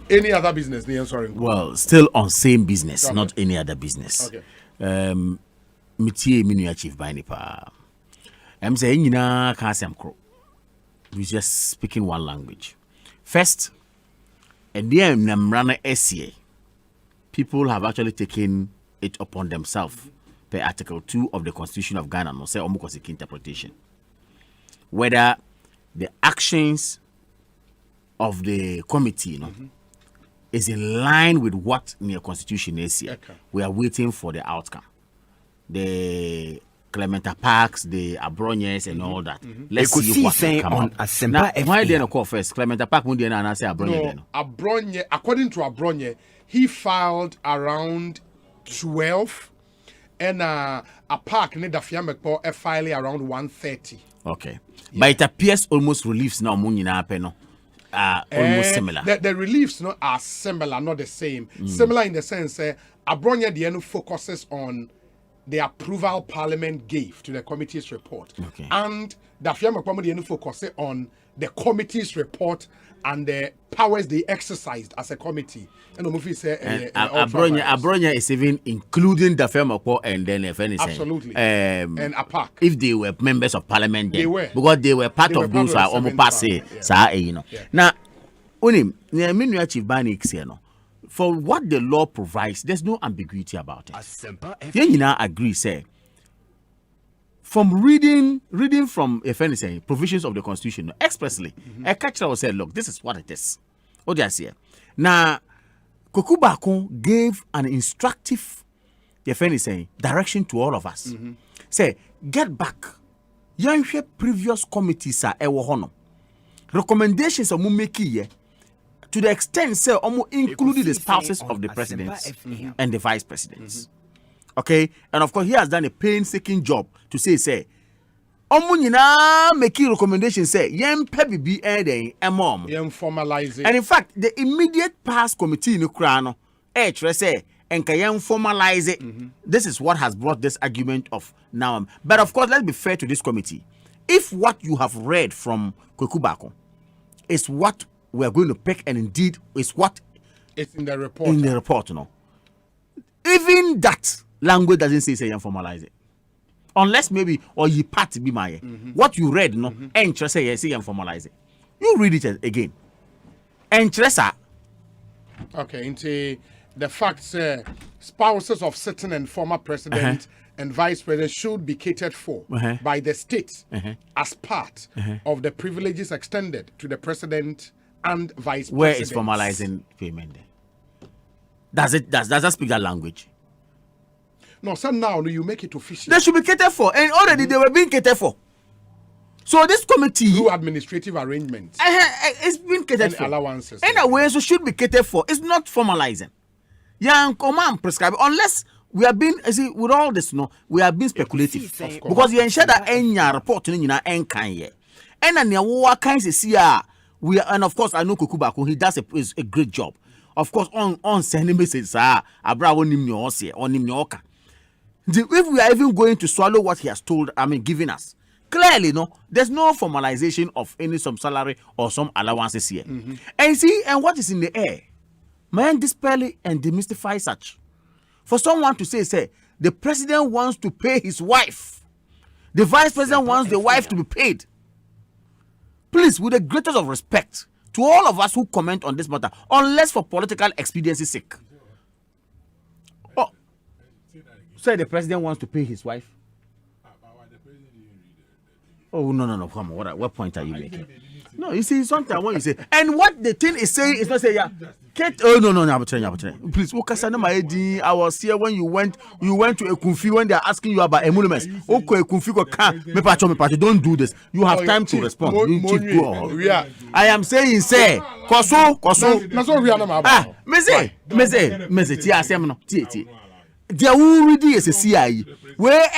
any other business? Well, still on same business, okay. Not any other business. Okay. Mitie minu Chief Baine pa. I'm saying na kasem kro. We just speaking one language. First, and then namrana SCA. People have actually taken it upon themselves per Article 2 of the Constitution of Ghana, no say omukosiki interpretation. Whether the actions of the committee, is in line with what the Constitution is here. Okay. We are waiting for the outcome. The Clementa Parks, the Abronyes, and all that. Let's see what will come out. Now, why didn't I call first? Clementa Park, who didn't answer Abronye? No, Abronye, according to Abronye, he filed around 12, and a park near the Fiamekpo filing around 130. Okay. Yeah. But it appears almost reliefs now, Munina Peno. Almost similar. The reliefs are similar, not the same. Similar in the sense, Abronya the focuses on the approval Parliament gave to the committee's report, okay. And the Fiamma the focuses on the committee's report and the powers they exercised as a committee. And Abronya is even including the Fiamma and then if anything, absolutely, and APAC. If they were members of Parliament, then, they were, because they were part of those who are almost passing. Now, Unim, Chief Baine, for what the law provides, there's no ambiguity about it. You now agree, say, from reading from, if anything, provisions of the Constitution expressly, a catcher will say, look, this is what it is. What do I say? Now, Kokubako gave an instructive, if anything, direction to all of us. Say, get back. Yanshe previous committees are ewo recommendations are mumeki to the extent say including the spouses of the presidents and the vice presidents. Okay, and of course he has done a painstaking job to say nyina make recommendations say yem pebi bi emom yem formalize it. And in fact the immediate past committee no kra no say enka yem formalize it. This is what has brought this argument of now. But of course, let's be fair to this committee. If what you have read from Kwekubako is what we are going to pick, and indeed is what it's in the report. Even that language doesn't say you formalize it. Unless maybe or you part be my what you read, no, and say you formalize it. You read it again. And okay, into the fact spouses of sitting and former president and vice president should be catered for by the state as part of the privileges extended to the president and vice president. Where is formalizing payment? Does that speak that language? No, so now you make it official. They should be catered for, and already they were being catered for. So this committee, through administrative arrangements, it's been catered and for. Allowances. In a way, so should be catered for. It's not formalizing. Young command prescribe unless we have been, with all this, we have been speculative because you ensure that any report in any kind and then what kinds of see we are, and of course I know Kukubaku, he does a great job. Of course on sending messages abra on him if we are even going to swallow what he has told, given us. Clearly, there's no formalization of any some salary or some allowances here. And see, and what is in the air? Man, dispel and demystify such. For someone to say, the president wants to pay his wife. The vice president wants the wife to be paid. Please, with the greatest of respect to all of us who comment on this matter, unless for political expediency's sake. Oh, say the president wants to pay his wife. Oh, no. Come on. What point are you making? No, you see, sometimes when you say, and what the thing is saying is not saying, oh, no, I'm telling you. Please, I was here when you went to Ekunfi when they are asking you about emoluments. Okay, Ekunfi, don't do this. You have time to respond. I am saying, say, Koso. There already is a CI where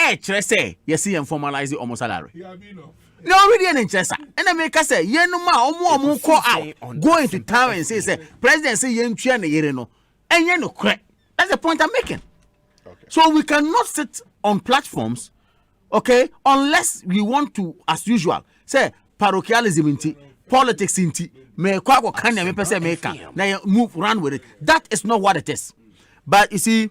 say you see and formalize the almost salary. No, already an interest. And I make us say, no call out, go into town and say, President say yen no, and yen no crack. That's the point I'm making. Okay. So we cannot sit on platforms, okay, unless we want to, as usual, say parochialism into politics into me now move run with it. That is not what it is. But you see,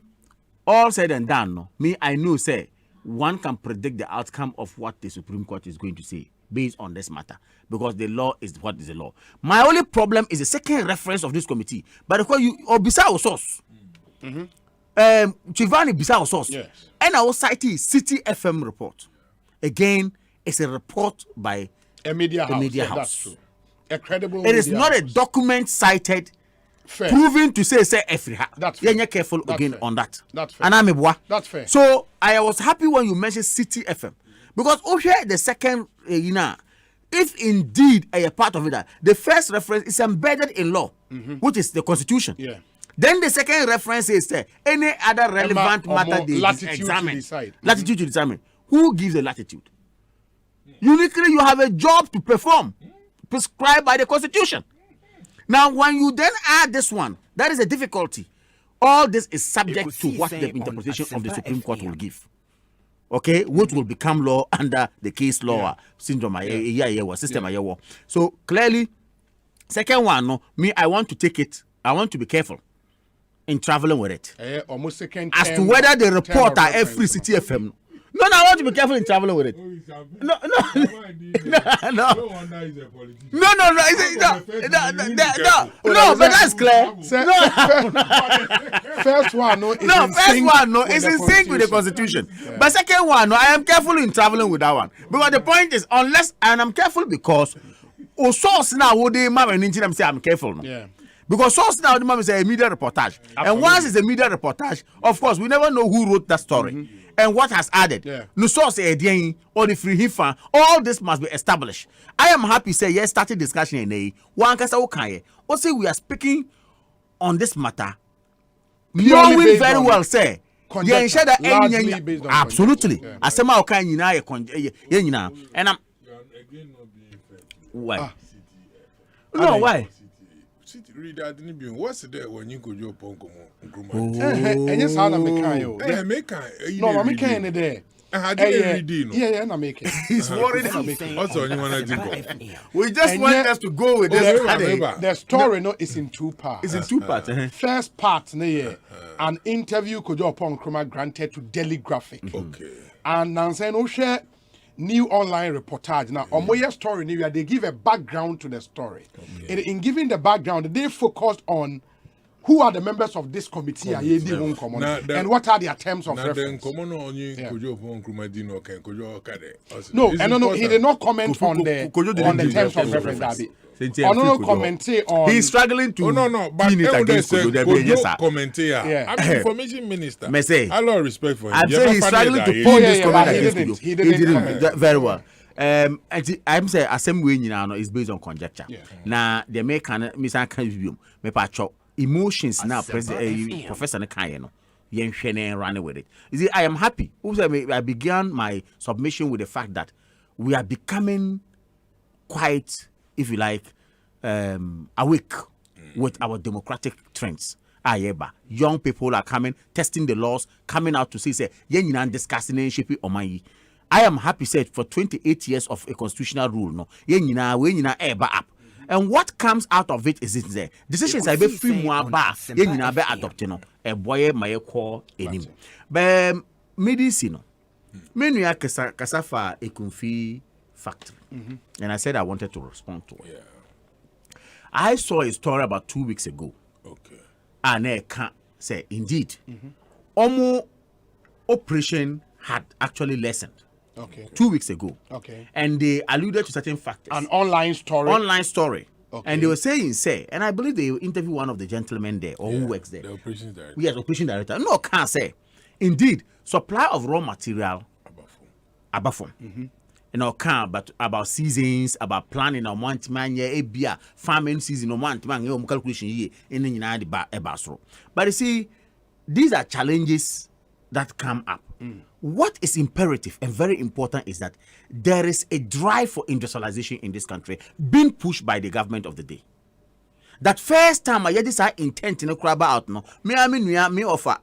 all said and done, I know, say, one can predict the outcome of what the Supreme Court is going to say based on this matter, because the law is what is the law. My only problem is the second reference of this committee, but because you Bisa source, Chivani Bisa source, yes. And I was citing City FM report. Again, it's a report by a media house. That's true. A credible. It is not a document cited. Fair. Proving to say every that's fair. You're careful that's again fair. On that. That's fair. And that's fair. So I was happy when you mentioned City FM because here the second, if indeed a part of it, the first reference is embedded in law, which is the Constitution. Yeah. Then the second reference is any other relevant matter they examine. Latitude to determine. Who gives the latitude? Uniquely, you have a job to perform, prescribed by the Constitution. Now, when you then add this one, that is a difficulty. All this is subject to what the interpretation of the Supreme Court will give. Okay, which will become law under the case law syndrome, system. So clearly, second one, I want to take it. I want to be careful in traveling with it. As to whether the reporter every City FM. No, I want to be careful in traveling with it. No, but that's clear. First one, it's in sync with the Constitution. Yeah. But second one, I am careful in traveling with that one. Because the point is, unless, and I'm careful because, source now, would they say I'm careful. No? Yeah. Because source now, the is a media reportage. Absolutely. And once it's a media reportage, of course, we never know who wrote that story. And what has added. No source or the free hifa, all this must be established. I am happy say yes, started discussion in a one kasa okaye. Or say we are speaking on this matter. Knowing very well say yeah, ensure that absolutely. Asema okanyina and I'm why? No, why? What's there when you go to Ponko? And yes, I'll make no, I'm making it there. Yeah, I'm making. He's worried. Also, you want to we just want us to go with this. The story is in two parts. It's in two parts. First part, an interview could you upon Chroma granted to Daily Graphic. Okay. And now saying, share new online reportage. Now, on my story, they give a background to the story. Okay. In giving the background, they focused on who are the members of this committee and what are their terms of reference? No, he did not comment on the terms of reference. He's struggling to but against Kojo. I'm the information minister. I love respect for him. I'm saying he's struggling to pin this comment against Kojo. He didn't very well. I'm saying Assembly is based on conjecture. Now the make Mr. Kanvium, me pacho emotions now President Professor Nakayeno. Yen run with it. You see, I am happy. I began my submission with the fact that we are becoming quite, if you like, awake with our democratic trends. Young people are coming, testing the laws, coming out to say, discussing I am happy said for 28 years of a constitutional rule, no, up. And what comes out of it is there. Decisions I be free more bar, be adopting a boy my call in him. Medicine, many cassava a confee factory. And I said I wanted to respond to it. I saw a story about 2 weeks ago. Okay. And I can say indeed, Omo operation had actually lessened. Okay. 2 weeks ago. Okay. And they alluded to certain factors. An online story. Okay. And they were saying, and I believe they interviewed one of the gentlemen there or who works there. The operations director. Yes, operation director. No, can't say. Indeed, supply of raw material abafom. But about seasons, about planning on one man, farming season on one man, calculation year in the But you see, these are challenges that come up. What is imperative and very important is that there is a drive for industrialization in this country being pushed by the government of the day. That first time I had this intent in a crab out no, me offer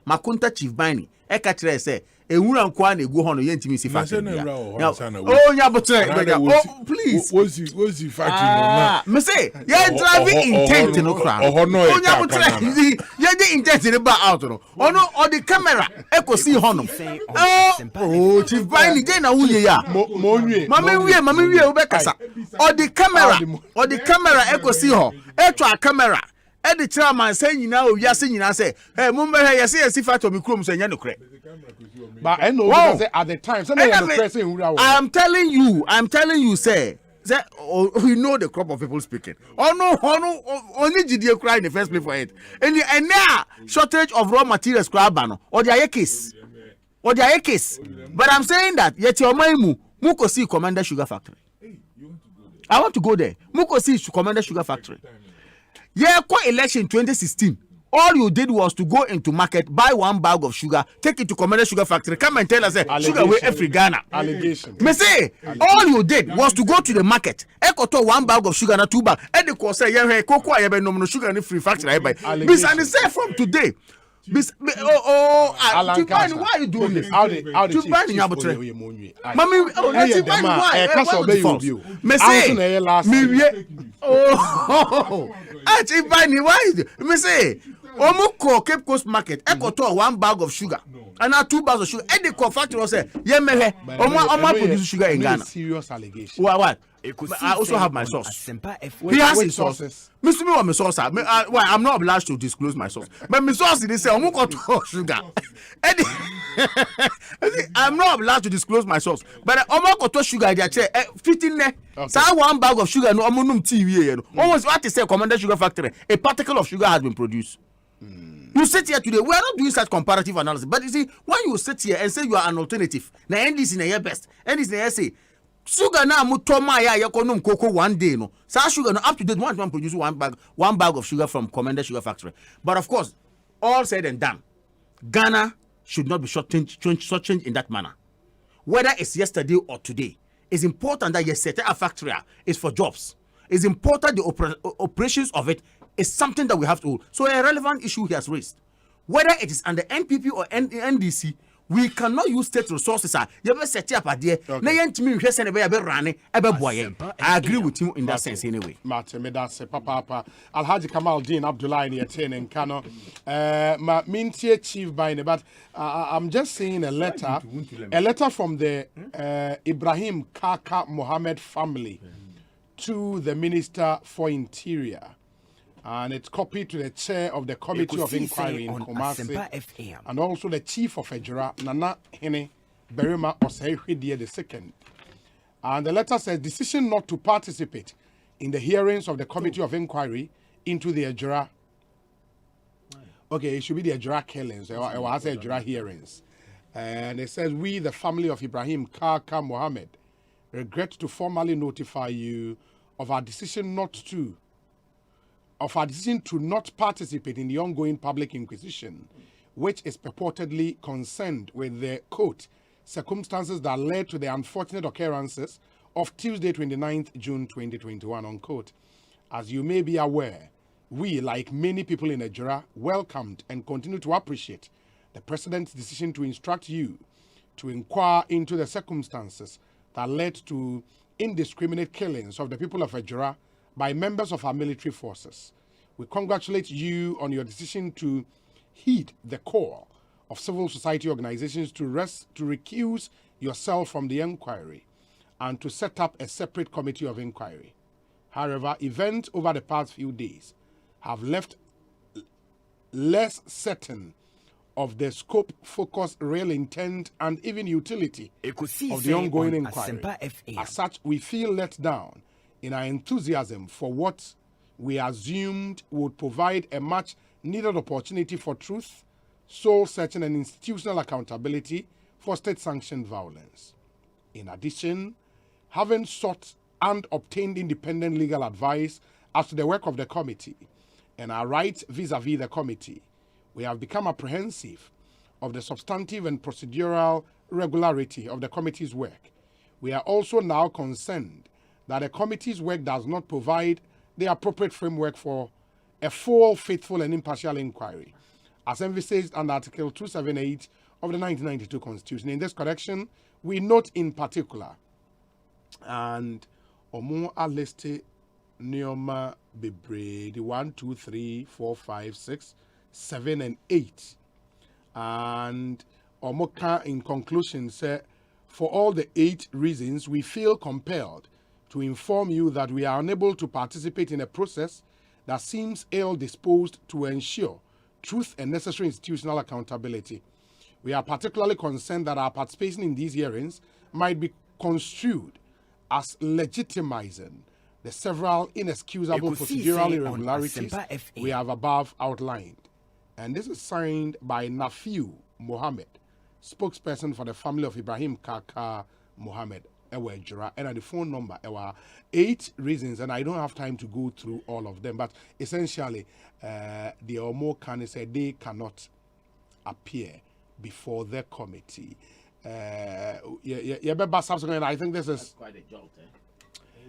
Makunta Chief Bani, Ekatre say, a woman kwan go on yentimi si factory. Please. What's the factory? Me say, driving intent in no crowd. The intent in the bar out no. Or the camera Ekosiisen On. Chief Bani na wuye ya. Mami we obekasa. Or the camera Ekosiisen On. Etwa camera. E the chairman say nyina o wiase nyina say, mumbe yesi factory mi krom so nya no kre. But I know because at the time, I'm telling you, say, we know the crop of people speaking. Only GDA cry in the first place for it. And now, shortage of raw materials, or the case. But I'm saying that, yet your maimu, Muko see Commander Sugar Factory. I want to go there. Muko see Commander Sugar Factory. Yeah, election 2016. All you did was to go into market, buy one bag of sugar, take it to Commander Sugar Factory, come and tell us, sugar way every Ghana. Allegation. Me say, all you did was to go to the market, to 1 bag of sugar, not 2 bags. And the course say, yeah, cocoa, I have no sugar in free factory. Bis and say from today. Tubani, why are you doing this? Tubani, me say, Omuko Cape Coast Market, to 1 bag of sugar, and now 2 bags of sugar. And the factory say, yeah, me, Oma produce sugar in Ghana. Serious allegation. What? I also have my source. He has his sources. Mr. Me, my source. I'm not obliged to disclose my source. But my source, they say, Omuko to sugar. I'm not obliged to disclose my source. But Omuko to sugar, they say, 15 ne. So 1 bag of sugar, no amunum TV. Almost what they say, Commander Sugar Factory, a particle of sugar has been produced. You sit here today, we are not doing such comparative analysis. But you see, when you sit here and say you are an alternative, now NDC in your best, NDC in your say, sugar na mutoma ya yakonum cocoa 1 day no. So sugar no up to date one produce 1 bag of sugar from Commander Sugar Factory. But of course, all said and done, Ghana should not be shortchanged in that manner. Whether it's yesterday or today, it's important that you set a factory is for jobs. It's important the operations of it is something that we have to. So a relevant issue he has raised, whether it is under NPP or NDC. We cannot use state resources. You better set up a day. I agree with you in that sense anyway. Martin, me that's Papa Alhaji Kamal Dean Abdullah in Etienne and Kano. Ma Mintie Chief by but I'm just saying a letter from the Ibrahim Kaka Mohammed family to the Minister for Interior. And it's copied to the chair of the Committee of Inquiry in Kumasi and also the Chief of Ejura, Nana Hene Berima Osehwidiye II. And the letter says, decision not to participate in the hearings of the Committee of Inquiry into the Ejura. Okay, it should be the Ejura killings, or I say Ejura hearings. And it says, we, the family of Ibrahim Kaka Mohammed, regret to formally notify you of our decision to not participate in the ongoing public inquisition, which is purportedly concerned with the, quote, circumstances that led to the unfortunate occurrences of Tuesday, 29th June 2021, unquote. As you may be aware, we, like many people in Ejura, welcomed and continue to appreciate the President's decision to instruct you to inquire into the circumstances that led to indiscriminate killings of the people of Ejura by members of our military forces. We congratulate you on your decision to heed the call of civil society organizations to recuse yourself from the inquiry and to set up a separate committee of inquiry. However, events over the past few days have left less certain of the scope, focus, real intent, and even utility of the ongoing inquiry. As such, we feel let down in our enthusiasm for what we assumed would provide a much needed opportunity for truth, soul searching, and institutional accountability for state-sanctioned violence. In addition, having sought and obtained independent legal advice as to the work of the committee and our rights vis-à-vis the committee, we have become apprehensive of the substantive and procedural regularity of the committee's work. We are also now concerned that the committee's work does not provide the appropriate framework for a full, faithful, and impartial inquiry, as envisaged under Article 278 of the 1992 Constitution. In this correction, we note in particular, and Omo Aleste Neoma Bebre, the 1, 2, 3, 4, 5, 6, 7, and 8. And Omoka, in conclusion, said, for all the 8 reasons, we feel compelled to inform you that we are unable to participate in a process that seems ill-disposed to ensure truth and necessary institutional accountability. We are particularly concerned that our participation in these hearings might be construed as legitimizing the several inexcusable procedural irregularities we have above outlined. And this is signed by Nafiu Mohammed, spokesperson for the family of Ibrahim Kaka Mohammed. And the phone number, 8 reasons, and I don't have time to go through all of them, but essentially, the Omo can say they cannot appear before the committee. I think this is quite a jolt.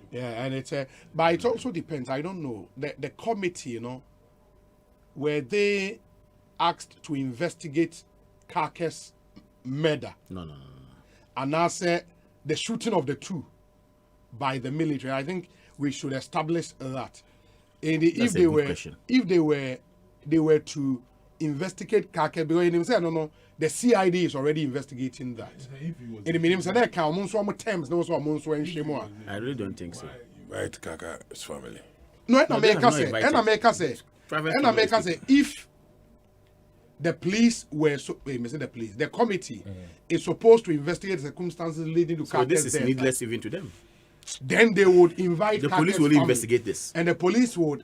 Yeah, and it's but it also depends. I don't know. The committee, you know, were they asked to investigate Kaka's murder? No. And now say the shooting of the 2 by the military. I think we should establish that. And if they were to investigate Kaka, because they say no, the CID is already investigating that. It means that I really don't think so. Right, Kaka's family. No, and America say, if the police were the committee is supposed to investigate the circumstances leading to Kaka's death. So this is needless even to them. Then they would invite the police will investigate this, and the police would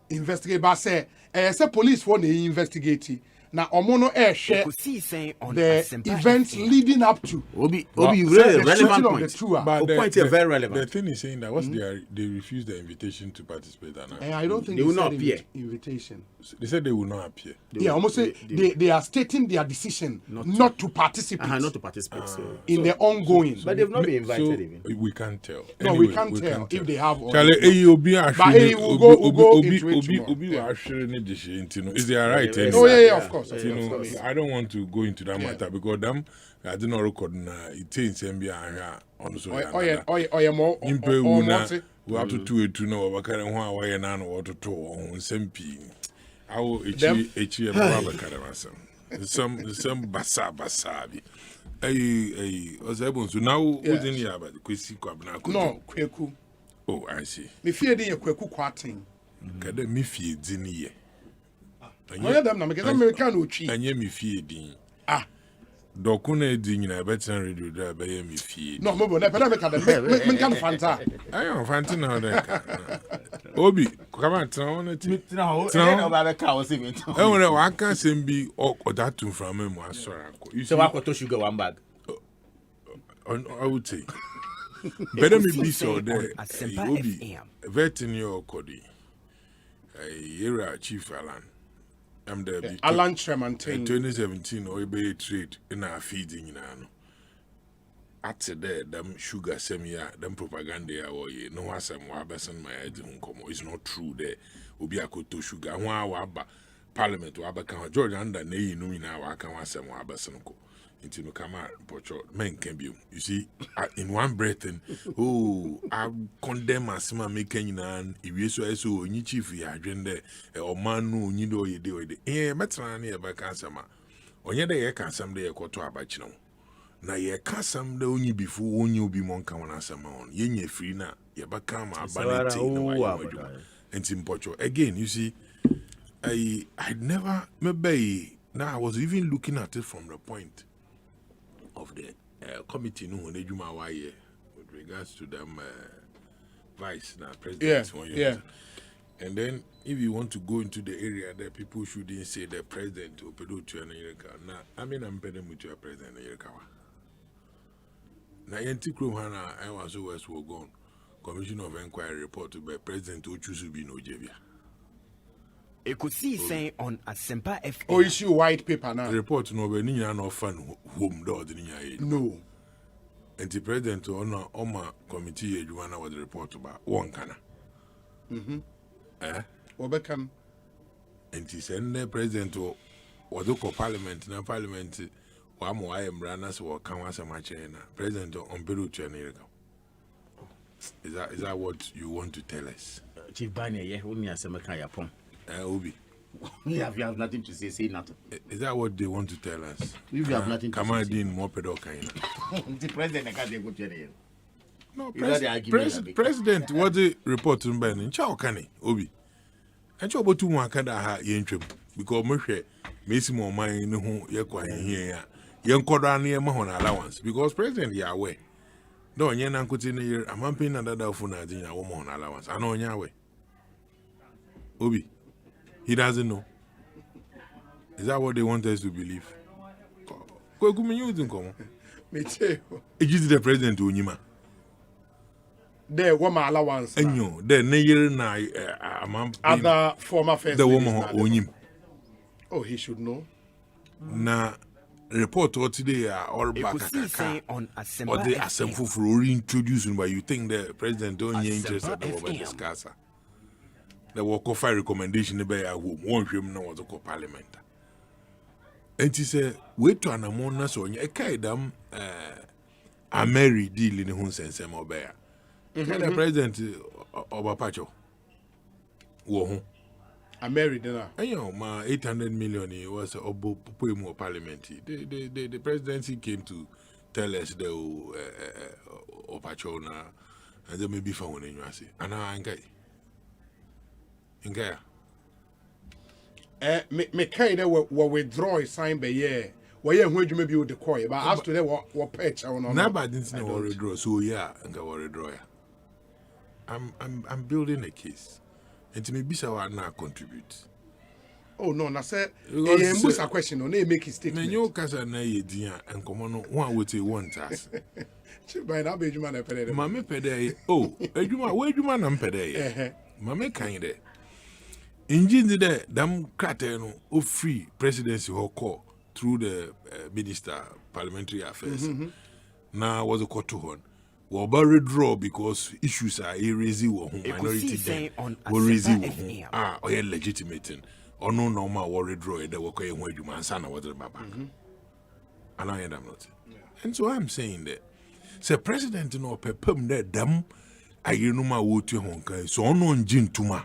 investigate. But say police won't investigate. Now, Omono share the events leading up to. Obi, really relevant point. But very relevant. The thing is saying that they refused the invitation to participate. I don't think they will not appear. Invitation. They said they will not appear. Almost say they are stating their decision not to participate. Not to participate in the ongoing. But they've not been invited even. We can't tell. No, we can't tell if they have. But Obi is they right? Oh yeah, of course. I don't want to go into that matter because them I did not record it takes MBA on so we have to do it to know what kind of why and what to do on SMP. I will achieve some basabi. I was able to now within here but Kwesi Kwabna. No, Kweku. Oh, I see. Me fear the Kweku Kwatin. Kada mi fie dini ye. Anya dem na me kesa me kan ochi. Anya mi fie din. Dokuna di nyina betan radio da ba ye mi fie. No mo na peda me ka dem me kan fanta. Ayo fanta na oda ka. Obi kama tena wona ti. Tena ho na ba be ka o se me. E wona wa kan sem bi oda tun from me mo asora ko. You say wa ko to sugar one bag. I would say. Better me be so there. Obi vetting your kodi. Era Chief Alan. I'm the Alan Tremontaine. 2017 or be trade in our feeding in ano. At there, them sugar semia, them propaganda or ye no asem wa besan my head komo. It's not true there. Obi akoto sugar. Wa parliament wa kan George under ne no ina wa kan asem wa besan ko. Into no come out, men can be. You see, in one breath, and I condemn Asema making an if you so any chief ya agenda or man no you know you do it. Eh, Matrani about Kansama. On your day, I can't someday a quarter about you. Now, you can't someday only before when you be monk on Asama on. Ye free now, you become a vanity and in Portugal. Again, you see, I'd never, maybe now I was even looking at it from the point of the committee no when they do my with regards to them vice now president. Yeah. And then if you want to go into the area that people shouldn't say the president or pedo to an now I mean I'm pedo with your president now yenti kromhana I was always gone commission of inquiry report to by president who choose to be no jebia. Ekosiisen On Asempa FM. Oh, issue white paper now. Report no be ninya no fan home door the ninya. No. And the president on Oma committee edwuma was report about one kana. Obekam. And he send the president was the parliament na parliament wa mo ayem ranas wo kan wasa ma chena. President on Peru to America. Is that what you want to tell us? Chief Banya ye only asema kan yapon. Obi. You have nothing to say nothing. Is that what they want to tell us? If you have nothing to say. Come on, Dean, more pedo kind. The president can't go to the No, president, what the report to Ben in Chow Kani, Obi. And Chow Botu Wakada ha yentrim because Murphy makes more mind who you're quite here. Young Kodan near Mahon allowance because president Yahweh. No, you're not putting a year. I'm paying another phone as in a woman allowance. I know Yahweh. Obi. He doesn't know. Is that what they want us to believe? Me too. It is the president Unyima. There woman allowance. And you, the near na other former first. The woman Unyim. Oh, he should know. Na report or today or back on Asempa or the Asempa for reintroducing but you think the president don't interested over discuss. The work of fire recommendation by a home, one him no was a parliament. And he said, wait to an amona so a kaidam a merry deal in the home sense and bear. The president of Apacho. Whoa, a married dinner. And you know, my 800 million was a more parliament. The presidency came to tell us the Opacho na and then maybe found in you. And now I'm Ingaya. Me kind of withdraw sign by year. Why you when you maybe with the coy, but as to that what patch I want. Never didn't know withdraw. So yeah, and go withdraw. I'm building a case, and to me, Bisa will not contribute. Oh no, na say. Because a question on they make a statement. Me you kasa na ye dia and come on one would say one task. By that be man pede. Mama pede. Oh, ejuma where you man am pede. Mama kind there. Engine the dam crater of free presidency or call through the minister parliamentary affairs. Now was a court to one. Well, but withdraw because issues are raising minority then will raising or legitimating or no normal war withdraw the work where you man son was the baba. And I am not. And so I'm saying that say president no pepem that dam I you know my wood to honka so on gin tuma.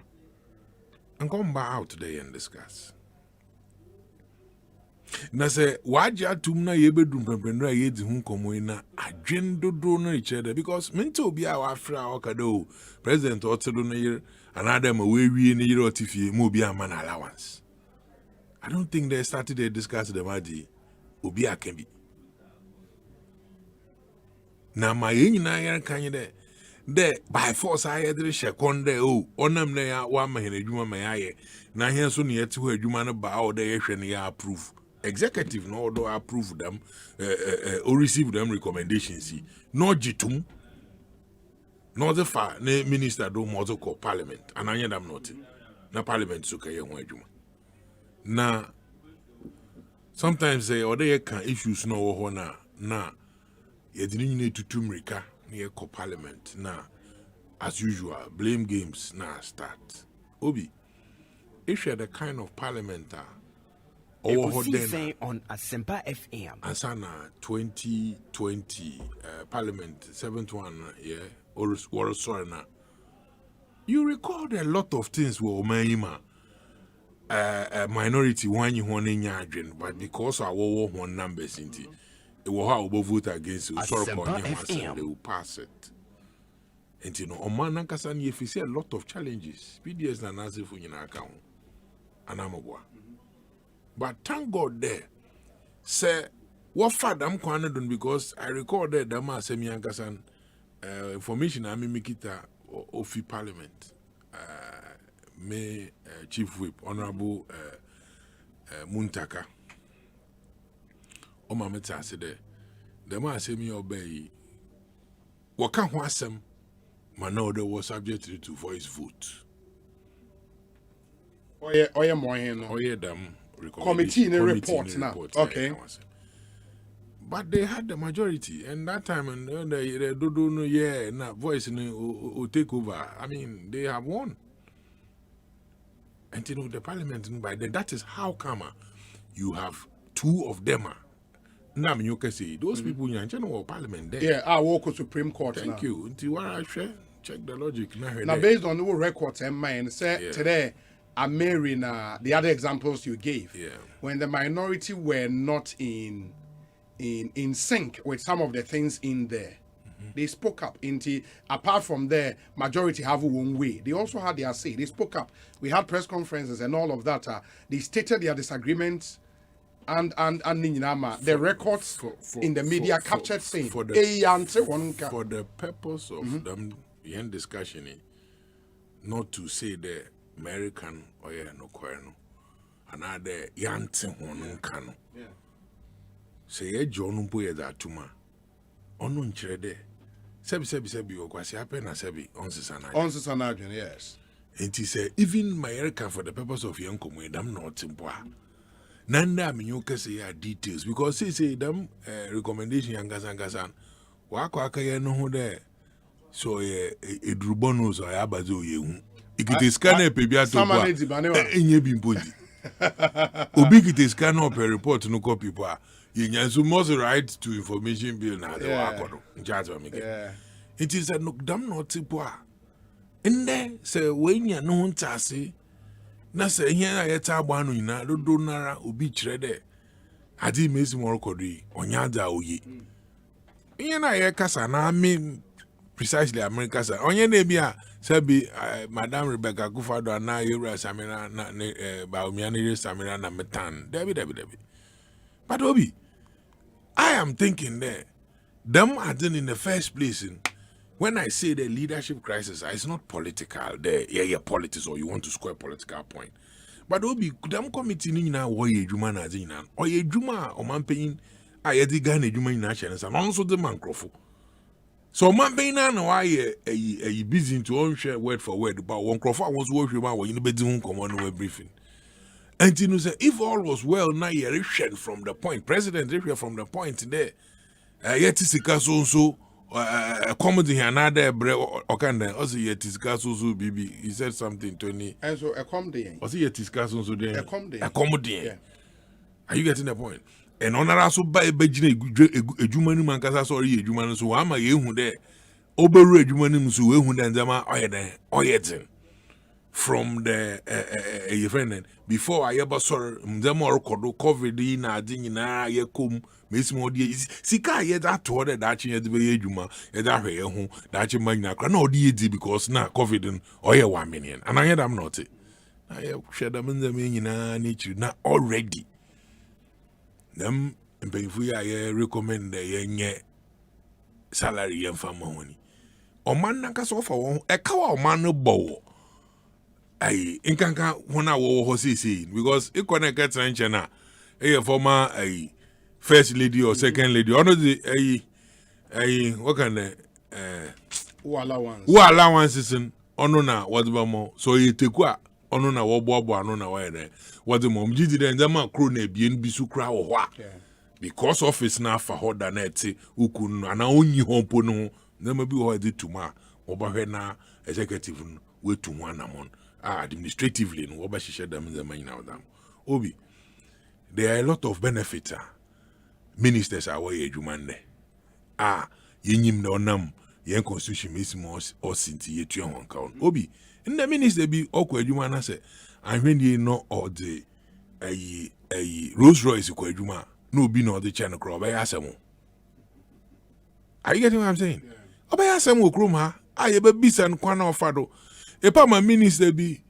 And come back out today and discuss. Na say waja tumna yebedum pempendra yedi hun komo ina agendo do no each other because mento bi a wafra okado president otedo no year another we in the TV movie a man allowance. I don't think they started to discuss the matter. Obi a can be. Now my engineer can there by force I had to check on the onam there 1 man a juma may now here soon yet to a jumana bow the approve. Executive no do approve them or receive them recommendations. No jitum. No the far minister do moto call parliament and I am not na parliament so kay juma. Na sometimes say or they can issues no ho na you didn't need to tumrika near call parliament na as usual blame games na start. Obi if you're the kind of parliament Ekosiisen On Asempa FM. Asana 2020 Parliament 7th one, yeah, or sorry na. You record a lot of things with Omaima minority one you want in Yadrin, but because our one numbers in it will how we vote against you. Sorry, they will pass it. And you know, Oman Nankasan, if you see a lot of challenges, PDS na nazi for your account. And I'm a boy. But thank God there. Say, what father I'm going to do because I recorded the man semi Ankasan information I make it of Parliament. Me Chief Whip, Honorable Muntaka. O mama said the man semi obey. What can't was some man was subject to voice vote. Oh yeah, more here. Oh yeah, them. Committee in a report now. Okay. But they had the majority, and that time, and they don't know, yeah, now voice will take over. I mean, they have won. And you know, the parliament, by then, that is how come you have two of them. Now, you can say, those people in the parliament there. Yeah, I walk to Supreme Court. Thank you. Until what I share, check the logic. Now, based on the records and mine, say today, I'm marrying the other examples you gave. Yeah. When the minority were not in sync with some of the things in there, they spoke up. Apart from the majority have one way, they also had their say. They spoke up. We had press conferences and all of that. They stated their disagreements, and the records in the media captured saying for the purpose of them in discussion, not to say the American or no querno, another yanting one cano. Say a John Boy that tuma. Onun chere sebi o kwasi happen as sebi on Sisana, yes. And he said even American for the purpose of young community, them not simple. Nanda minyoka say details because say them recommendation yangasan wako akaya no ho there. So edrubonos or abazo yehu. Ikite scanner pebia to kwa enye bimpodi obi kite scanner up a report no copy pa yenyanso must right to information bill na de akodo njazo make it is a no dam not tipo ende se wenya no ntase na se hia ayeta agba no nyina dodo nara obi kire de adi mesi mo rekodi onyada oye hia na ye kasa na me precisely America sa onye na bia Sabi, Madam Rebecca Kufado and now Yura Samira Baumiani Samira na Metan. Debbie. But Obi, I am thinking there, them are done in the first place. When I say the leadership crisis, it's not political. There, yeah, politics, or you want to score a political point. But Obi, them committee ni na woye juma na zina. Oye juma o man paying ayedi gane juma ina channels and also the man crofo. So man paying na why a busy to own share word for word, but one crofo was working about when you be doing common briefing. And you know say if all was well, now you from the point. President from the point there. Yet is so comedy another bre or can then also yet is so bibi. He said something 20. And so a comedy. Also yet is so there. A comedy. Are you getting the point? And on also by Bejine a Jumani Mancasa sorry a Juman so am I you there. Oberu a Jumanim so who then Zama or yetin. from the event before I ever saw them or COVID in a ding in a yekum, Miss Modi. Sika yet that order that you had the way Juma, that way home, that you might not know DD because now COVID or your 1 million. And I am not it. I have shared them in the meaning nature not already. Them if we recommend the young salary and family money. O man naka so for one e ka wa man no bow ai inkanka hona wo see because e connect trench na e former first lady or second lady ono the what can who allowances ono na what ba mo so e teku a ono na wo boabo ano na wa there what the mom gidi den zama kro na ebien bi su kra wo ho a because office na fa ho da na eti ukun ana onyi hompo no Never be what did to ma, Obahena executive way to one among administratively, no Oba she them in the money now. Obi, there are a lot of benefits. Ministers are way Jumande. Yenim no nam, yen constitution is more or sinti yet your one count. Obi, in the minister be awkward Jumana say, I when ye know all the a Rolls Royce Juma, no be no the channel crop by Asamo. Are you getting what I'm saying? Obaya sem wo krom ha ayebe bisa nkwana ofado epa ma minister bi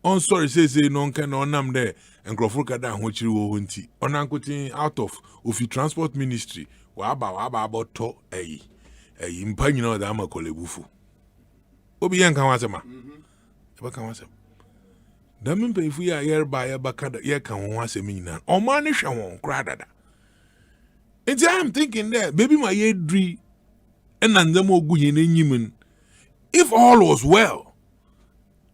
on sorry say no nka na onam there enkrofo kada ho chiri wo nti onankotin out of transport ministry wa aba aboto mpa nyina da amakolebufu obi yen kan wasema eba kan wasema da mpe ifu ya yerba ya bakada ye kan ho wasema nyina o ma ne hwe won kra dada enti I'm thinking there baby my yedri and if all was well,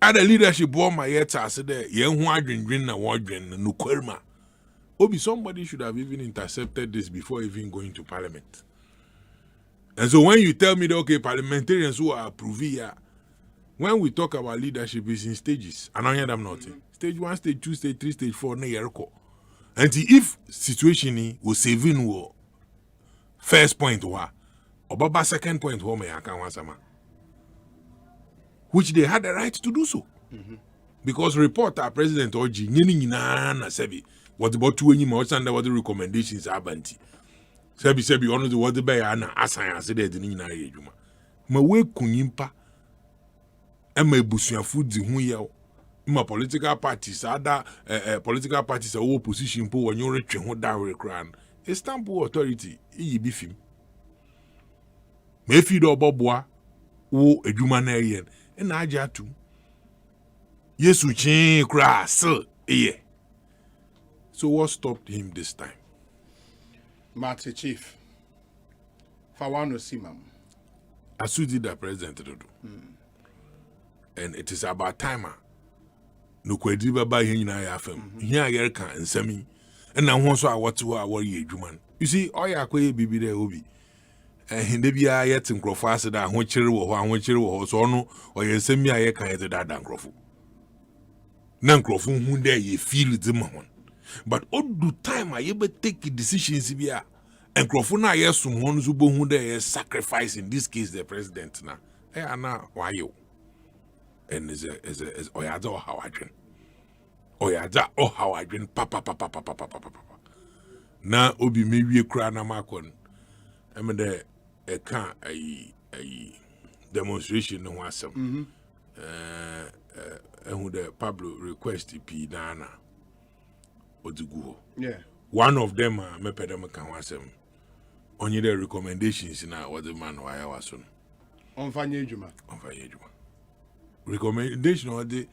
at the leadership board my yet I said there, young wandering na wandering no kwerma. Obi somebody should have even intercepted this before even going to parliament. And so when you tell me that okay, parliamentarians who are approving here, when we talk about leadership is in stages, and I hear them nothing. Stage 1, stage 2, stage 3, stage 4, na yerko. And if situation was saving war, first point wa. Obaba second point home which they had the right to do so. Because reporter President Oji nyini na sebi what about two any more under what the recommendations are banti. Sebi ono the what the bay na asan ase de ni na yejuma. Ma we kunimpa e ma ebusuafo di hu ye ma political parties other political parties are opposition po wonyo retwe ho dawe kran. Istanbul authority e bi fim. Mefi do boboa wo adwuma na yen na aja atu Yesu chin kra so eye. So what stopped him this time? Marty Chief Fawano Simam Asudi the president do. And it is about time no kwedi baba hin na ya fam here yer kan nsami na ho so awoto a wori adwuma. You see oya akoye bibi there obi hinde bia yet nkrofo aseda ahokyere wo ho so no oyensemi aye kan yet dada nkrofo na nkrofo hu there ye feel them on but all the time I be take decisions bia nkrofo na yesum ho no so bo hu there sacrifice in this case the president na ana why you and is oyada o hawadwen papa na obi mewie kura na makon emede a demonstration no wasem who the Pablo request p nana odugu one of them me pedem kan wasem onye the recommendations na what the man why wason onfanye ejuma recommendation or the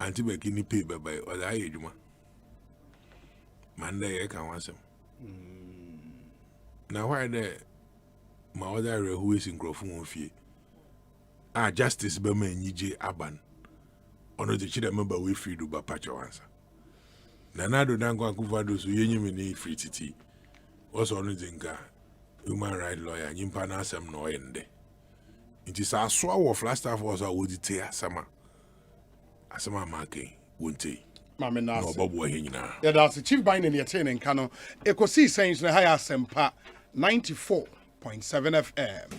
anti-bekini pay by or the ejuma man there kan wasem now why the my other who is in Grofun justice be me nyije aban ono the chida member we free do ba pacho answer na do dango akuvado so yenyime ni free titi also ono zinga human right lawyer nyimpa na asem no ende it is a so of last staff was a would te asama make wonte mama na no bobo henyina yeah that's the chief buying in the attending kano Ekosiisen On Asempa 94.7 FM